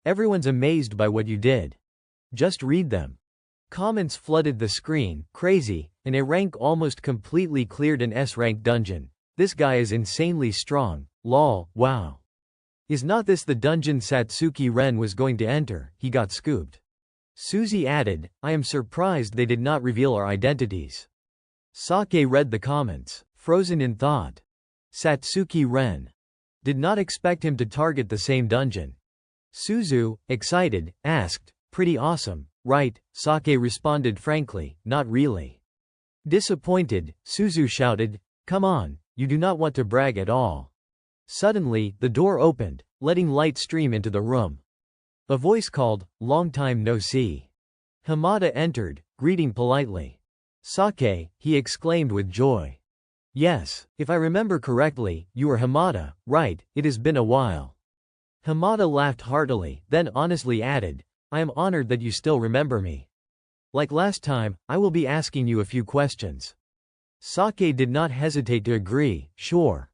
A: Everyone's amazed by what you did. Just read them. Comments flooded the screen, crazy, an A-rank almost completely cleared an S-rank dungeon. This guy is insanely strong, lol, wow. Is not this the dungeon Satsuki Ren was going to enter? He got scooped. Suzy added, I am surprised they did not reveal our identities. Sake read the comments, frozen in thought. Satsuki Ren. Did not expect him to target the same dungeon. Suzu, excited, asked, pretty awesome, right? Sake responded frankly, not really. Disappointed, Suzu shouted, come on, you do not want to brag at all. Suddenly, the door opened, letting light stream into the room. A voice called, long time no see. Hamada entered, greeting politely. Sake, he exclaimed with joy. Yes, if I remember correctly, you are Hamada, right? It has been a while. Hamada laughed heartily, then honestly added, I am honored that you still remember me. Like last time, I will be asking you a few questions. Sake did not hesitate to agree, sure.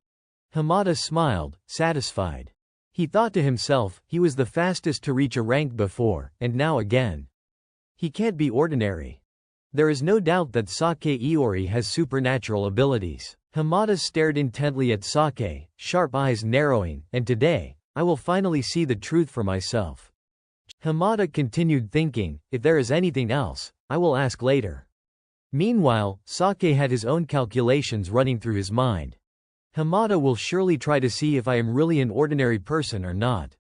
A: Hamada smiled, satisfied. He thought to himself, he was the fastest to reach a rank before, and now again. He can't be ordinary. There is no doubt that Sake Iori has supernatural abilities. Hamada stared intently at Sake, sharp eyes narrowing, and today, I will finally see the truth for myself. Hamada continued thinking, if there is anything else, I will ask later. Meanwhile, Sake had his own calculations running through his mind. Hamada will surely try to see if I am really an ordinary person or not.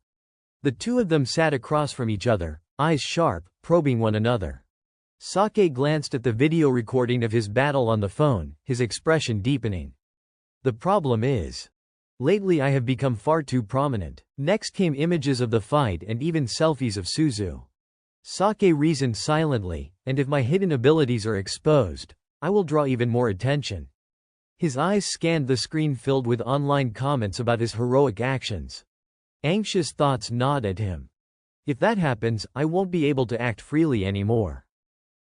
A: The two of them sat across from each other, eyes sharp, probing one another. Sake glanced at the video recording of his battle on the phone, his expression deepening. The problem is, lately I have become far too prominent. Next came images of the fight and even selfies of Suzu. Sake reasoned silently, and if my hidden abilities are exposed, I will draw even more attention. His eyes scanned the screen filled with online comments about his heroic actions. Anxious thoughts gnawed at him. If that happens, I won't be able to act freely anymore.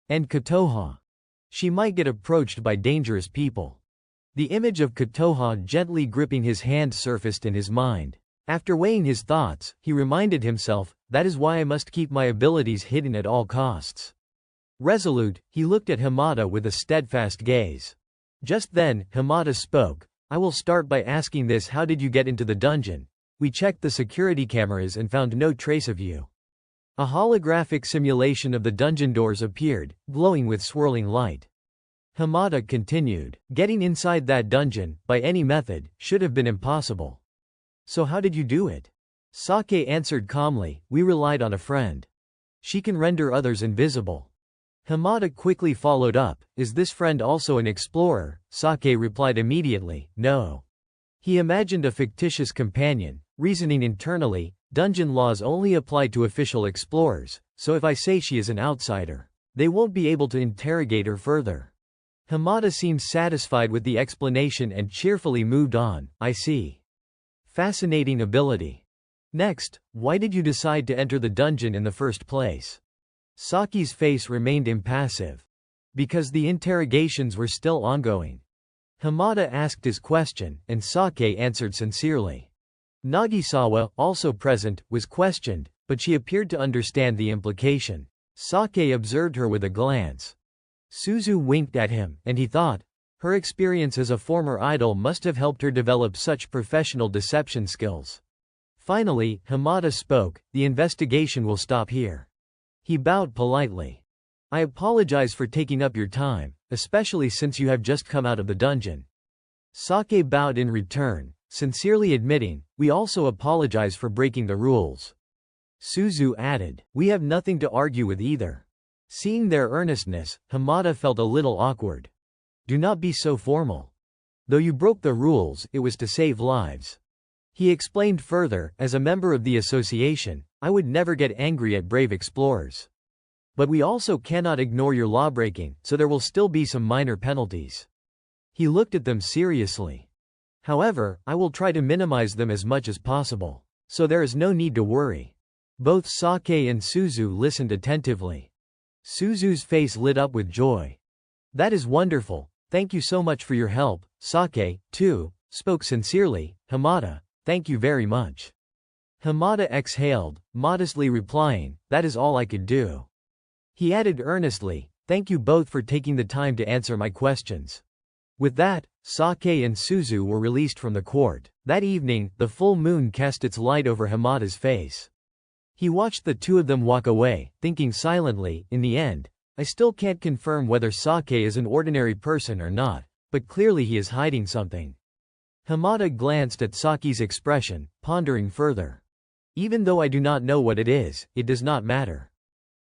A: And Kotoha. She might get approached by dangerous people. The image of Kotoha gently gripping his hand surfaced in his mind. After weighing his thoughts, he reminded himself, that is why I must keep my abilities hidden at all costs. Resolute, he looked at Hamada with a steadfast gaze. Just then, Hamada spoke. I will start by asking this: how did you get into the dungeon? We checked the security cameras and found no trace of you. A holographic simulation of the dungeon doors appeared, glowing with swirling light. Hamada continued. Getting inside that dungeon, by any method, should have been impossible. So how did you do it? Sake answered calmly, we relied on a friend. She can render others invisible. Hamada quickly followed up, is this friend also an explorer? Sake replied immediately, no. He imagined a fictitious companion, reasoning internally, dungeon laws only apply to official explorers, so if I say she is an outsider, they won't be able to interrogate her further. Hamada seemed satisfied with the explanation and cheerfully moved on, I see. Fascinating ability. Next, why did you decide to enter the dungeon in the first place? Saki's face remained impassive. Because the interrogations were still ongoing. Hamada asked his question, and Sake answered sincerely. Nagisawa, also present, was questioned, but she appeared to understand the implication. Sake observed her with a glance. Suzu winked at him, and he thought, her experience as a former idol must have helped her develop such professional deception skills. Finally, Hamada spoke, the investigation will stop here. He bowed politely. I apologize for taking up your time, especially since you have just come out of the dungeon. Sake bowed in return, sincerely admitting, we also apologize for breaking the rules. Suzu added, we have nothing to argue with either. Seeing their earnestness, Hamada felt a little awkward. Do not be so formal. Though you broke the rules, it was to save lives. He explained further, as a member of the association, I would never get angry at brave explorers. But we also cannot ignore your lawbreaking, so there will still be some minor penalties. He looked at them seriously. However, I will try to minimize them as much as possible. So there is no need to worry. Both Sake and Suzu listened attentively. Suzu's face lit up with joy. That is wonderful, thank you so much for your help. Sake, too, spoke sincerely, Hamada, thank you very much. Hamada exhaled, modestly replying, that is all I could do. He added earnestly, thank you both for taking the time to answer my questions. With that, Sake and Suzu were released from the court. That evening, the full moon cast its light over Hamada's face. He watched the two of them walk away, thinking silently, in the end, I still can't confirm whether Sake is an ordinary person or not, but clearly he is hiding something. Hamada glanced at Saki's expression, pondering further. Even though I do not know what it is, it does not matter.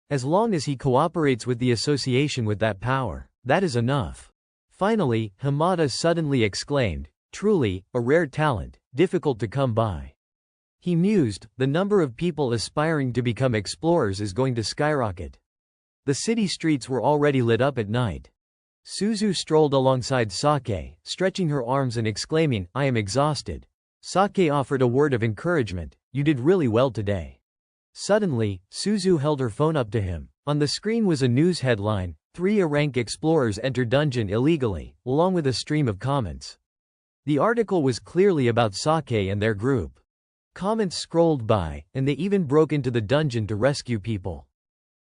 A: As long as he cooperates with the association with that power, that is enough. Finally, Hamada suddenly exclaimed, truly, a rare talent, difficult to come by. He mused, the number of people aspiring to become explorers is going to skyrocket. The city streets were already lit up at night. Suzu strolled alongside Sake, stretching her arms and exclaiming, I am exhausted. Sake offered a word of encouragement, you did really well today. Suddenly, Suzu held her phone up to him. On the screen was a news headline, 3 A-rank explorers enter dungeon illegally, along with a stream of comments. The article was clearly about Sake and their group. Comments scrolled by, and they even broke into the dungeon to rescue people.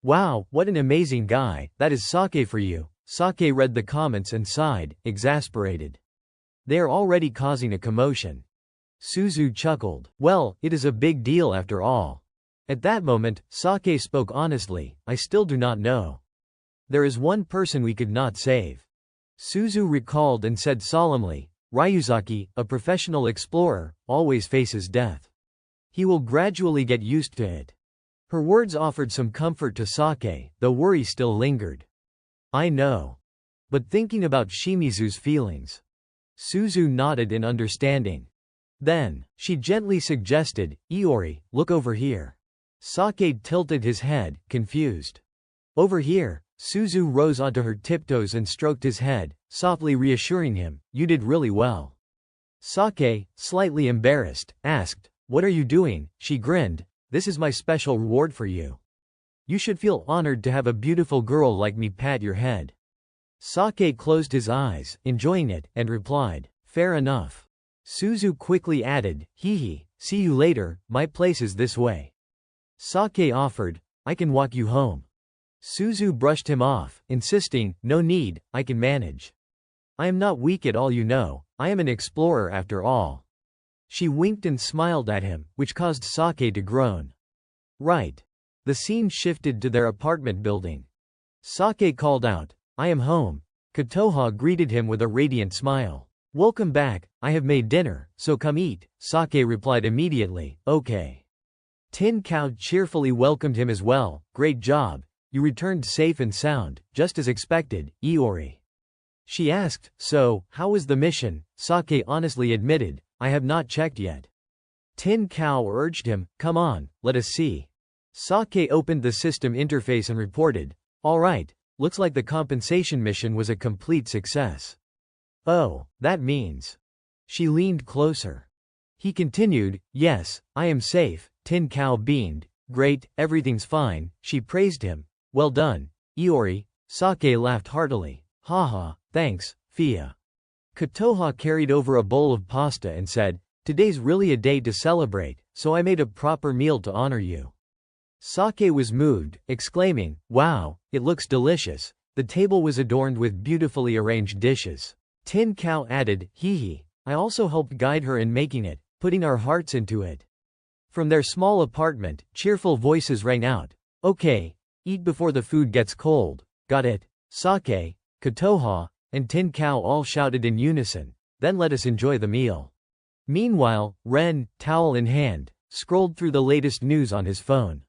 A: Wow, what an amazing guy, that is Sake for you. Sake read the comments and sighed, exasperated. They are already causing a commotion. Suzu chuckled. Well, it is a big deal after all. At that moment, Sake spoke honestly, I still do not know. There is one person we could not save. Suzu recalled and said solemnly, Ryuzaki, a professional explorer, always faces death. He will gradually get used to it. Her words offered some comfort to Sake, though worry still lingered. I know. But thinking about Shimizu's feelings. Suzu nodded in understanding. Then, she gently suggested, Iori, look over here. Sake tilted his head, confused. Over here? Suzu rose onto her tiptoes and stroked his head, softly reassuring him, "You did really well." Sake, slightly embarrassed, asked, "What are you doing?" She grinned, "This is my special reward for you. You should feel honored to have a beautiful girl like me pat your head." Sake closed his eyes, enjoying it, and replied, "Fair enough." Suzu quickly added, "Hee, see you later, my place is this way." Sake offered, "I can walk you home." Suzu brushed him off, insisting, "No need, I can manage. I am not weak at all, you know, I am an explorer after all." She winked and smiled at him, which caused Sake to groan. Right. The scene shifted to their apartment building. Sake called out, "I am home." Kotoha greeted him with a radiant smile. "Welcome back, I have made dinner, so come eat." Sake replied immediately, "Okay." Tin Cow cheerfully welcomed him as well, "Great job. You returned safe and sound, just as expected, Iori." She asked, "So, how was the mission?" Sake honestly admitted, "I have not checked yet." Tin Cow urged him, "Come on, let us see." Sake opened the system interface and reported, "All right, looks like the compensation mission was a complete success." "Oh, that means." She leaned closer. He continued, "Yes, I am safe." Tin Cow beamed, "Great, everything's fine." She praised him. "Well done, Iori." Sake laughed heartily. "Haha, thanks, Fia." Kotoha carried over a bowl of pasta and said, "Today's really a day to celebrate, so I made a proper meal to honor you." Sake was moved, exclaiming, "Wow, it looks delicious." The table was adorned with beautifully arranged dishes. Tin Cow added, "Hee, I also helped guide her in making it, putting our hearts into it." From their small apartment, cheerful voices rang out, "Okay, eat before the food gets cold, got it?" Sake, Kotoha, and Tin Cow all shouted in unison, "Then let us enjoy the meal." Meanwhile, Ren, towel in hand, scrolled through the latest news on his phone.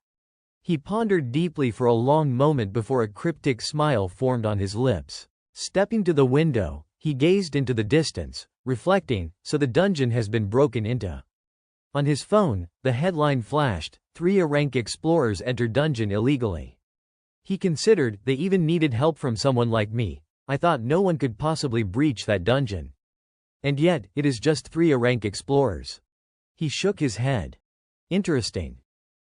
A: He pondered deeply for a long moment before a cryptic smile formed on his lips. Stepping to the window, he gazed into the distance, reflecting, so the dungeon has been broken into. On his phone, the headline flashed, 3 A-rank explorers enter dungeon illegally. He considered, they even needed help from someone like me. I thought no one could possibly breach that dungeon. And yet, it is just 3 A-rank explorers. He shook his head. Interesting.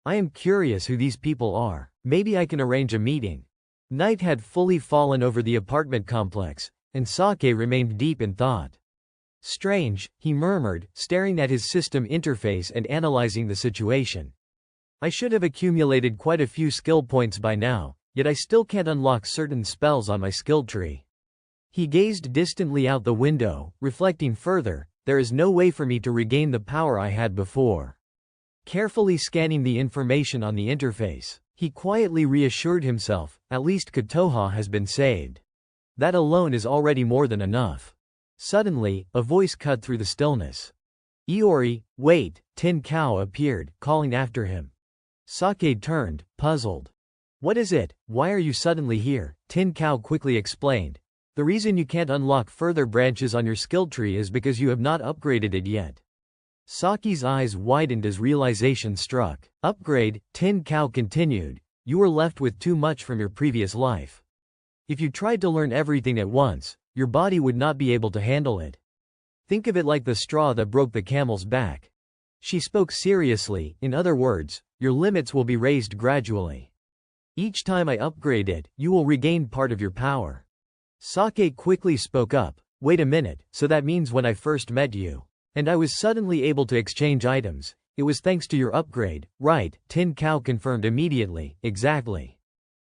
A: I am curious who these people are. Maybe I can arrange a meeting. Night had fully fallen over the apartment complex, and Sake remained deep in thought. Strange, he murmured, staring at his system interface and analyzing the situation. I should have accumulated quite a few skill points by now, yet I still can't unlock certain spells on my skill tree. He gazed distantly out the window, reflecting further, there is no way for me to regain the power I had before. Carefully scanning the information on the interface, he quietly reassured himself, at least Kotoha has been saved. That alone is already more than enough. Suddenly, a voice cut through the stillness. "Iori, wait!" Tin Cow appeared, calling after him. Sake turned, puzzled. "What is it? Why are you suddenly here?" Tin Cow quickly explained. "The reason you can't unlock further branches on your skill tree is because you have not upgraded it yet." Saki's eyes widened as realization struck. "Upgrade," Tin Cow continued. "You were left with too much from your previous life. If you tried to learn everything at once, your body would not be able to handle it. Think of it like the straw that broke the camel's back." She spoke seriously, in other words, your limits will be raised gradually. Each time I upgrade it, you will regain part of your power. Sake quickly spoke up, "Wait a minute, so that means when I first met you, and I was suddenly able to exchange items, it was thanks to your upgrade, right?" Tin Cow confirmed immediately, "Exactly."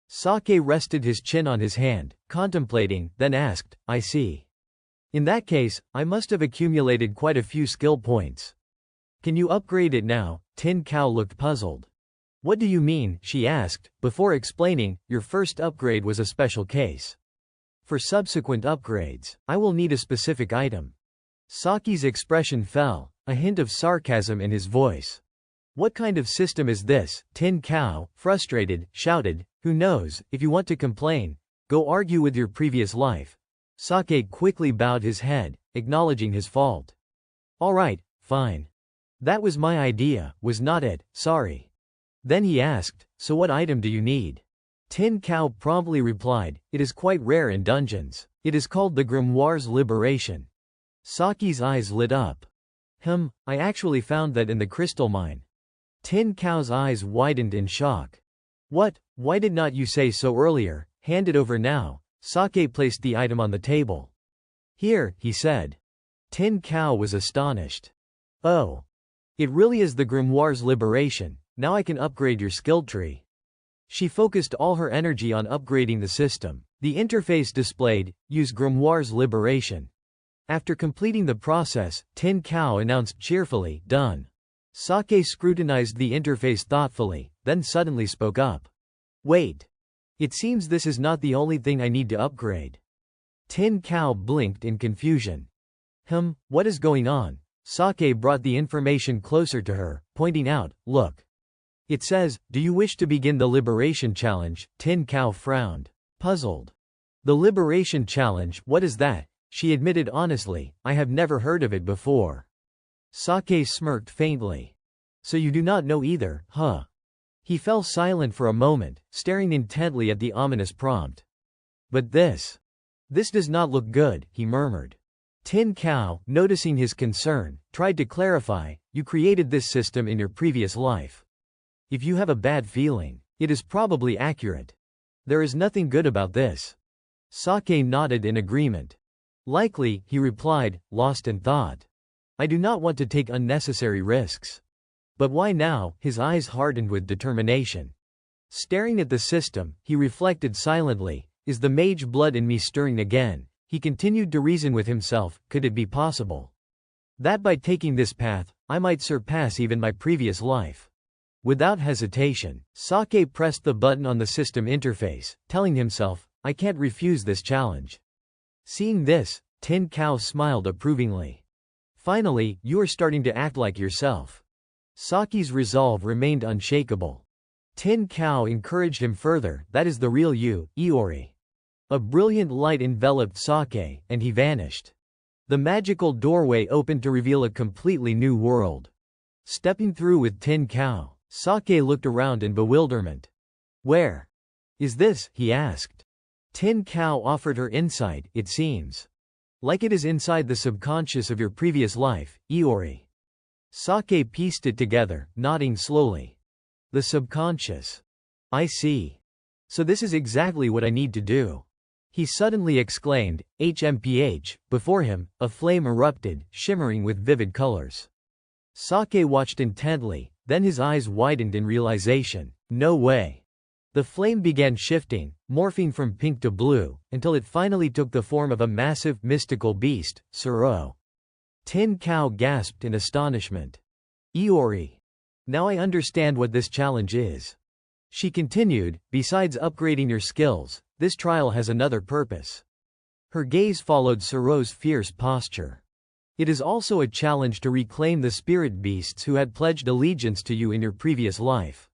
A: Sake rested his chin on his hand, contemplating, then asked, "I see. In that case, I must have accumulated quite a few skill points. Can you upgrade it now?" Tin Cow looked puzzled. "What do you mean?" she asked, before explaining, "Your first upgrade was a special case. For subsequent upgrades, I will need a specific item." Saki's expression fell, a hint of sarcasm in his voice. "What kind of system is this?" Tin Cow, frustrated, shouted, "Who knows, if you want to complain, go argue with your previous life." Sake quickly bowed his head, acknowledging his fault. "All right, fine. That was my idea, was not it? Sorry." Then he asked, "So what item do you need?" Tin Cow promptly replied, "It is quite rare in dungeons. It is called the Grimoire's Liberation." Saki's eyes lit up. I actually found that in the crystal mine." Tin Cow's eyes widened in shock. "What? Why did not you say so earlier? Hand it over now." Sake placed the item on the table. "Here," he said. Tin Cow was astonished. "Oh. It really is the Grimoire's Liberation. Now I can upgrade your skill tree." She focused all her energy on upgrading the system. The interface displayed, "Use Grimoire's Liberation." After completing the process, Tin Cow announced cheerfully, "Done." Sake scrutinized the interface thoughtfully, then suddenly spoke up. "Wait. It seems this is not the only thing I need to upgrade." Tin Cow blinked in confusion. What is going on?" Sake brought the information closer to her, pointing out, "Look. It says, 'Do you wish to begin the Liberation Challenge?'" Tin Cow frowned. Puzzled. "The Liberation Challenge, what is that?" She admitted honestly, "I have never heard of it before." Sake smirked faintly. "So you do not know either, huh?" He fell silent for a moment, staring intently at the ominous prompt. "But this does not look good," he murmured. Tin Cow, noticing his concern, tried to clarify, "You created this system in your previous life. If you have a bad feeling, it is probably accurate. There is nothing good about this." Sake nodded in agreement. "Likely," he replied, lost in thought. "I do not want to take unnecessary risks." "But why now?" His eyes hardened with determination. Staring at the system, he reflected silently, "Is the mage blood in me stirring again?" He continued to reason with himself, could it be possible that by taking this path, I might surpass even my previous life? Without hesitation, Sake pressed the button on the system interface, telling himself, "I can't refuse this challenge." Seeing this, Tin Cow smiled approvingly. "Finally, you are starting to act like yourself." Saki's resolve remained unshakable. Tin Cow encouraged him further, "That is the real you, Iori." A brilliant light enveloped Sake, and he vanished. The magical doorway opened to reveal a completely new world. Stepping through with Tin Cow, Sake looked around in bewilderment. "Where is this?" he asked. Tin Cow offered her insight, "It seems like it is inside the subconscious of your previous life, Iori." Sake pieced it together, nodding slowly. "The subconscious. I see. So this is exactly what I need to do." He suddenly exclaimed, "HMPH!" Before him, a flame erupted, shimmering with vivid colors. Sake watched intently, then his eyes widened in realization. No way. The flame began shifting, morphing from pink to blue, until it finally took the form of a massive, mystical beast, Suro. Tin Cow gasped in astonishment. "Iori. Now I understand what this challenge is." She continued, "Besides upgrading your skills, this trial has another purpose." Her gaze followed Suro's fierce posture. "It is also a challenge to reclaim the spirit beasts who had pledged allegiance to you in your previous life."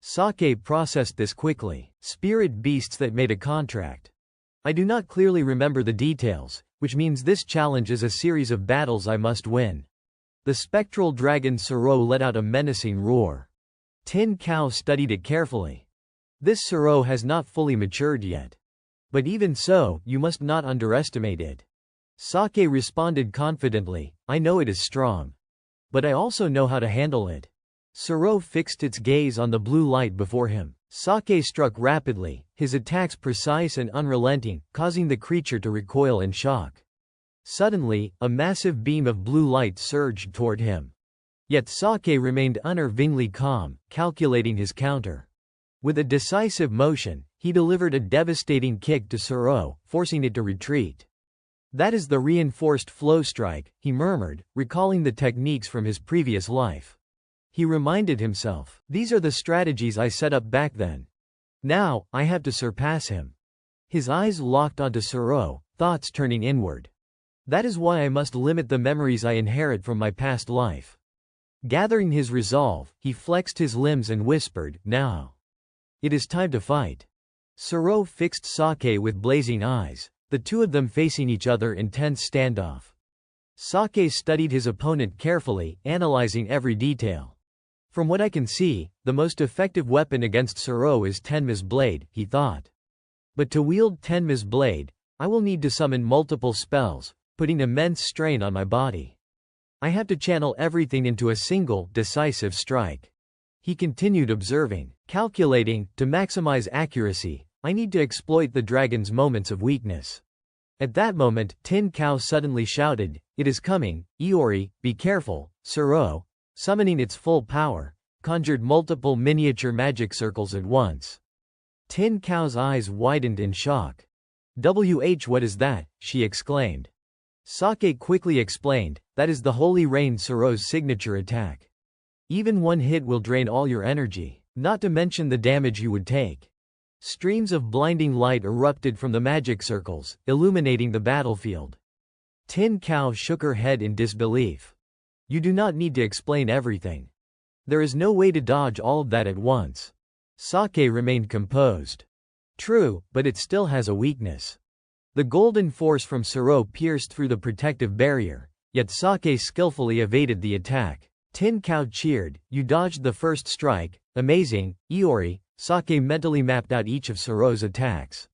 A: Sake processed this quickly. "Spirit beasts that made a contract. I do not clearly remember the details, which means this challenge is a series of battles I must win." The spectral dragon Suro let out a menacing roar. Tin Cow studied it carefully. "This Suro has not fully matured yet. But even so, you must not underestimate it." Sake responded confidently, "I know it is strong. But I also know how to handle it." Suro fixed its gaze on the blue light before him. Sake struck rapidly, his attacks precise and unrelenting, causing the creature to recoil in shock. Suddenly, a massive beam of blue light surged toward him. Yet Sake remained unnervingly calm, calculating his counter. With a decisive motion, he delivered a devastating kick to Suro, forcing it to retreat. "That is the reinforced flow strike," he murmured, recalling the techniques from his previous life. He reminded himself, "These are the strategies I set up back then. Now, I have to surpass him." His eyes locked onto Suro, thoughts turning inward. "That is why I must limit the memories I inherit from my past life." Gathering his resolve, he flexed his limbs and whispered, "Now. It is time to fight." Suro fixed Sake with blazing eyes, the two of them facing each other in tense standoff. Sake studied his opponent carefully, analyzing every detail. From what I can see, the most effective weapon against Suro is Tenma's blade, he thought. But to wield Tenma's blade, I will need to summon multiple spells, putting immense strain on my body. I have to channel everything into a single, decisive strike. He continued observing, calculating, to maximize accuracy, I need to exploit the dragon's moments of weakness. At that moment, Tin Cow suddenly shouted, "It is coming, Iori, be careful." Suro, summoning its full power, conjured multiple miniature magic circles at once. Tin Cow's eyes widened in shock. What is that?" she exclaimed. Sake quickly explained, "That is the Holy Rain Suro's signature attack. Even one hit will drain all your energy, not to mention the damage you would take." Streams of blinding light erupted from the magic circles, illuminating the battlefield. Tin Cow shook her head in disbelief. "You do not need to explain everything. There is no way to dodge all of that at once." Sake remained composed. "True, but it still has a weakness." The golden force from Suro pierced through the protective barrier, yet Sake skillfully evaded the attack. Tin Cow cheered, "You dodged the first strike, amazing, Iori." Sake mentally mapped out each of Suro's attacks.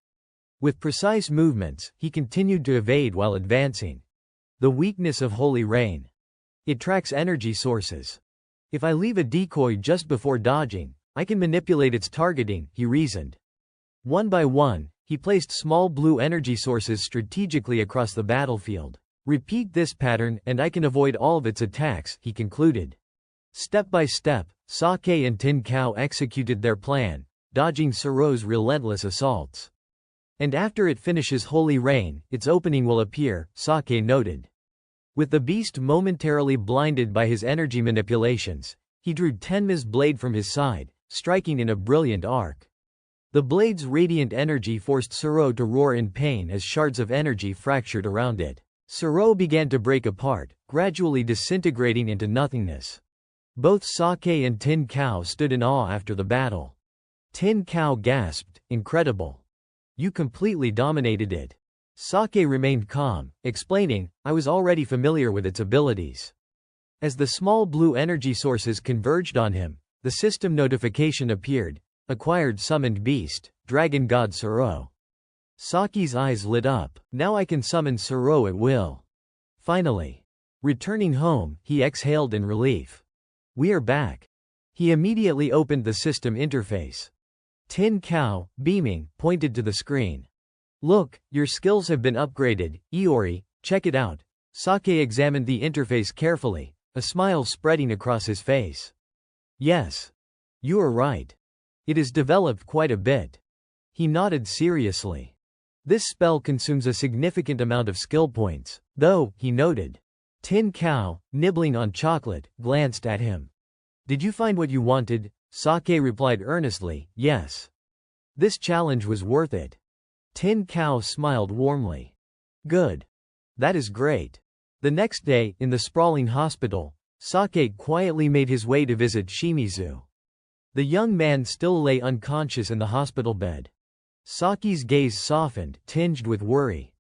A: With precise movements, he continued to evade while advancing. The weakness of Holy Rain. It tracks energy sources. If I leave a decoy just before dodging, I can manipulate its targeting, he reasoned. One by one, he placed small blue energy sources strategically across the battlefield. Repeat this pattern and I can avoid all of its attacks, he concluded. Step by step, Sake and Tin Cow executed their plan, dodging Suro's relentless assaults. "And after it finishes Holy Rain, its opening will appear," Sake noted. With the beast momentarily blinded by his energy manipulations, he drew Tenma's blade from his side, striking in a brilliant arc. The blade's radiant energy forced Suro to roar in pain as shards of energy fractured around it. Suro began to break apart, gradually disintegrating into nothingness. Both Sake and Tin Cow stood in awe after the battle. Tin Cow gasped, "Incredible. You completely dominated it." Sake remained calm, explaining, "I was already familiar with its abilities." As the small blue energy sources converged on him, the system notification appeared, "Acquired summoned beast, Dragon God Suro." Sake's eyes lit up. "Now I can summon Suro at will." Finally. Returning home, he exhaled in relief. "We are back." He immediately opened the system interface. Tin Cow, beaming, pointed to the screen. "Look, your skills have been upgraded, Iori, check it out." Sake examined the interface carefully, a smile spreading across his face. "Yes. You are right. It is developed quite a bit." He nodded seriously. "This spell consumes a significant amount of skill points, though," he noted. Tin Cow, nibbling on chocolate, glanced at him. "Did you find what you wanted?" Sake replied earnestly, "Yes." This challenge was worth it. Tin Cow smiled warmly. "Good. That is great." The next day, in the sprawling hospital, Sake quietly made his way to visit Shimizu. The young man still lay unconscious in the hospital bed. Sake's gaze softened, tinged with worry.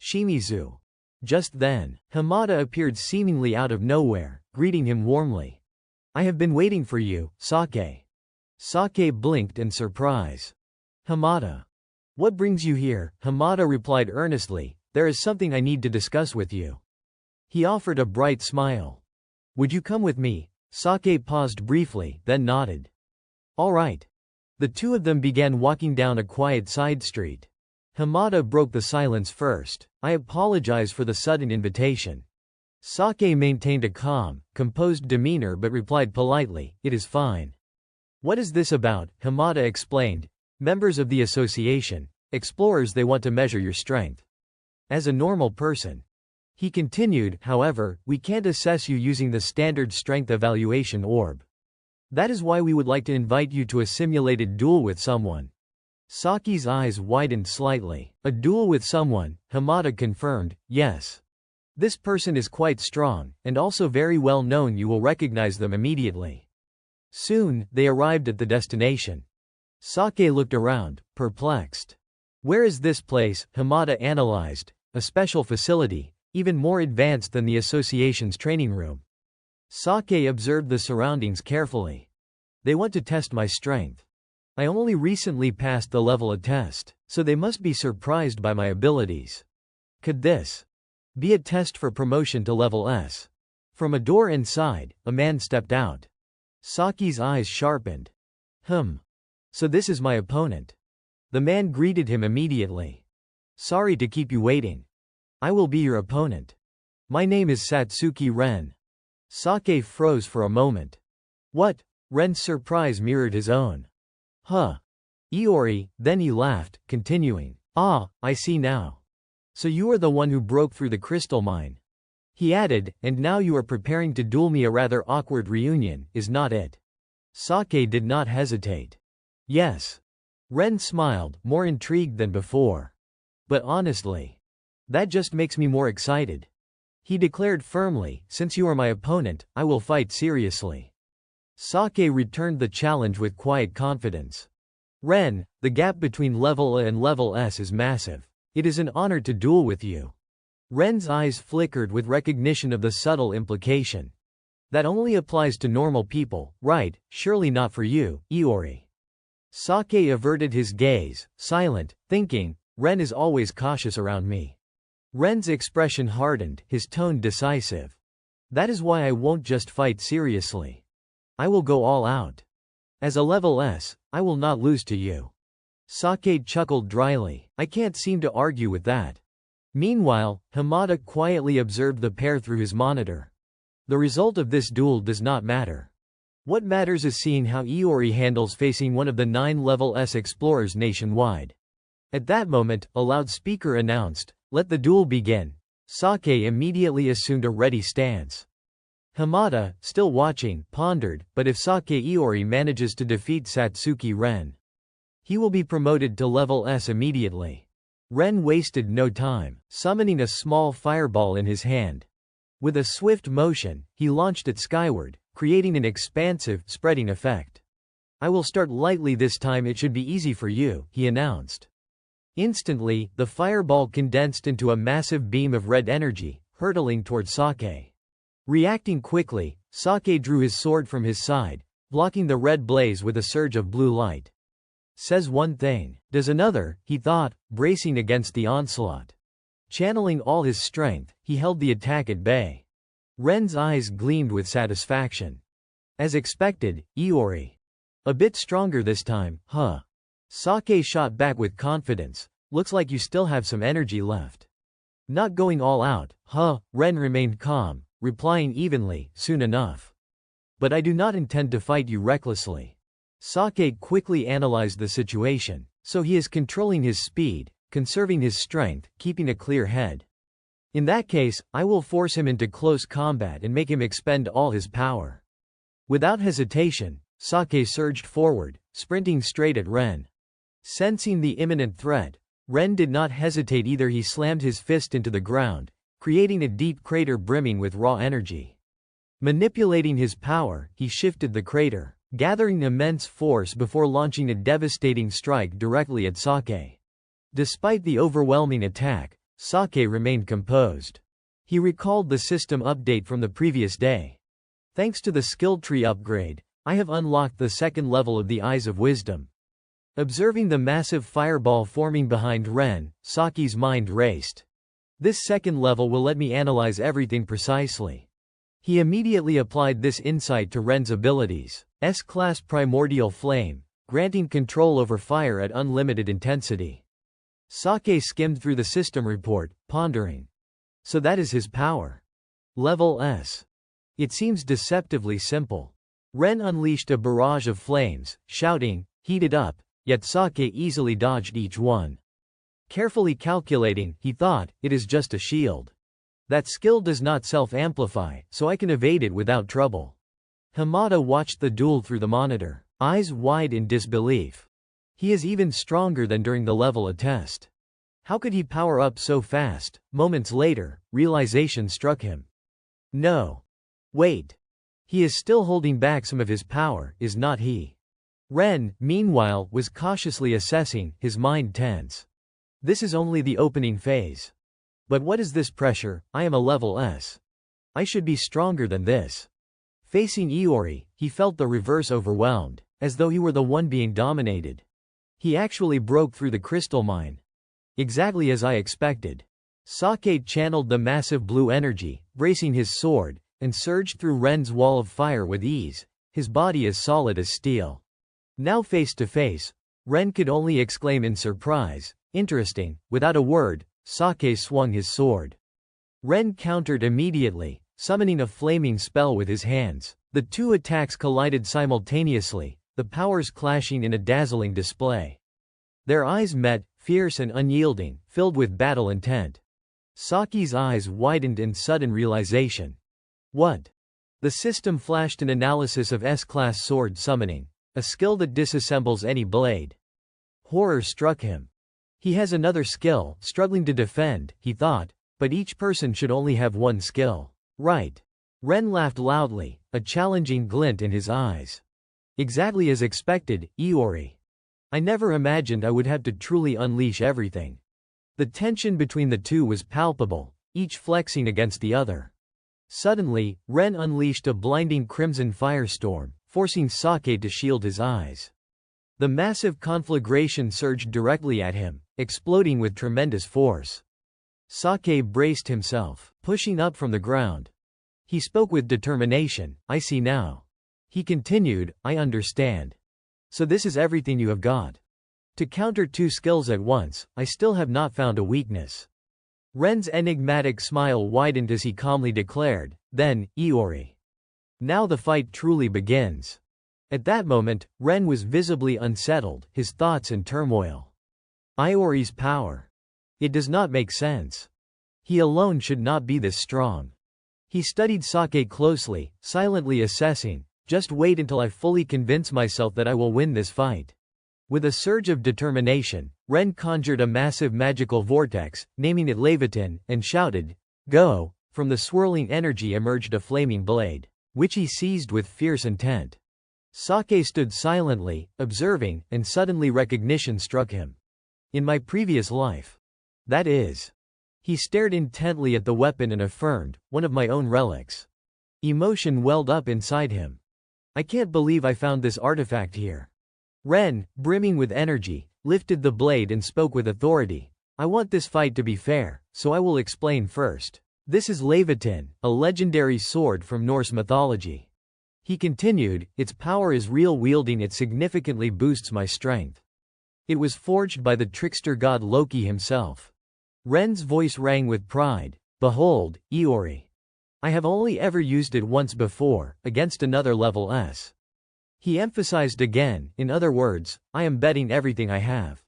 A: "Shimizu." Just then, Hamada appeared seemingly out of nowhere, greeting him warmly. "I have been waiting for you, Sake." Sake blinked in surprise. "Hamada. What brings you here?" Hamada replied earnestly, "There is something I need to discuss with you." He offered a bright smile. "Would you come with me?" Sake paused briefly, then nodded. "All right." The two of them began walking down a quiet side street. Hamada broke the silence first. "I apologize for the sudden invitation." Sake maintained a calm, composed demeanor but replied politely, "It is fine." "What is this about?" Hamada explained. "Members of the association, explorers, they want to measure your strength. As a normal person." He continued, "However, we can't assess you using the standard strength evaluation orb. That is why we would like to invite you to a simulated duel with someone." Sake's eyes widened slightly. "A duel with someone," Hamada confirmed, "Yes. This person is quite strong, and also very well known. You will recognize them immediately." Soon, they arrived at the destination. Sake looked around, perplexed. "Where is this place?" Hamada analyzed. "A special facility, even more advanced than the association's training room." Sake observed the surroundings carefully. They want to test my strength. I only recently passed the level test, so they must be surprised by my abilities. Could this be a test for promotion to level S? From a door inside, a man stepped out. Saki's eyes sharpened. So this is my opponent. The man greeted him immediately. Sorry to keep you waiting. I will be your opponent. My name is Satsuki Ren. Sake froze for a moment. What? Ren's surprise mirrored his own. Iori, then he laughed, continuing. Ah, I see now. So you are the one who broke through the crystal mine. He added, and now you are preparing to duel me, a rather awkward reunion, is not it? Sake did not hesitate. Yes. Ren smiled, more intrigued than before. But honestly, that just makes me more excited. He declared firmly, since you are my opponent, I will fight seriously. Sake returned the challenge with quiet confidence. Ren, the gap between level A and level S is massive. It is an honor to duel with you. Ren's eyes flickered with recognition of the subtle implication. That only applies to normal people, right? Surely not for you, Iori. Sake averted his gaze, silent, thinking, Ren is always cautious around me. Ren's expression hardened, his tone decisive. That is why I won't just fight seriously. I will go all out. As a level S, I will not lose to you. Sake chuckled dryly. I can't seem to argue with that. Meanwhile, Hamada quietly observed the pair through his monitor. The result of this duel does not matter. What matters is seeing how Iori handles facing one of the 9 level S explorers nationwide. At that moment, a loudspeaker announced, let the duel begin. Sake immediately assumed a ready stance. Hamada, still watching, pondered, but if Sake Iori manages to defeat Satsuki Ren, he will be promoted to level S immediately. Ren wasted no time, summoning a small fireball in his hand. With a swift motion, he launched it skyward, creating an expansive, spreading effect. I will start lightly this time, it should be easy for you, he announced. Instantly, the fireball condensed into a massive beam of red energy, hurtling toward Sake. Reacting quickly, Sake drew his sword from his side, blocking the red blaze with a surge of blue light. Says one thing, does another, he thought, bracing against the onslaught. Channeling all his strength, he held the attack at bay. Ren's eyes gleamed with satisfaction. As expected, Iori. A bit stronger this time, huh? Sake shot back with confidence. Looks like you still have some energy left. Not going all out, huh? Ren remained calm, replying evenly, soon enough. But I do not intend to fight you recklessly. Sake quickly analyzed the situation, so he is controlling his speed, conserving his strength, keeping a clear head. In that case, I will force him into close combat and make him expend all his power. Without hesitation, Sake surged forward, sprinting straight at Ren. Sensing the imminent threat, Ren did not hesitate either. He slammed his fist into the ground, creating a deep crater brimming with raw energy. Manipulating his power, he shifted the crater, gathering immense force before launching a devastating strike directly at Sake. Despite the overwhelming attack, Sake remained composed. He recalled the system update from the previous day. Thanks to the skill tree upgrade, I have unlocked the second level of the Eyes of Wisdom. Observing the massive fireball forming behind Ren, Sake's mind raced. This second level will let me analyze everything precisely. He immediately applied this insight to Ren's abilities. S-Class Primordial Flame, granting control over fire at unlimited intensity. Sake skimmed through the system report, pondering. So that is his power. Level S. It seems deceptively simple. Ren unleashed a barrage of flames, shouting, heated up, yet Sake easily dodged each one. Carefully calculating, he thought, it is just a shield. That skill does not self-amplify, so I can evade it without trouble. Hamada watched the duel through the monitor, eyes wide in disbelief. He is even stronger than during the level test. How could he power up so fast? Moments later, realization struck him. No. Wait. He is still holding back some of his power, is not he? Ren, meanwhile, was cautiously assessing, his mind tense. This is only the opening phase. But what is this pressure? I am a level S. I should be stronger than this. Facing Iori, he felt the reverse, overwhelmed, as though he were the one being dominated. He actually broke through the crystal mine. Exactly as I expected. Sake channeled the massive blue energy, bracing his sword, and surged through Ren's wall of fire with ease, his body as solid as steel. Now face to face, Ren could only exclaim in surprise, "Interesting." Without a word, Sake swung his sword. Ren countered immediately, summoning a flaming spell with his hands. The two attacks collided simultaneously, the powers clashing in a dazzling display. Their eyes met, fierce and unyielding, filled with battle intent. Saki's eyes widened in sudden realization. What? The system flashed an analysis of S-class sword summoning, a skill that disassembles any blade. Horror struck him. He has another skill, struggling to defend, he thought, but each person should only have one skill. Right. Ren laughed loudly, a challenging glint in his eyes. Exactly as expected, Iori. I never imagined I would have to truly unleash everything. The tension between the two was palpable, each flexing against the other. Suddenly, Ren unleashed a blinding crimson firestorm, forcing Sake to shield his eyes. The massive conflagration surged directly at him, exploding with tremendous force. Sake braced himself, pushing up from the ground. He spoke with determination. "I see now." He continued, "I understand. So this is everything you have got. To counter two skills at once, I still have not found a weakness." Ren's enigmatic smile widened as he calmly declared, "Then, Iori. Now the fight truly begins." At that moment, Ren was visibly unsettled, his thoughts in turmoil. Iori's power. It does not make sense. He alone should not be this strong. He studied Sake closely, silently assessing, "Just wait until I fully convince myself that I will win this fight." With a surge of determination, Ren conjured a massive magical vortex, naming it Levitin, and shouted, "Go!" From the swirling energy emerged a flaming blade, which he seized with fierce intent. Sake stood silently, observing, and suddenly recognition struck him. In my previous life. That is. He stared intently at the weapon and affirmed, "One of my own relics." Emotion welled up inside him. "I can't believe I found this artifact here." Ren, brimming with energy, lifted the blade and spoke with authority. "I want this fight to be fair, so I will explain first. This is Levitin, a legendary sword from Norse mythology." He continued, "Its power is real. Wielding it significantly boosts my strength. It was forged by the trickster god Loki himself." Ren's voice rang with pride. "Behold, Iori. I have only ever used it once before, against another level S." He emphasized again, "In other words, I am betting everything I have."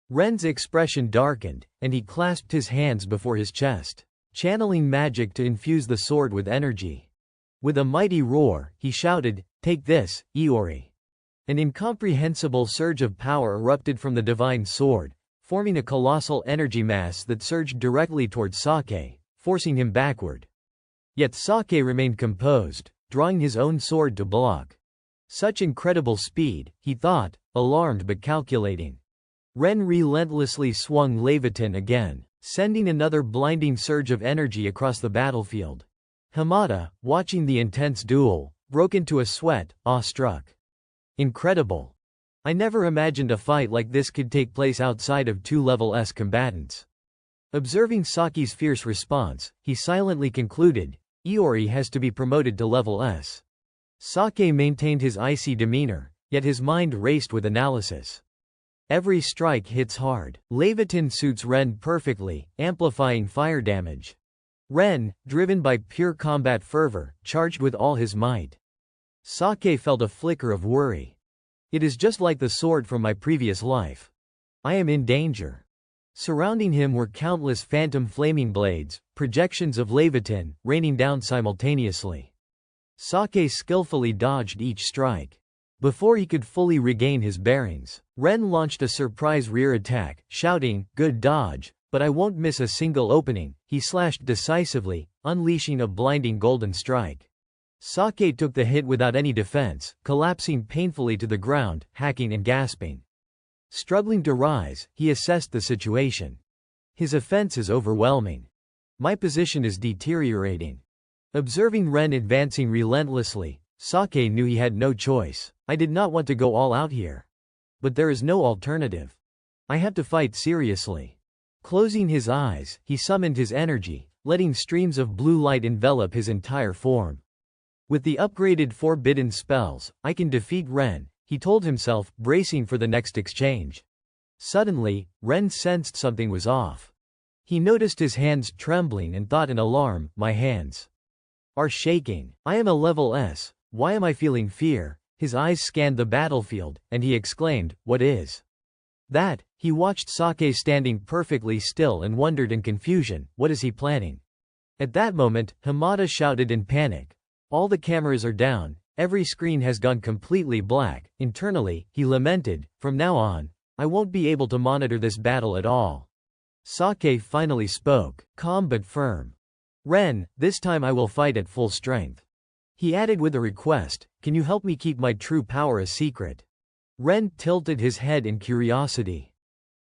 A: Ren's expression darkened, and he clasped his hands before his chest, channeling magic to infuse the sword with energy. With a mighty roar, he shouted, "Take this, Iori." An incomprehensible surge of power erupted from the divine sword, forming a colossal energy mass that surged directly toward Sake, forcing him backward. Yet Sake remained composed, drawing his own sword to block. Such incredible speed, he thought, alarmed but calculating. Ren relentlessly swung Levitin again, sending another blinding surge of energy across the battlefield. Hamada, watching the intense duel, broke into a sweat, awestruck. "Incredible. I never imagined a fight like this could take place outside of two level S combatants." Observing Saki's fierce response, he silently concluded, "Iori has to be promoted to level S." Sake maintained his icy demeanor, yet his mind raced with analysis. Every strike hits hard. Levitin suits Ren perfectly, amplifying fire damage. Ren, driven by pure combat fervor, charged with all his might. Sake felt a flicker of worry. "It is just like the sword from my previous life. I am in danger." Surrounding him were countless phantom flaming blades, projections of Levitin, raining down simultaneously. Sake skillfully dodged each strike. Before he could fully regain his bearings, Ren launched a surprise rear attack, shouting, "Good dodge, but I won't miss a single opening." He slashed decisively, unleashing a blinding golden strike. Sake took the hit without any defense, collapsing painfully to the ground, hacking and gasping. Struggling to rise, he assessed the situation. "His offense is overwhelming. My position is deteriorating." Observing Ren advancing relentlessly, Sake knew he had no choice. I did not want to go all out here. But there is no alternative. I have to fight seriously. Closing his eyes, he summoned his energy, letting streams of blue light envelop his entire form. With the upgraded forbidden spells, I can defeat Ren, he told himself, bracing for the next exchange. Suddenly, Ren sensed something was off. He noticed his hands trembling and thought in alarm, my hands are shaking. I am a level S, why am I feeling fear? His eyes scanned the battlefield, and he exclaimed, what is that? He watched Sake standing perfectly still and wondered in confusion, what is he planning? At that moment, Hamada shouted in panic. All the cameras are down, every screen has gone completely black. Internally, he lamented, from now on, I won't be able to monitor this battle at all. Sake finally spoke, calm but firm. Ren, this time I will fight at full strength. He added with a request, can you help me keep my true power a secret? Ren tilted his head in curiosity.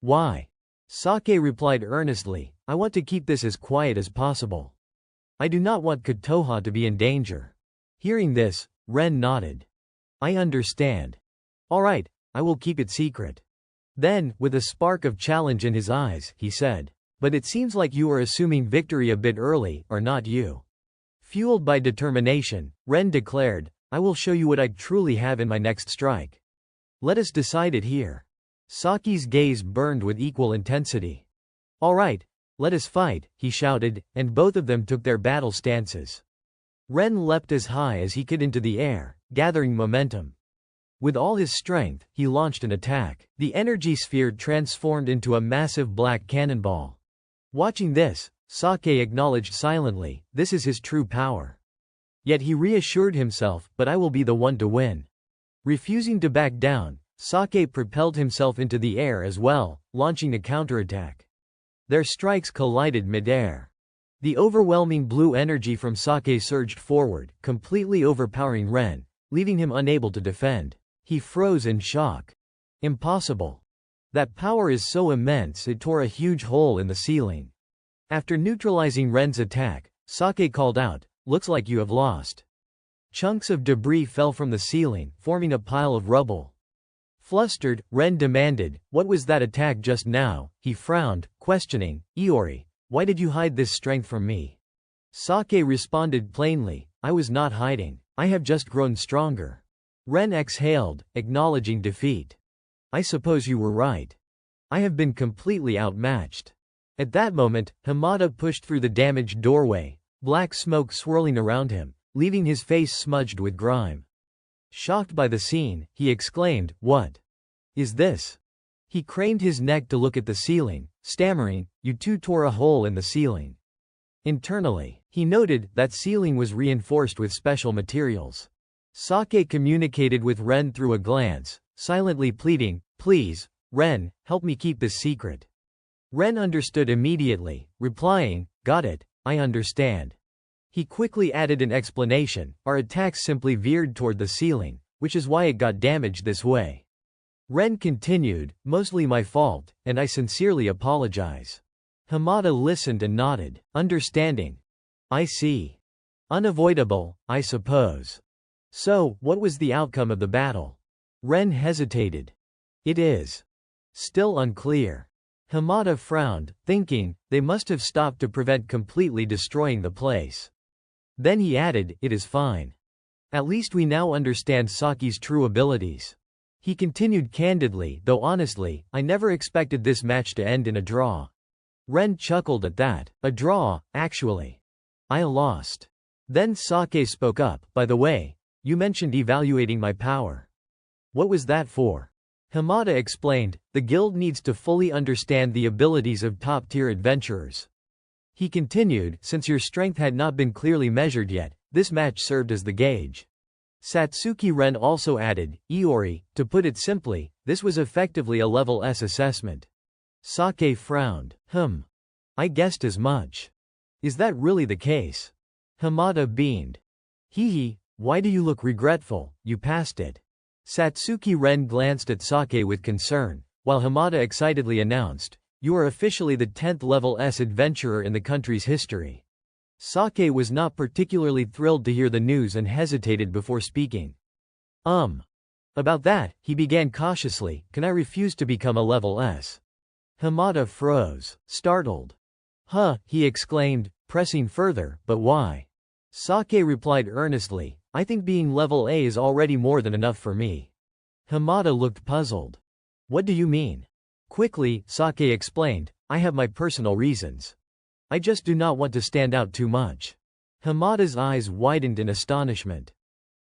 A: Why? Sake replied earnestly, I want to keep this as quiet as possible. I do not want Kotoha to be in danger. Hearing this, Ren nodded. I understand. All right, I will keep it secret. Then, with a spark of challenge in his eyes, he said, but it seems like you are assuming victory a bit early, or not you? Fueled by determination, Ren declared, I will show you what I truly have in my next strike. Let us decide it here. Saki's gaze burned with equal intensity. All right, let us fight, he shouted, and both of them took their battle stances. Ren leapt as high as he could into the air, gathering momentum. With all his strength, he launched an attack. The energy sphere transformed into a massive black cannonball. Watching this, Sake acknowledged silently, this is his true power. Yet he reassured himself, but I will be the one to win. Refusing to back down, Sake propelled himself into the air as well, launching a counterattack. Their strikes collided mid-air. The overwhelming blue energy from Sake surged forward, completely overpowering Ren, leaving him unable to defend. He froze in shock. Impossible. That power is so immense it tore a huge hole in the ceiling. After neutralizing Ren's attack, Sake called out, looks like you have lost. Chunks of debris fell from the ceiling, forming a pile of rubble. Flustered, Ren demanded, what was that attack just now? He frowned, questioning, Iori, why did you hide this strength from me? Sake responded plainly, I was not hiding, I have just grown stronger. Ren exhaled, acknowledging defeat. I suppose you were right. I have been completely outmatched. At that moment, Hamada pushed through the damaged doorway, black smoke swirling around him, leaving his face smudged with grime. Shocked by the scene, he exclaimed, what is this? He craned his neck to look at the ceiling, stammering, you two tore a hole in the ceiling. Internally, he noted that ceiling was reinforced with special materials. Sake communicated with Ren through a glance, silently pleading, please, Ren, help me keep this secret. Ren understood immediately, replying, got it, I understand. He quickly added an explanation, our attacks simply veered toward the ceiling, which is why it got damaged this way. Ren continued, mostly my fault, and I sincerely apologize. Hamada listened and nodded, understanding. I see. Unavoidable, I suppose. So, what was the outcome of the battle? Ren hesitated. It is still unclear. Hamada frowned, thinking, they must have stopped to prevent completely destroying the place. Then he added, it is fine. At least we now understand Saki's true abilities. He continued candidly, though honestly, I never expected this match to end in a draw. Ren chuckled at that. A draw, actually. I lost. Then Sake spoke up, by the way, you mentioned evaluating my power. What was that for? Hamada explained, the guild needs to fully understand the abilities of top-tier adventurers. He continued, since your strength had not been clearly measured yet, this match served as the gauge. Satsuki Ren also added, Iori, to put it simply, this was effectively a level S assessment. Sake frowned. I guessed as much. Is that really the case? Hamada beamed. Hee, why do you look regretful, you passed it. Satsuki Ren glanced at Sake with concern, while Hamada excitedly announced, you are officially the 10th level S adventurer in the country's history. Sake was not particularly thrilled to hear the news and hesitated before speaking. About that, he began cautiously, can I refuse to become a level S? Hamada froze, startled. Huh, he exclaimed, pressing further, but why? Sake replied earnestly, I think being level A is already more than enough for me. Hamada looked puzzled. What do you mean? Quickly, Sake explained, I have my personal reasons. I just do not want to stand out too much. Hamada's eyes widened in astonishment.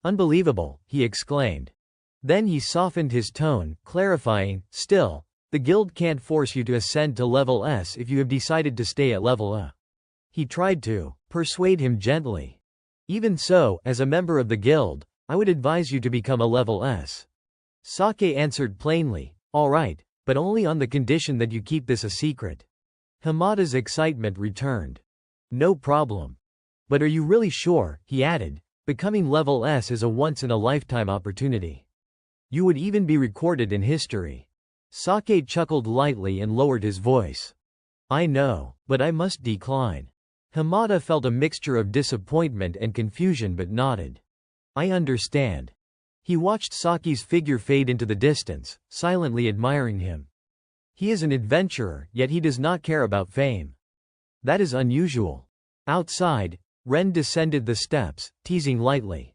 A: Unbelievable, he exclaimed. Then he softened his tone, clarifying, still, the guild can't force you to ascend to level S if you have decided to stay at level A. He tried to persuade him gently. Even so, as a member of the guild, I would advise you to become a level S. Sake answered plainly, all right, but only on the condition that you keep this a secret. Hamada's excitement returned. No problem. But are you really sure, he added, becoming level S is a once-in-a-lifetime opportunity. You would even be recorded in history. Sake chuckled lightly and lowered his voice. I know, but I must decline. Hamada felt a mixture of disappointment and confusion but nodded. I understand. He watched Saki's figure fade into the distance, silently admiring him. He is an adventurer, yet he does not care about fame. That is unusual. Outside, Ren descended the steps, teasing lightly.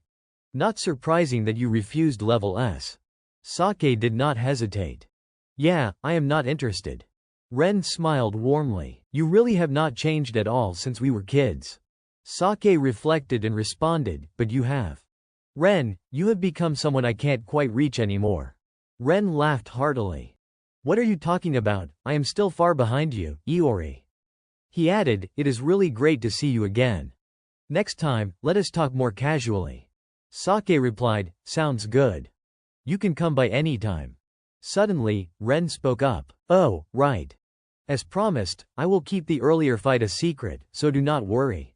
A: Not surprising that you refused level S. Sake did not hesitate. Yeah, I am not interested. Ren smiled warmly. You really have not changed at all since we were kids. Sake reflected and responded, but you have. Ren, you have become someone I can't quite reach anymore. Ren laughed heartily. What are you talking about? I am still far behind you, Iori. He added, it is really great to see you again. Next time, let us talk more casually. Sake replied, sounds good. You can come by any time. Suddenly, Ren spoke up. Oh, right. As promised, I will keep the earlier fight a secret, so do not worry.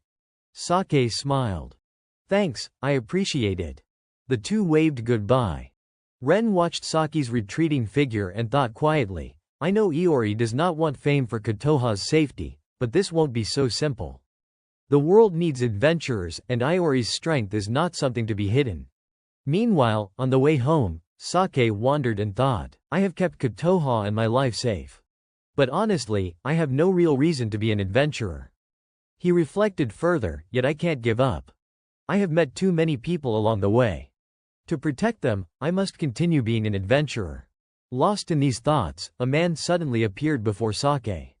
A: Sake smiled. Thanks, I appreciate it. The two waved goodbye. Ren watched Saki's retreating figure and thought quietly, I know Iori does not want fame for Kotoha's safety, but this won't be so simple. The world needs adventurers, and Iori's strength is not something to be hidden. Meanwhile, on the way home, Sake wandered and thought, I have kept Kotoha and my life safe. But honestly, I have no real reason to be an adventurer. He reflected further, yet I can't give up. I have met too many people along the way. To protect them, I must continue being an adventurer. Lost in these thoughts, a man suddenly appeared before Sake.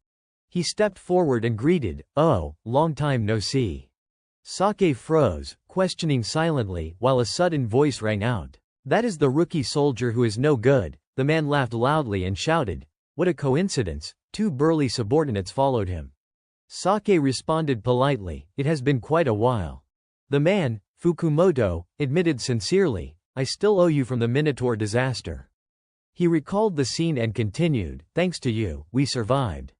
A: He stepped forward and greeted, oh, long time no see. Sake froze, questioning silently, while a sudden voice rang out. That is the rookie soldier who is no good. The man laughed loudly and shouted, what a coincidence. Two burly subordinates followed him. Sake responded politely, it has been quite a while. The man, Fukumoto, admitted sincerely, I still owe you from the Minotaur disaster. He recalled the scene and continued, thanks to you, we survived.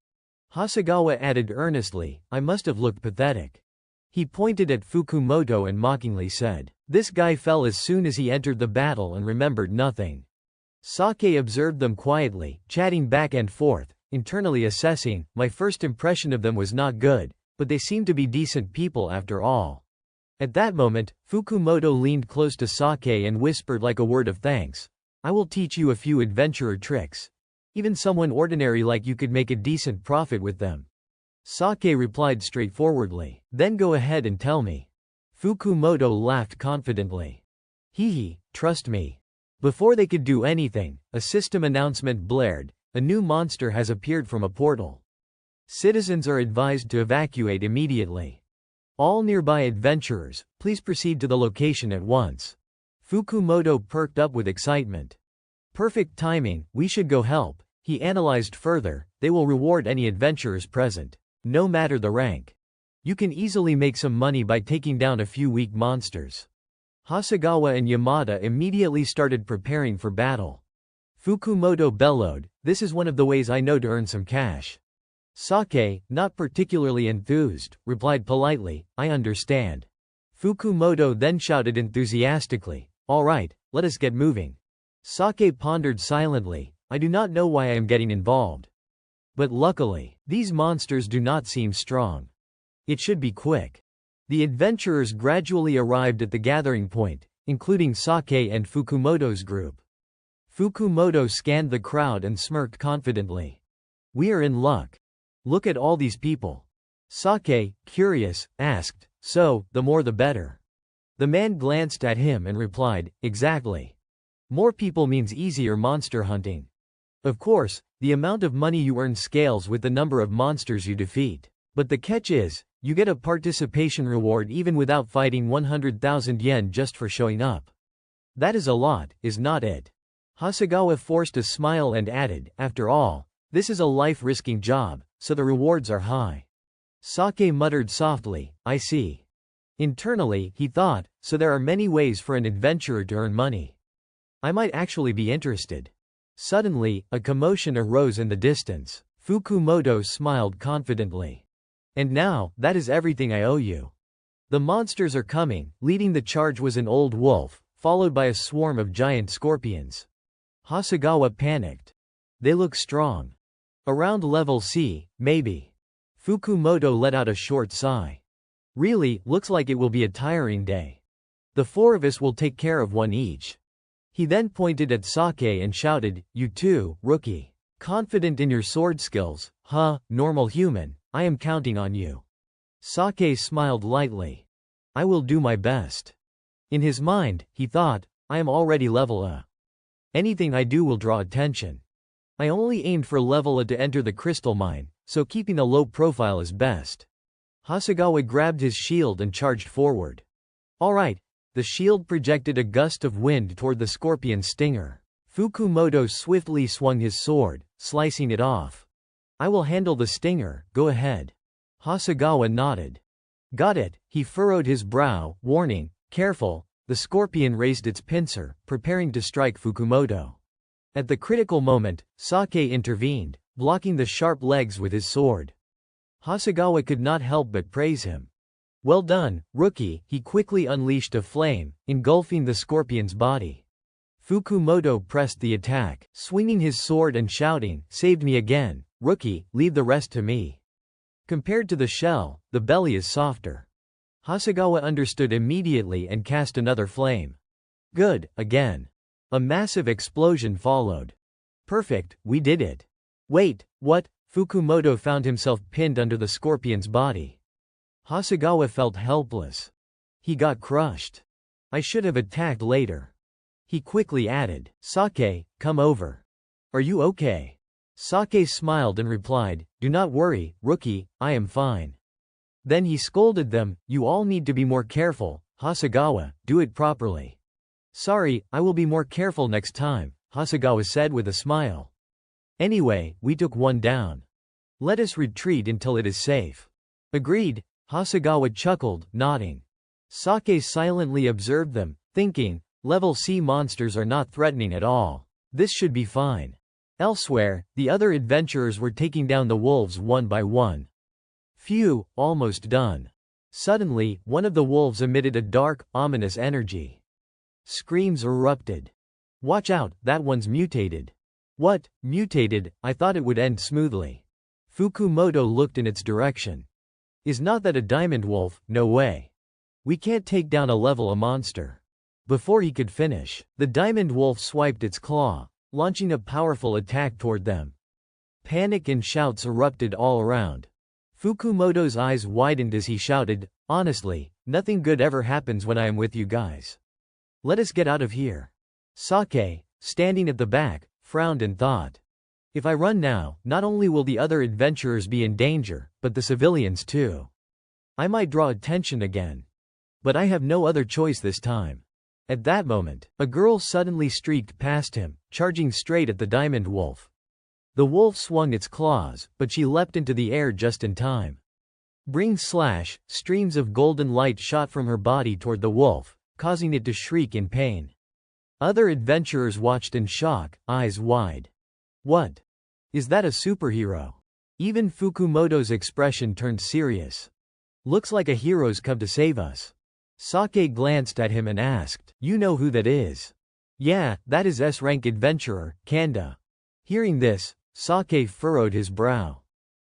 A: Hasegawa added earnestly, I must have looked pathetic. He pointed at Fukumoto and mockingly said, this guy fell as soon as he entered the battle and remembered nothing. Sake observed them quietly, chatting back and forth, internally assessing, my first impression of them was not good, but they seemed to be decent people after all. At that moment, Fukumoto leaned close to Sake and whispered like a word of thanks, I will teach you a few adventurer tricks. Even someone ordinary like you could make a decent profit with them. Sake replied straightforwardly, then go ahead and tell me. Fukumoto laughed confidently. Hee, trust me. Before they could do anything, a system announcement blared, a new monster has appeared from a portal. Citizens are advised to evacuate immediately. All nearby adventurers, please proceed to the location at once. Fukumoto perked up with excitement. Perfect timing, we should go help. He analyzed further, they will reward any adventurers present, no matter the rank. You can easily make some money by taking down a few weak monsters. Hasegawa and Yamada immediately started preparing for battle. Fukumoto bellowed, this is one of the ways I know to earn some cash. Sake, not particularly enthused, replied politely, I understand. Fukumoto then shouted enthusiastically, all right, let us get moving. Sake pondered silently, I do not know why I am getting involved. But luckily, these monsters do not seem strong. It should be quick. The adventurers gradually arrived at the gathering point, including Sake and Fukumoto's group. Fukumoto scanned the crowd and smirked confidently. "We are in luck. Look at all these people." Sake, curious, asked, "So, the more the better?" The man glanced at him and replied, "Exactly. More people means easier monster hunting. Of course, the amount of money you earn scales with the number of monsters you defeat. But the catch is, you get a participation reward even without fighting 100,000 yen just for showing up. That is a lot, is not it?" Hasegawa forced a smile and added, "After all, this is a life-risking job, so the rewards are high." Sake muttered softly, "I see." Internally, he thought, so there are many ways for an adventurer to earn money. I might actually be interested. Suddenly, a commotion arose in the distance. Fukumoto smiled confidently. "And now, that is everything I owe you. The monsters are coming." Leading the charge was an old wolf, followed by a swarm of giant scorpions. Hasegawa panicked. "They look strong. Around level C, maybe." Fukumoto let out a short sigh. "Really, looks like it will be a tiring day. The four of us will take care of one each." He then pointed at Sake and shouted, "You too, rookie. Confident in your sword skills, huh, normal human, I am counting on you." Sake smiled lightly. "I will do my best." In his mind, he thought, I am already level A. Anything I do will draw attention. I only aimed for level A to enter the crystal mine, so keeping a low profile is best. Hasegawa grabbed his shield and charged forward. Alright. The shield projected a gust of wind toward the scorpion's stinger. Fukumoto swiftly swung his sword, slicing it off. "I will handle the stinger, go ahead." Hasegawa nodded. "Got it." He furrowed his brow, warning, "Careful." The scorpion raised its pincer, preparing to strike Fukumoto. At the critical moment, Sake intervened, blocking the sharp legs with his sword. Hasegawa could not help but praise him. "Well done, rookie." He quickly unleashed a flame, engulfing the scorpion's body. Fukumoto pressed the attack, swinging his sword and shouting, "Saved me again, rookie, leave the rest to me." Compared to the shell, the belly is softer. Hasegawa understood immediately and cast another flame. "Good, again." A massive explosion followed. "Perfect, we did it." "Wait, what?" Fukumoto found himself pinned under the scorpion's body. Hasegawa felt helpless. He got crushed. "I should have attacked later." He quickly added, "Sake, come over. Are you okay?" Sake smiled and replied, "Do not worry, rookie, I am fine." Then he scolded them, "You all need to be more careful, Hasegawa, do it properly." "Sorry, I will be more careful next time," Hasegawa said with a smile. "Anyway, we took one down. Let us retreat until it is safe." "Agreed." Hasegawa chuckled, nodding. Sake silently observed them, thinking, level C monsters are not threatening at all. This should be fine. Elsewhere, the other adventurers were taking down the wolves one by one. Phew, almost done. Suddenly, one of the wolves emitted a dark, ominous energy. Screams erupted. "Watch out, that one's mutated." "What, mutated? I thought it would end smoothly." Fukumoto looked in its direction. "Is not that a diamond wolf? No way. We can't take down a level A monster." Before he could finish, the diamond wolf swiped its claw, launching a powerful attack toward them. Panic and shouts erupted all around. Fukumoto's eyes widened as he shouted, "Honestly, nothing good ever happens when I am with you guys. Let us get out of here." Sake, standing at the back, frowned and thought. If I run now, not only will the other adventurers be in danger, but the civilians too. I might draw attention again. But I have no other choice this time. At that moment, a girl suddenly streaked past him, charging straight at the diamond wolf. The wolf swung its claws, but she leapt into the air just in time. Bring slash, streams of golden light shot from her body toward the wolf, causing it to shriek in pain. Other adventurers watched in shock, eyes wide. What? Is that a superhero? Even Fukumoto's expression turned serious. Looks like a hero's come to save us. Sake glanced at him and asked, "You know who that is?" "Yeah, that is S-rank adventurer, Kanda." Hearing this, Sake furrowed his brow.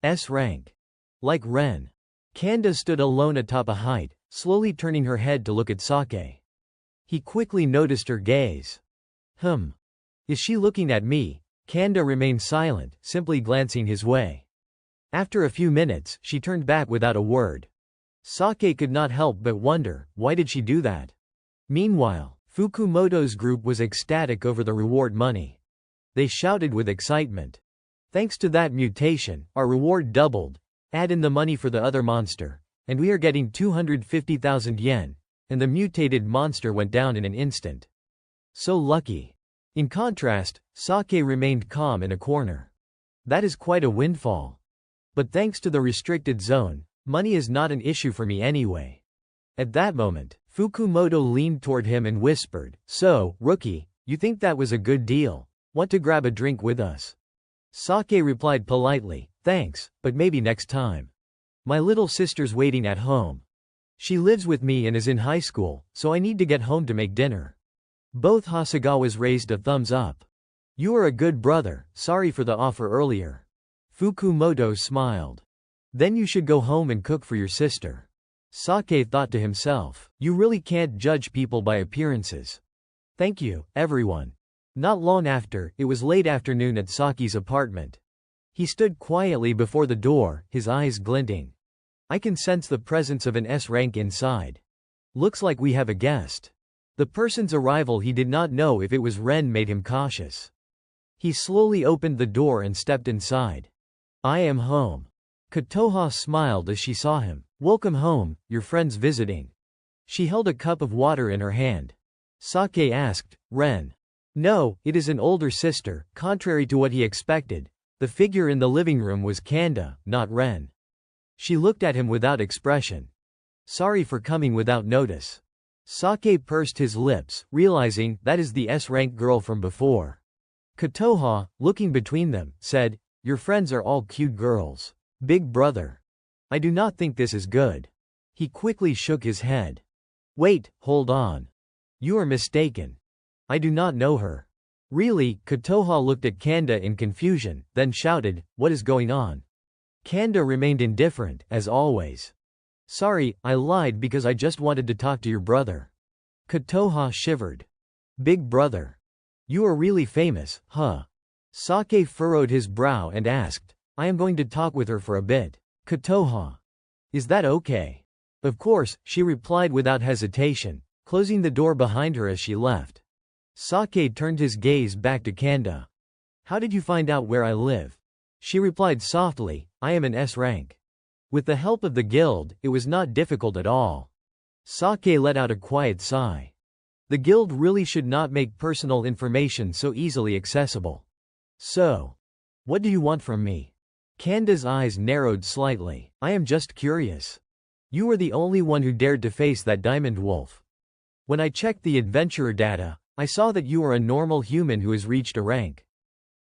A: S-rank. Like Ren. Kanda stood alone atop a height, slowly turning her head to look at Sake. He quickly noticed her gaze. Is she looking at me? Kanda remained silent, simply glancing his way. After a few minutes, she turned back without a word. Sake could not help but wonder, why did she do that? Meanwhile, Fukumoto's group was ecstatic over the reward money. They shouted with excitement. Thanks to that mutation, our reward doubled. Add in the money for the other monster, and we are getting 250,000 yen, and the mutated monster went down in an instant. So lucky. In contrast, Sake remained calm in a corner. That is quite a windfall. But thanks to the restricted zone, money is not an issue for me anyway. At that moment, Fukumoto leaned toward him and whispered, "So, rookie, you think that was a good deal? Want to grab a drink with us?" Sake replied politely, "Thanks, but maybe next time. My little sister's waiting at home. She lives with me and is in high school, so I need to get home to make dinner." Both Hasegawas raised a thumbs up. "You are a good brother, sorry for the offer earlier." Fukumoto smiled. "Then you should go home and cook for your sister." Sake thought to himself, "You really can't judge people by appearances." "Thank you, everyone." Not long after, it was late afternoon at Saki's apartment. He stood quietly before the door, his eyes glinting. "I can sense the presence of an S rank inside. Looks like we have a guest." The person's arrival he did not know if it was Ren made him cautious. He slowly opened the door and stepped inside. "I am home." Kotoha smiled as she saw him. "Welcome home, your friend's visiting." She held a cup of water in her hand. Sake asked, "Ren?" "No, it is an older sister." Contrary to what he expected, the figure in the living room was Kanda, not Ren. She looked at him without expression. "Sorry for coming without notice." Sake pursed his lips, realizing that is the S-rank girl from before. Kotoha, looking between them, said, "Your friends are all cute girls. Big brother. I do not think this is good." He quickly shook his head. "Wait, hold on. You are mistaken. I do not know her." "Really?" Kotoha looked at Kanda in confusion, then shouted, "What is going on?" Kanda remained indifferent, as always. "Sorry, I lied because I just wanted to talk to your brother." Kotoha shivered. "Big brother? You are really famous, huh?" Sake furrowed his brow and asked, "I am going to talk with her for a bit." Kotoha. "Is that okay?" "Of course," she replied without hesitation, closing the door behind her as she left. Sake turned his gaze back to Kanda. "How did you find out where I live?" She replied softly, "I am an S rank." With the help of the guild, it was not difficult at all. Sake let out a quiet sigh. The guild really should not make personal information so easily accessible. "So, what do you want from me?" Kanda's eyes narrowed slightly. "I am just curious. You were the only one who dared to face that diamond wolf. When I checked the adventurer data, I saw that you are a normal human who has reached a rank.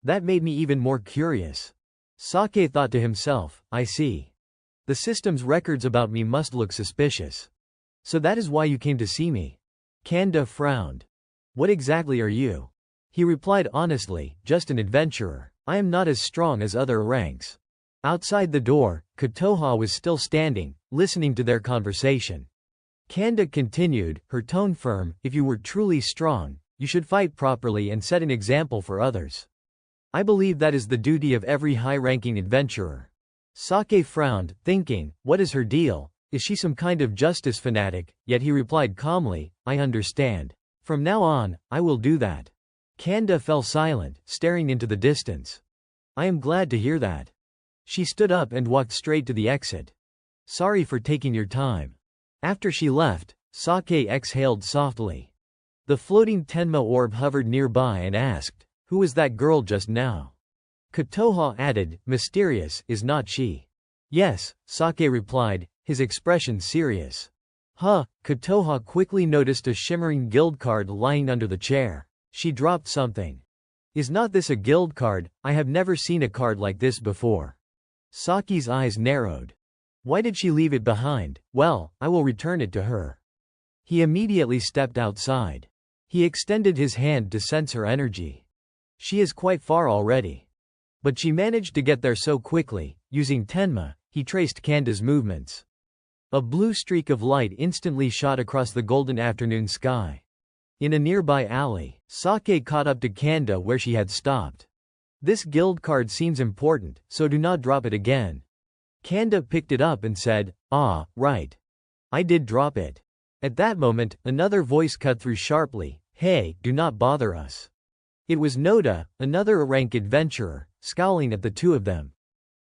A: That made me even more curious." Sake thought to himself, "I see. The system's records about me must look suspicious. So that is why you came to see me." Kanda frowned. "What exactly are you?" He replied honestly, "Just an adventurer. I am not as strong as other ranks." Outside the door, Kotoha was still standing, listening to their conversation. Kanda continued, her tone firm, "If you were truly strong, you should fight properly and set an example for others. I believe that is the duty of every high-ranking adventurer." Sake frowned, thinking, what is her deal? Is she some kind of justice fanatic? Yet he replied calmly, "I understand. From now on, I will do that." Kanda fell silent, staring into the distance. "I am glad to hear that." She stood up and walked straight to the exit. "Sorry for taking your time." After she left, Sake exhaled softly. The floating Tenma orb hovered nearby and asked, "Who was that girl just now?" Kotoha added, "Mysterious, is not she?" "Yes," Sake replied, his expression serious. "Huh." Kotoha quickly noticed a shimmering guild card lying under the chair. She dropped something. "Is not this a guild card? I have never seen a card like this before." Saki's eyes narrowed. "Why did she leave it behind? Well, I will return it to her." He immediately stepped outside. He extended his hand to sense her energy. She is quite far already. But she managed to get there so quickly. Using Tenma, he traced Kanda's movements. A blue streak of light instantly shot across the golden afternoon sky. In a nearby alley, Sake caught up to Kanda where she had stopped. This guild card seems important, so do not drop it again. Kanda picked it up and said, "Ah, right. I did drop it." At that moment, another voice cut through sharply, "Hey, do not bother us." It was Noda, another rank adventurer, scowling at the two of them.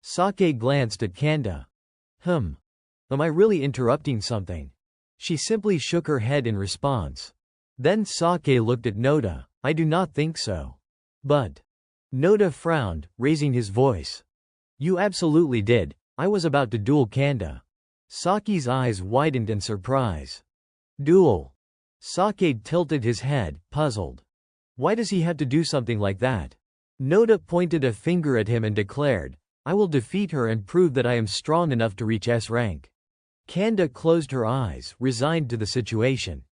A: Sake glanced at Kanda. Am I really interrupting something?" She simply shook her head in response. Then Sake looked at Noda. "I do not think so." "But..." Noda frowned, raising his voice. "You absolutely did. I was about to duel Kanda." Sake's eyes widened in surprise. "Duel?" Sake tilted his head, puzzled. Why does he have to do something like that? Noda pointed a finger at him and declared, "I will defeat her and prove that I am strong enough to reach S rank." Kanda closed her eyes, resigned to the situation.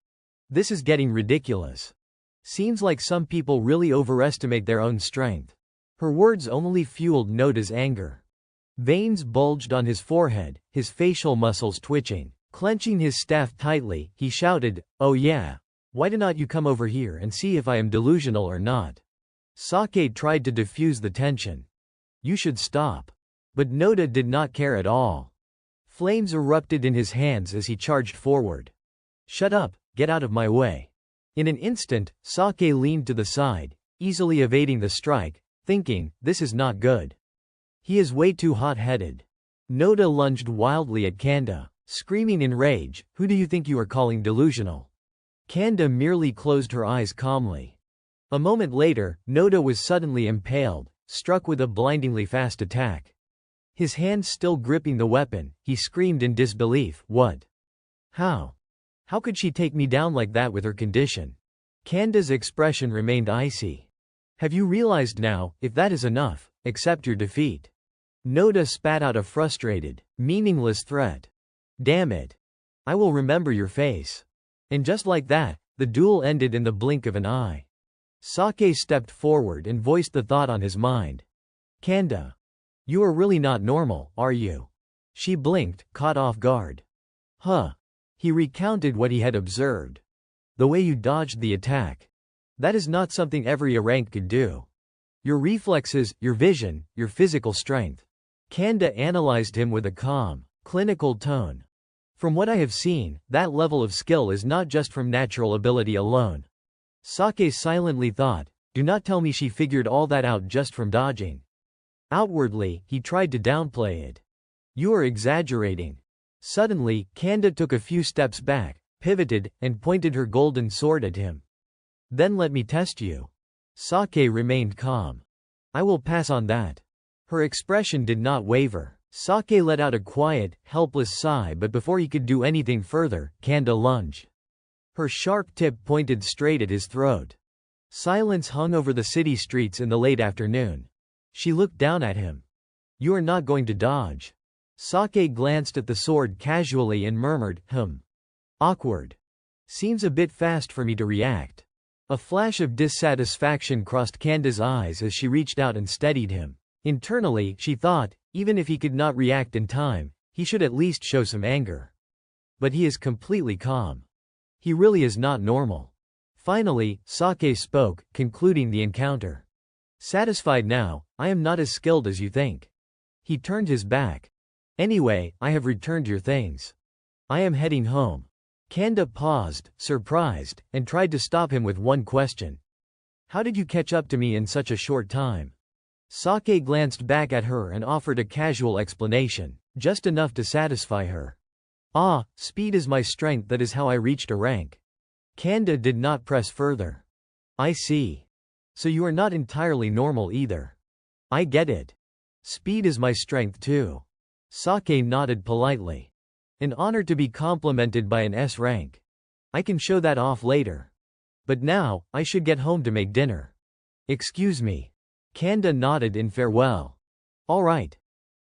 A: This is getting ridiculous. Seems like some people really overestimate their own strength. Her words only fueled Noda's anger. Veins bulged on his forehead, his facial muscles twitching. Clenching his staff tightly, he shouted, "Oh yeah. Why do not you come over here and see if I am delusional or not?" Sake tried to diffuse the tension. "You should stop." But Noda did not care at all. Flames erupted in his hands as he charged forward. "Shut up, get out of my way." In an instant, Sake leaned to the side, easily evading the strike, thinking, "This is not good. He is way too hot-headed." Noda lunged wildly at Kanda, screaming in rage, "Who do you think you are calling delusional?" Kanda merely closed her eyes calmly. A moment later, Noda was suddenly impaled, struck with a blindingly fast attack. His hands still gripping the weapon, he screamed in disbelief, "What? How? How could she take me down like that with her condition?" Kanda's expression remained icy. "Have you realized now, if that is enough, accept your defeat?" Noda spat out a frustrated, meaningless threat. "Damn it. I will remember your face." And just like that, the duel ended in the blink of an eye. Sake stepped forward and voiced the thought on his mind. "Kanda. You are really not normal, are you?" She blinked, caught off guard. "Huh." He recounted what he had observed. "The way you dodged the attack. That is not something every A-rank could do. Your reflexes, your vision, your physical strength." Kanda analyzed him with a calm, clinical tone. "From what I have seen, that level of skill is not just from natural ability alone." Sake silently thought, "Do not tell me she figured all that out just from dodging." Outwardly, he tried to downplay it. "You are exaggerating." Suddenly, Kanda took a few steps back, pivoted, and pointed her golden sword at him. "Then let me test you." Sake remained calm. "I will pass on that." Her expression did not waver. Sake let out a quiet, helpless sigh, but before he could do anything further, Kanda lunged. Her sharp tip pointed straight at his throat. Silence hung over the city streets in the late afternoon. She looked down at him. "You are not going to dodge." Sake glanced at the sword casually and murmured, Awkward. Seems a bit fast for me to react." A flash of dissatisfaction crossed Kanda's eyes as she reached out and steadied him. Internally, she thought, even if he could not react in time, he should at least show some anger. But he is completely calm. He really is not normal. Finally, Sake spoke, concluding the encounter. "Satisfied now, I am not as skilled as you think." He turned his back. "Anyway, I have returned your things. I am heading home." Kanda paused, surprised, and tried to stop him with one question. "How did you catch up to me in such a short time?" Sake glanced back at her and offered a casual explanation, just enough to satisfy her. "Ah, speed is my strength, that is how I reached a rank." Kanda did not press further. "I see. So you are not entirely normal either." "I get it. Speed is my strength too." Sake nodded politely. "An honor to be complimented by an S rank. I can show that off later. But now, I should get home to make dinner." "Excuse me." Kanda nodded in farewell. "All right.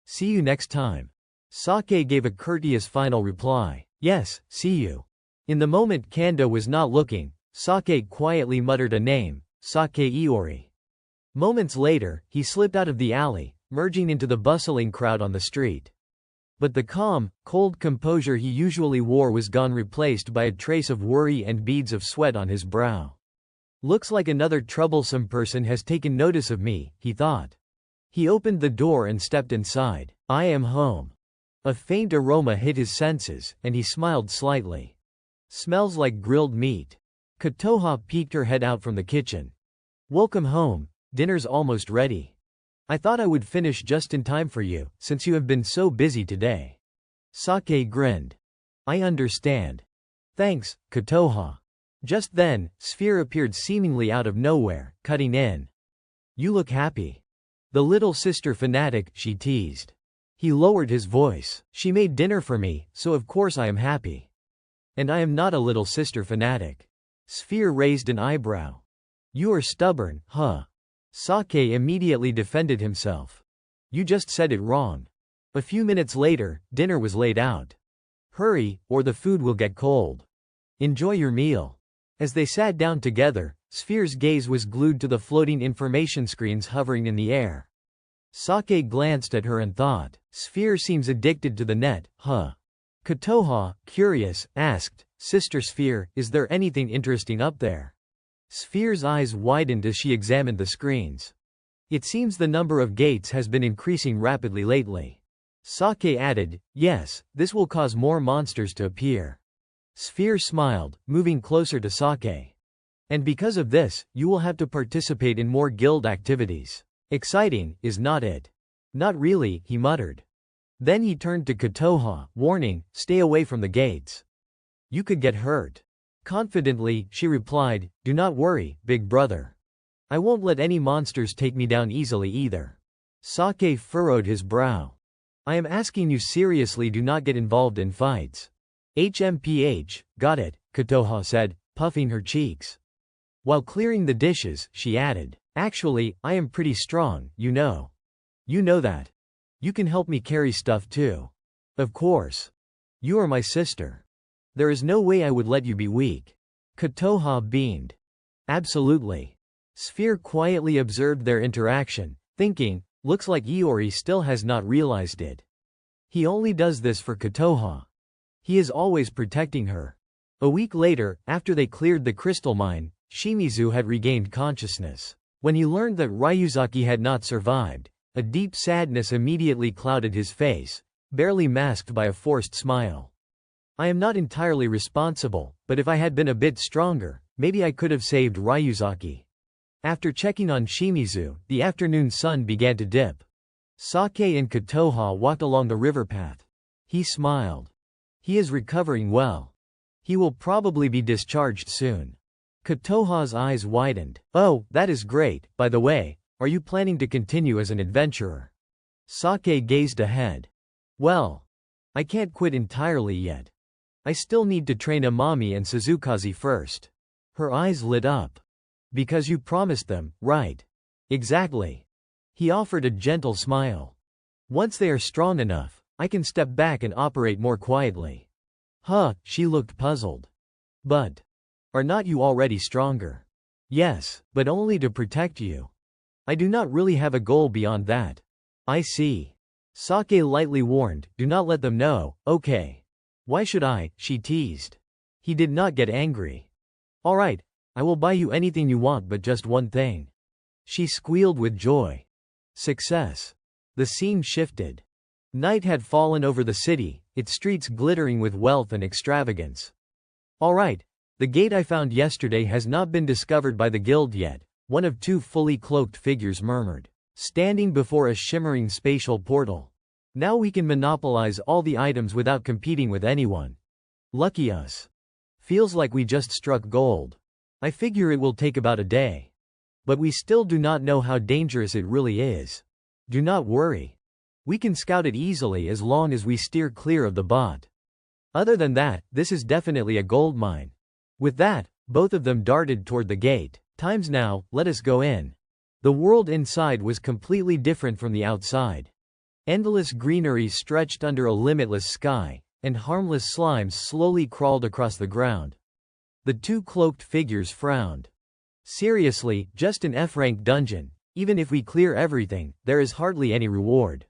A: See you next time." Sake gave a courteous final reply. "Yes, see you." In the moment Kanda was not looking, Sake quietly muttered a name, Sake Iori. Moments later, he slipped out of the alley, merging into the bustling crowd on the street. But the calm, cold composure he usually wore was gone, replaced by a trace of worry and beads of sweat on his brow. Looks like another troublesome person has taken notice of me, he thought. He opened the door and stepped inside. I am home. A faint aroma hit his senses, and he smiled slightly. Smells like grilled meat. Kotoha peeked her head out from the kitchen. Welcome home, dinner's almost ready. I thought I would finish just in time for you, since you have been so busy today. Sake grinned. I understand. Thanks, Kotoha. Just then, Sphere appeared seemingly out of nowhere, cutting in. You look happy. The little sister fanatic, she teased. He lowered his voice. She made dinner for me, so of course I am happy. And I am not a little sister fanatic. Sphere raised an eyebrow. You are stubborn, huh? Sake immediately defended himself. You just said it wrong. A few minutes later, dinner was laid out. Hurry, or the food will get cold. Enjoy your meal. As they sat down together, Sphere's gaze was glued to the floating information screens hovering in the air. Sake glanced at her and thought, Sphere seems addicted to the net, huh? Kotoha, curious, asked, Sister Sphere, is there anything interesting up there? Sphere's eyes widened as she examined the screens. It seems the number of gates has been increasing rapidly lately. Sake added, yes, this will cause more monsters to appear. Sphere smiled, moving closer to Sake. And because of this, you will have to participate in more guild activities. Exciting, is not it? Not really, he muttered. Then he turned to Kotoha, warning, stay away from the gates. You could get hurt. Confidently, she replied, do not worry, big brother. I won't let any monsters take me down easily either. Sake furrowed his brow. I am asking you seriously, do not get involved in fights. HMPH, got it, Kotoha said, puffing her cheeks. While clearing the dishes, she added, actually, I am pretty strong, you know. You know that. You can help me carry stuff too. Of course. You are my sister. There is no way I would let you be weak. Kotoha beamed. Absolutely. Sphere quietly observed their interaction, thinking, looks like Iori still has not realized it. He only does this for Kotoha. He is always protecting her. A week later, after they cleared the crystal mine, Shimizu had regained consciousness. When he learned that Ryuzaki had not survived, a deep sadness immediately clouded his face, barely masked by a forced smile. I am not entirely responsible, but if I had been a bit stronger, maybe I could have saved Ryuzaki. After checking on Shimizu, the afternoon sun began to dip. Sake and Kotoha walked along the river path. He smiled. He is recovering well. He will probably be discharged soon. Kotoha's eyes widened. Oh, that is great. By the way, are you planning to continue as an adventurer? Sake gazed ahead. Well, I can't quit entirely yet. I still need to train Amami and Suzukaze first. Her eyes lit up. Because you promised them, right? Exactly. He offered a gentle smile. Once they are strong enough, I can step back and operate more quietly. Huh, she looked puzzled. But are not you already stronger? Yes, but only to protect you. I do not really have a goal beyond that. I see. Sake lightly warned, do not let them know, okay? Why should I? She teased. He did not get angry. Alright, I will buy you anything you want but just one thing. She squealed with joy. Success. The scene shifted. Night had fallen over the city, its streets glittering with wealth and extravagance. Alright, the gate I found yesterday has not been discovered by the guild yet, one of two fully cloaked figures murmured, standing before a shimmering spatial portal. Now we can monopolize all the items without competing with anyone. Lucky us. Feels like we just struck gold. I figure it will take about a day. But we still do not know how dangerous it really is. Do not worry. We can scout it easily as long as we steer clear of the bot. Other than that, this is definitely a gold mine. With that, both of them darted toward the gate. Time's now, let us go in. The world inside was completely different from the outside. Endless greenery stretched under a limitless sky, and harmless slimes slowly crawled across the ground. The two cloaked figures frowned. Seriously, just an F-rank dungeon. Even if we clear everything, there is hardly any reward.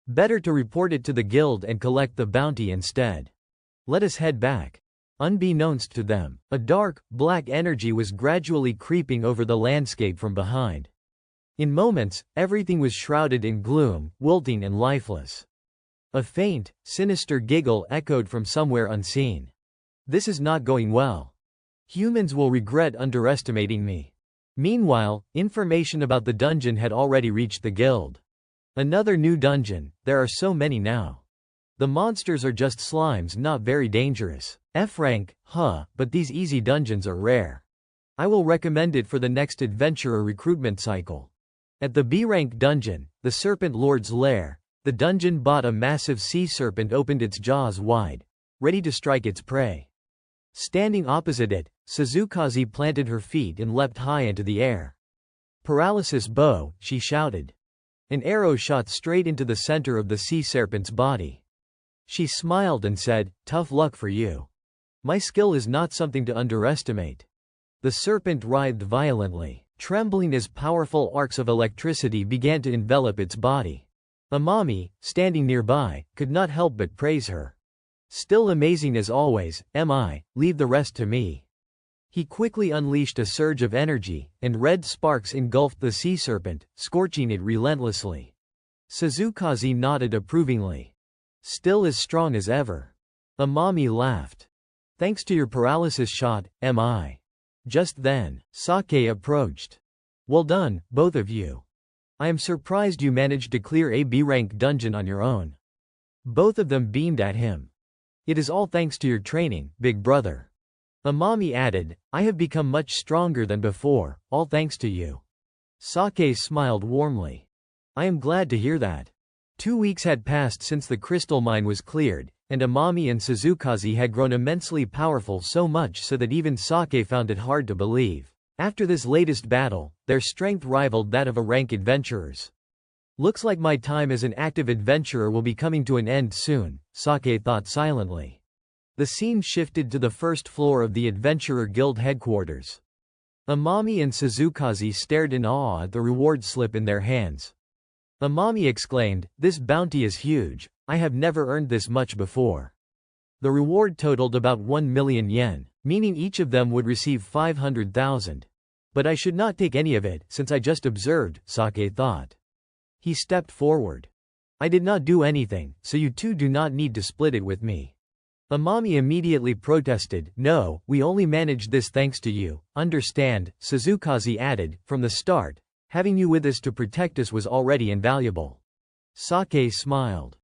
A: Better to report it to the guild and collect the bounty instead. Let us head back. Unbeknownst to them, a dark, black energy was gradually creeping over the landscape from behind. In moments, everything was shrouded in gloom, wilting and lifeless. A faint, sinister giggle echoed from somewhere unseen. This is not going well. Humans will regret underestimating me. Meanwhile, information about the dungeon had already reached the guild. Another new dungeon, there are so many now. The monsters are just slimes, not very dangerous. F rank, but these easy dungeons are rare. I will recommend it for the next adventurer recruitment cycle. At the B rank dungeon, the Serpent Lord's Lair, the dungeon bought a massive sea serpent opened its jaws wide, ready to strike its prey. Standing opposite it, Suzukaze planted her feet and leapt high into the air. Paralysis bow, she shouted. An arrow shot straight into the center of the sea serpent's body. She smiled and said, "Tough luck for you. My skill is not something to underestimate." The serpent writhed violently, trembling as powerful arcs of electricity began to envelop its body. Amami, standing nearby, could not help but praise her. "Still amazing as always, MI, leave the rest to me." He quickly unleashed a surge of energy, and red sparks engulfed the sea serpent, scorching it relentlessly. Suzukaze nodded approvingly. "Still as strong as ever." Amami laughed. "Thanks to your paralysis shot, MI." Just then, Sake approached. "Well done, both of you. I am surprised you managed to clear a B-rank dungeon on your own." Both of them beamed at him. "It is all thanks to your training, big brother." Amami added, "I have become much stronger than before, all thanks to you." Sake smiled warmly. "I am glad to hear that." 2 weeks had passed since the crystal mine was cleared, and Amami and Suzukaze had grown immensely powerful, so much so that even Sake found it hard to believe. After this latest battle, their strength rivaled that of A-rank adventurers. "Looks like my time as an active adventurer will be coming to an end soon," Sake thought silently. The scene shifted to the first floor of the Adventurer Guild headquarters. Amami and Suzukaze stared in awe at the reward slip in their hands. Amami exclaimed, "This bounty is huge, I have never earned this much before." The reward totaled about 1 million yen, meaning each of them would receive 500,000. "But I should not take any of it, since I just observed," Sake thought. He stepped forward. "I did not do anything, so you two do not need to split it with me." Amami immediately protested, "No, we only managed this thanks to you, understand?" Suzukaze added, "From the start, having you with us to protect us was already invaluable." Sake smiled.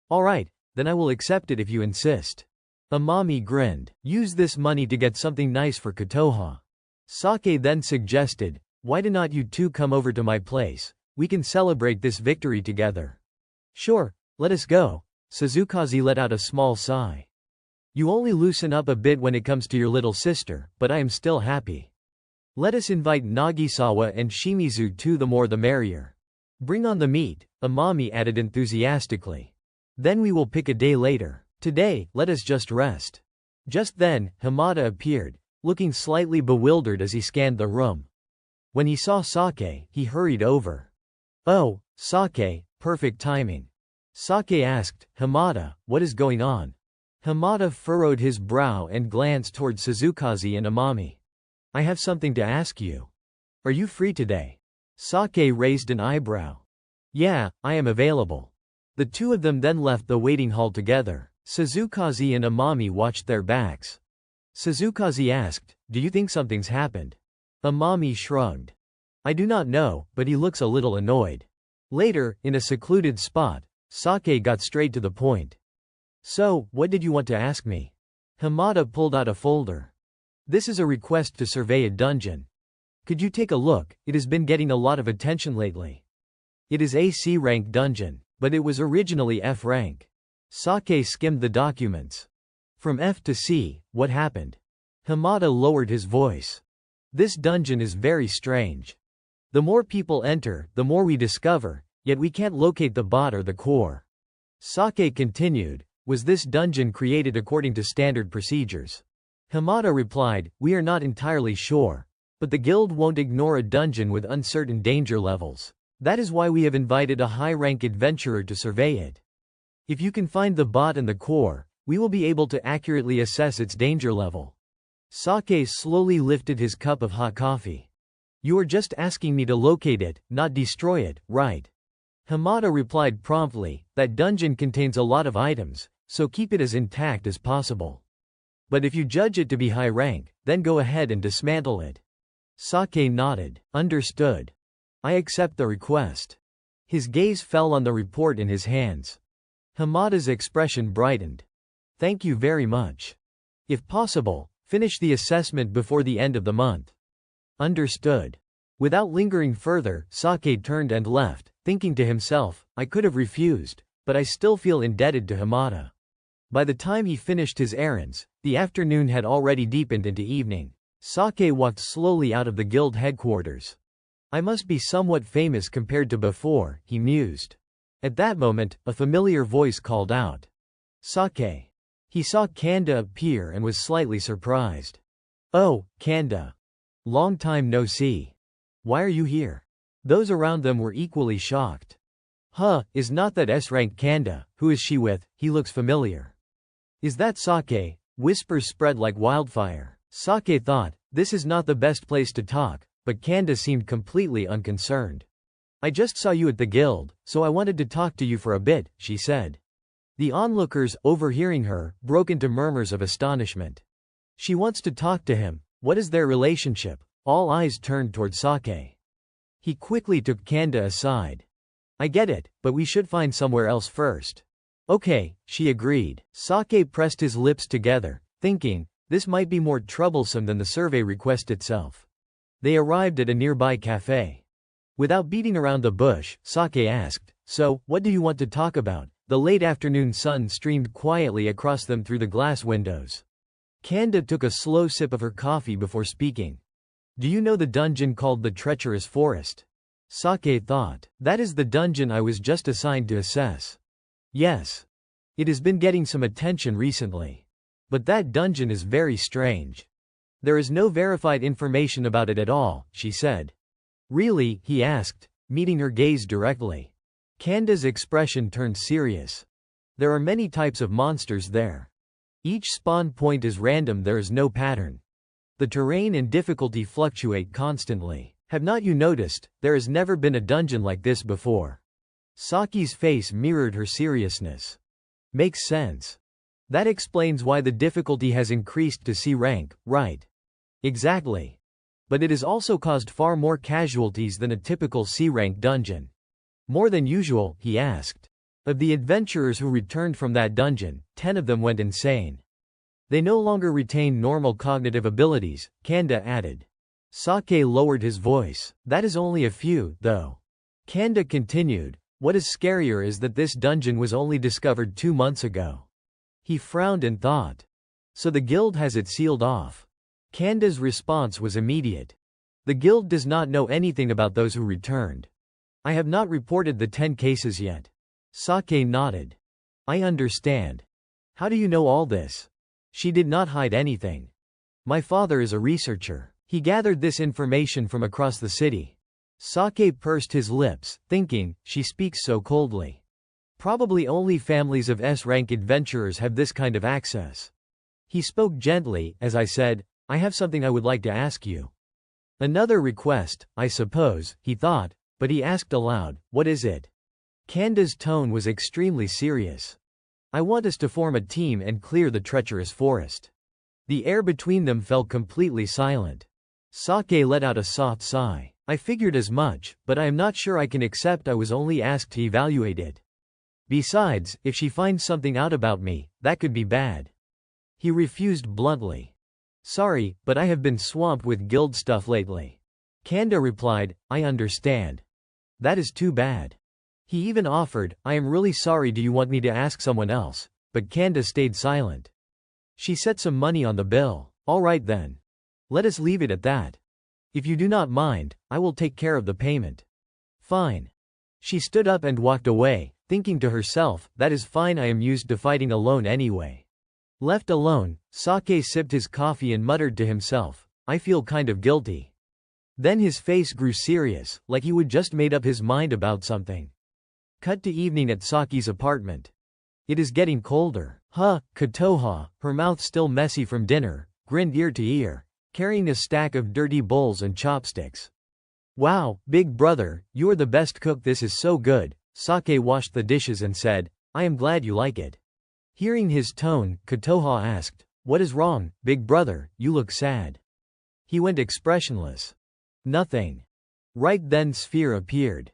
A: "All right, then I will accept it if you insist." Amami grinned. "Use this money to get something nice for Kotoha." Sake then suggested, "Why do not you two come over to my place? We can celebrate this victory together." "Sure, let us go." Suzukaze let out a small sigh. "You only loosen up a bit when it comes to your little sister, but I am still happy. Let us invite Nagisawa and Shimizu too, the more the merrier." "Bring on the meat," Amami added enthusiastically. "Then we will pick a day later. Today, let us just rest." Just then, Hamada appeared, looking slightly bewildered as he scanned the room. When he saw Sake, he hurried over. "Oh, Sake, perfect timing." Sake asked, "Hamada, what is going on?" Hamada furrowed his brow and glanced toward Suzukaze and Amami. "I have something to ask you. Are you free today?" Sake raised an eyebrow. "Yeah, I am available." The two of them then left the waiting hall together. Suzukaze and Amami watched their backs. Suzukaze asked, "Do you think something's happened?" Amami shrugged. "I do not know, but he looks a little annoyed." Later, in a secluded spot, Sake got straight to the point. "So, what did you want to ask me?" Hamada pulled out a folder. "This is a request to survey a dungeon. Could you take a look? It has been getting a lot of attention lately." It is a C rank dungeon, but it was originally F rank. Sake skimmed the documents. "From F to C, what happened?" Hamada lowered his voice. "This dungeon is very strange. The more people enter, the more we discover, yet we can't locate the bot or the core." Sake continued, "Was this dungeon created according to standard procedures?" Hamada replied, "We are not entirely sure, but the guild won't ignore a dungeon with uncertain danger levels. That is why we have invited a high-rank adventurer to survey it. If you can find the bot and the core, we will be able to accurately assess its danger level. Sake slowly lifted his cup of hot coffee. You are just asking me to locate it, not destroy it, right? Hamada replied promptly, that dungeon contains a lot of items, so keep it as intact as possible. But if you judge it to be high rank, then go ahead and dismantle it. Sake nodded. Understood. I accept the request. His gaze fell on the report in his hands. Hamada's expression brightened. Thank you very much. If possible, finish the assessment before the end of the month. Understood. Without lingering further, Sake turned and left, thinking to himself, I could have refused, but I still feel indebted to Hamada. By the time he finished his errands, the afternoon had already deepened into evening. Sake walked slowly out of the guild headquarters. I must be somewhat famous compared to before, he mused. At that moment, a familiar voice called out. Sake. He saw Kanda appear and was slightly surprised. Oh, Kanda. Long time no see. Why are you here? Those around them were equally shocked. Huh, is not that S-rank Kanda? Who is she with? He looks familiar. Is that Sake? Whispers spread like wildfire. Sake thought, this is not the best place to talk, but Kanda seemed completely unconcerned. I just saw you at the guild, so I wanted to talk to you for a bit, she said. The onlookers, overhearing her, broke into murmurs of astonishment. She wants to talk to him. What is their relationship? All eyes turned toward Sake. He quickly took Kanda aside. I get it, but we should find somewhere else first. Okay, she agreed. Sake pressed his lips together, thinking, this might be more troublesome than the survey request itself. They arrived at a nearby cafe. Without beating around the bush, Sake asked, so, what do you want to talk about? The late afternoon sun streamed quietly across them through the glass windows. Kanda took a slow sip of her coffee before speaking. Do you know the dungeon called the Treacherous Forest? Sake thought. That is the dungeon I was just assigned to assess. Yes. It has been getting some attention recently. But that dungeon is very strange. There is no verified information about it at all, she said. Really? He asked, meeting her gaze directly. Kanda's expression turned serious. There are many types of monsters there. Each spawn point is random, there is no pattern. The terrain and difficulty fluctuate constantly. Have not you noticed, there has never been a dungeon like this before? Saki's face mirrored her seriousness. Makes sense. That explains why the difficulty has increased to C rank, right? Exactly. But it has also caused far more casualties than a typical C-rank dungeon. More than usual, he asked. Of the adventurers who returned from that dungeon, 10 of them went insane. They no longer retain normal cognitive abilities, Kanda added. Sake lowered his voice. That is only a few, though. Kanda continued. What is scarier is that this dungeon was only discovered 2 months ago. He frowned and thought. So the guild has it sealed off. Kanda's response was immediate. The guild does not know anything about those who returned. I have not reported the 10 cases yet. Sake nodded. I understand. How do you know all this? She did not hide anything. My father is a researcher. He gathered this information from across the city. Sake pursed his lips, thinking, she speaks so coldly. Probably only families of S-rank adventurers have this kind of access. He spoke gently, as I said, I have something I would like to ask you. Another request, I suppose, he thought, but he asked aloud, what is it? Kanda's tone was extremely serious. I want us to form a team and clear the treacherous forest. The air between them fell completely silent. Sake let out a soft sigh. I figured as much, but I am not sure I can accept I was only asked to evaluate it. Besides, if she finds something out about me, that could be bad. He refused bluntly. Sorry, but I have been swamped with guild stuff lately. Kanda replied, I understand. That is too bad. He even offered, I am really sorry, do you want me to ask someone else? But Kanda stayed silent. She set some money on the bill. All right then. Let us leave it at that. If you do not mind, I will take care of the payment. Fine. She stood up and walked away, thinking to herself, that is fine, I am used to fighting alone anyway. Left alone, Sake sipped his coffee and muttered to himself, I feel kind of guilty. Then his face grew serious, like he would just made up his mind about something. Cut to evening at Saki's apartment. It is getting colder. Kotoha, her mouth still messy from dinner, grinned ear to ear, carrying a stack of dirty bowls and chopsticks. Wow, big brother, you are the best cook, this is so good. Sake washed the dishes and said, I am glad you like it. Hearing his tone, Kotoha asked, what is wrong, big brother, you look sad. He went expressionless. Nothing. Right then Sphere appeared.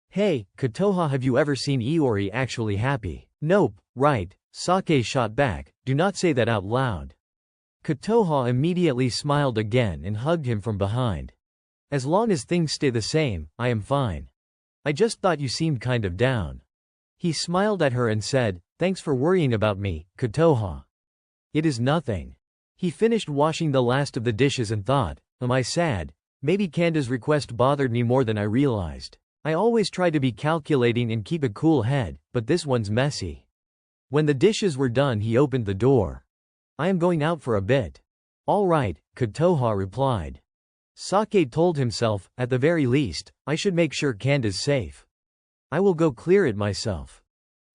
A: Hey, Kotoha, have you ever seen Iori actually happy? Nope, right, Sake shot back, do not say that out loud. Kotoha immediately smiled again and hugged him from behind. As long as things stay the same, I am fine. I just thought you seemed kind of down. He smiled at her and said, thanks for worrying about me, Kotoha. It is nothing. He finished washing the last of the dishes and thought, am I sad? Maybe Kanda's request bothered me more than I realized. I always try to be calculating and keep a cool head, but this one's messy. When the dishes were done, he opened the door. I am going out for a bit. All right, Kotoha replied. Sake told himself, at the very least, I should make sure Kanda's safe. I will go clear it myself.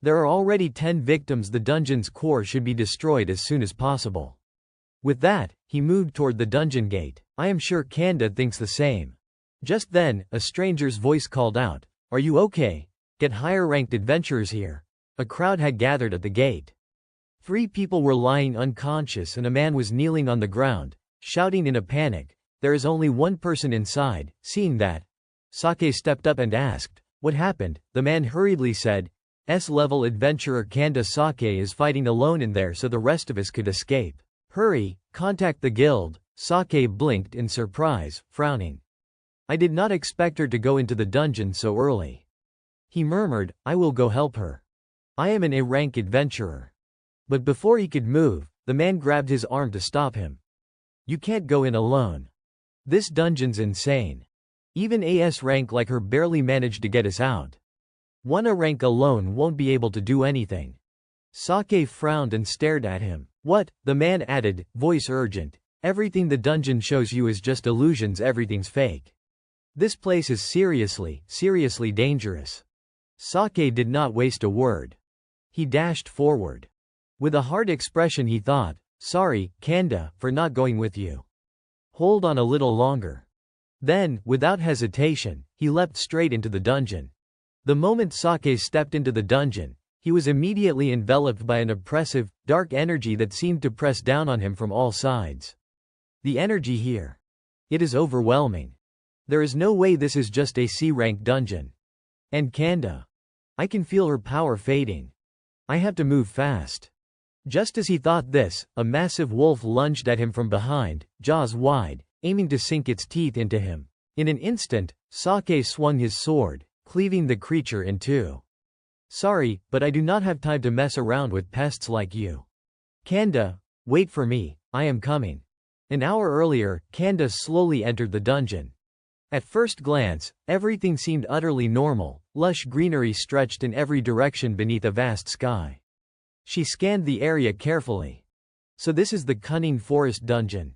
A: There are already 10 victims, the dungeon's core should be destroyed as soon as possible. With that, he moved toward the dungeon gate. I am sure Kanda thinks the same. Just then, a stranger's voice called out, are you okay? Get higher-ranked adventurers here. A crowd had gathered at the gate. 3 people were lying unconscious and a man was kneeling on the ground, shouting in a panic, there is only one person inside. Seeing that, Sake stepped up and asked, what happened? The man hurriedly said, S-level adventurer Kanda Sake is fighting alone in there so the rest of us could escape. Hurry, contact the guild. Sake blinked in surprise, frowning. I did not expect her to go into the dungeon so early. He murmured, I will go help her. I am an A-rank adventurer. But before he could move, the man grabbed his arm to stop him. You can't go in alone. This dungeon's insane. Even AS rank like her barely managed to get us out. 1 A rank alone won't be able to do anything. Sake frowned and stared at him. What? The man added, voice urgent. Everything the dungeon shows you is just illusions, everything's fake. This place is seriously dangerous. Sake did not waste a word. He dashed forward. With a hard expression he thought, sorry, Kanda, for not going with you. Hold on a little longer. Then, without hesitation, he leapt straight into the dungeon. The moment Sake stepped into the dungeon, he was immediately enveloped by an oppressive, dark energy that seemed to press down on him from all sides. The energy here. It is overwhelming. There is no way this is just a C-rank dungeon. And Kanda. I can feel her power fading. I have to move fast. Just as he thought this, a massive wolf lunged at him from behind, jaws wide, aiming to sink its teeth into him. In an instant, Sake swung his sword, cleaving the creature in two. Sorry, but I do not have time to mess around with pests like you. Kanda, wait for me, I am coming. An hour earlier, Kanda slowly entered the dungeon. At first glance, everything seemed utterly normal, lush greenery stretched in every direction beneath a vast sky. She scanned the area carefully. So this is the cunning forest dungeon.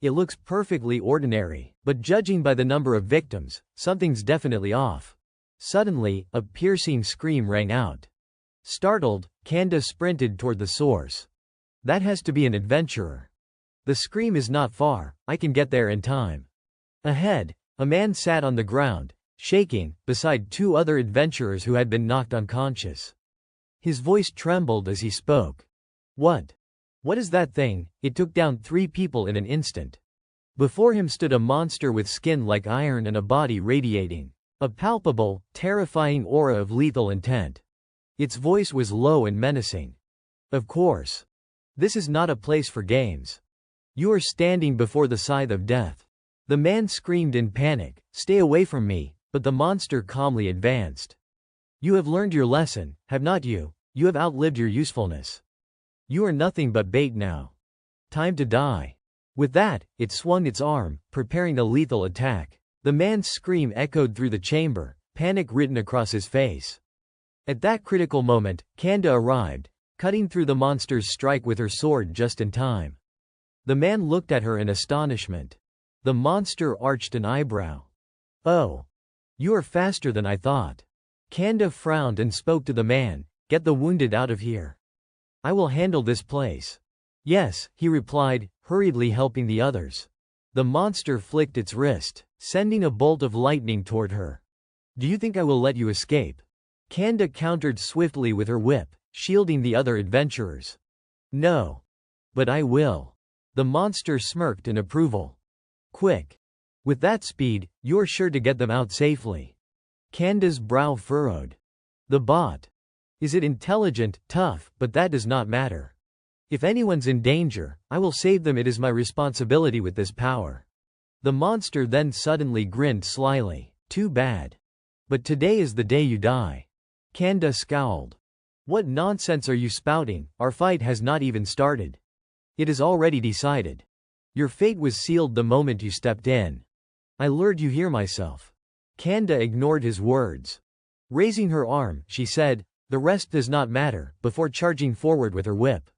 A: It looks perfectly ordinary, but judging by the number of victims, something's definitely off. Suddenly, a piercing scream rang out. Startled, Kanda sprinted toward the source. That has to be an adventurer. The scream is not far, I can get there in time. Ahead, a man sat on the ground, shaking, beside 2 other adventurers who had been knocked unconscious. His voice trembled as he spoke. What? What is that thing? It took down 3 people in an instant. Before him stood a monster with skin like iron and a body radiating a palpable, terrifying aura of lethal intent. Its voice was low and menacing. Of course. This is not a place for games. You are standing before the scythe of death. The man screamed in panic, stay away from me, but the monster calmly advanced. You have learned your lesson, have not you? You have outlived your usefulness. You are nothing but bait now. Time to die. With that, it swung its arm, preparing a lethal attack. The man's scream echoed through the chamber, panic written across his face. At that critical moment, Kanda arrived, cutting through the monster's strike with her sword just in time. The man looked at her in astonishment. The monster arched an eyebrow. Oh. You are faster than I thought. Kanda frowned and spoke to the man, "Get the wounded out of here. I will handle this place." "Yes," he replied, hurriedly helping the others. The monster flicked its wrist, sending a bolt of lightning toward her. "Do you think I will let you escape?" Kanda countered swiftly with her whip, shielding the other adventurers. "No. But I will." The monster smirked in approval. "Quick. With that speed, you're sure to get them out safely." Kanda's brow furrowed. The bot. Is it intelligent, tough, but that does not matter. If anyone's in danger, I will save them. It is my responsibility with this power. The monster then suddenly grinned slyly. "Too bad. But today is the day you die." Kanda scowled. "What nonsense are you spouting? Our fight has not even started. It is already decided. Your fate was sealed the moment you stepped in. I lured you here myself." Kanda ignored his words. Raising her arm, she said, "The rest does not matter," before charging forward with her whip.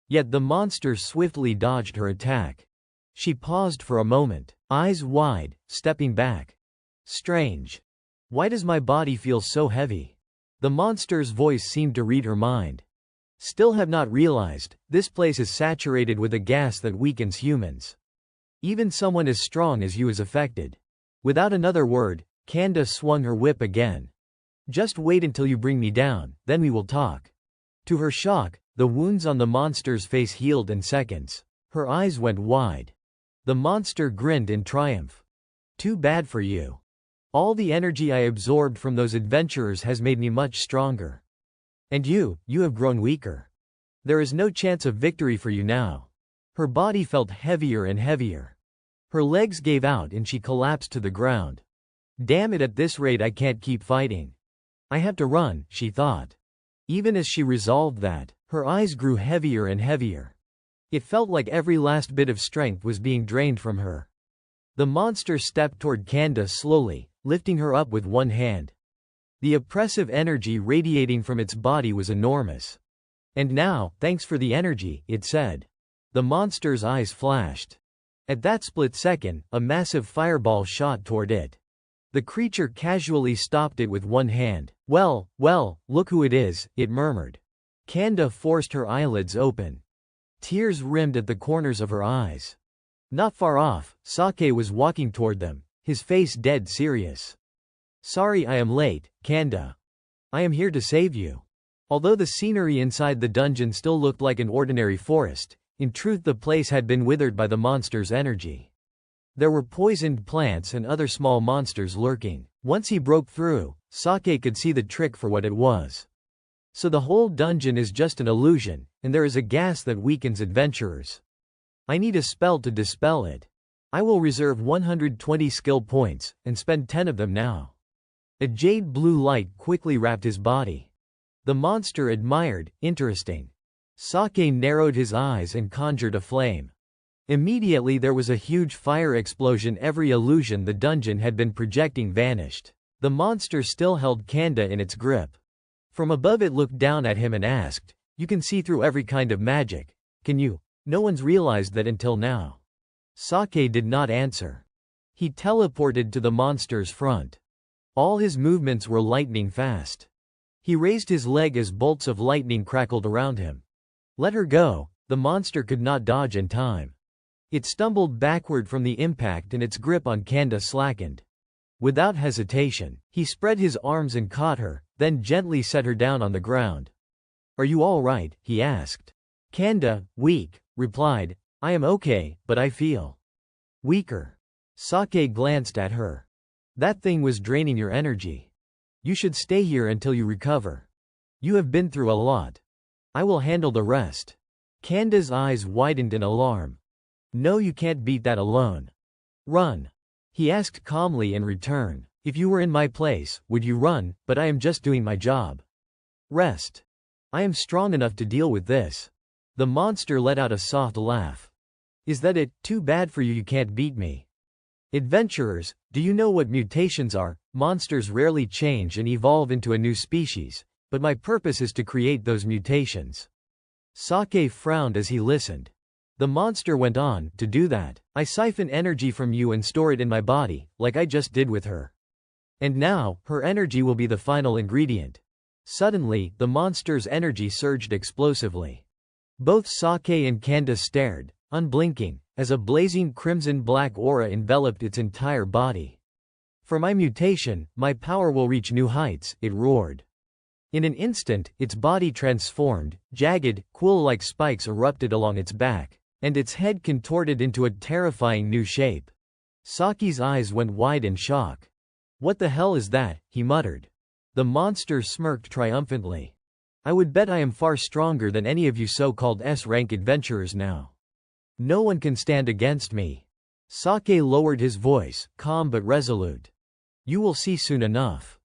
A: Yet the monster swiftly dodged her attack. She paused for a moment, eyes wide, stepping back. "Strange. Why does my body feel so heavy?" The monster's voice seemed to read her mind. "Still have not realized, this place is saturated with a gas that weakens humans. Even someone as strong as you is affected." Without another word, Kanda swung her whip again. "Just wait until you bring me down, then we will talk." To her shock, the wounds on the monster's face healed in seconds. Her eyes went wide. The monster grinned in triumph. "Too bad for you. All the energy I absorbed from those adventurers has made me much stronger. And you have grown weaker. There is no chance of victory for you now." Her body felt heavier and heavier. Her legs gave out and she collapsed to the ground. "Damn it, at this rate I can't keep fighting. I have to run," she thought. Even as she resolved that, her eyes grew heavier and heavier. It felt like every last bit of strength was being drained from her. The monster stepped toward Kanda slowly, lifting her up with one hand. The oppressive energy radiating from its body was enormous. "And now, thanks for the energy," it said. The monster's eyes flashed. At that split second, a massive fireball shot toward it. The creature casually stopped it with one hand. Well, look who it is," it murmured. Kanda forced her eyelids open. Tears rimmed at the corners of her eyes. Not far off, Sake was walking toward them, his face dead serious. "Sorry I am late, Kanda. I am here to save you." Although the scenery inside the dungeon still looked like an ordinary forest, in truth the place had been withered by the monster's energy. There were poisoned plants and other small monsters lurking. Once he broke through, Sake could see the trick for what it was. So the whole dungeon is just an illusion, and there is a gas that weakens adventurers. I need a spell to dispel it. I will reserve 120 skill points, and spend 10 of them now. A jade blue light quickly wrapped his body. The monster admired, interesting. Sake narrowed his eyes and conjured a flame. Immediately there was a huge fire explosion. Every illusion the dungeon had been projecting vanished. The monster still held Kanda in its grip. From above it looked down at him and asked, "You can see through every kind of magic, can you?" No one's realized that until now. Sake did not answer. He teleported to the monster's front. All his movements were lightning fast. He raised his leg as bolts of lightning crackled around him. Let her go. The monster could not dodge in time. It stumbled backward from the impact and its grip on Kanda slackened. Without hesitation, he spread his arms and caught her, then gently set her down on the ground. "Are you all right?" he asked. Kanda, weak, replied, "I am okay, but I feel weaker." Sake glanced at her. "That thing was draining your energy. You should stay here until you recover. You have been through a lot. I will handle the rest." Kanda's eyes widened in alarm. "No, you can't beat that alone. Run." He asked calmly in return, "If you were in my place, would you run? But I am just doing my job. Rest. I am strong enough to deal with this." The monster let out a soft laugh. "Is that it? Too bad for you, you can't beat me." Adventurers, do you know what mutations are? Monsters rarely change and evolve into a new species, but my purpose is to create those mutations. Sake frowned as he listened. The monster went on, to do that, I siphon energy from you and store it in my body, like I just did with her. And now, her energy will be the final ingredient. Suddenly, the monster's energy surged explosively. Both Sake and Kanda stared, unblinking, as a blazing crimson-black aura enveloped its entire body. For my mutation, my power will reach new heights, it roared. In an instant, its body transformed, jagged, quill-like spikes erupted along its back, and its head contorted into a terrifying new shape. Saki's eyes went wide in shock. What the hell is that? He muttered. The monster smirked triumphantly. I would bet I am far stronger than any of you so-called S-rank adventurers now. No one can stand against me. Sake lowered his voice, calm but resolute. You will see soon enough.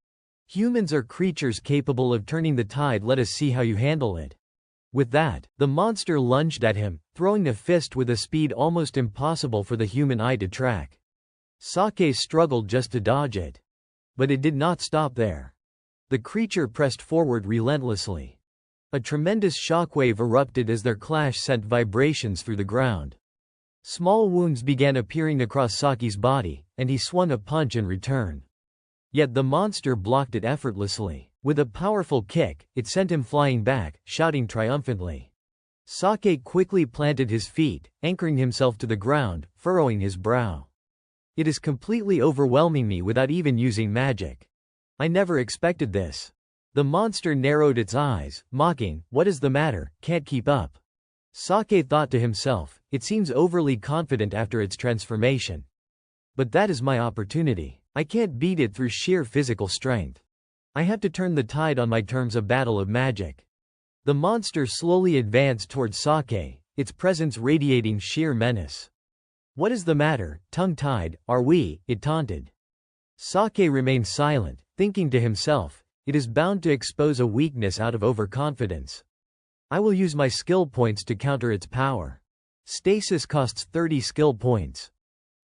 A: Humans are creatures capable of turning the tide. Let us see how you handle it. With that, the monster lunged at him, throwing a fist with a speed almost impossible for the human eye to track. Sake struggled just to dodge it. But it did not stop there. The creature pressed forward relentlessly. A tremendous shockwave erupted as their clash sent vibrations through the ground. Small wounds began appearing across Saki's body, and he swung a punch in return. Yet the monster blocked it effortlessly. With a powerful kick, it sent him flying back, shouting triumphantly. Sake quickly planted his feet, anchoring himself to the ground, furrowing his brow. It is completely overwhelming me without even using magic. I never expected this. The monster narrowed its eyes, mocking, what is the matter, can't keep up. Sake thought to himself, it seems overly confident after its transformation. But that is my opportunity. I can't beat it through sheer physical strength. I have to turn the tide on my terms. A battle of magic. The monster slowly advanced towards Sake, its presence radiating sheer menace. What is the matter, tongue-tied, are we? It taunted. Sake remained silent, thinking to himself, it is bound to expose a weakness out of overconfidence. I will use my skill points to counter its power. Stasis costs 30 skill points.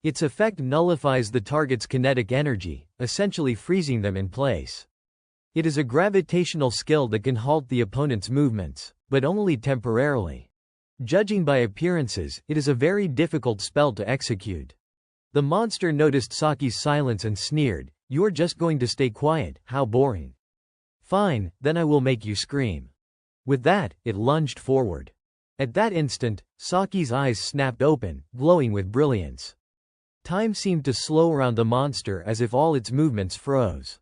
A: Its effect nullifies the target's kinetic energy, essentially freezing them in place. It is a gravitational skill that can halt the opponent's movements, but only temporarily. Judging by appearances, it is a very difficult spell to execute. The monster noticed Saki's silence and sneered, "You're just going to stay quiet, how boring. Fine, then I will make you scream." With that, it lunged forward. At that instant, Saki's eyes snapped open, glowing with brilliance. Time seemed to slow around the monster as if all its movements froze.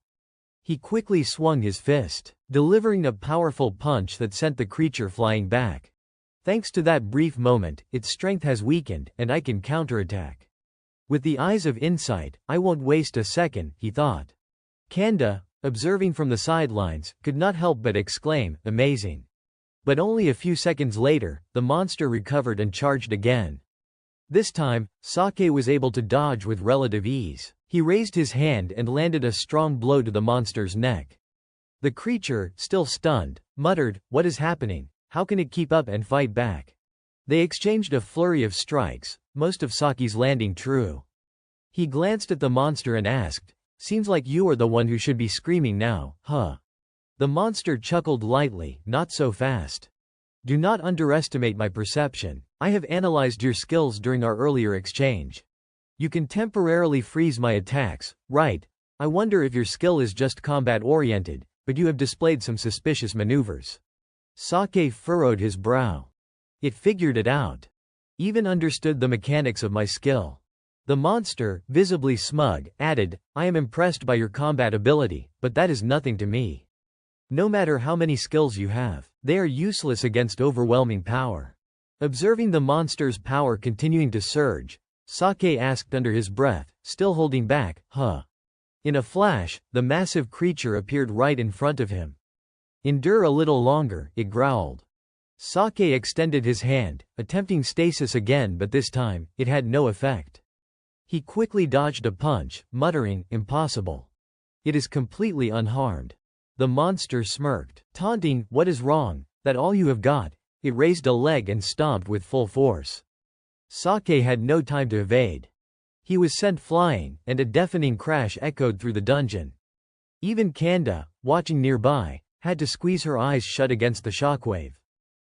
A: He quickly swung his fist, delivering a powerful punch that sent the creature flying back. Thanks to that brief moment, its strength has weakened, and I can counterattack. With the eyes of insight, I won't waste a second, he thought. Kanda, observing from the sidelines, could not help but exclaim, amazing. But only a few seconds later, the monster recovered and charged again. This time, Sake was able to dodge with relative ease. He raised his hand and landed a strong blow to the monster's neck. The creature, still stunned, muttered, what is happening? How can it keep up and fight back? They exchanged a flurry of strikes, most of Saki's landing true. He glanced at the monster and asked, seems like you are the one who should be screaming now, huh? The monster chuckled lightly, not so fast. Do not underestimate my perception. I have analyzed your skills during our earlier exchange. You can temporarily freeze my attacks, right? I wonder if your skill is just combat-oriented, but you have displayed some suspicious maneuvers. Sake furrowed his brow. It figured it out. Even understood the mechanics of my skill. The monster, visibly smug, added, I am impressed by your combat ability, but that is nothing to me. No matter how many skills you have, they are useless against overwhelming power. Observing the monster's power continuing to surge, Sake asked under his breath, still holding back, huh? In a flash, the massive creature appeared right in front of him. Endure a little longer, it growled. Sake extended his hand, attempting stasis again, but this time, it had no effect. He quickly dodged a punch, muttering, impossible. It is completely unharmed. The monster smirked, taunting, what is wrong, that all you have got? It raised a leg and stomped with full force. Sake had no time to evade. He was sent flying, and a deafening crash echoed through the dungeon. Even Kanda, watching nearby, had to squeeze her eyes shut against the shockwave.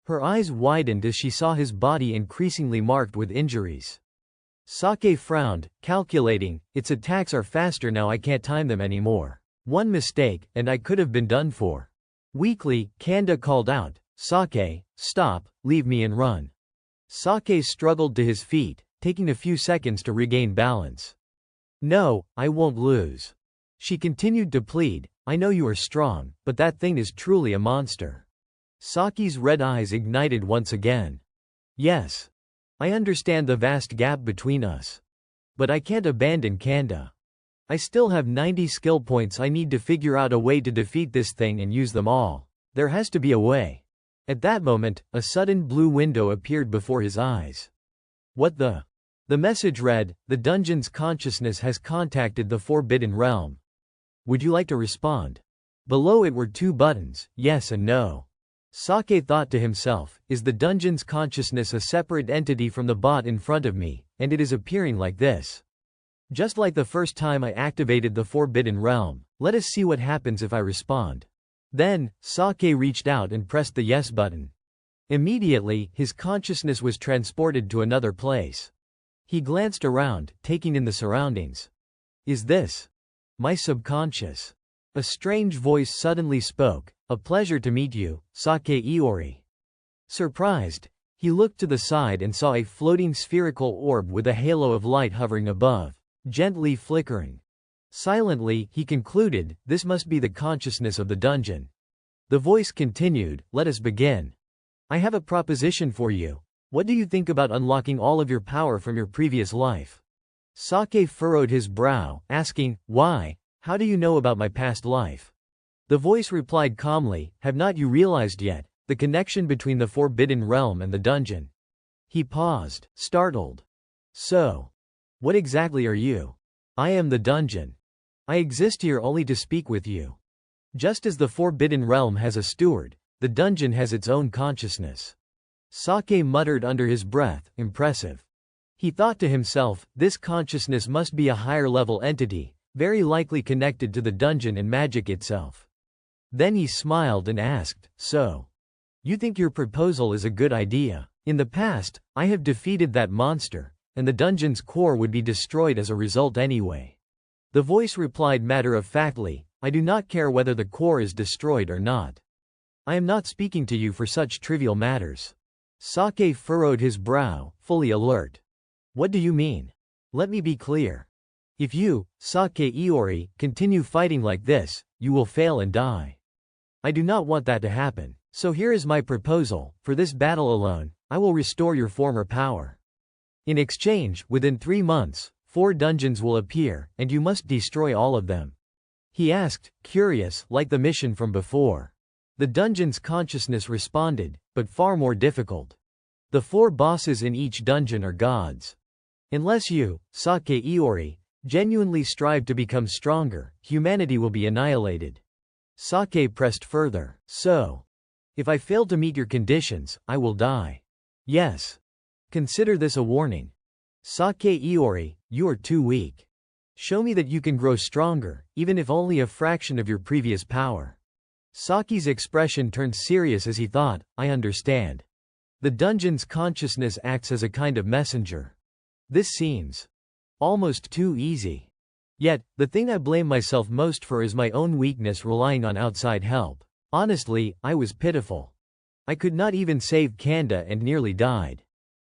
A: Her eyes widened as she saw his body increasingly marked with injuries. Sake frowned, calculating, its attacks are faster now, I can't time them anymore. One mistake, and I could have been done for. Weakly, Kanda called out, Sake, stop, leave me and run. Sake struggled to his feet, taking a few seconds to regain balance. No, I won't lose. She continued to plead, I know you are strong, but that thing is truly a monster. Saki's red eyes ignited once again. Yes. I understand the vast gap between us. But I can't abandon Kanda. I still have 90 skill points. I need to figure out a way to defeat this thing and use them all. There has to be a way. At that moment, a sudden blue window appeared before his eyes. What the? The message read, the dungeon's consciousness has contacted the Forbidden Realm. Would you like to respond? Below it were two buttons, yes and no. Sake thought to himself, is the dungeon's consciousness a separate entity from the bot in front of me, and it is appearing like this? Just like the first time I activated the Forbidden Realm, let us see what happens if I respond. Then, Sake reached out and pressed the yes button. Immediately, his consciousness was transported to another place. He glanced around, taking in the surroundings. Is this my subconscious? A strange voice suddenly spoke, a pleasure to meet you, Sake Iori. Surprised, he looked to the side and saw a floating spherical orb with a halo of light hovering above, gently flickering. Silently, he concluded, this must be the consciousness of the dungeon. The voice continued, let us begin. I have a proposition for you. What do you think about unlocking all of your power from your previous life? Sake furrowed his brow, asking, why? How do you know about my past life? The voice replied calmly, have not you realized yet, the connection between the Forbidden Realm and the dungeon? He paused, startled. So, what exactly are you? I am the dungeon. I exist here only to speak with you. Just as the Forbidden Realm has a steward, the dungeon has its own consciousness. Sake muttered under his breath, impressive. He thought to himself, this consciousness must be a higher-level entity, very likely connected to the dungeon and magic itself. Then he smiled and asked, so, you think your proposal is a good idea? In the past, I have defeated that monster, and the dungeon's core would be destroyed as a result anyway. The voice replied matter-of-factly, I do not care whether the core is destroyed or not. I am not speaking to you for such trivial matters. Sake furrowed his brow, fully alert. What do you mean? Let me be clear. If you, Sake Iori, continue fighting like this, you will fail and die. I do not want that to happen, so here is my proposal, for this battle alone, I will restore your former power. In exchange, within 3 months, 4 dungeons will appear, and you must destroy all of them. He asked, curious, like the mission from before. The dungeon's consciousness responded, but far more difficult. The 4 bosses in each dungeon are gods. Unless you, Sake Iori, genuinely strive to become stronger, humanity will be annihilated. Sake pressed further. So, if I fail to meet your conditions, I will die. Yes. Consider this a warning. Sake Iori, you are too weak. Show me that you can grow stronger, even if only a fraction of your previous power. Saki's expression turned serious as he thought, I understand. The dungeon's consciousness acts as a kind of messenger. This seems almost too easy. Yet, the thing I blame myself most for is my own weakness relying on outside help. Honestly, I was pitiful. I could not even save Kanda and nearly died.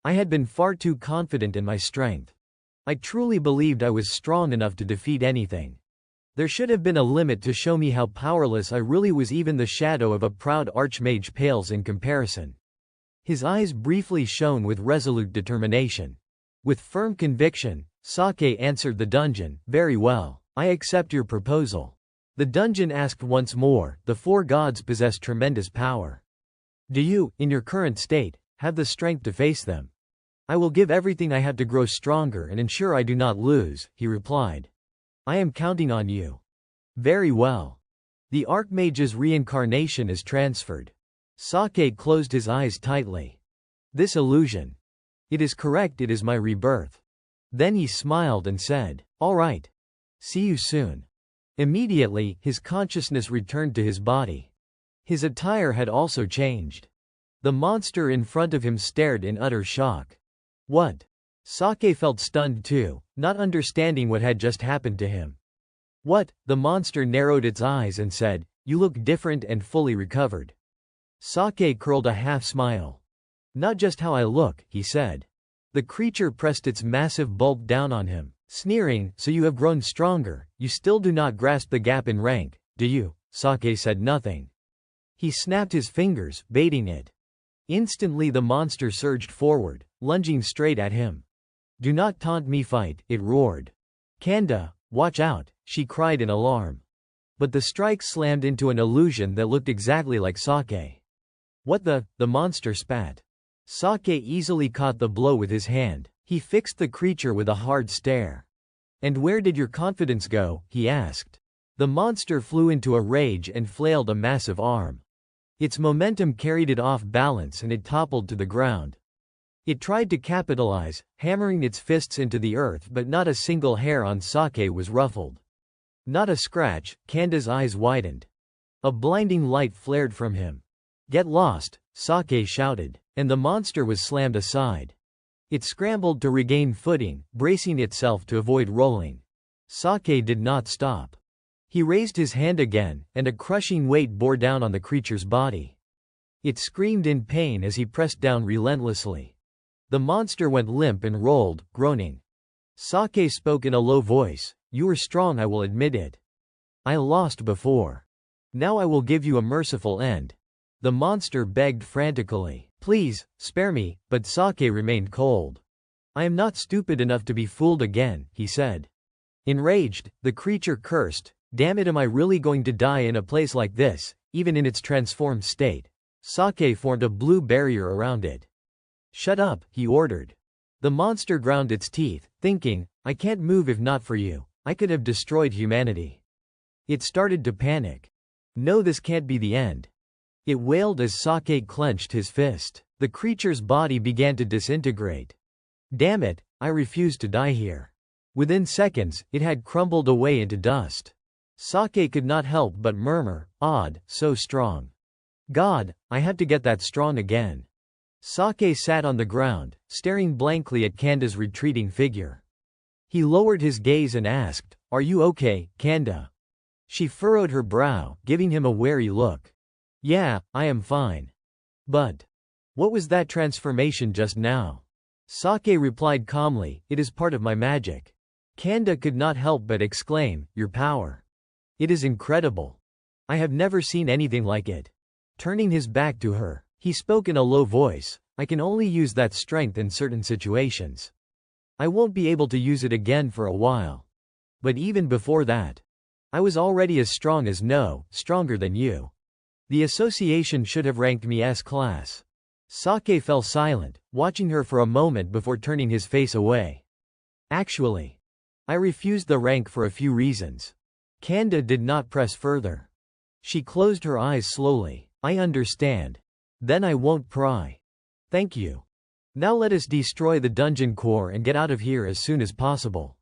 A: I had been far too confident in my strength. I truly believed I was strong enough to defeat anything. There should have been a limit to show me how powerless I really was. Even the shadow of a proud archmage pales in comparison. His eyes briefly shone with resolute determination. With firm conviction, Sake answered the dungeon, very well, I accept your proposal. The dungeon asked once more, the 4 gods possess tremendous power. Do you, in your current state, have the strength to face them? I will give everything I have to grow stronger and ensure I do not lose, he replied. I am counting on you. Very well. The Archmage's reincarnation is transferred. Sake closed his eyes tightly. This illusion. It is correct, it is my rebirth. Then he smiled and said, all right. See you soon. Immediately, his consciousness returned to his body. His attire had also changed. The monster in front of him stared in utter shock. What? Sake felt stunned too, not understanding what had just happened to him. What? The monster narrowed its eyes and said, "You look different and fully recovered." Sake curled a half smile. "Not just how I look," he said. The creature pressed its massive bulk down on him, sneering, "So you have grown stronger, you still do not grasp the gap in rank, do you?" Sake said nothing. He snapped his fingers, baiting it. Instantly the monster surged forward, lunging straight at him. "Do not taunt me, fight," it roared. "Kanda, watch out," she cried in alarm. But the strike slammed into an illusion that looked exactly like Sake. "What the?" the monster spat. Sake easily caught the blow with his hand. He fixed the creature with a hard stare. "And where did your confidence go?" he asked. The monster flew into a rage and flailed a massive arm. Its momentum carried it off balance and it toppled to the ground. It tried to capitalize, hammering its fists into the earth, but not a single hair on Sake was ruffled. Not a scratch. Kanda's eyes widened. A blinding light flared from him. "Get lost," Sake shouted, and the monster was slammed aside. It scrambled to regain footing, bracing itself to avoid rolling. Sake did not stop. He raised his hand again, and a crushing weight bore down on the creature's body. It screamed in pain as he pressed down relentlessly. The monster went limp and rolled, groaning. Sake spoke in a low voice, "You were strong, I will admit it. I lost before. Now I will give you a merciful end." The monster begged frantically, "Please, spare me," but Sake remained cold. "I am not stupid enough to be fooled again," he said. Enraged, the creature cursed, "Damn it, am I really going to die in a place like this, even in its transformed state?" Sake formed a blue barrier around it. "Shut up," he ordered. The monster ground its teeth, thinking, "I can't move if not for you. I could have destroyed humanity." It started to panic. "No, this can't be the end." It wailed as Sake clenched his fist. The creature's body began to disintegrate. "Damn it, I refuse to die here." Within seconds, it had crumbled away into dust. Sake could not help but murmur, "Odd, so strong. God, I have to get that strong again." Sake sat on the ground, staring blankly at Kanda's retreating figure. He lowered his gaze and asked, "Are you okay, Kanda?" She furrowed her brow, giving him a wary look. "Yeah, I am fine. But what was that transformation just now?" Sake replied calmly, "It is part of my magic." Kanda could not help but exclaim, "Your power. It is incredible. I have never seen anything like it." Turning his back to her, he spoke in a low voice, "I can only use that strength in certain situations. I won't be able to use it again for a while. But even before that, I was already as strong as no, stronger than you. The association should have ranked me S-class." Sake fell silent, watching her for a moment before turning his face away. "Actually, I refused the rank for a few reasons." Kanda did not press further. She closed her eyes slowly. "I understand. Then I won't pry. Thank you. Now let us destroy the dungeon core and get out of here as soon as possible."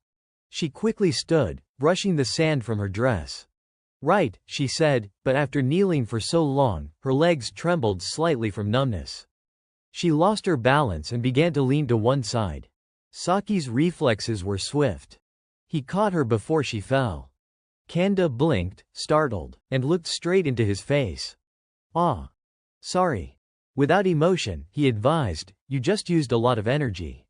A: She quickly stood, brushing the sand from her dress. "Right," she said, but after kneeling for so long, her legs trembled slightly from numbness. She lost her balance and began to lean to one side. Saki's reflexes were swift. He caught her before she fell. Kanda blinked, startled, and looked straight into his face. "Ah. Sorry." Without emotion, he advised, "You just used a lot of energy.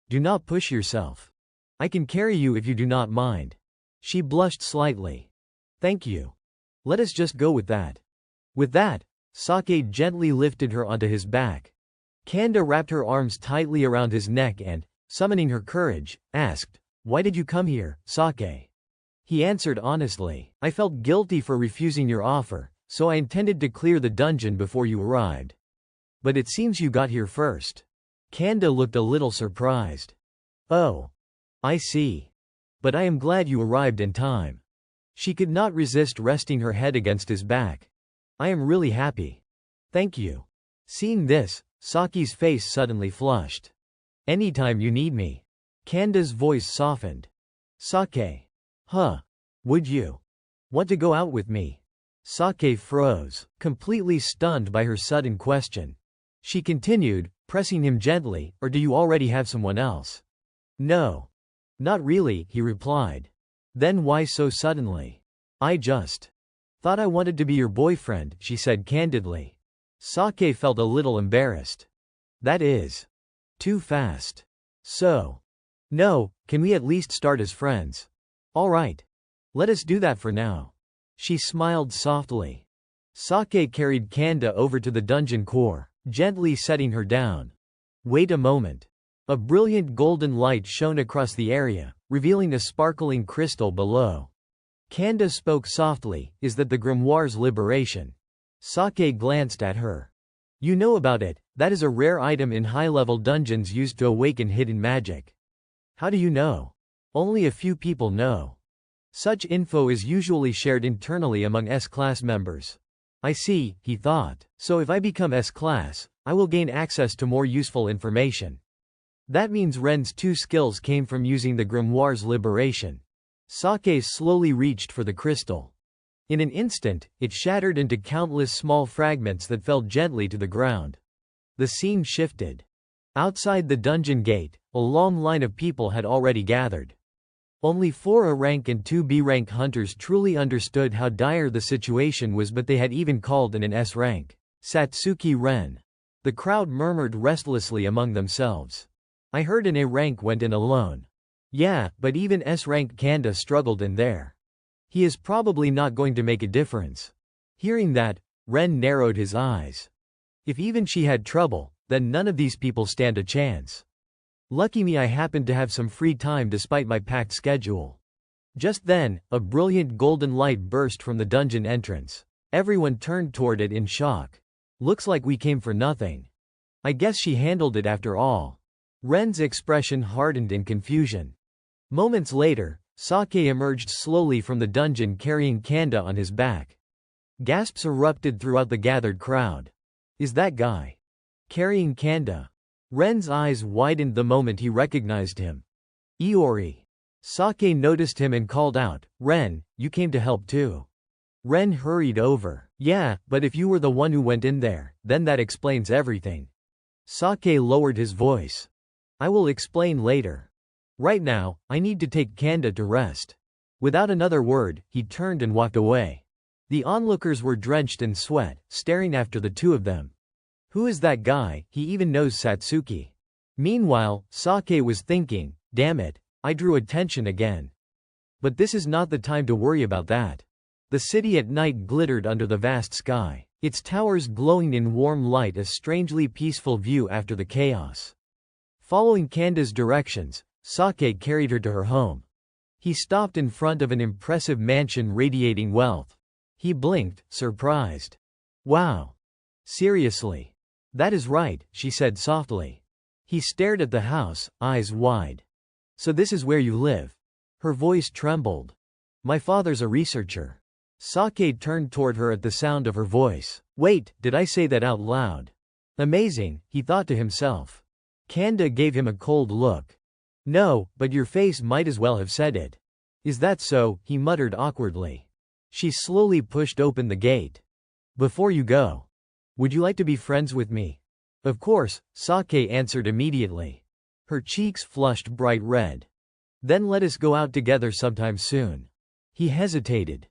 A: Do not push yourself. I can carry you if you do not mind." She blushed slightly. "Thank you. Let us just go with that." With that, Sake gently lifted her onto his back. Kanda wrapped her arms tightly around his neck and, summoning her courage, asked, "Why did you come here, Sake?" He answered honestly, "I felt guilty for refusing your offer, so I intended to clear the dungeon before you arrived. But it seems you got here first." Kanda looked a little surprised. "Oh. I see. But I am glad you arrived in time." She could not resist resting her head against his back. "I am really happy. Thank you." Seeing this, Saki's face suddenly flushed. "Anytime you need me." Kanda's voice softened. "Sake. Huh. Would you want to go out with me?" Sake froze, completely stunned by her sudden question. She continued, pressing him gently, or do you already have someone else? No. Not really, he replied. Then why so suddenly? I just thought I wanted to be your boyfriend, she said candidly. Sake felt a little embarrassed. That is too fast. So. No, can we at least start as friends? All right. Let us do that for now. She smiled softly. Sake carried Kanda over to the dungeon core, gently setting her down. Wait a moment. A brilliant golden light shone across the area, revealing a sparkling crystal below. Kanda spoke softly, is that the grimoire's liberation? Sake glanced at her. You know about it, that is a rare item in high-level dungeons used to awaken hidden magic. How do you know? Only a few people know. Such info is usually shared internally among S-class members. I see, he thought, so if I become S-class, I will gain access to more useful information. That means Ren's two skills came from using the grimoire's liberation. Sake slowly reached for the crystal. In an instant, it shattered into countless small fragments that fell gently to the ground. The scene shifted. Outside the dungeon gate, a long line of people had already gathered. Only 4 A-rank and 2 B-rank hunters truly understood how dire the situation was, but they had even called in an S-rank. Satsuki Ren. The crowd murmured restlessly among themselves. I heard an A-rank went in alone. Yeah, but even S-rank Kanda struggled in there. He is probably not going to make a difference. Hearing that, Ren narrowed his eyes. If even she had trouble, then none of these people stand a chance. Lucky me, I happened to have some free time despite my packed schedule. Just then, a brilliant golden light burst from the dungeon entrance. Everyone turned toward it in shock. Looks like we came for nothing. I guess she handled it after all. Ren's expression hardened in confusion. Moments later, Sake emerged slowly from the dungeon carrying Kanda on his back. Gasps erupted throughout the gathered crowd. Is that guy carrying Kanda? Ren's eyes widened the moment he recognized him. Iori. Sake noticed him and called out, Ren, you came to help too. Ren hurried over. Yeah, but if you were the one who went in there, then that explains everything. Sake lowered his voice. I will explain later. Right now, I need to take Kanda to rest. Without another word, he turned and walked away. The onlookers were drenched in sweat, staring after the two of them. Who is that guy? He even knows Satsuki. Meanwhile, Sake was thinking, damn it, I drew attention again. But this is not the time to worry about that. The city at night glittered under the vast sky, its towers glowing in warm light, a strangely peaceful view after the chaos. Following Kanda's directions, Sake carried her to her home. He stopped in front of an impressive mansion radiating wealth. He blinked, surprised. Wow. Seriously? That is right, she said softly. He stared at the house, eyes wide. So this is where you live? Her voice trembled. My father's a researcher. Sake turned toward her at the sound of her voice. Wait, did I say that out loud? Amazing, he thought to himself. Kanda gave him a cold look. No, but your face might as well have said it. Is that so? He muttered awkwardly. She slowly pushed open the gate. Before you go, would you like to be friends with me? Of course, Sake answered immediately. Her cheeks flushed bright red. Then let us go out together sometime soon. He hesitated.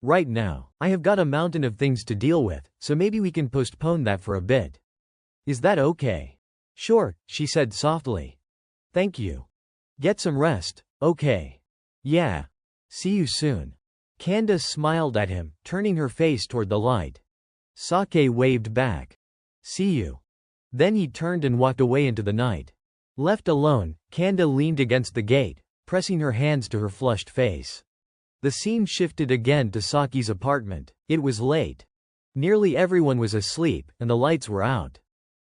A: Right now, I have got a mountain of things to deal with, so maybe we can postpone that for a bit. Is that okay? Sure, she said softly. Thank you. Get some rest, okay? Yeah. See you soon. Kanda smiled at him, turning her face toward the light. Sake waved back. See you. Then he turned and walked away into the night. Left alone, Kanda leaned against the gate, pressing her hands to her flushed face. The scene shifted again to Saki's apartment. It was late. Nearly everyone was asleep, and the lights were out.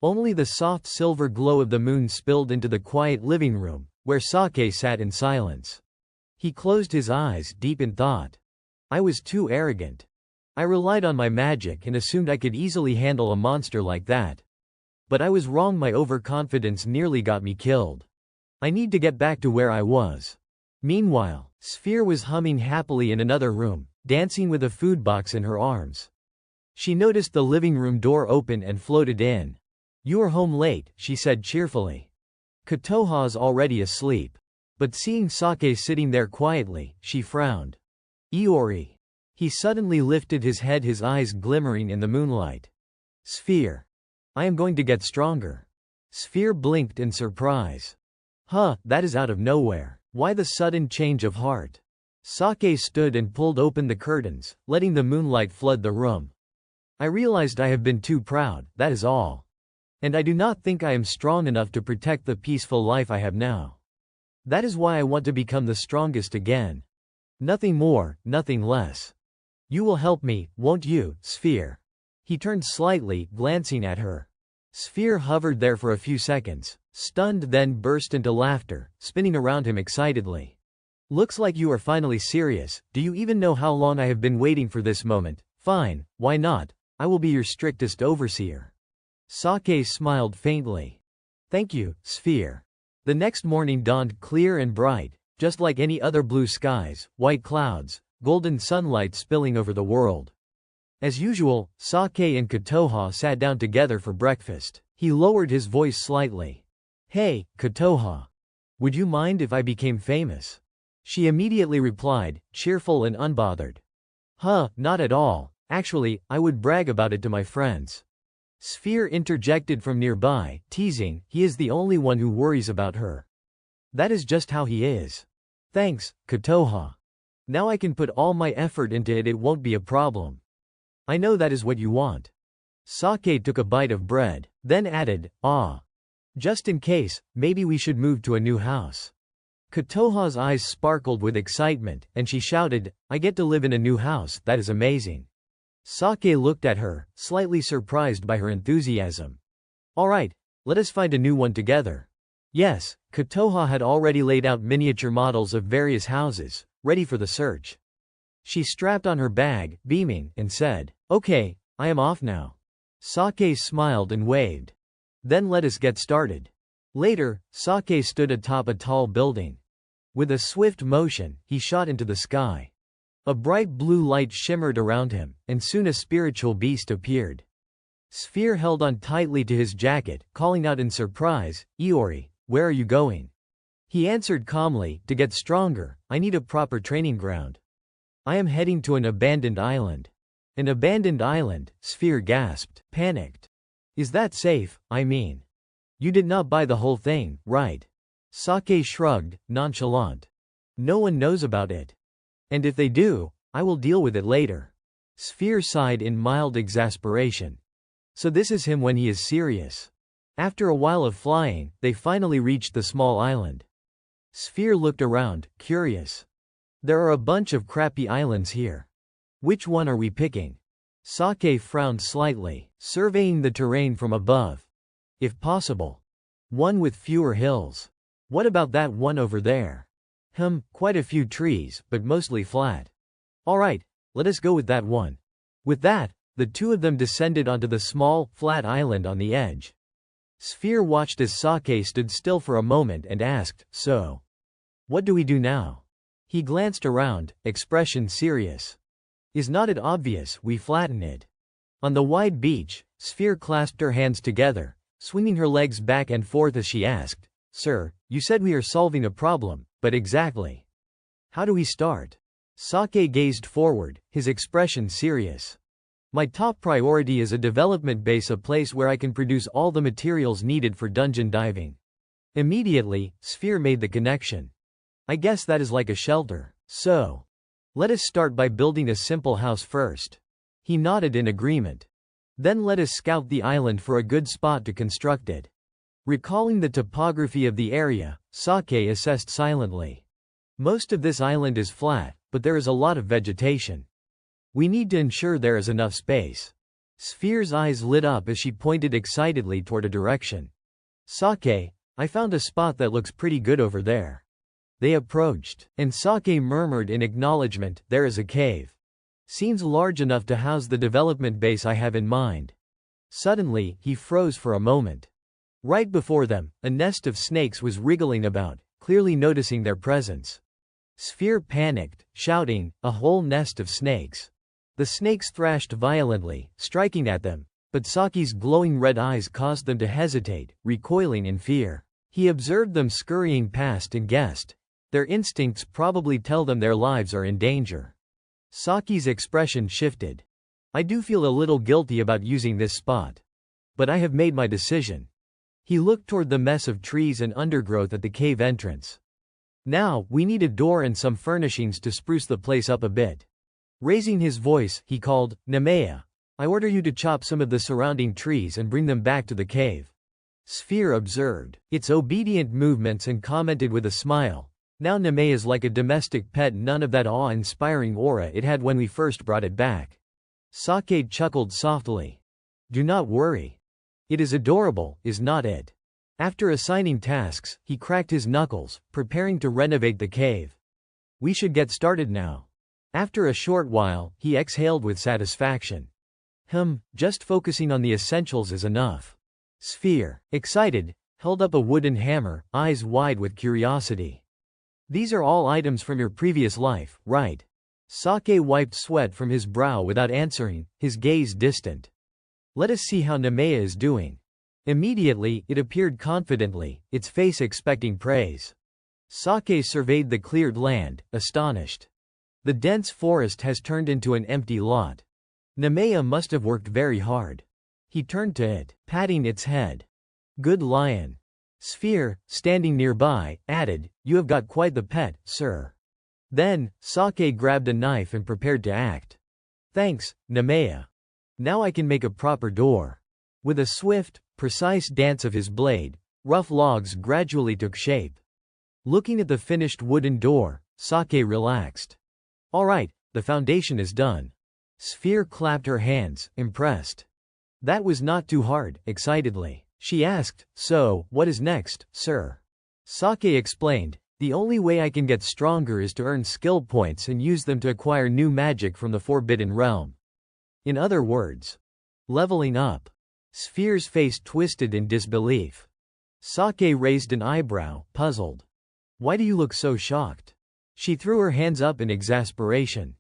A: Only the soft silver glow of the moon spilled into the quiet living room, where Sake sat in silence. He closed his eyes, deep in thought. I was too arrogant. I relied on my magic and assumed I could easily handle a monster like that. But I was wrong, my overconfidence nearly got me killed. I need to get back to where I was. Meanwhile, Sphere was humming happily in another room, dancing with a food box in her arms. She noticed the living room door open and floated in. You are home late, she said cheerfully. Kotoha's already asleep. But seeing Sake sitting there quietly, she frowned. Iori. He suddenly lifted his head, his eyes glimmering in the moonlight. Sphere. I am going to get stronger. Sphere blinked in surprise. Huh, that is out of nowhere. Why the sudden change of heart? Sake stood and pulled open the curtains, letting the moonlight flood the room. I realized I have been too proud, that is all. And I do not think I am strong enough to protect the peaceful life I have now. That is why I want to become the strongest again. Nothing more, nothing less. You will help me, won't you, Sphere? He turned slightly, glancing at her. Sphere hovered there for a few seconds, stunned, then burst into laughter, spinning around him excitedly. Looks like you are finally serious. Do you even know how long I have been waiting for this moment? Fine, why not? I will be your strictest overseer. Sake smiled faintly. Thank you, Sphere. The next morning dawned clear and bright, just like any other blue skies, white clouds, golden sunlight spilling over the world. As usual, Sake and Kotoha sat down together for breakfast. He lowered his voice slightly. Hey, Kotoha. Would you mind if I became famous? She immediately replied, cheerful and unbothered. Huh, not at all. Actually, I would brag about it to my friends. Sphere interjected from nearby, teasing, he is the only one who worries about her. That is just how he is. Thanks, Kotoha. Now I can put all my effort into it, it won't be a problem. I know that is what you want. Sake took a bite of bread, then added, just in case, maybe we should move to a new house. Kotoha's eyes sparkled with excitement, and she shouted, I get to live in a new house, that is amazing. Sake looked at her, slightly surprised by her enthusiasm. Alright, let us find a new one together. Yes, Kotoha had already laid out miniature models of various houses, ready for the search. She strapped on her bag, beaming, and said, Okay, I am off now. Sake smiled and waved. Then let us get started. Later, Sake stood atop a tall building. With a swift motion, he shot into the sky. A bright blue light shimmered around him, and soon a spiritual beast appeared. Sphere held on tightly to his jacket, calling out in surprise, Iori, where are you going? He answered calmly, to get stronger, I need a proper training ground. I am heading to an abandoned island. An abandoned island, Sphere gasped, panicked. Is that safe? I mean. You did not buy the whole thing, right? Sake shrugged, nonchalant. No one knows about it. And if they do, I will deal with it later. Sphere sighed in mild exasperation. So this is him when he is serious. After a while of flying, they finally reached the small island. Sphere looked around, curious. There are a bunch of crappy islands here. Which one are we picking? Sake frowned slightly, surveying the terrain from above. If possible. One with fewer hills. What about that one over there? Quite a few trees, but mostly flat. Alright, let us go with that one. With that, the two of them descended onto the small, flat island on the edge. Sphere watched as Sake stood still for a moment and asked, So? What do we do now? He glanced around, expression serious. Is not it obvious, we flatten it? On the wide beach, Sphere clasped her hands together, swinging her legs back and forth as she asked, Sir, you said we are solving a problem, but exactly. How do we start? Sake gazed forward, his expression serious. My top priority is a development base, a place where I can produce all the materials needed for dungeon diving. Immediately, Sphere made the connection. I guess that is like a shelter. So, let us start by building a simple house first. He nodded in agreement. Then let us scout the island for a good spot to construct it. Recalling the topography of the area, Sake assessed silently. Most of this island is flat, but there is a lot of vegetation. We need to ensure there is enough space. Sphere's eyes lit up as she pointed excitedly toward a direction. Sake, I found a spot that looks pretty good over there. They approached, and Sake murmured in acknowledgement, there is a cave. Seems large enough to house the development base I have in mind. Suddenly, he froze for a moment. Right before them, a nest of snakes was wriggling about, clearly noticing their presence. Sphere panicked, shouting, a whole nest of snakes. The snakes thrashed violently, striking at them, But Saki's glowing red eyes caused them to hesitate, recoiling in fear. He observed them scurrying past and guessed. Their instincts probably tell them their lives are in danger. Saki's expression shifted. I do feel a little guilty about using this spot. But I have made my decision. He looked toward the mess of trees and undergrowth at the cave entrance. Now, we need a door and some furnishings to spruce the place up a bit. Raising his voice, he called, Nemea, I order you to chop some of the surrounding trees and bring them back to the cave. Sphere observed its obedient movements and commented with a smile. Now Nemea is like a domestic pet, none of that awe-inspiring aura it had when we first brought it back. Sake chuckled softly. Do not worry. It is adorable, is not it? After assigning tasks, he cracked his knuckles, preparing to renovate the cave. We should get started now. After a short while, he exhaled with satisfaction. Just focusing on the essentials is enough. Sphere, excited, held up a wooden hammer, eyes wide with curiosity. These are all items from your previous life, right? Sake wiped sweat from his brow without answering, his gaze distant. Let us see how Nemea is doing. Immediately, it appeared confidently, its face expecting praise. Sake surveyed the cleared land, astonished. The dense forest has turned into an empty lot. Nemea must have worked very hard. He turned to it, patting its head. Good lion. Sphere, standing nearby, added, You have got quite the pet, sir. Then, Sake grabbed a knife and prepared to act. Thanks, Nemea. Now I can make a proper door. With a swift, precise dance of his blade, rough logs gradually took shape. Looking at the finished wooden door, Sake relaxed. All right, the foundation is done. Sphere clapped her hands, impressed. That was not too hard, excitedly. She asked, So, what is next, sir? Sake explained, The only way I can get stronger is to earn skill points and use them to acquire new magic from the Forbidden Realm. In other words, leveling up. Sphere's face twisted in disbelief. Sake raised an eyebrow, puzzled. Why do you look so shocked? She threw her hands up in exasperation.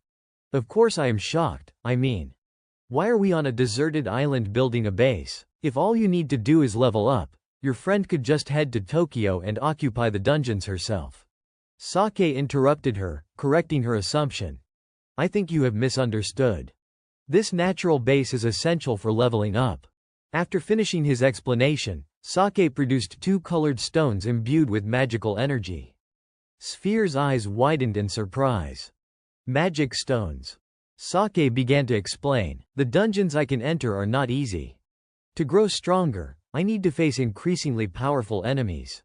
A: Of course I am shocked, I mean. Why are we on a deserted island building a base? If all you need to do is level up, your friend could just head to Tokyo and occupy the dungeons herself. Sake interrupted her, correcting her assumption. I think you have misunderstood. This natural base is essential for leveling up. After finishing his explanation, Sake produced 2 colored stones imbued with magical energy. Sphere's eyes widened in surprise. Magic stones. Sake began to explain, The dungeons I can enter are not easy. To grow stronger, I need to face increasingly powerful enemies.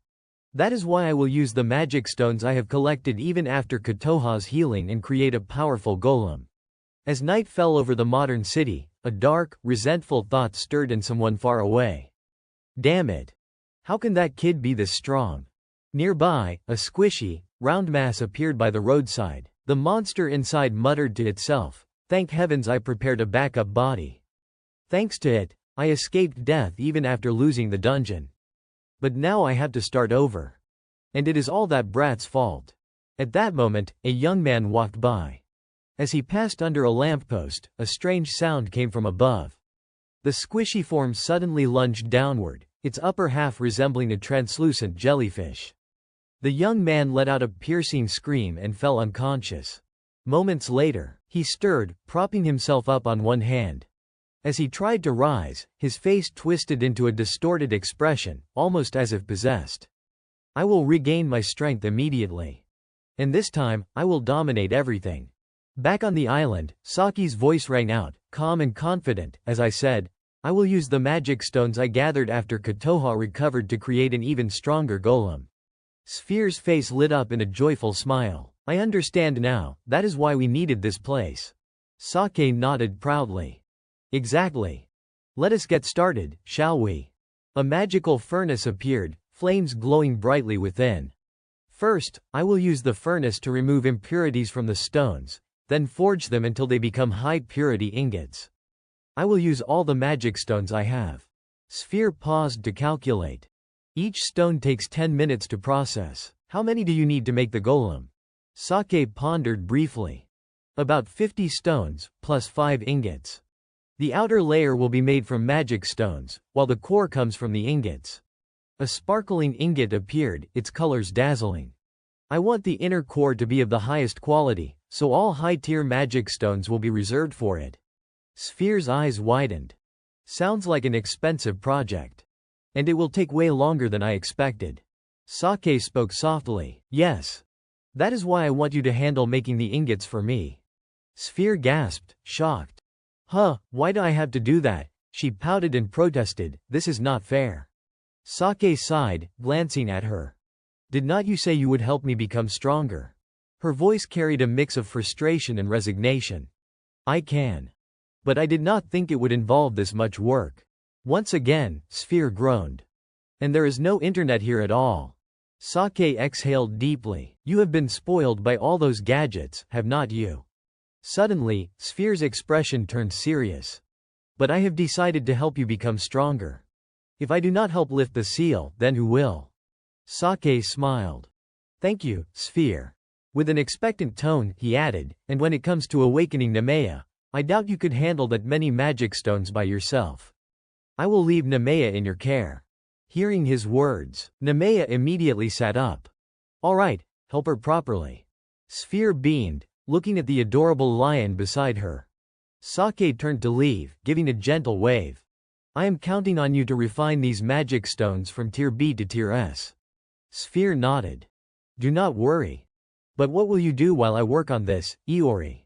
A: That is why I will use the magic stones I have collected even after Kotoha's healing and create a powerful golem. As night fell over the modern city, a dark, resentful thought stirred in someone far away. Damn it. How can that kid be this strong? Nearby, a squishy, round mass appeared by the roadside. The monster inside muttered to itself, Thank heavens I prepared a backup body. Thanks to it, I escaped death even after losing the dungeon. But now I have to start over. And it is all that brat's fault. At that moment, a young man walked by. As he passed under a lamppost, a strange sound came from above. The squishy form suddenly lunged downward, its upper half resembling a translucent jellyfish. The young man let out a piercing scream and fell unconscious. Moments later, he stirred, propping himself up on one hand. As he tried to rise, his face twisted into a distorted expression, almost as if possessed. I will regain my strength immediately. And this time, I will dominate everything. Back on the island, Saki's voice rang out, calm and confident, as I said, I will use the magic stones I gathered after Kotoha recovered to create an even stronger golem. Sphere's face lit up in a joyful smile. I understand now, that is why we needed this place. Sake nodded proudly. Exactly. Let us get started, shall we? A magical furnace appeared, flames glowing brightly within. First, I will use the furnace to remove impurities from the stones, then forge them until they become high-purity ingots. I will use all the magic stones I have. Sphere paused to calculate. Each stone takes 10 minutes to process. How many do you need to make the golem? Sake pondered briefly. About 50 stones, plus 5 ingots. The outer layer will be made from magic stones, while the core comes from the ingots. A sparkling ingot appeared, its colors dazzling. I want the inner core to be of the highest quality, so all high-tier magic stones will be reserved for it. Sphere's eyes widened. Sounds like an expensive project. And it will take way longer than I expected. Sake spoke softly. Yes. That is why I want you to handle making the ingots for me. Sphere gasped, shocked. Huh, why do I have to do that? She pouted and protested, this is not fair. Sake sighed, glancing at her. Did not you say you would help me become stronger? Her voice carried a mix of frustration and resignation. I can. But I did not think it would involve this much work. Once again, Sphere groaned. And there is no internet here at all. Sake exhaled deeply. You have been spoiled by all those gadgets, have not you? Suddenly, Sphere's expression turned serious. But I have decided to help you become stronger. If I do not help lift the seal, then who will? Sake smiled. Thank you, Sphere. With an expectant tone, he added, and when it comes to awakening Nemea, I doubt you could handle that many magic stones by yourself. I will leave Nemea in your care. Hearing his words, Nemea immediately sat up. All right, help her properly. Sphere beamed, looking at the adorable lion beside her. Sake turned to leave, giving a gentle wave. I am counting on you to refine these magic stones from Tier B to Tier S. Sphere nodded. Do not worry. But what will you do while I work on this, Iori?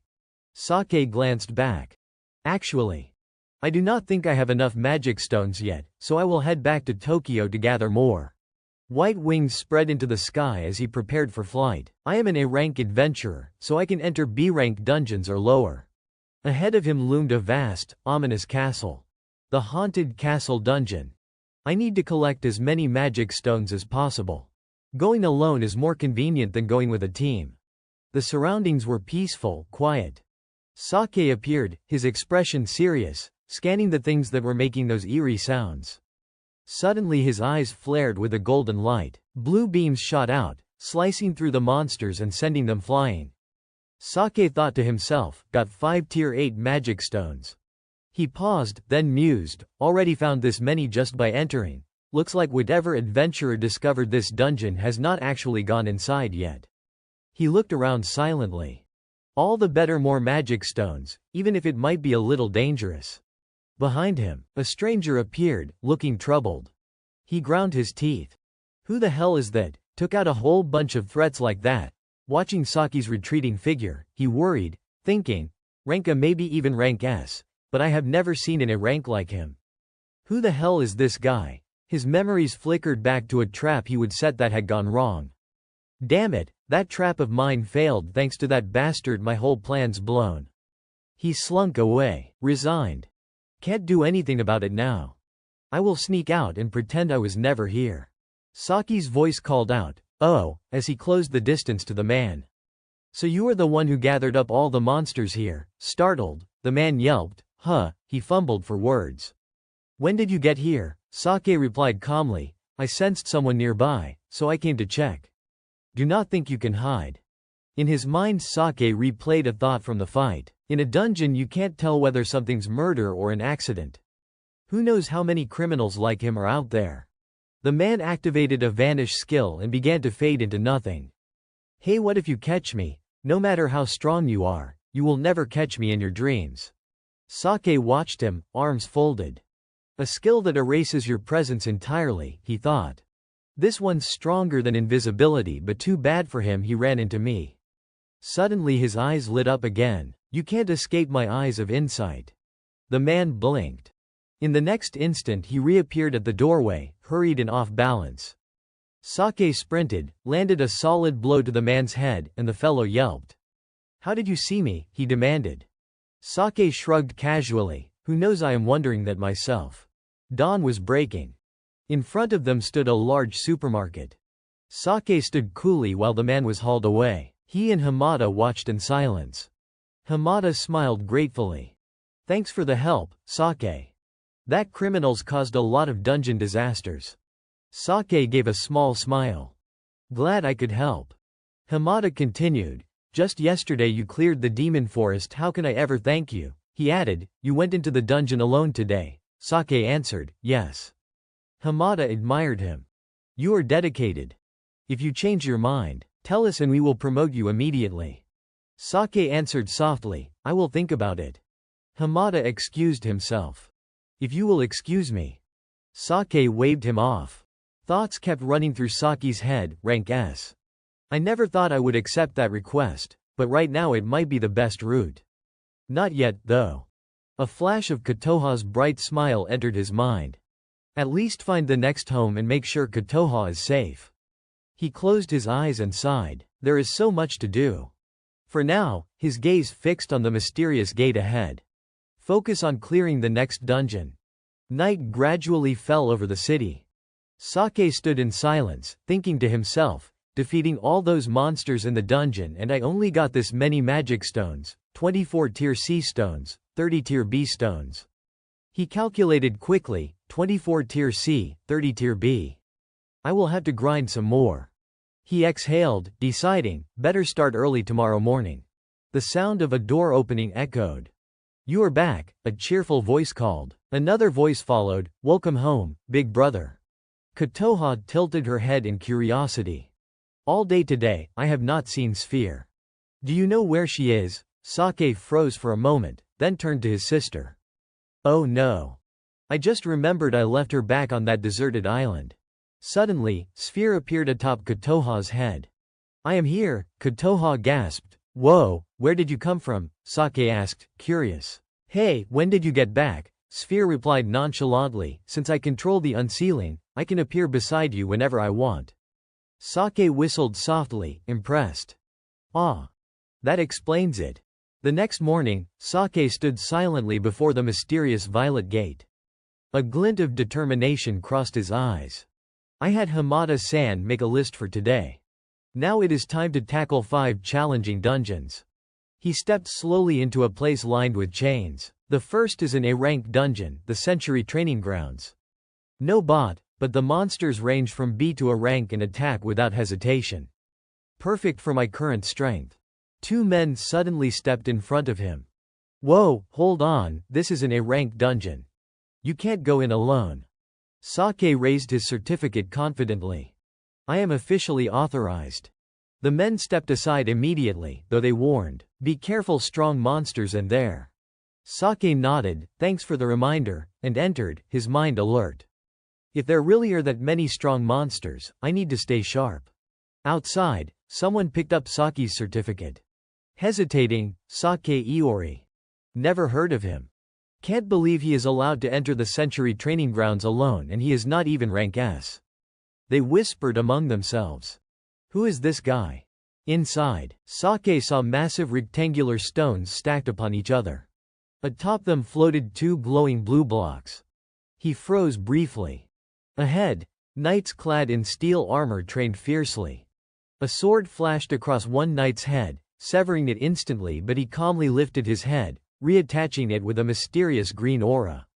A: Sake glanced back. Actually, I do not think I have enough magic stones yet, so I will head back to Tokyo to gather more. White wings spread into the sky as he prepared for flight. I am an A-rank adventurer, so I can enter B-rank dungeons or lower. Ahead of him loomed a vast, ominous castle. The Haunted Castle Dungeon. I need to collect as many magic stones as possible. Going alone is more convenient than going with a team. The surroundings were peaceful, quiet. Sake appeared, his expression serious, scanning the things that were making those eerie sounds. Suddenly his eyes flared with a golden light. Blue beams shot out, slicing through the monsters and sending them flying. Sake thought to himself, got 5 Tier 8 magic stones. He paused, then mused, already found this many just by entering. Looks like whatever adventurer discovered this dungeon has not actually gone inside yet. He looked around silently. All the better more magic stones, even if it might be a little dangerous. Behind him, a stranger appeared, looking troubled. He ground his teeth. Who the hell is that? Took out a whole bunch of threats like that. Watching Saki's retreating figure, he worried, thinking, rank A, maybe even rank S, but I have never seen in a rank like him. Who the hell is this guy? His memories flickered back to a trap he would set that had gone wrong. Damn it, that trap of mine failed thanks to that bastard, my whole plan's blown. He slunk away, resigned. Can't do anything about it now. I will sneak out and pretend I was never here. Saki's voice called out, oh, as he closed the distance to the man. So you are the one who gathered up all the monsters here. Startled, the man yelped, huh, he fumbled for words. When did you get here? Sake replied calmly, I sensed someone nearby, so I came to check. Do not think you can hide. In his mind Sake replayed a thought from the fight. In a dungeon you can't tell whether something's murder or an accident. Who knows how many criminals like him are out there. The man activated a vanish skill and began to fade into nothing. Hey, what if you catch me? No matter how strong you are, you will never catch me in your dreams. Sake watched him, arms folded. A skill that erases your presence entirely, he thought. This one's stronger than invisibility, but too bad for him he ran into me. Suddenly his eyes lit up again. You can't escape my eyes of insight. The man blinked. In the next instant he reappeared at the doorway, hurried and off balance. Sake sprinted, landed a solid blow to the man's head, and the fellow yelped. How did you see me? He demanded. Sake shrugged casually. Who knows, I am wondering that myself. Dawn was breaking. In front of them stood a large supermarket. Sake stood coolly while the man was hauled away. He and Hamada watched in silence. Hamada smiled gratefully. Thanks for the help, Sake. That criminals caused a lot of dungeon disasters. Sake gave a small smile. Glad I could help. Hamada continued. Just yesterday you cleared the demon forest. How can I ever thank you? He added, "You went into the dungeon alone today." Sake answered, "Yes." Hamada admired him. "You are dedicated. If you change your mind, tell us and we will promote you immediately." Sake answered softly, "I will think about it." Hamada excused himself. "If you will excuse me." Sake waved him off. Thoughts kept running through Saki's head, rank S. "I never thought I would accept that request, but right now it might be the best route." Not yet, though. A flash of Kotoha's bright smile entered his mind. At least find the next home and make sure Kotoha is safe. He closed his eyes and sighed. There is so much to do. For now, his gaze fixed on the mysterious gate ahead. Focus on clearing the next dungeon. Night gradually fell over the city. Sake stood in silence, thinking to himself, defeating all those monsters in the dungeon and I only got this many magic stones, 24 tier C stones, 30 tier B stones. He calculated quickly, 24 tier C, 30 tier B. I will have to grind some more. He exhaled, deciding, better start early tomorrow morning. The sound of a door opening echoed. "You are back," a cheerful voice called. Another voice followed, "Welcome home, big brother." Kotoha tilted her head in curiosity. "All day today, I have not seen Sphere. Do you know where she is?" Sake froze for a moment, then turned to his sister. "Oh no. I just remembered I left her back on that deserted island." Suddenly, Sphere appeared atop Kotoha's head. "I am here," Kotoha gasped. "Whoa, where did you come from?" Sake asked, curious. "Hey, when did you get back?" Sphere replied nonchalantly, "Since I control the unsealing, I can appear beside you whenever I want." Sake whistled softly, impressed. "Ah. That explains it." The next morning, Sake stood silently before the mysterious violet gate. A glint of determination crossed his eyes. "I had Hamada-san make a list for today. Now it is time to tackle 5 challenging dungeons." He stepped slowly into a place lined with chains. The first is an A-rank dungeon, the Century Training Grounds. No bot, but the monsters range from B to A rank and attack without hesitation. Perfect for my current strength. 2 men suddenly stepped in front of him. "Whoa, hold on, this is an A-rank dungeon. You can't go in alone." Sake raised his certificate confidently. "I am officially authorized." The men stepped aside immediately, though they warned, "Be careful, strong monsters in there." Sake nodded, "Thanks for the reminder," and entered, his mind alert. If there really are that many strong monsters, I need to stay sharp. Outside, someone picked up Sake's certificate. Hesitating, Sake Iori. Never heard of him. Can't believe he is allowed to enter the Century Training Grounds alone and he is not even rank S. They whispered among themselves. Who is this guy? Inside, Sake saw massive rectangular stones stacked upon each other. Atop them floated 2 glowing blue blocks. He froze briefly. Ahead, knights clad in steel armor trained fiercely. A sword flashed across one knight's head, severing it instantly, but he calmly lifted his head, reattaching it with a mysterious green aura.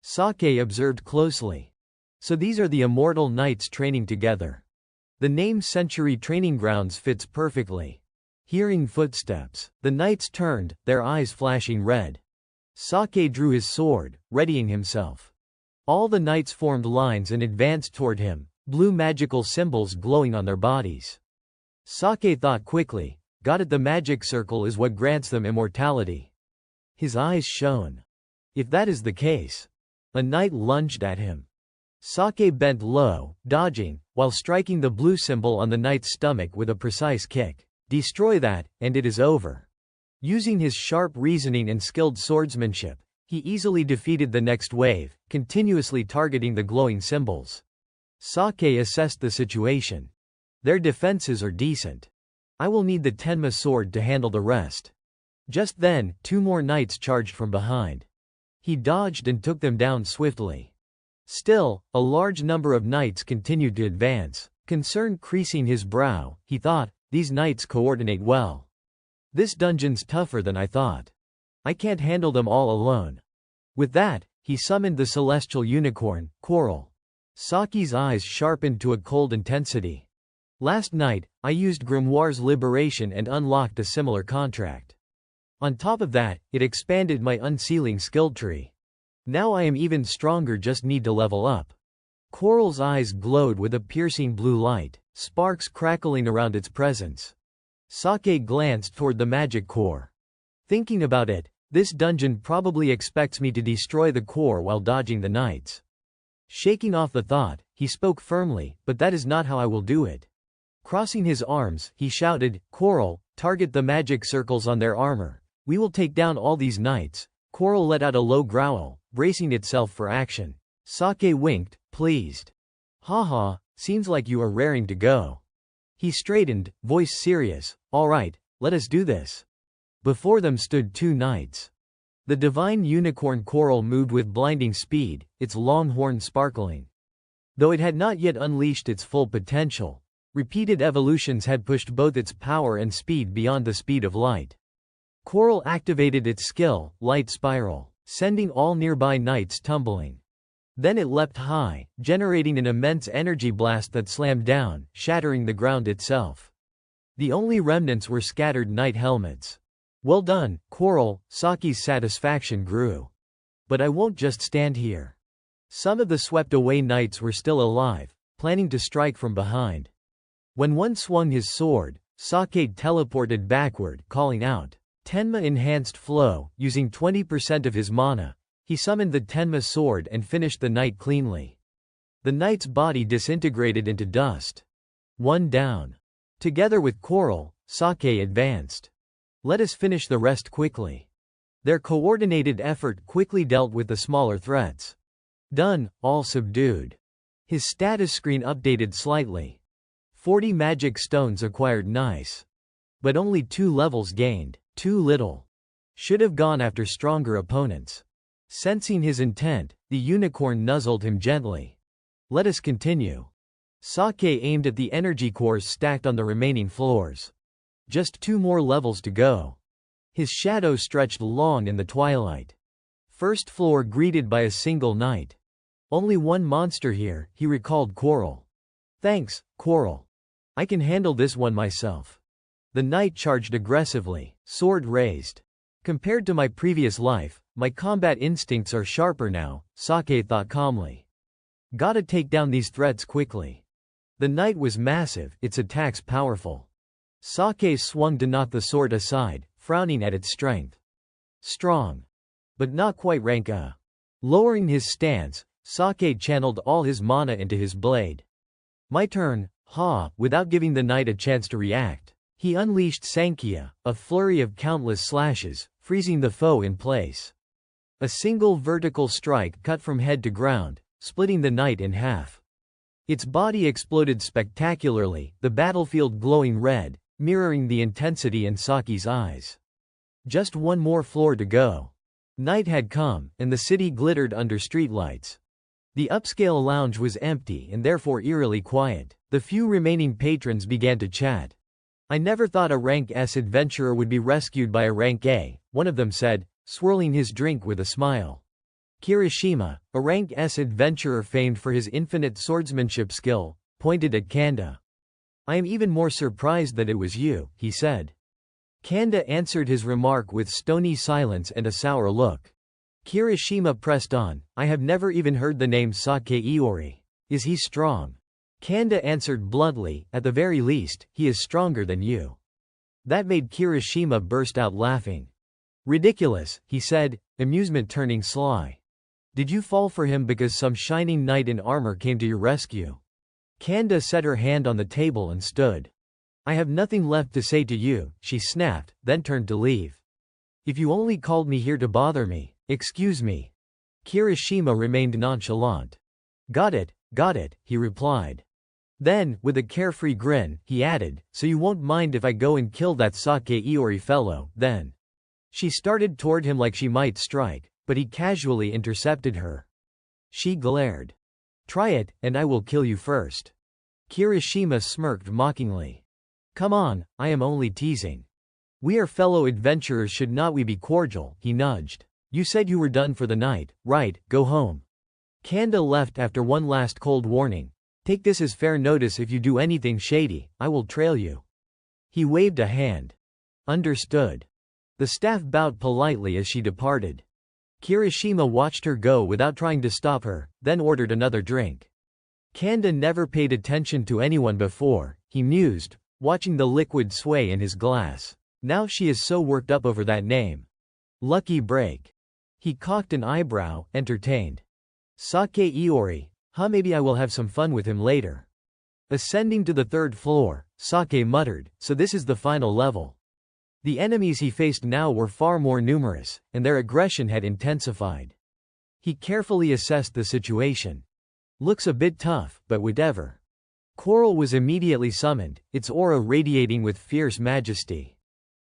A: Sake observed closely. So these are the immortal knights training together. The name Century Training Grounds fits perfectly. Hearing footsteps, the knights turned, their eyes flashing red. Sake drew his sword, readying himself. All the knights formed lines and advanced toward him, blue magical symbols glowing on their bodies. Sake thought quickly, got it, the magic circle is what grants them immortality. His eyes shone. If that is the case. A knight lunged at him. Sake bent low, dodging, while striking the blue symbol on the knight's stomach with a precise kick. Destroy that, and it is over. Using his sharp reasoning and skilled swordsmanship, he easily defeated the next wave, continuously targeting the glowing symbols. Sake assessed the situation. Their defenses are decent. I will need the Tenma sword to handle the rest. Just then, 2 more knights charged from behind. He dodged and took them down swiftly. Still, a large number of knights continued to advance. Concern creasing his brow, he thought, these knights coordinate well. This dungeon's tougher than I thought. I can't handle them all alone. With that, he summoned the celestial unicorn, Coral. Saki's eyes sharpened to a cold intensity. Last night, I used Grimoire's liberation and unlocked a similar contract. On top of that, it expanded my unsealing skill tree. Now I am even stronger, just need to level up. Coral's eyes glowed with a piercing blue light, sparks crackling around its presence. Sake glanced toward the magic core. Thinking about it, this dungeon probably expects me to destroy the core while dodging the knights. Shaking off the thought, he spoke firmly, but that is not how I will do it. Crossing his arms, he shouted, Coral, target the magic circles on their armor. We will take down all these knights. Coral let out a low growl, bracing itself for action. Sake winked, pleased. Haha, seems like you are raring to go. He straightened, voice serious. All right, let us do this. Before them stood two knights. The divine unicorn Coral moved with blinding speed, its long horn sparkling. Though it had not yet unleashed its full potential, repeated evolutions had pushed both its power and speed beyond the speed of light. Coral activated its skill, Light Spiral, sending all nearby knights tumbling. Then it leapt high, generating an immense energy blast that slammed down, shattering the ground itself. The only remnants were scattered knight helmets. Well done, Coral, Saki's satisfaction grew. But I won't just stand here. Some of the swept-away knights were still alive, planning to strike from behind. When one swung his sword, Sake teleported backward, calling out, Tenma enhanced flow. Using 20% of his mana, he summoned the Tenma sword and finished the knight cleanly. The knight's body disintegrated into dust. One down. Together with Coral, Sake advanced. Let us finish the rest quickly. Their coordinated effort quickly dealt with the smaller threats. Done, all subdued. His status screen updated slightly. 40 magic stones acquired, nice. But only 2 levels gained. Too little. Should have gone after stronger opponents. Sensing his intent, the unicorn nuzzled him gently. Let us continue. Sake aimed at the energy cores stacked on the remaining floors. Just 2 more levels to go. His shadow stretched long in the twilight. First floor greeted by a single knight. Only one monster here, he recalled Coral. Thanks, Coral. I can handle this one myself. The knight charged aggressively, sword raised. Compared to my previous life, my combat instincts are sharper now, Sake thought calmly. Gotta take down these threats quickly. The knight was massive, its attacks powerful. Sake swung to knock the sword aside, frowning at its strength. Strong. But not quite rank A. Lowering his stance, Sake channeled all his mana into his blade. My turn, ha, without giving the knight a chance to react. He unleashed Sankhya, a flurry of countless slashes, freezing the foe in place. A single vertical strike cut from head to ground, splitting the knight in half. Its body exploded spectacularly, the battlefield glowing red, mirroring the intensity in Saki's eyes. Just one more floor to go. Night had come, and the city glittered under streetlights. The upscale lounge was empty and therefore eerily quiet. The few remaining patrons began to chat. I never thought a rank S adventurer would be rescued by a rank A, one of them said, swirling his drink with a smile. Kirishima, a rank S adventurer famed for his infinite swordsmanship skill, pointed at Kanda. I am even more surprised that it was you, he said. Kanda answered his remark with stony silence and a sour look. Kirishima pressed on, I have never even heard the name Sake Iori. Is he strong? Kanda answered bluntly, at the very least, he is stronger than you. That made Kirishima burst out laughing. Ridiculous, he said, amusement turning sly. Did you fall for him because some shining knight in armor came to your rescue? Kanda set her hand on the table and stood. I have nothing left to say to you, she snapped, then turned to leave. If you only called me here to bother me, excuse me. Kirishima remained nonchalant. Got it, he replied. Then, with a carefree grin, he added, so you won't mind if I go and kill that Sake Iori fellow, then. She started toward him like she might strike, but he casually intercepted her. She glared. Try it, and I will kill you first. Kirishima smirked mockingly. Come on, I am only teasing. We are fellow adventurers, should not we be cordial, he nudged. You said you were done for the night, right, go home. Kanda left after one last cold warning. Take this as fair notice, if you do anything shady, I will trail you. He waved a hand. Understood. The staff bowed politely as she departed. Kirishima watched her go without trying to stop her, then ordered another drink. Kanda never paid attention to anyone before, he mused, watching the liquid sway in his glass. Now she is so worked up over that name. Lucky break. He cocked an eyebrow, entertained. Sake Iori, maybe I will have some fun with him later. Ascending to the third floor, Sake muttered, so this is the final level. The enemies he faced now were far more numerous, and their aggression had intensified. He carefully assessed the situation. Looks a bit tough, but whatever. Coral was immediately summoned, its aura radiating with fierce majesty.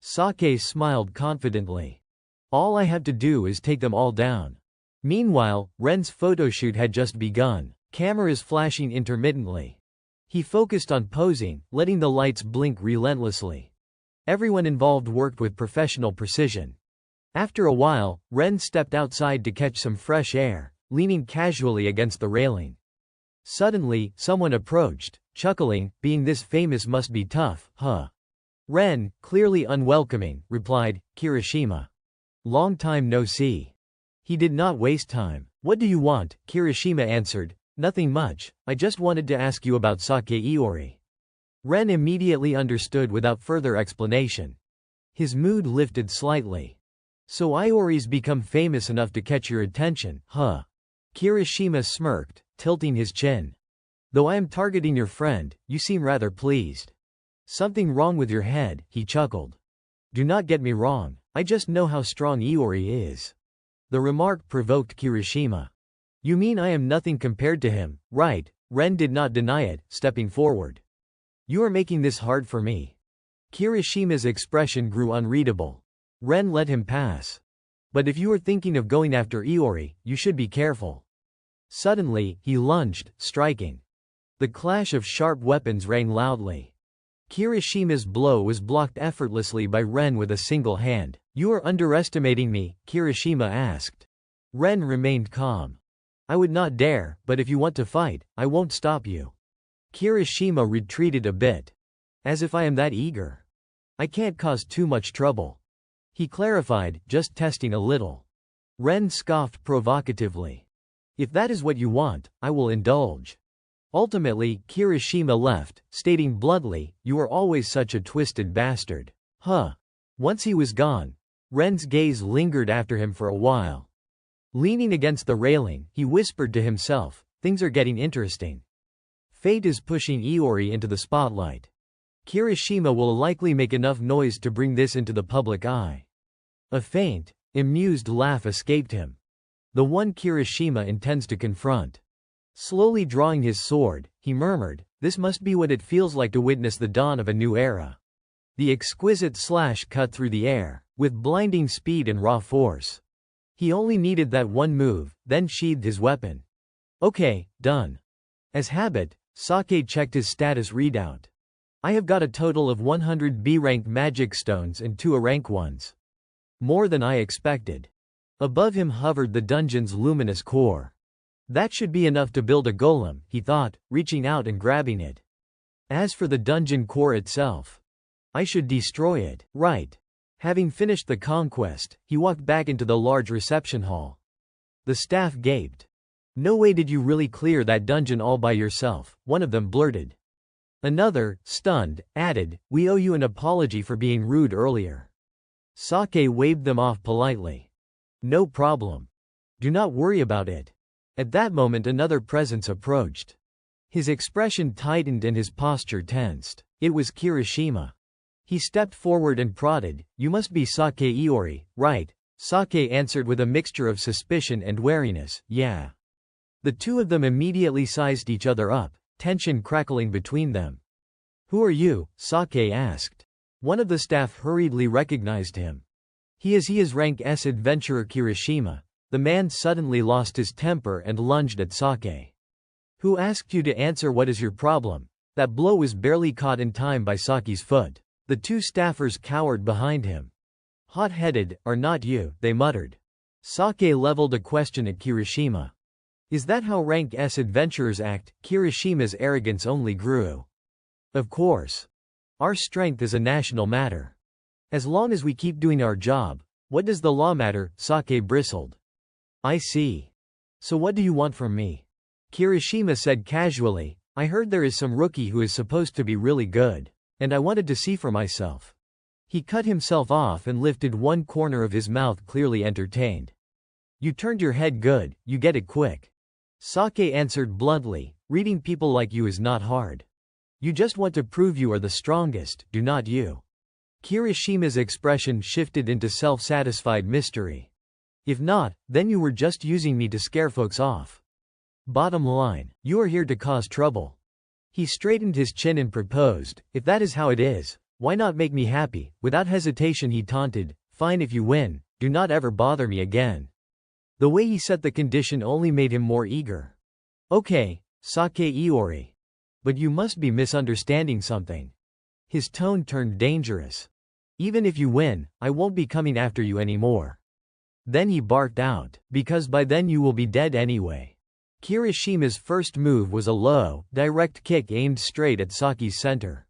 A: Sake smiled confidently. All I have to do is take them all down. Meanwhile, Ren's photoshoot had just begun, cameras flashing intermittently. He focused on posing, letting the lights blink relentlessly. Everyone involved worked with professional precision. After a while, Ren stepped outside to catch some fresh air, leaning casually against the railing. Suddenly, someone approached, chuckling, being this famous must be tough, huh? Ren, clearly unwelcoming, replied, Kirishima. Long time no see. He did not waste time. What do you want? Kirishima answered, nothing much, I just wanted to ask you about Sake Iori. Ren immediately understood without further explanation. His mood lifted slightly. So Iori's become famous enough to catch your attention, huh? Kirishima smirked, tilting his chin. Though I am targeting your friend, you seem rather pleased. Something wrong with your head, he chuckled. Do not get me wrong, I just know how strong Iori is. The remark provoked Kirishima. You mean I am nothing compared to him, right? Ren did not deny it, stepping forward. You are making this hard for me. Kirishima's expression grew unreadable. Ren let him pass. But if you are thinking of going after Iori, you should be careful. Suddenly, he lunged, striking. The clash of sharp weapons rang loudly. Kirishima's blow was blocked effortlessly by Ren with a single hand. You are underestimating me, Kirishima asked. Ren remained calm. I would not dare, but if you want to fight, I won't stop you. Kirishima retreated a bit. As if I am that eager. I can't cause too much trouble. He clarified, just testing a little. Ren scoffed provocatively. If that is what you want, I will indulge. Ultimately, Kirishima left, stating bluntly, you are always such a twisted bastard. Huh. Once he was gone, Ren's gaze lingered after him for a while. Leaning against the railing, he whispered to himself, things are getting interesting. Fate is pushing Iori into the spotlight. Kirishima will likely make enough noise to bring this into the public eye. A faint, amused laugh escaped him. The one Kirishima intends to confront. Slowly drawing his sword, he murmured, this must be what it feels like to witness the dawn of a new era. The exquisite slash cut through the air, with blinding speed and raw force. He only needed that one move, then sheathed his weapon. Okay, done. As habit, Sake checked his status readout. I have got a total of 100 B-rank magic stones and 2 A-rank ones. More than I expected. Above him hovered the dungeon's luminous core. That should be enough to build a golem, he thought, reaching out and grabbing it. As for the dungeon core itself, I should destroy it, right? Having finished the conquest, he walked back into the large reception hall. The staff gaped. No way did you really clear that dungeon all by yourself, one of them blurted. Another, stunned, added, we owe you an apology for being rude earlier. Sake waved them off politely. No problem. Do not worry about it. At that moment another presence approached. His expression tightened and his posture tensed. It was Kirishima. He stepped forward and prodded, you must be Sake Iori, right? Sake answered with a mixture of suspicion and wariness, yeah. The two of them immediately sized each other up, tension crackling between them. Who are you? Sake asked. One of the staff hurriedly recognized him. He is rank S adventurer Kirishima. The man suddenly lost his temper and lunged at Sake. Who asked you to answer what is your problem? That blow was barely caught in time by Sake's foot. The two staffers cowered behind him. Hot-headed, are not you, they muttered. Sake leveled a question at Kirishima. Is that how rank S adventurers act? Kirishima's arrogance only grew. Of course. Our strength is a national matter. As long as we keep doing our job, what does the law matter? Sake bristled. I see. So what do you want from me? Kirishima said casually, I heard there is some rookie who is supposed to be really good, and I wanted to see for myself. He cut himself off and lifted one corner of his mouth, clearly entertained. You turned your head good, you get it quick. Sake answered bluntly, reading people like you is not hard. You just want to prove you are the strongest, do not you? Kirishima's expression shifted into self-satisfied mystery. If not, then you were just using me to scare folks off. Bottom line, you are here to cause trouble. He straightened his chin and proposed, if that is how it is, why not make me happy? Without hesitation he taunted, fine if you win, do not ever bother me again. The way he set the condition only made him more eager. Okay, Sake Iori. But you must be misunderstanding something. His tone turned dangerous. Even if you win, I won't be coming after you anymore. Then he barked out, because by then you will be dead anyway. Kirishima's first move was a low, direct kick aimed straight at Sake's center.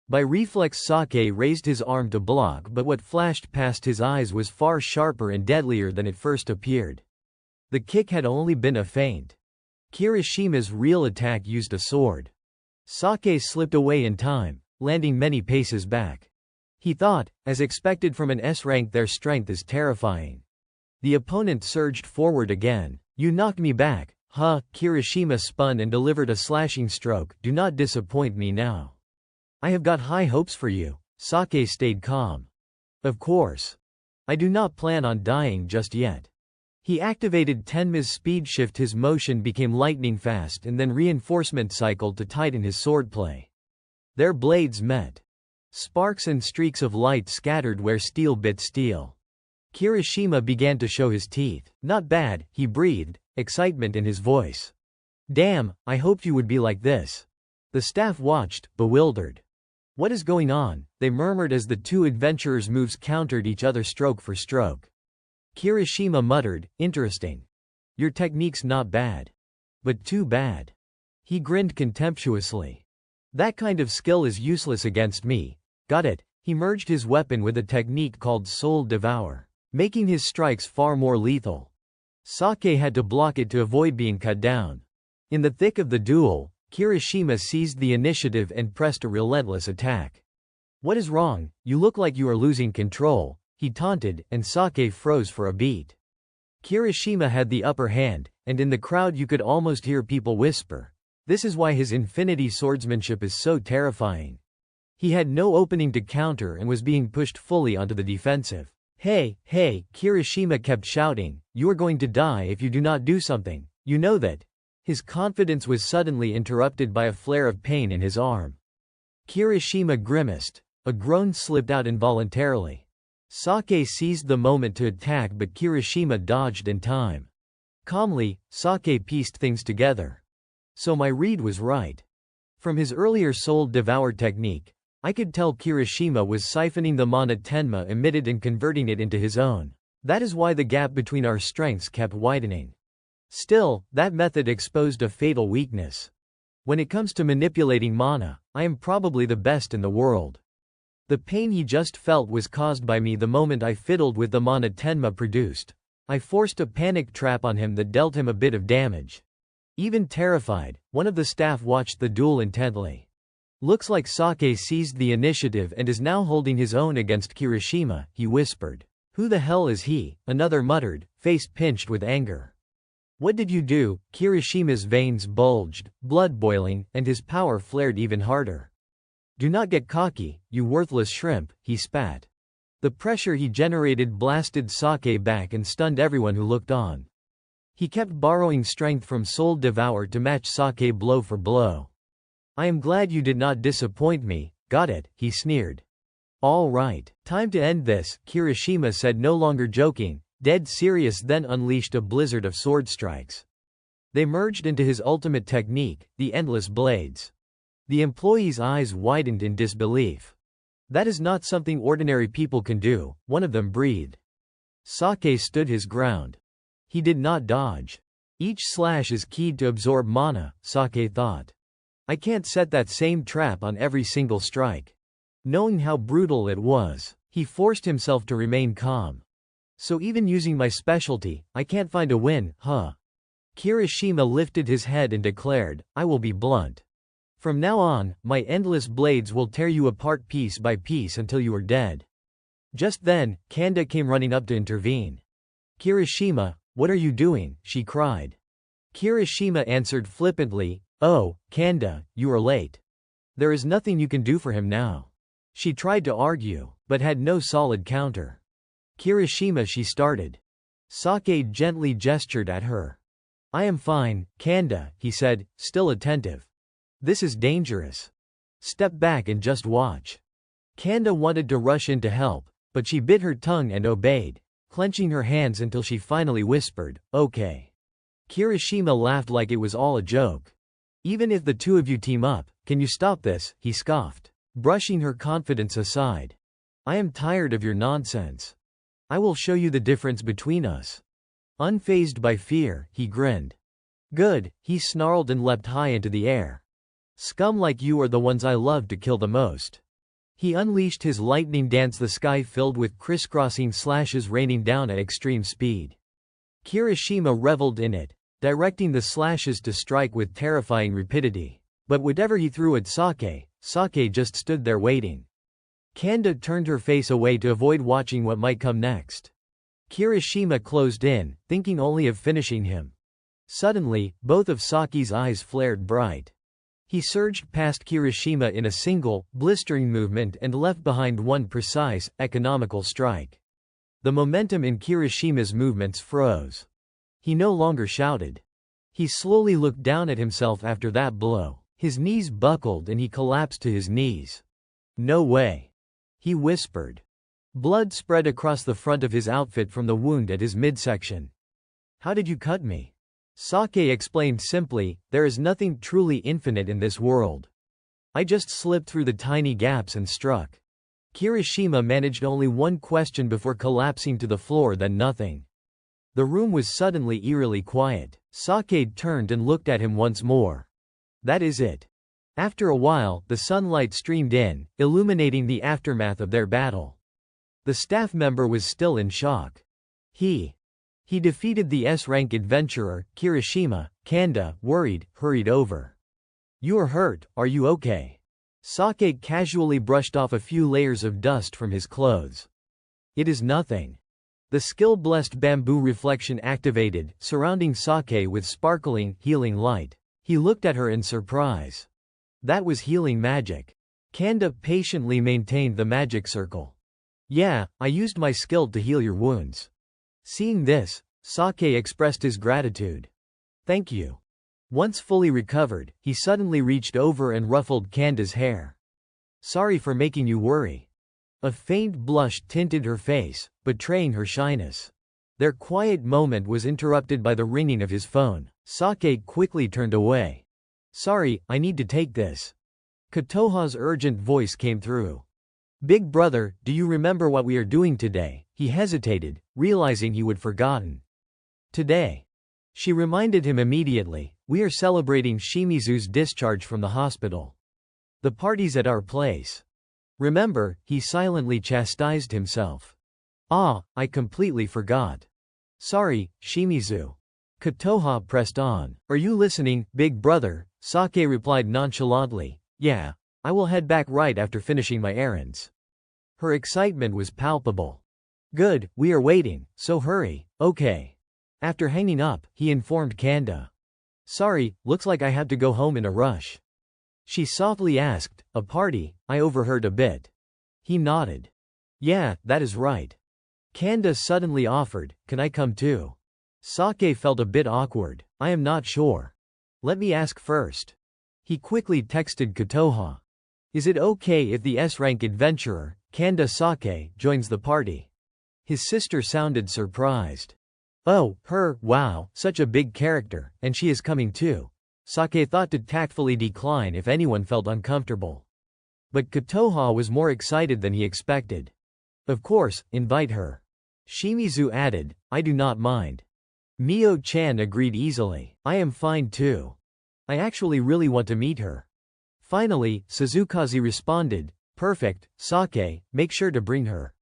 A: By reflex Sake raised his arm to block, but what flashed past his eyes was far sharper and deadlier than it first appeared. The kick had only been a feint. Kirishima's real attack used a sword. Sake slipped away in time, landing many paces back. He thought, as expected from an S-rank, their strength is terrifying. The opponent surged forward again. You knocked me back, huh? Kirishima spun and delivered a slashing stroke. Do not disappoint me now. I have got high hopes for you. Sake stayed calm. Of course. I do not plan on dying just yet. He activated Tenma's speed shift. His motion became lightning fast and then reinforcement cycled to tighten his swordplay. Their blades met. Sparks and streaks of light scattered where steel bit steel. Kirishima began to show his teeth. Not bad, he breathed, excitement in his voice. Damn, I hoped you would be like this. The staff watched, bewildered. What is going on? They murmured as the two adventurers' moves countered each other stroke for stroke. Kirishima muttered, interesting. Your technique's not bad. But too bad. He grinned contemptuously. That kind of skill is useless against me. Got it? He merged his weapon with a technique called Soul Devour, making his strikes far more lethal. Sake had to block it to avoid being cut down. In the thick of the duel, Kirishima seized the initiative and pressed a relentless attack. What is wrong? You look like you are losing control, he taunted, and Sake froze for a beat. Kirishima had the upper hand, and in the crowd you could almost hear people whisper. This is why his infinity swordsmanship is so terrifying. He had no opening to counter and was being pushed fully onto the defensive. Hey, Kirishima kept shouting, you are going to die if you do not do something, you know that. His confidence was suddenly interrupted by a flare of pain in his arm. Kirishima grimaced. A groan slipped out involuntarily. Sake seized the moment to attack, but Kirishima dodged in time. Calmly, Sake pieced things together. So my read was right. From his earlier Soul Devour technique, I could tell Kirishima was siphoning the mana Tenma emitted and converting it into his own. That is why the gap between our strengths kept widening. Still, that method exposed a fatal weakness. When it comes to manipulating mana, I am probably the best in the world. The pain he just felt was caused by me the moment I fiddled with the mana Tenma produced. I forced a panic trap on him that dealt him a bit of damage. Even terrified, one of the staff watched the duel intently. Looks like Sake seized the initiative and is now holding his own against Kirishima, he whispered. Who the hell is he? Another muttered, face pinched with anger. What did you do? Kirishima's veins bulged, blood boiling, and his power flared even harder. Do not get cocky, you worthless shrimp, he spat. The pressure he generated blasted Sake back and stunned everyone who looked on. He kept borrowing strength from Soul Devour to match Sake blow for blow. I am glad you did not disappoint me, got it, he sneered. All right, time to end this, Kirishima said, no longer joking, dead serious, then unleashed a blizzard of sword strikes. They merged into his ultimate technique, the endless blades. The employee's eyes widened in disbelief. That is not something ordinary people can do, one of them breathed. Sake stood his ground. He did not dodge. Each slash is keyed to absorb mana, Sake thought. I can't set that same trap on every single strike. Knowing how brutal it was, He forced himself to remain calm. So even using my specialty, I can't find a win, huh? Kirishima lifted his head and declared, I will be blunt. From now on, my endless blades will tear you apart piece by piece until you are dead. Just then, Kanda came running up to intervene. Kirishima, what are you doing? She cried. Kirishima answered flippantly, oh, Kanda, you are late. There is nothing you can do for him now. She tried to argue, but had no solid counter. Kirishima, she started. Sake gently gestured at her. I am fine, Kanda, he said, still attentive. This is dangerous. Step back and just watch. Kanda wanted to rush in to help, but she bit her tongue and obeyed, clenching her hands until she finally whispered, okay. Kirishima laughed like it was all a joke. Even if the two of you team up, can you stop this? He scoffed, brushing her confidence aside. I am tired of your nonsense. I will show you the difference between us. Unfazed by fear, he grinned. Good, he snarled and leapt high into the air. Scum like you are the ones I love to kill the most. He unleashed his lightning dance, the sky filled with crisscrossing slashes raining down at extreme speed. Kirishima reveled in it, directing the slashes to strike with terrifying rapidity. But whatever he threw at Sake, Sake just stood there waiting. Kanda turned her face away to avoid watching what might come next. Kirishima closed in, thinking only of finishing him. Suddenly, both of Sake's eyes flared bright. He surged past Kirishima in a single, blistering movement and left behind one precise, economical strike. The momentum in Kirishima's movements froze. He no longer shouted. He slowly looked down at himself after that blow. His knees buckled and he collapsed to his knees. No way. He whispered. Blood spread across the front of his outfit from the wound at his midsection. How did you cut me? Sake explained simply, there is nothing truly infinite in this world. I just slipped through the tiny gaps and struck. Kirishima managed only one question before collapsing to the floor, then nothing. The room was suddenly eerily quiet. Sake turned and looked at him once more. That is it. After a while, the sunlight streamed in, illuminating the aftermath of their battle. The staff member was still in shock. He defeated the S-rank adventurer, Kirishima. Kanda, worried, hurried over. You are hurt, are you okay? Sake casually brushed off a few layers of dust from his clothes. It is nothing. The skill-blessed bamboo reflection activated, surrounding Sake with sparkling, healing light. He looked at her in surprise. That was healing magic. Kanda patiently maintained the magic circle. Yeah, I used my skill to heal your wounds. Seeing this, Sake expressed his gratitude. Thank you. Once fully recovered, he suddenly reached over and ruffled Kanda's hair. Sorry for making you worry. A faint blush tinted her face, betraying her shyness. Their quiet moment was interrupted by the ringing of his phone. Sake quickly turned away. Sorry, I need to take this. Kotoha's urgent voice came through. Big brother, do you remember what we are doing today? He hesitated, realizing he would forgotten. Today. She reminded him immediately, we are celebrating Shimizu's discharge from the hospital. The party's at our place. Remember, he silently chastised himself. Ah, I completely forgot. Sorry, Shimizu. Kotoha pressed on. Are you listening, big brother? Sake replied nonchalantly. Yeah. I will head back right after finishing my errands. Her excitement was palpable. Good, we are waiting, so hurry. Okay. After hanging up, he informed Kanda. Sorry, looks like I have to go home in a rush. She softly asked, a party? I overheard a bit. He nodded. Yeah, that is right. Kanda suddenly offered, can I come too? Sake felt a bit awkward. I am not sure. Let me ask first. He quickly texted Kotoha. Is it okay if the S-rank adventurer, Kanda Sake, joins the party? His sister sounded surprised. Oh, her, wow, such a big character, and she is coming too. Sake thought to tactfully decline if anyone felt uncomfortable. But Kotoha was more excited than he expected. Of course, invite her. Shimizu added, I do not mind. Mio-chan agreed easily. I am fine too. I actually really want to meet her. Finally, Suzukaze responded, perfect, Sake, make sure to bring her.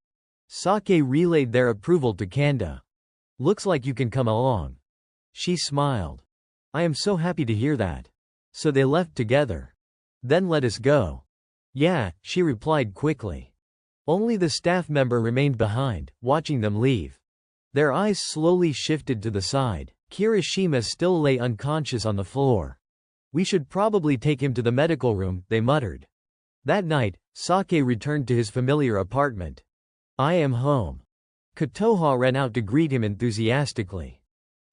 A: Sake relayed their approval to Kanda. Looks like you can come along. She smiled. I am so happy to hear that. So they left together. Then let us go. Yeah, she replied quickly. Only the staff member remained behind, watching them leave. Their eyes slowly shifted to the side. Kirishima still lay unconscious on the floor. We should probably take him to the medical room, they muttered. That night, Sake returned to his familiar apartment. I am home. Kotoha ran out to greet him enthusiastically.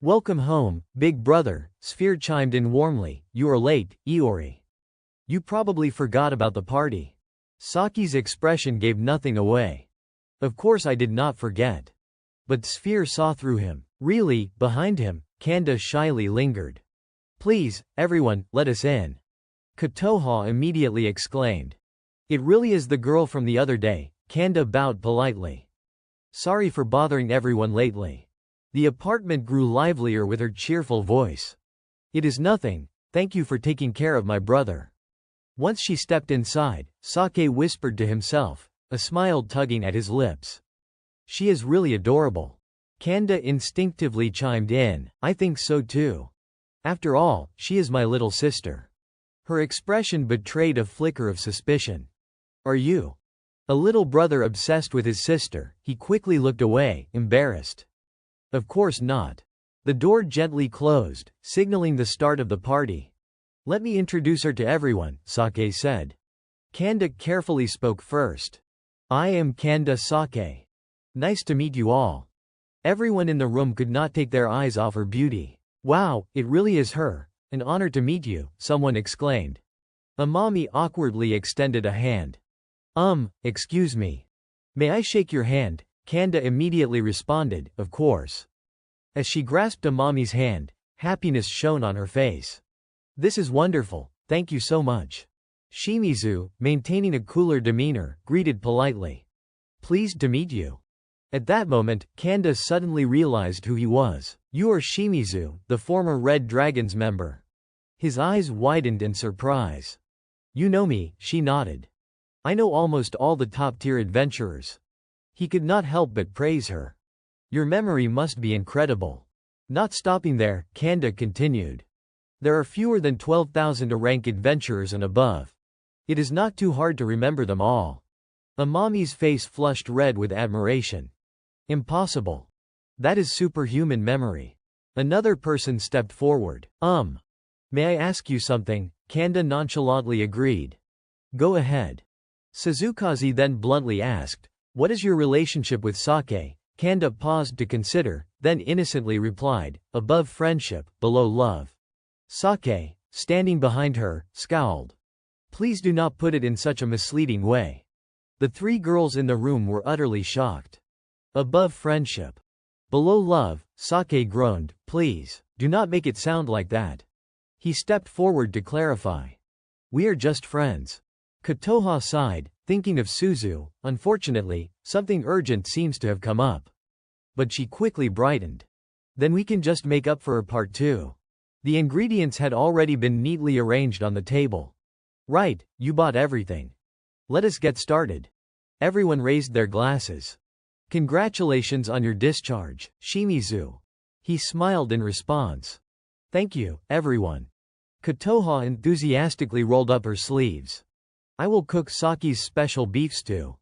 A: Welcome home, big brother, Sphere chimed in warmly. You are late, Iori. You probably forgot about the party. Saki's expression gave nothing away. Of course I did not forget. But Sphere saw through him. Really, behind him, Kanda shyly lingered. Please, everyone, let us in. Kotoha immediately exclaimed. It really is the girl from the other day. Kanda bowed politely. Sorry for bothering everyone lately. The apartment grew livelier with her cheerful voice. It is nothing, thank you for taking care of my brother. Once she stepped inside, Sake whispered to himself, a smile tugging at his lips. She is really adorable. Kanda instinctively chimed in, I think so too. After all, she is my little sister. Her expression betrayed a flicker of suspicion. Are you? A little brother obsessed with his sister, he quickly looked away, embarrassed. Of course not. The door gently closed, signaling the start of the party. Let me introduce her to everyone, Sake said. Kanda carefully spoke first. I am Kanda Sake. Nice to meet you all. Everyone in the room could not take their eyes off her beauty. Wow, it really is her. An honor to meet you, someone exclaimed. Amami awkwardly extended a hand. Excuse me. May I shake your hand? Kanda immediately responded, of course. As she grasped Amami's hand, happiness shone on her face. This is wonderful, thank you so much. Shimizu, maintaining a cooler demeanor, greeted politely. Pleased to meet you. At that moment, Kanda suddenly realized who he was. You are Shimizu, the former Red Dragon's member. His eyes widened in surprise. You know me, she nodded. I know almost all the top-tier adventurers. He could not help but praise her. Your memory must be incredible. Not stopping there, Kanda continued. There are fewer than 12,000 rank adventurers and above. It is not too hard to remember them all. Amami's face flushed red with admiration. Impossible. That is superhuman memory. Another person stepped forward. May I ask you something? Kanda nonchalantly agreed. Go ahead. Suzukaze then bluntly asked, what is your relationship with Sake? Kanda paused to consider, then innocently replied, above friendship, below love. Sake, standing behind her, scowled. Please do not put it in such a misleading way. The three girls in the room were utterly shocked. Above friendship. Below love, Sake groaned, please, do not make it sound like that. He stepped forward to clarify. We are just friends. Kotoha sighed, thinking of Suzu. Unfortunately, something urgent seems to have come up. But she quickly brightened. Then we can just make up for her part two. The ingredients had already been neatly arranged on the table. Right, you bought everything. Let us get started. Everyone raised their glasses. Congratulations on your discharge, Shimizu. He smiled in response. Thank you, everyone. Kotoha enthusiastically rolled up her sleeves. I will cook Saki's special beef stew.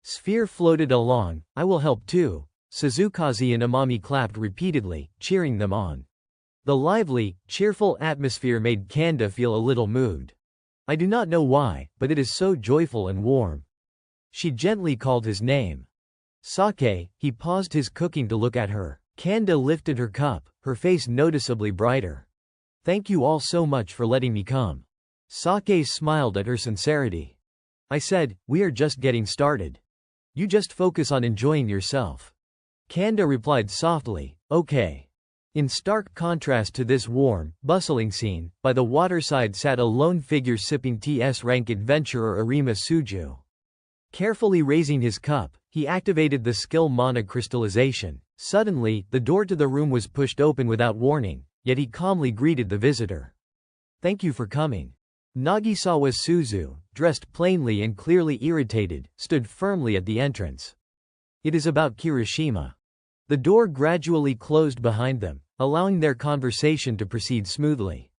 A: Sphere floated along, I will help too. Suzukaze and Amami clapped repeatedly, cheering them on. The lively, cheerful atmosphere made Kanda feel a little moved. I do not know why, but it is so joyful and warm. She gently called his name. Sake, he paused his cooking to look at her. Kanda lifted her cup, her face noticeably brighter. Thank you all so much for letting me come. Sake smiled at her sincerity. I said, we are just getting started. You just focus on enjoying yourself. Kanda replied softly, okay. In stark contrast to this warm, bustling scene, by the waterside sat a lone figure sipping TS rank adventurer Arima Suju. Carefully raising his cup, he activated the skill mana crystallization. Suddenly, the door to the room was pushed open without warning, yet he calmly greeted the visitor. Thank you for coming. Nagisawa Suzu, dressed plainly and clearly irritated, stood firmly at the entrance. It is about Kirishima. The door gradually closed behind them, allowing their conversation to proceed smoothly.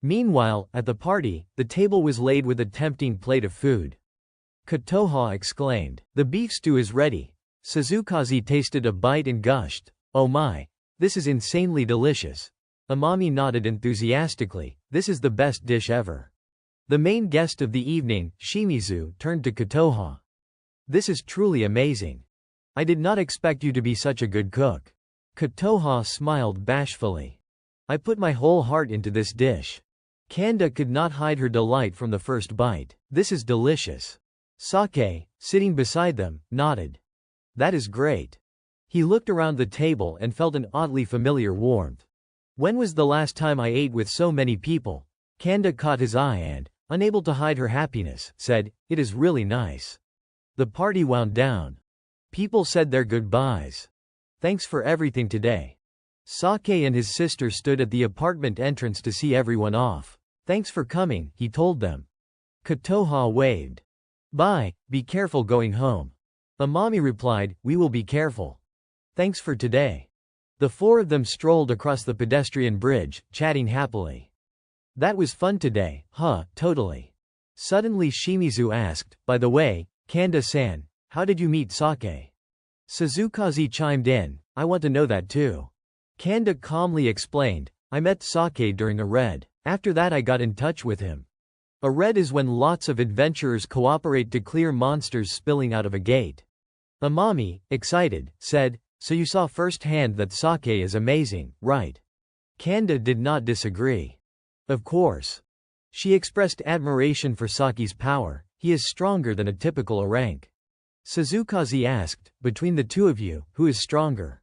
A: Meanwhile, at the party, the table was laid with a tempting plate of food. Kotoha exclaimed, "The beef stew is ready." Suzukaze tasted a bite and gushed, "Oh my, this is insanely delicious." Amami nodded enthusiastically, "This is the best dish ever." The main guest of the evening, Shimizu, turned to Kotoha. "This is truly amazing. I did not expect you to be such a good cook." Kotoha smiled bashfully. "I put my whole heart into this dish." Kanda could not hide her delight from the first bite. "This is delicious." Sake, sitting beside them, nodded. "That is great." He looked around the table and felt an oddly familiar warmth. "When was the last time I ate with so many people?" Kanda caught his eye and, unable to hide her happiness, said, "It is really nice." The party wound down. People said their goodbyes. "Thanks for everything today." Sake and his sister stood at the apartment entrance to see everyone off. "Thanks for coming," he told them. Kotoha waved. "Bye, be careful going home." Amami replied, "We will be careful. Thanks for today." The four of them strolled across the pedestrian bridge, chatting happily. "That was fun today, huh?" "Totally." Suddenly Shimizu asked, "By the way, Kanda-san, how did you meet Sake?" Suzukaze chimed in, "I want to know that too." Kanda calmly explained, "I met Sake during a raid. After that I got in touch with him." A raid is when lots of adventurers cooperate to clear monsters spilling out of a gate. Amami, excited, said, "So you saw firsthand that Sake is amazing, right?" Kanda did not disagree. "Of course." She expressed admiration for Sake's power. "He is stronger than a typical A-rank." Suzukaze asked, "Between the two of you, who is stronger?"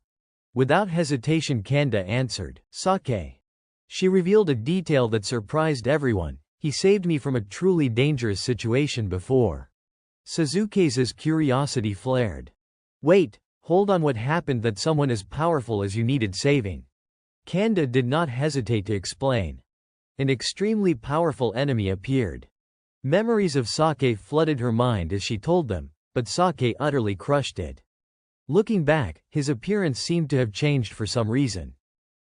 A: Without hesitation Kanda answered, "Sake." She revealed a detail that surprised everyone: "He saved me from a truly dangerous situation before." Suzukaze's curiosity flared. "Wait, hold on, what happened that someone as powerful as you needed saving?" Kanda did not hesitate to explain. An extremely powerful enemy appeared. Memories of Sake flooded her mind as she told them, but Sake utterly crushed it. Looking back, his appearance seemed to have changed for some reason.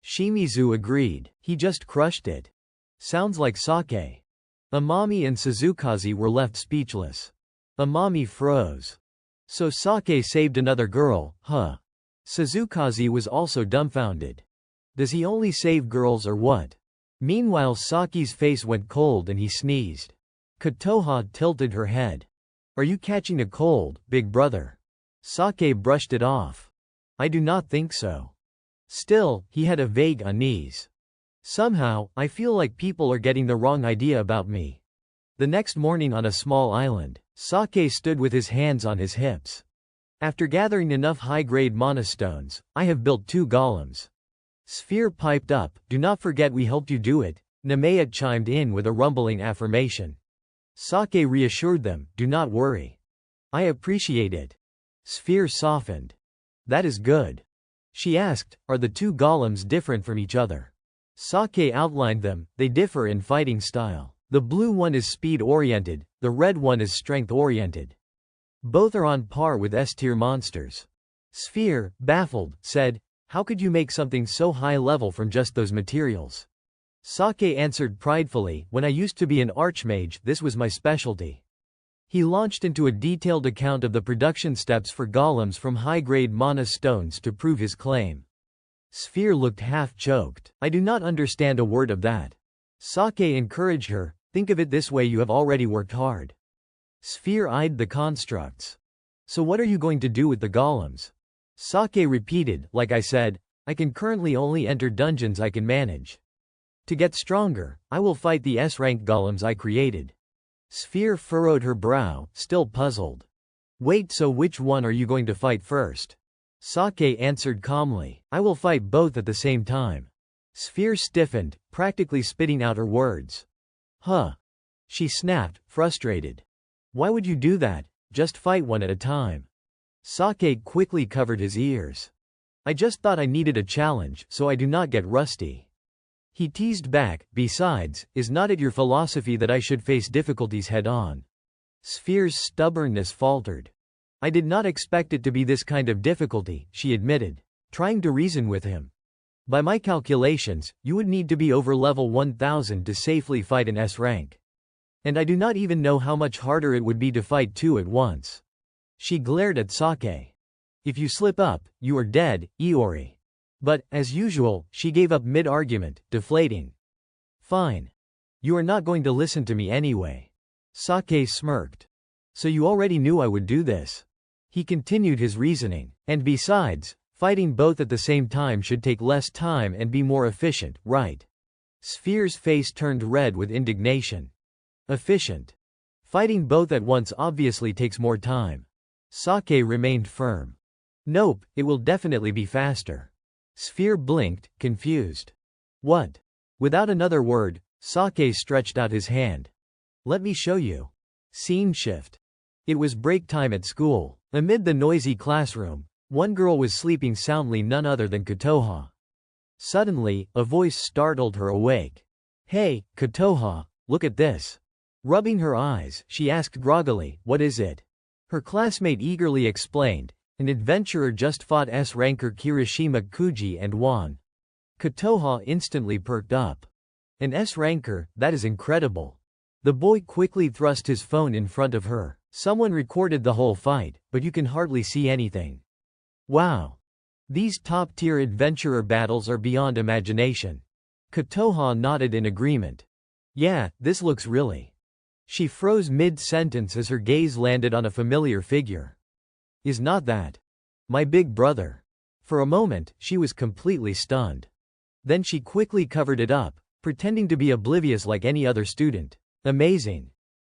A: Shimizu agreed, "He just crushed it. Sounds like Sake." Amami and Suzukaze were left speechless. Amami froze. "So Sake saved another girl, huh?" Suzukaze was also dumbfounded. "Does he only save girls or what?" Meanwhile Saki's face went cold and he sneezed. Kotoha tilted her head. "Are you catching a cold, big brother?" Sake brushed it off. "I do not think so." Still, he had a vague unease. "Somehow, I feel like people are getting the wrong idea about me." The next morning on a small island, Sake stood with his hands on his hips. "After gathering enough high-grade mana stones, I have built 2 golems." Sphere piped up, "Do not forget we helped you do it." Nemea chimed in with a rumbling affirmation. Sake reassured them, "Do not worry. I appreciate it." Sphere softened. "That is good." She asked, "Are the 2 golems different from each other?" Sake outlined them. "They differ in fighting style. The blue one is speed-oriented, the red one is strength-oriented. Both are on par with S-tier monsters." Sphere, baffled, said, "How could you make something so high-level from just those materials?" Sake answered pridefully, "When I used to be an archmage, this was my specialty." He launched into a detailed account of the production steps for golems from high-grade mana stones to prove his claim. Sphere looked half-choked. "I do not understand a word of that." Sake encouraged her, "Think of it this way, you have already worked hard." Sphere eyed the constructs. "So what are you going to do with the golems?" Sake repeated, "Like I said, I can currently only enter dungeons I can manage. To get stronger, I will fight the S-rank golems I created." Sphere furrowed her brow, still puzzled. "Wait, so which one are you going to fight first?" Sake answered calmly, "I will fight both at the same time." Sphere stiffened, practically spitting out her words. "Huh?" She snapped, frustrated. "Why would you do that? Just fight one at a time." Sake quickly covered his ears. "I just thought I needed a challenge, so I do not get rusty." He teased back, "Besides, is not it your philosophy that I should face difficulties head-on?" Sphere's stubbornness faltered. I did not expect it to be this kind of difficulty, she admitted, trying to reason with him. By my calculations, you would need to be over level 1000 to safely fight an S rank. And I do not even know how much harder it would be to fight two at once. She glared at Sake. If you slip up, you are dead, Iori. But, as usual, she gave up mid-argument, deflating. Fine. You are not going to listen to me anyway. Sake smirked. So you already knew I would do this. He continued his reasoning. And besides, fighting both at the same time should take less time and be more efficient, right? Sphere's face turned red with indignation. Efficient. Fighting both at once obviously takes more time. Sake remained firm. Nope, it will definitely be faster. Sphere blinked, confused. What? Without another word, Sake stretched out his hand. Let me show you. Scene shift. It was break time at school. Amid the noisy classroom, one girl was sleeping soundly, none other than Kotoha. Suddenly, a voice startled her awake. Hey, Kotoha, look at this. Rubbing her eyes, she asked groggily, what is it? Her classmate eagerly explained, an adventurer just fought S-ranker Kirishima Kuji and won. Kotoha instantly perked up. An S-ranker, that is incredible. The boy quickly thrust his phone in front of her. Someone recorded the whole fight, but you can hardly see anything. Wow. These top-tier adventurer battles are beyond imagination. Kotoha nodded in agreement. Yeah, this looks really. She froze mid-sentence as her gaze landed on a familiar figure. Is not that my big brother? For a moment, she was completely stunned. Then she quickly covered it up, pretending to be oblivious like any other student. Amazing.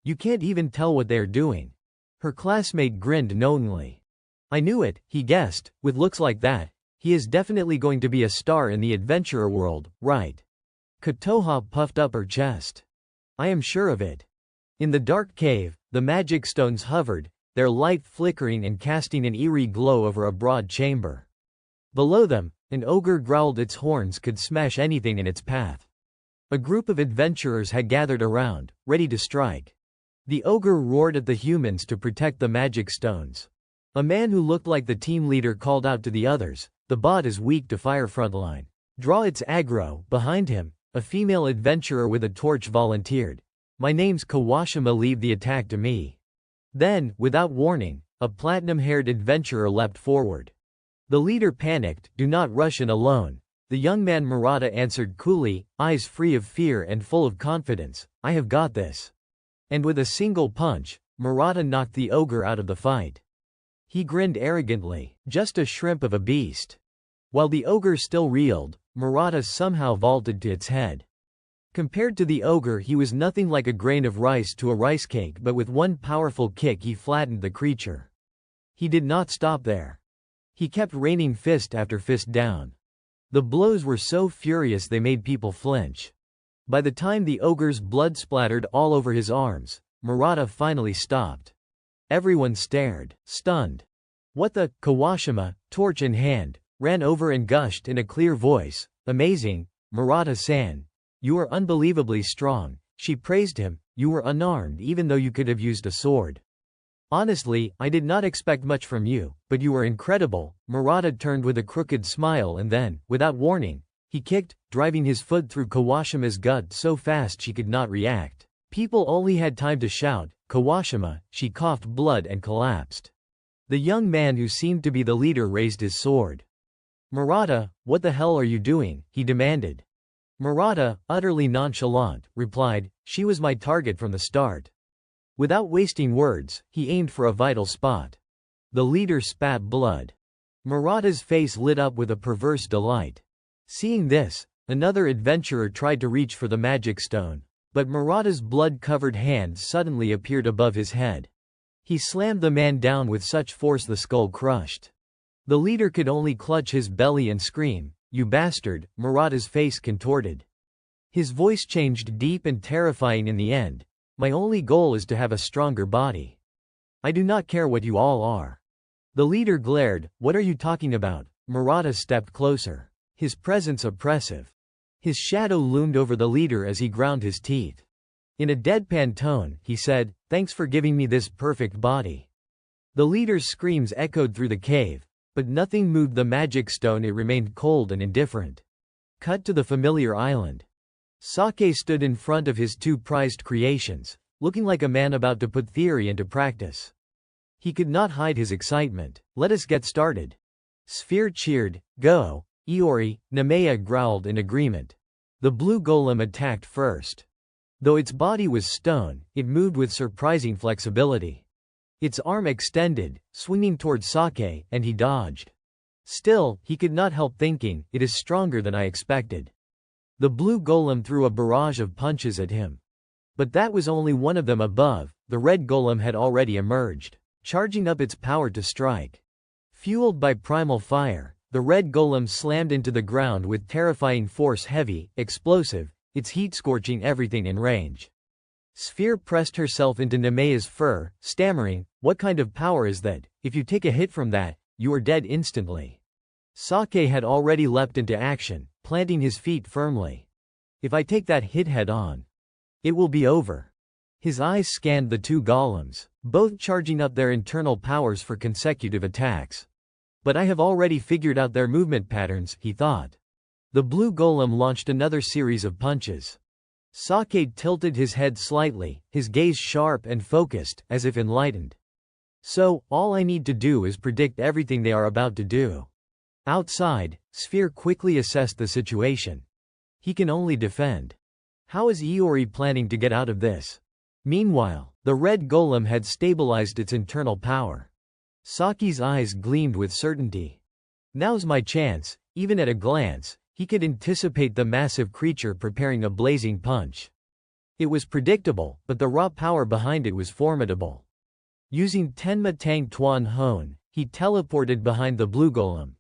A: You can't even tell what they're doing. Her classmate grinned knowingly. I knew it, he guessed, with looks like that. He is definitely going to be a star in the adventurer world, right? Kotoha puffed up her chest. I am sure of it. In the dark cave, the magic stones hovered, their light flickering and casting an eerie glow over a broad chamber. Below them, an ogre growled its horns could smash anything in its path. A group of adventurers had gathered around, ready to strike. The ogre roared at the humans to protect the magic stones. A man who looked like the team leader called out to the others, the bot is weak to fire frontline. Draw its aggro. Behind him, a female adventurer with a torch volunteered. My name's Kawashima, leave the attack to me. Then, without warning, a platinum-haired adventurer leapt forward. The leader panicked, do not rush in alone. The young man Murata answered coolly, eyes free of fear and full of confidence, I have got this. And with a single punch, Murata knocked the ogre out of the fight. He grinned arrogantly, just a shrimp of a beast. While the ogre still reeled, Murata somehow vaulted to its head. Compared to the ogre, he was nothing like a grain of rice to a rice cake, but with one powerful kick he flattened the creature. He did not stop there. He kept raining fist after fist down. The blows were so furious they made people flinch. By the time the ogre's blood splattered all over his arms, Murata finally stopped. Everyone stared, stunned. What the? Kawashima, torch in hand, ran over and gushed in a clear voice, amazing, Murata-san. You are unbelievably strong. She praised him. You were unarmed even though you could have used a sword. Honestly, I did not expect much from you, but you were incredible. Murata turned with a crooked smile and then, without warning, he kicked, driving his foot through Kawashima's gut so fast she could not react. People only had time to shout, Kawashima, she coughed blood and collapsed. The young man who seemed to be the leader raised his sword. Murata, what the hell are you doing? He demanded. Murata, utterly nonchalant, replied, she was my target from the start. Without wasting words, he aimed for a vital spot. The leader spat blood. Murata's face lit up with a perverse delight. Seeing this, another adventurer tried to reach for the magic stone, but Murata's blood-covered hand suddenly appeared above his head. He slammed the man down with such force the skull crushed. The leader could only clutch his belly and scream, you bastard. Murata's face contorted. His voice changed deep and terrifying in the end. My only goal is to have a stronger body. I do not care what you all are. The leader glared, what are you talking about? Murata stepped closer. His presence oppressive. His shadow loomed over the leader as he ground his teeth. In a deadpan tone, he said, thanks for giving me this perfect body. The leader's screams echoed through the cave, but nothing moved the magic stone. It remained cold and indifferent. Cut to the familiar island. Sake stood in front of his two prized creations, looking like a man about to put theory into practice. He could not hide his excitement. Let us get started. Sphere cheered. Go. Iori, Nemea growled in agreement. The blue golem attacked first. Though its body was stone, it moved with surprising flexibility. Its arm extended, swinging toward Sake, and he dodged. Still, he could not help thinking, it is stronger than I expected. The blue golem threw a barrage of punches at him. But that was only one of them. Above, the red golem had already emerged, charging up its power to strike. Fueled by primal fire, the red golem slammed into the ground with terrifying force, heavy, explosive, its heat scorching everything in range. Sphere pressed herself into Nemea's fur, stammering, "What kind of power is that? If you take a hit from that, you are dead instantly." Sake had already leapt into action, planting his feet firmly. "If I take that hit head on, it will be over." His eyes scanned the two golems, both charging up their internal powers for consecutive attacks. "But I have already figured out their movement patterns," he thought. The blue golem launched another series of punches. Sake tilted his head slightly, his gaze sharp and focused, as if enlightened. "So, all I need to do is predict everything they are about to do." Outside, Sphere quickly assessed the situation. He can only defend. How is Iori planning to get out of this? Meanwhile, the red golem had stabilized its internal power. Saki's eyes gleamed with certainty. Now's my chance. Even at a glance, he could anticipate the massive creature preparing a blazing punch. It was predictable, but the raw power behind it was formidable. Using Tenma Tang Tuan Hone, he teleported behind the blue golem.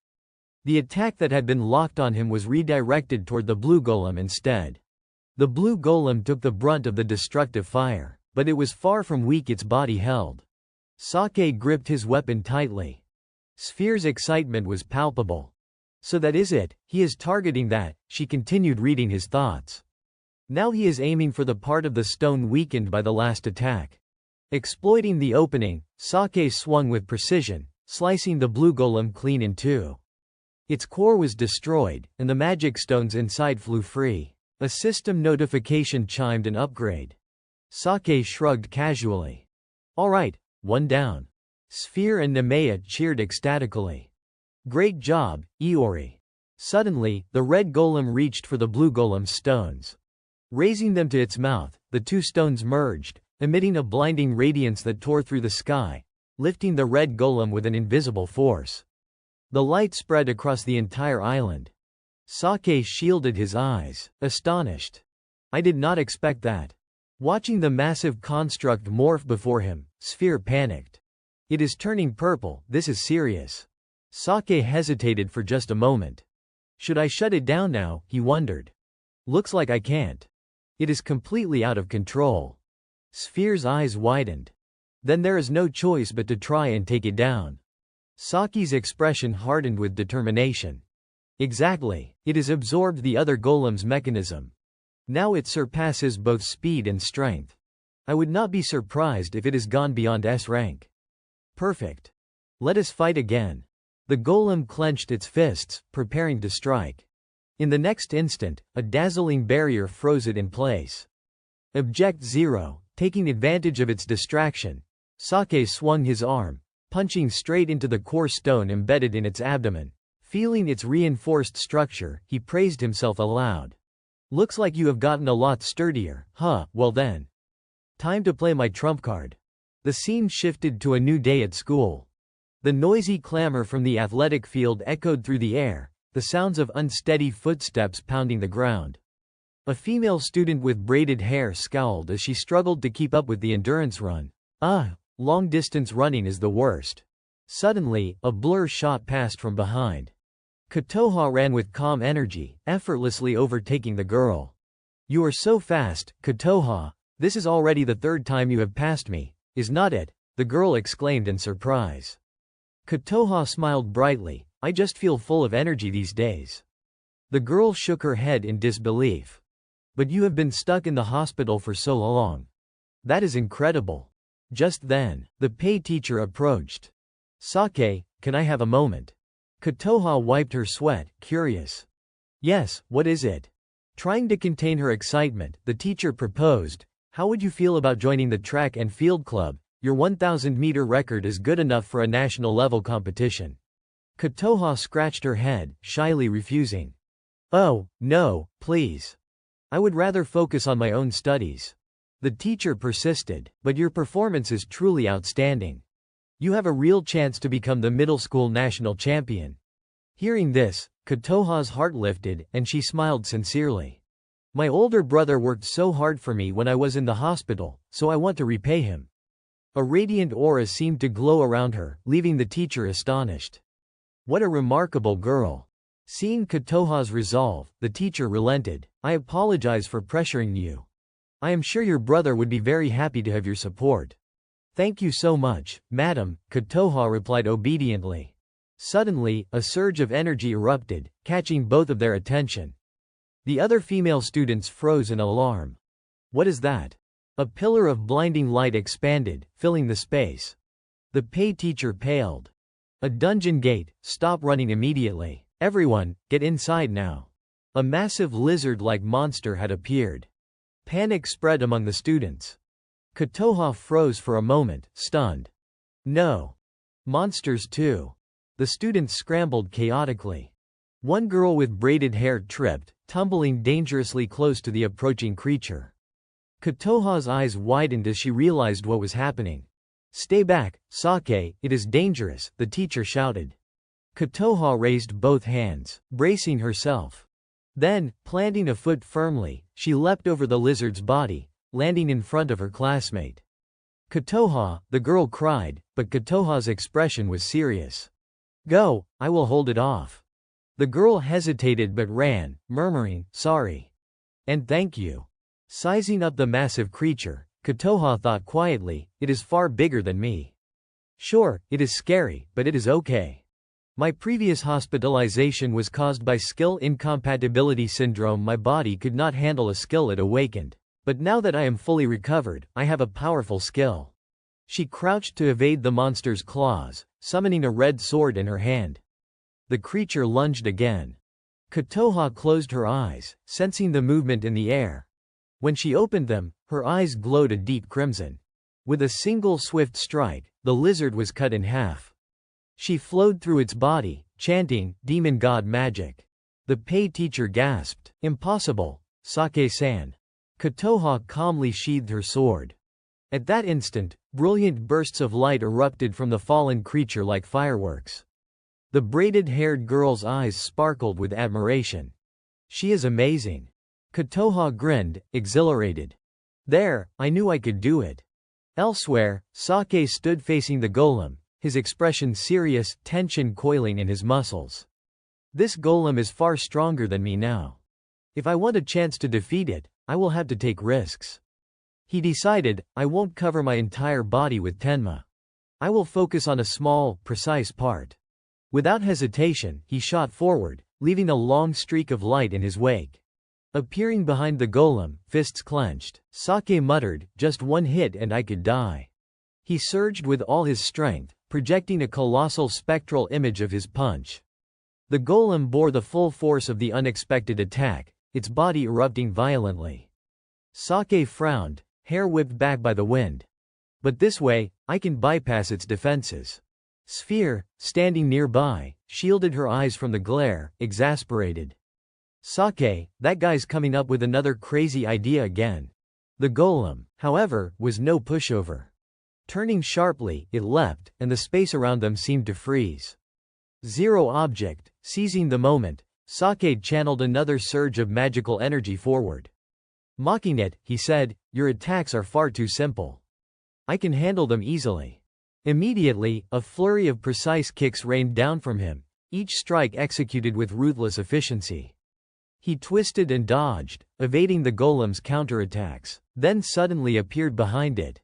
A: The attack that had been locked on him was redirected toward the blue golem instead. The blue golem took the brunt of the destructive fire, but it was far from weak. Its body held. Sake gripped his weapon tightly. Sphere's excitement was palpable. "So that is it, he is targeting that," she continued, reading his thoughts. "Now he is aiming for the part of the stone weakened by the last attack." Exploiting the opening, Sake swung with precision, slicing the blue golem clean in two. Its core was destroyed, and the magic stones inside flew free. A system notification chimed. An upgrade. Sake shrugged casually. "All right, one down." Sphere and Nemea cheered ecstatically. "Great job, Iori." Suddenly, the red golem reached for the blue golem's stones. Raising them to its mouth, the two stones merged, emitting a blinding radiance that tore through the sky, lifting the red golem with an invisible force. The light spread across the entire island. Sake shielded his eyes, astonished. "I did not expect that." Watching the massive construct morph before him, Sphere panicked. "It is turning purple, this is serious." Sake hesitated for just a moment. "Should I shut it down now?" he wondered. "Looks like I can't. It is completely out of control." Sphere's eyes widened. "Then there is no choice but to try and take it down." Saki's expression hardened with determination. "Exactly, it has absorbed the other golem's mechanism. Now it surpasses both speed and strength. I would not be surprised if it has gone beyond S rank." "Perfect. Let us fight again." The golem clenched its fists, preparing to strike. In the next instant, a dazzling barrier froze it in place. Object Zero, taking advantage of its distraction, Sake swung his arm, punching straight into the core stone embedded in its abdomen. Feeling its reinforced structure, he praised himself aloud. "Looks like you have gotten a lot sturdier, huh? Well then. Time to play my trump card." The scene shifted to a new day at school. The noisy clamor from the athletic field echoed through the air, the sounds of unsteady footsteps pounding the ground. A female student with braided hair scowled as she struggled to keep up with the endurance run. Long-distance running is the worst. Suddenly, a blur shot past from behind. Kotoha ran with calm energy, effortlessly overtaking the girl. "You are so fast, Kotoha. This is already the third time you have passed me, is not it?" the girl exclaimed in surprise. Kotoha smiled brightly. "I just feel full of energy these days." The girl shook her head in disbelief. "But you have been stuck in the hospital for so long. That is incredible. Just then, the pay teacher approached. "Sake, can I have a moment?" Kotoha wiped her sweat, curious. "Yes, what is it?" Trying to contain her excitement, the teacher proposed, "How would you feel about joining the track and field club? Your 1,000-meter record is good enough for a national-level competition." Kotoha scratched her head, shyly refusing. "Oh, no, please. I would rather focus on my own studies." The teacher persisted, "But your performance is truly outstanding. You have a real chance to become the middle school national champion." Hearing this, Kotoha's heart lifted, and she smiled sincerely. "My older brother worked so hard for me when I was in the hospital, so I want to repay him." A radiant aura seemed to glow around her, leaving the teacher astonished. "What a remarkable girl." Seeing Kotoha's resolve, the teacher relented. "I apologize for pressuring you. I am sure your brother would be very happy to have your support." "Thank you so much, madam," Kotoha replied obediently. Suddenly, a surge of energy erupted, catching both of their attention. The other female students froze in alarm. "What is that?" A pillar of blinding light expanded, filling the space. The pay teacher paled. "A dungeon gate, stop running immediately. Everyone, get inside now." A massive lizard-like monster had appeared. Panic spread among the students. Kotoha froze for a moment, stunned. "No. Monsters too." The students scrambled chaotically. One girl with braided hair tripped, tumbling dangerously close to the approaching creature. Kotoha's eyes widened as she realized what was happening. "Stay back, Sake, it is dangerous," the teacher shouted. Kotoha raised both hands, bracing herself. Then, planting a foot firmly, she leapt over the lizard's body, landing in front of her classmate. "Kotoha," the girl cried, but Kotoha's expression was serious. "Go, I will hold it off." The girl hesitated but ran, murmuring, "Sorry. And thank you." Sizing up the massive creature, Kotoha thought quietly, "It is far bigger than me. Sure, it is scary, but it is okay. My previous hospitalization was caused by skill incompatibility syndrome. My body could not handle a skill it awakened. But now that I am fully recovered, I have a powerful skill." She crouched to evade the monster's claws, summoning a red sword in her hand. The creature lunged again. Kotoha closed her eyes, sensing the movement in the air. When she opened them, her eyes glowed a deep crimson. With a single swift strike, the lizard was cut in half. She flowed through its body, chanting, "Demon God magic." The pay teacher gasped, "Impossible, Sake-san." Kotoha calmly sheathed her sword. At that instant, brilliant bursts of light erupted from the fallen creature like fireworks. The braided-haired girl's eyes sparkled with admiration. "She is amazing." Kotoha grinned, exhilarated. "There, I knew I could do it." Elsewhere, Sake stood facing the golem, his expression serious, tension coiling in his muscles. "This golem is far stronger than me now. If I want a chance to defeat it, I will have to take risks." He decided, "I won't cover my entire body with Tenma. I will focus on a small, precise part." Without hesitation, he shot forward, leaving a long streak of light in his wake. Appearing behind the golem, fists clenched, Sake muttered, "Just one hit and I could die." He surged with all his strength, projecting a colossal spectral image of his punch. The golem bore the full force of the unexpected attack, its body erupting violently. Sake frowned, hair whipped back by the wind. "But this way, I can bypass its defenses." Sphere, standing nearby, shielded her eyes from the glare, exasperated. "Sake, that guy's coming up with another crazy idea again." The golem, however, was no pushover. Turning sharply, it leapt, and the space around them seemed to freeze. Zero object, seizing the moment, Sake channeled another surge of magical energy forward. Mocking it, he said, "Your attacks are far too simple. I can handle them easily." Immediately, a flurry of precise kicks rained down from him, each strike executed with ruthless efficiency. He twisted and dodged, evading the golem's counterattacks, then suddenly appeared behind it.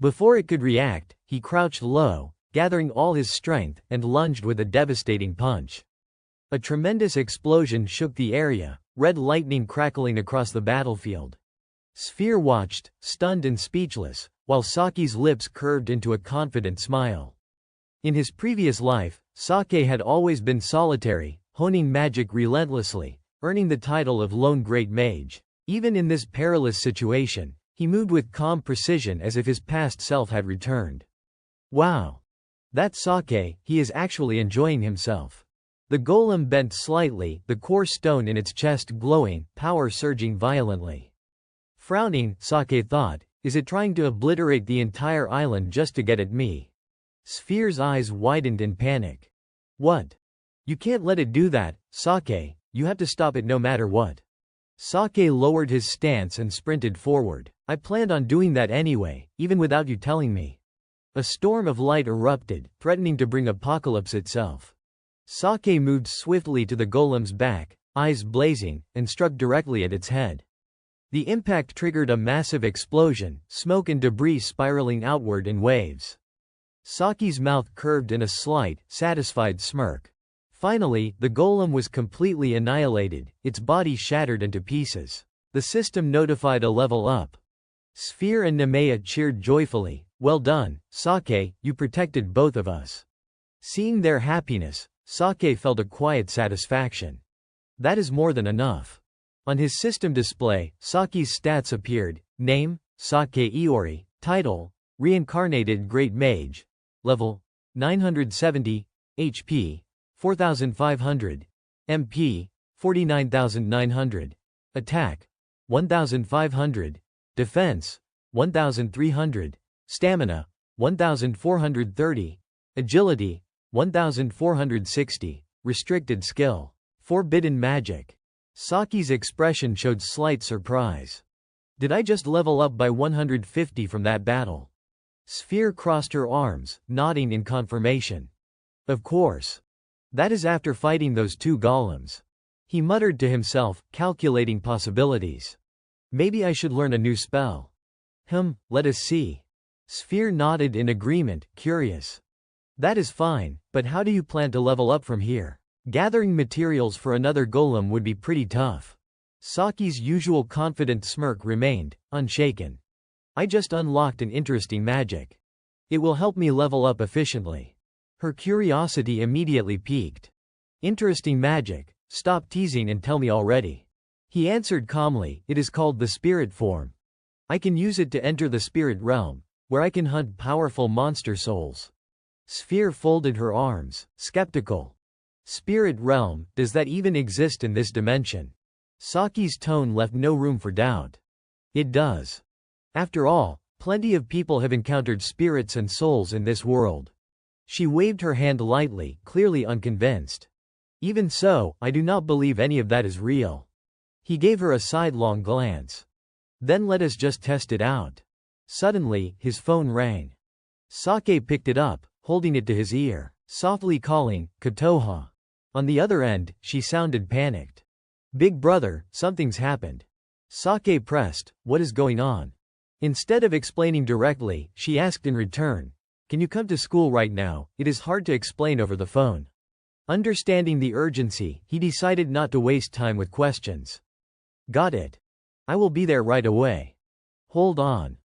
A: Before it could react, he crouched low, gathering all his strength, and lunged with a devastating punch. A tremendous explosion shook the area, red lightning crackling across the battlefield. Sphere watched, stunned and speechless, while Saki's lips curved into a confident smile. In his previous life, Saki had always been solitary, honing magic relentlessly, earning the title of Lone Great Mage. Even in this perilous situation, he moved with calm precision as if his past self had returned. Wow! That's Saki, he is actually enjoying himself. The golem bent slightly, the core stone in its chest glowing, power surging violently. Frowning, Saki thought, is it trying to obliterate the entire island just to get at me? Sphere's eyes widened in panic. What? You can't let it do that, Saki, you have to stop it no matter what. Saki lowered his stance and sprinted forward. I planned on doing that anyway, even without you telling me. A storm of light erupted, threatening to bring apocalypse itself. Saki moved swiftly to the golem's back, eyes blazing, and struck directly at its head. The impact triggered a massive explosion, smoke and debris spiraling outward in waves. Saki's mouth curved in a slight, satisfied smirk. Finally, the golem was completely annihilated, its body shattered into pieces. The system notified a level up. Sphere and Nemea cheered joyfully. Well done, Saki, you protected both of us. Seeing their happiness, Saki felt a quiet satisfaction. That is more than enough. On his system display, Saki's stats appeared. Name, Saki Iori. Title, Reincarnated Great Mage. Level, 970. HP, 4500. MP, 49900. Attack, 1500. Defense, 1300. Stamina, 1430. Agility, 1460. Restricted skill, Forbidden Magic. Saki's expression showed slight surprise. Did I just level up by 150 from that battle? Sphere crossed her arms, nodding in confirmation. Of course. That is after fighting those two golems. He muttered to himself, calculating possibilities. Maybe I should learn a new spell. Let us see. Sphere nodded in agreement, curious. That is fine, but how do you plan to level up from here? Gathering materials for another golem would be pretty tough. Saki's usual confident smirk remained, unshaken. I just unlocked an interesting magic. It will help me level up efficiently. Her curiosity immediately piqued. Interesting magic, stop teasing and tell me already. He answered calmly, it is called the spirit form. I can use it to enter the spirit realm, where I can hunt powerful monster souls. Sphere folded her arms, skeptical. Spirit realm, does that even exist in this dimension? Saki's tone left no room for doubt. It does. After all, plenty of people have encountered spirits and souls in this world. She waved her hand lightly, clearly unconvinced. Even so, I do not believe any of that is real. He gave her a sidelong glance. Then let us just test it out. Suddenly, his phone rang. Saki picked it up, holding it to his ear, softly calling, Kotoha. On the other end, she sounded panicked. Big brother, something's happened. Saki pressed, what is going on? Instead of explaining directly, she asked in return, can you come to school right now? It is hard to explain over the phone. Understanding the urgency, he decided not to waste time with questions. Got it. I will be there right away. Hold on.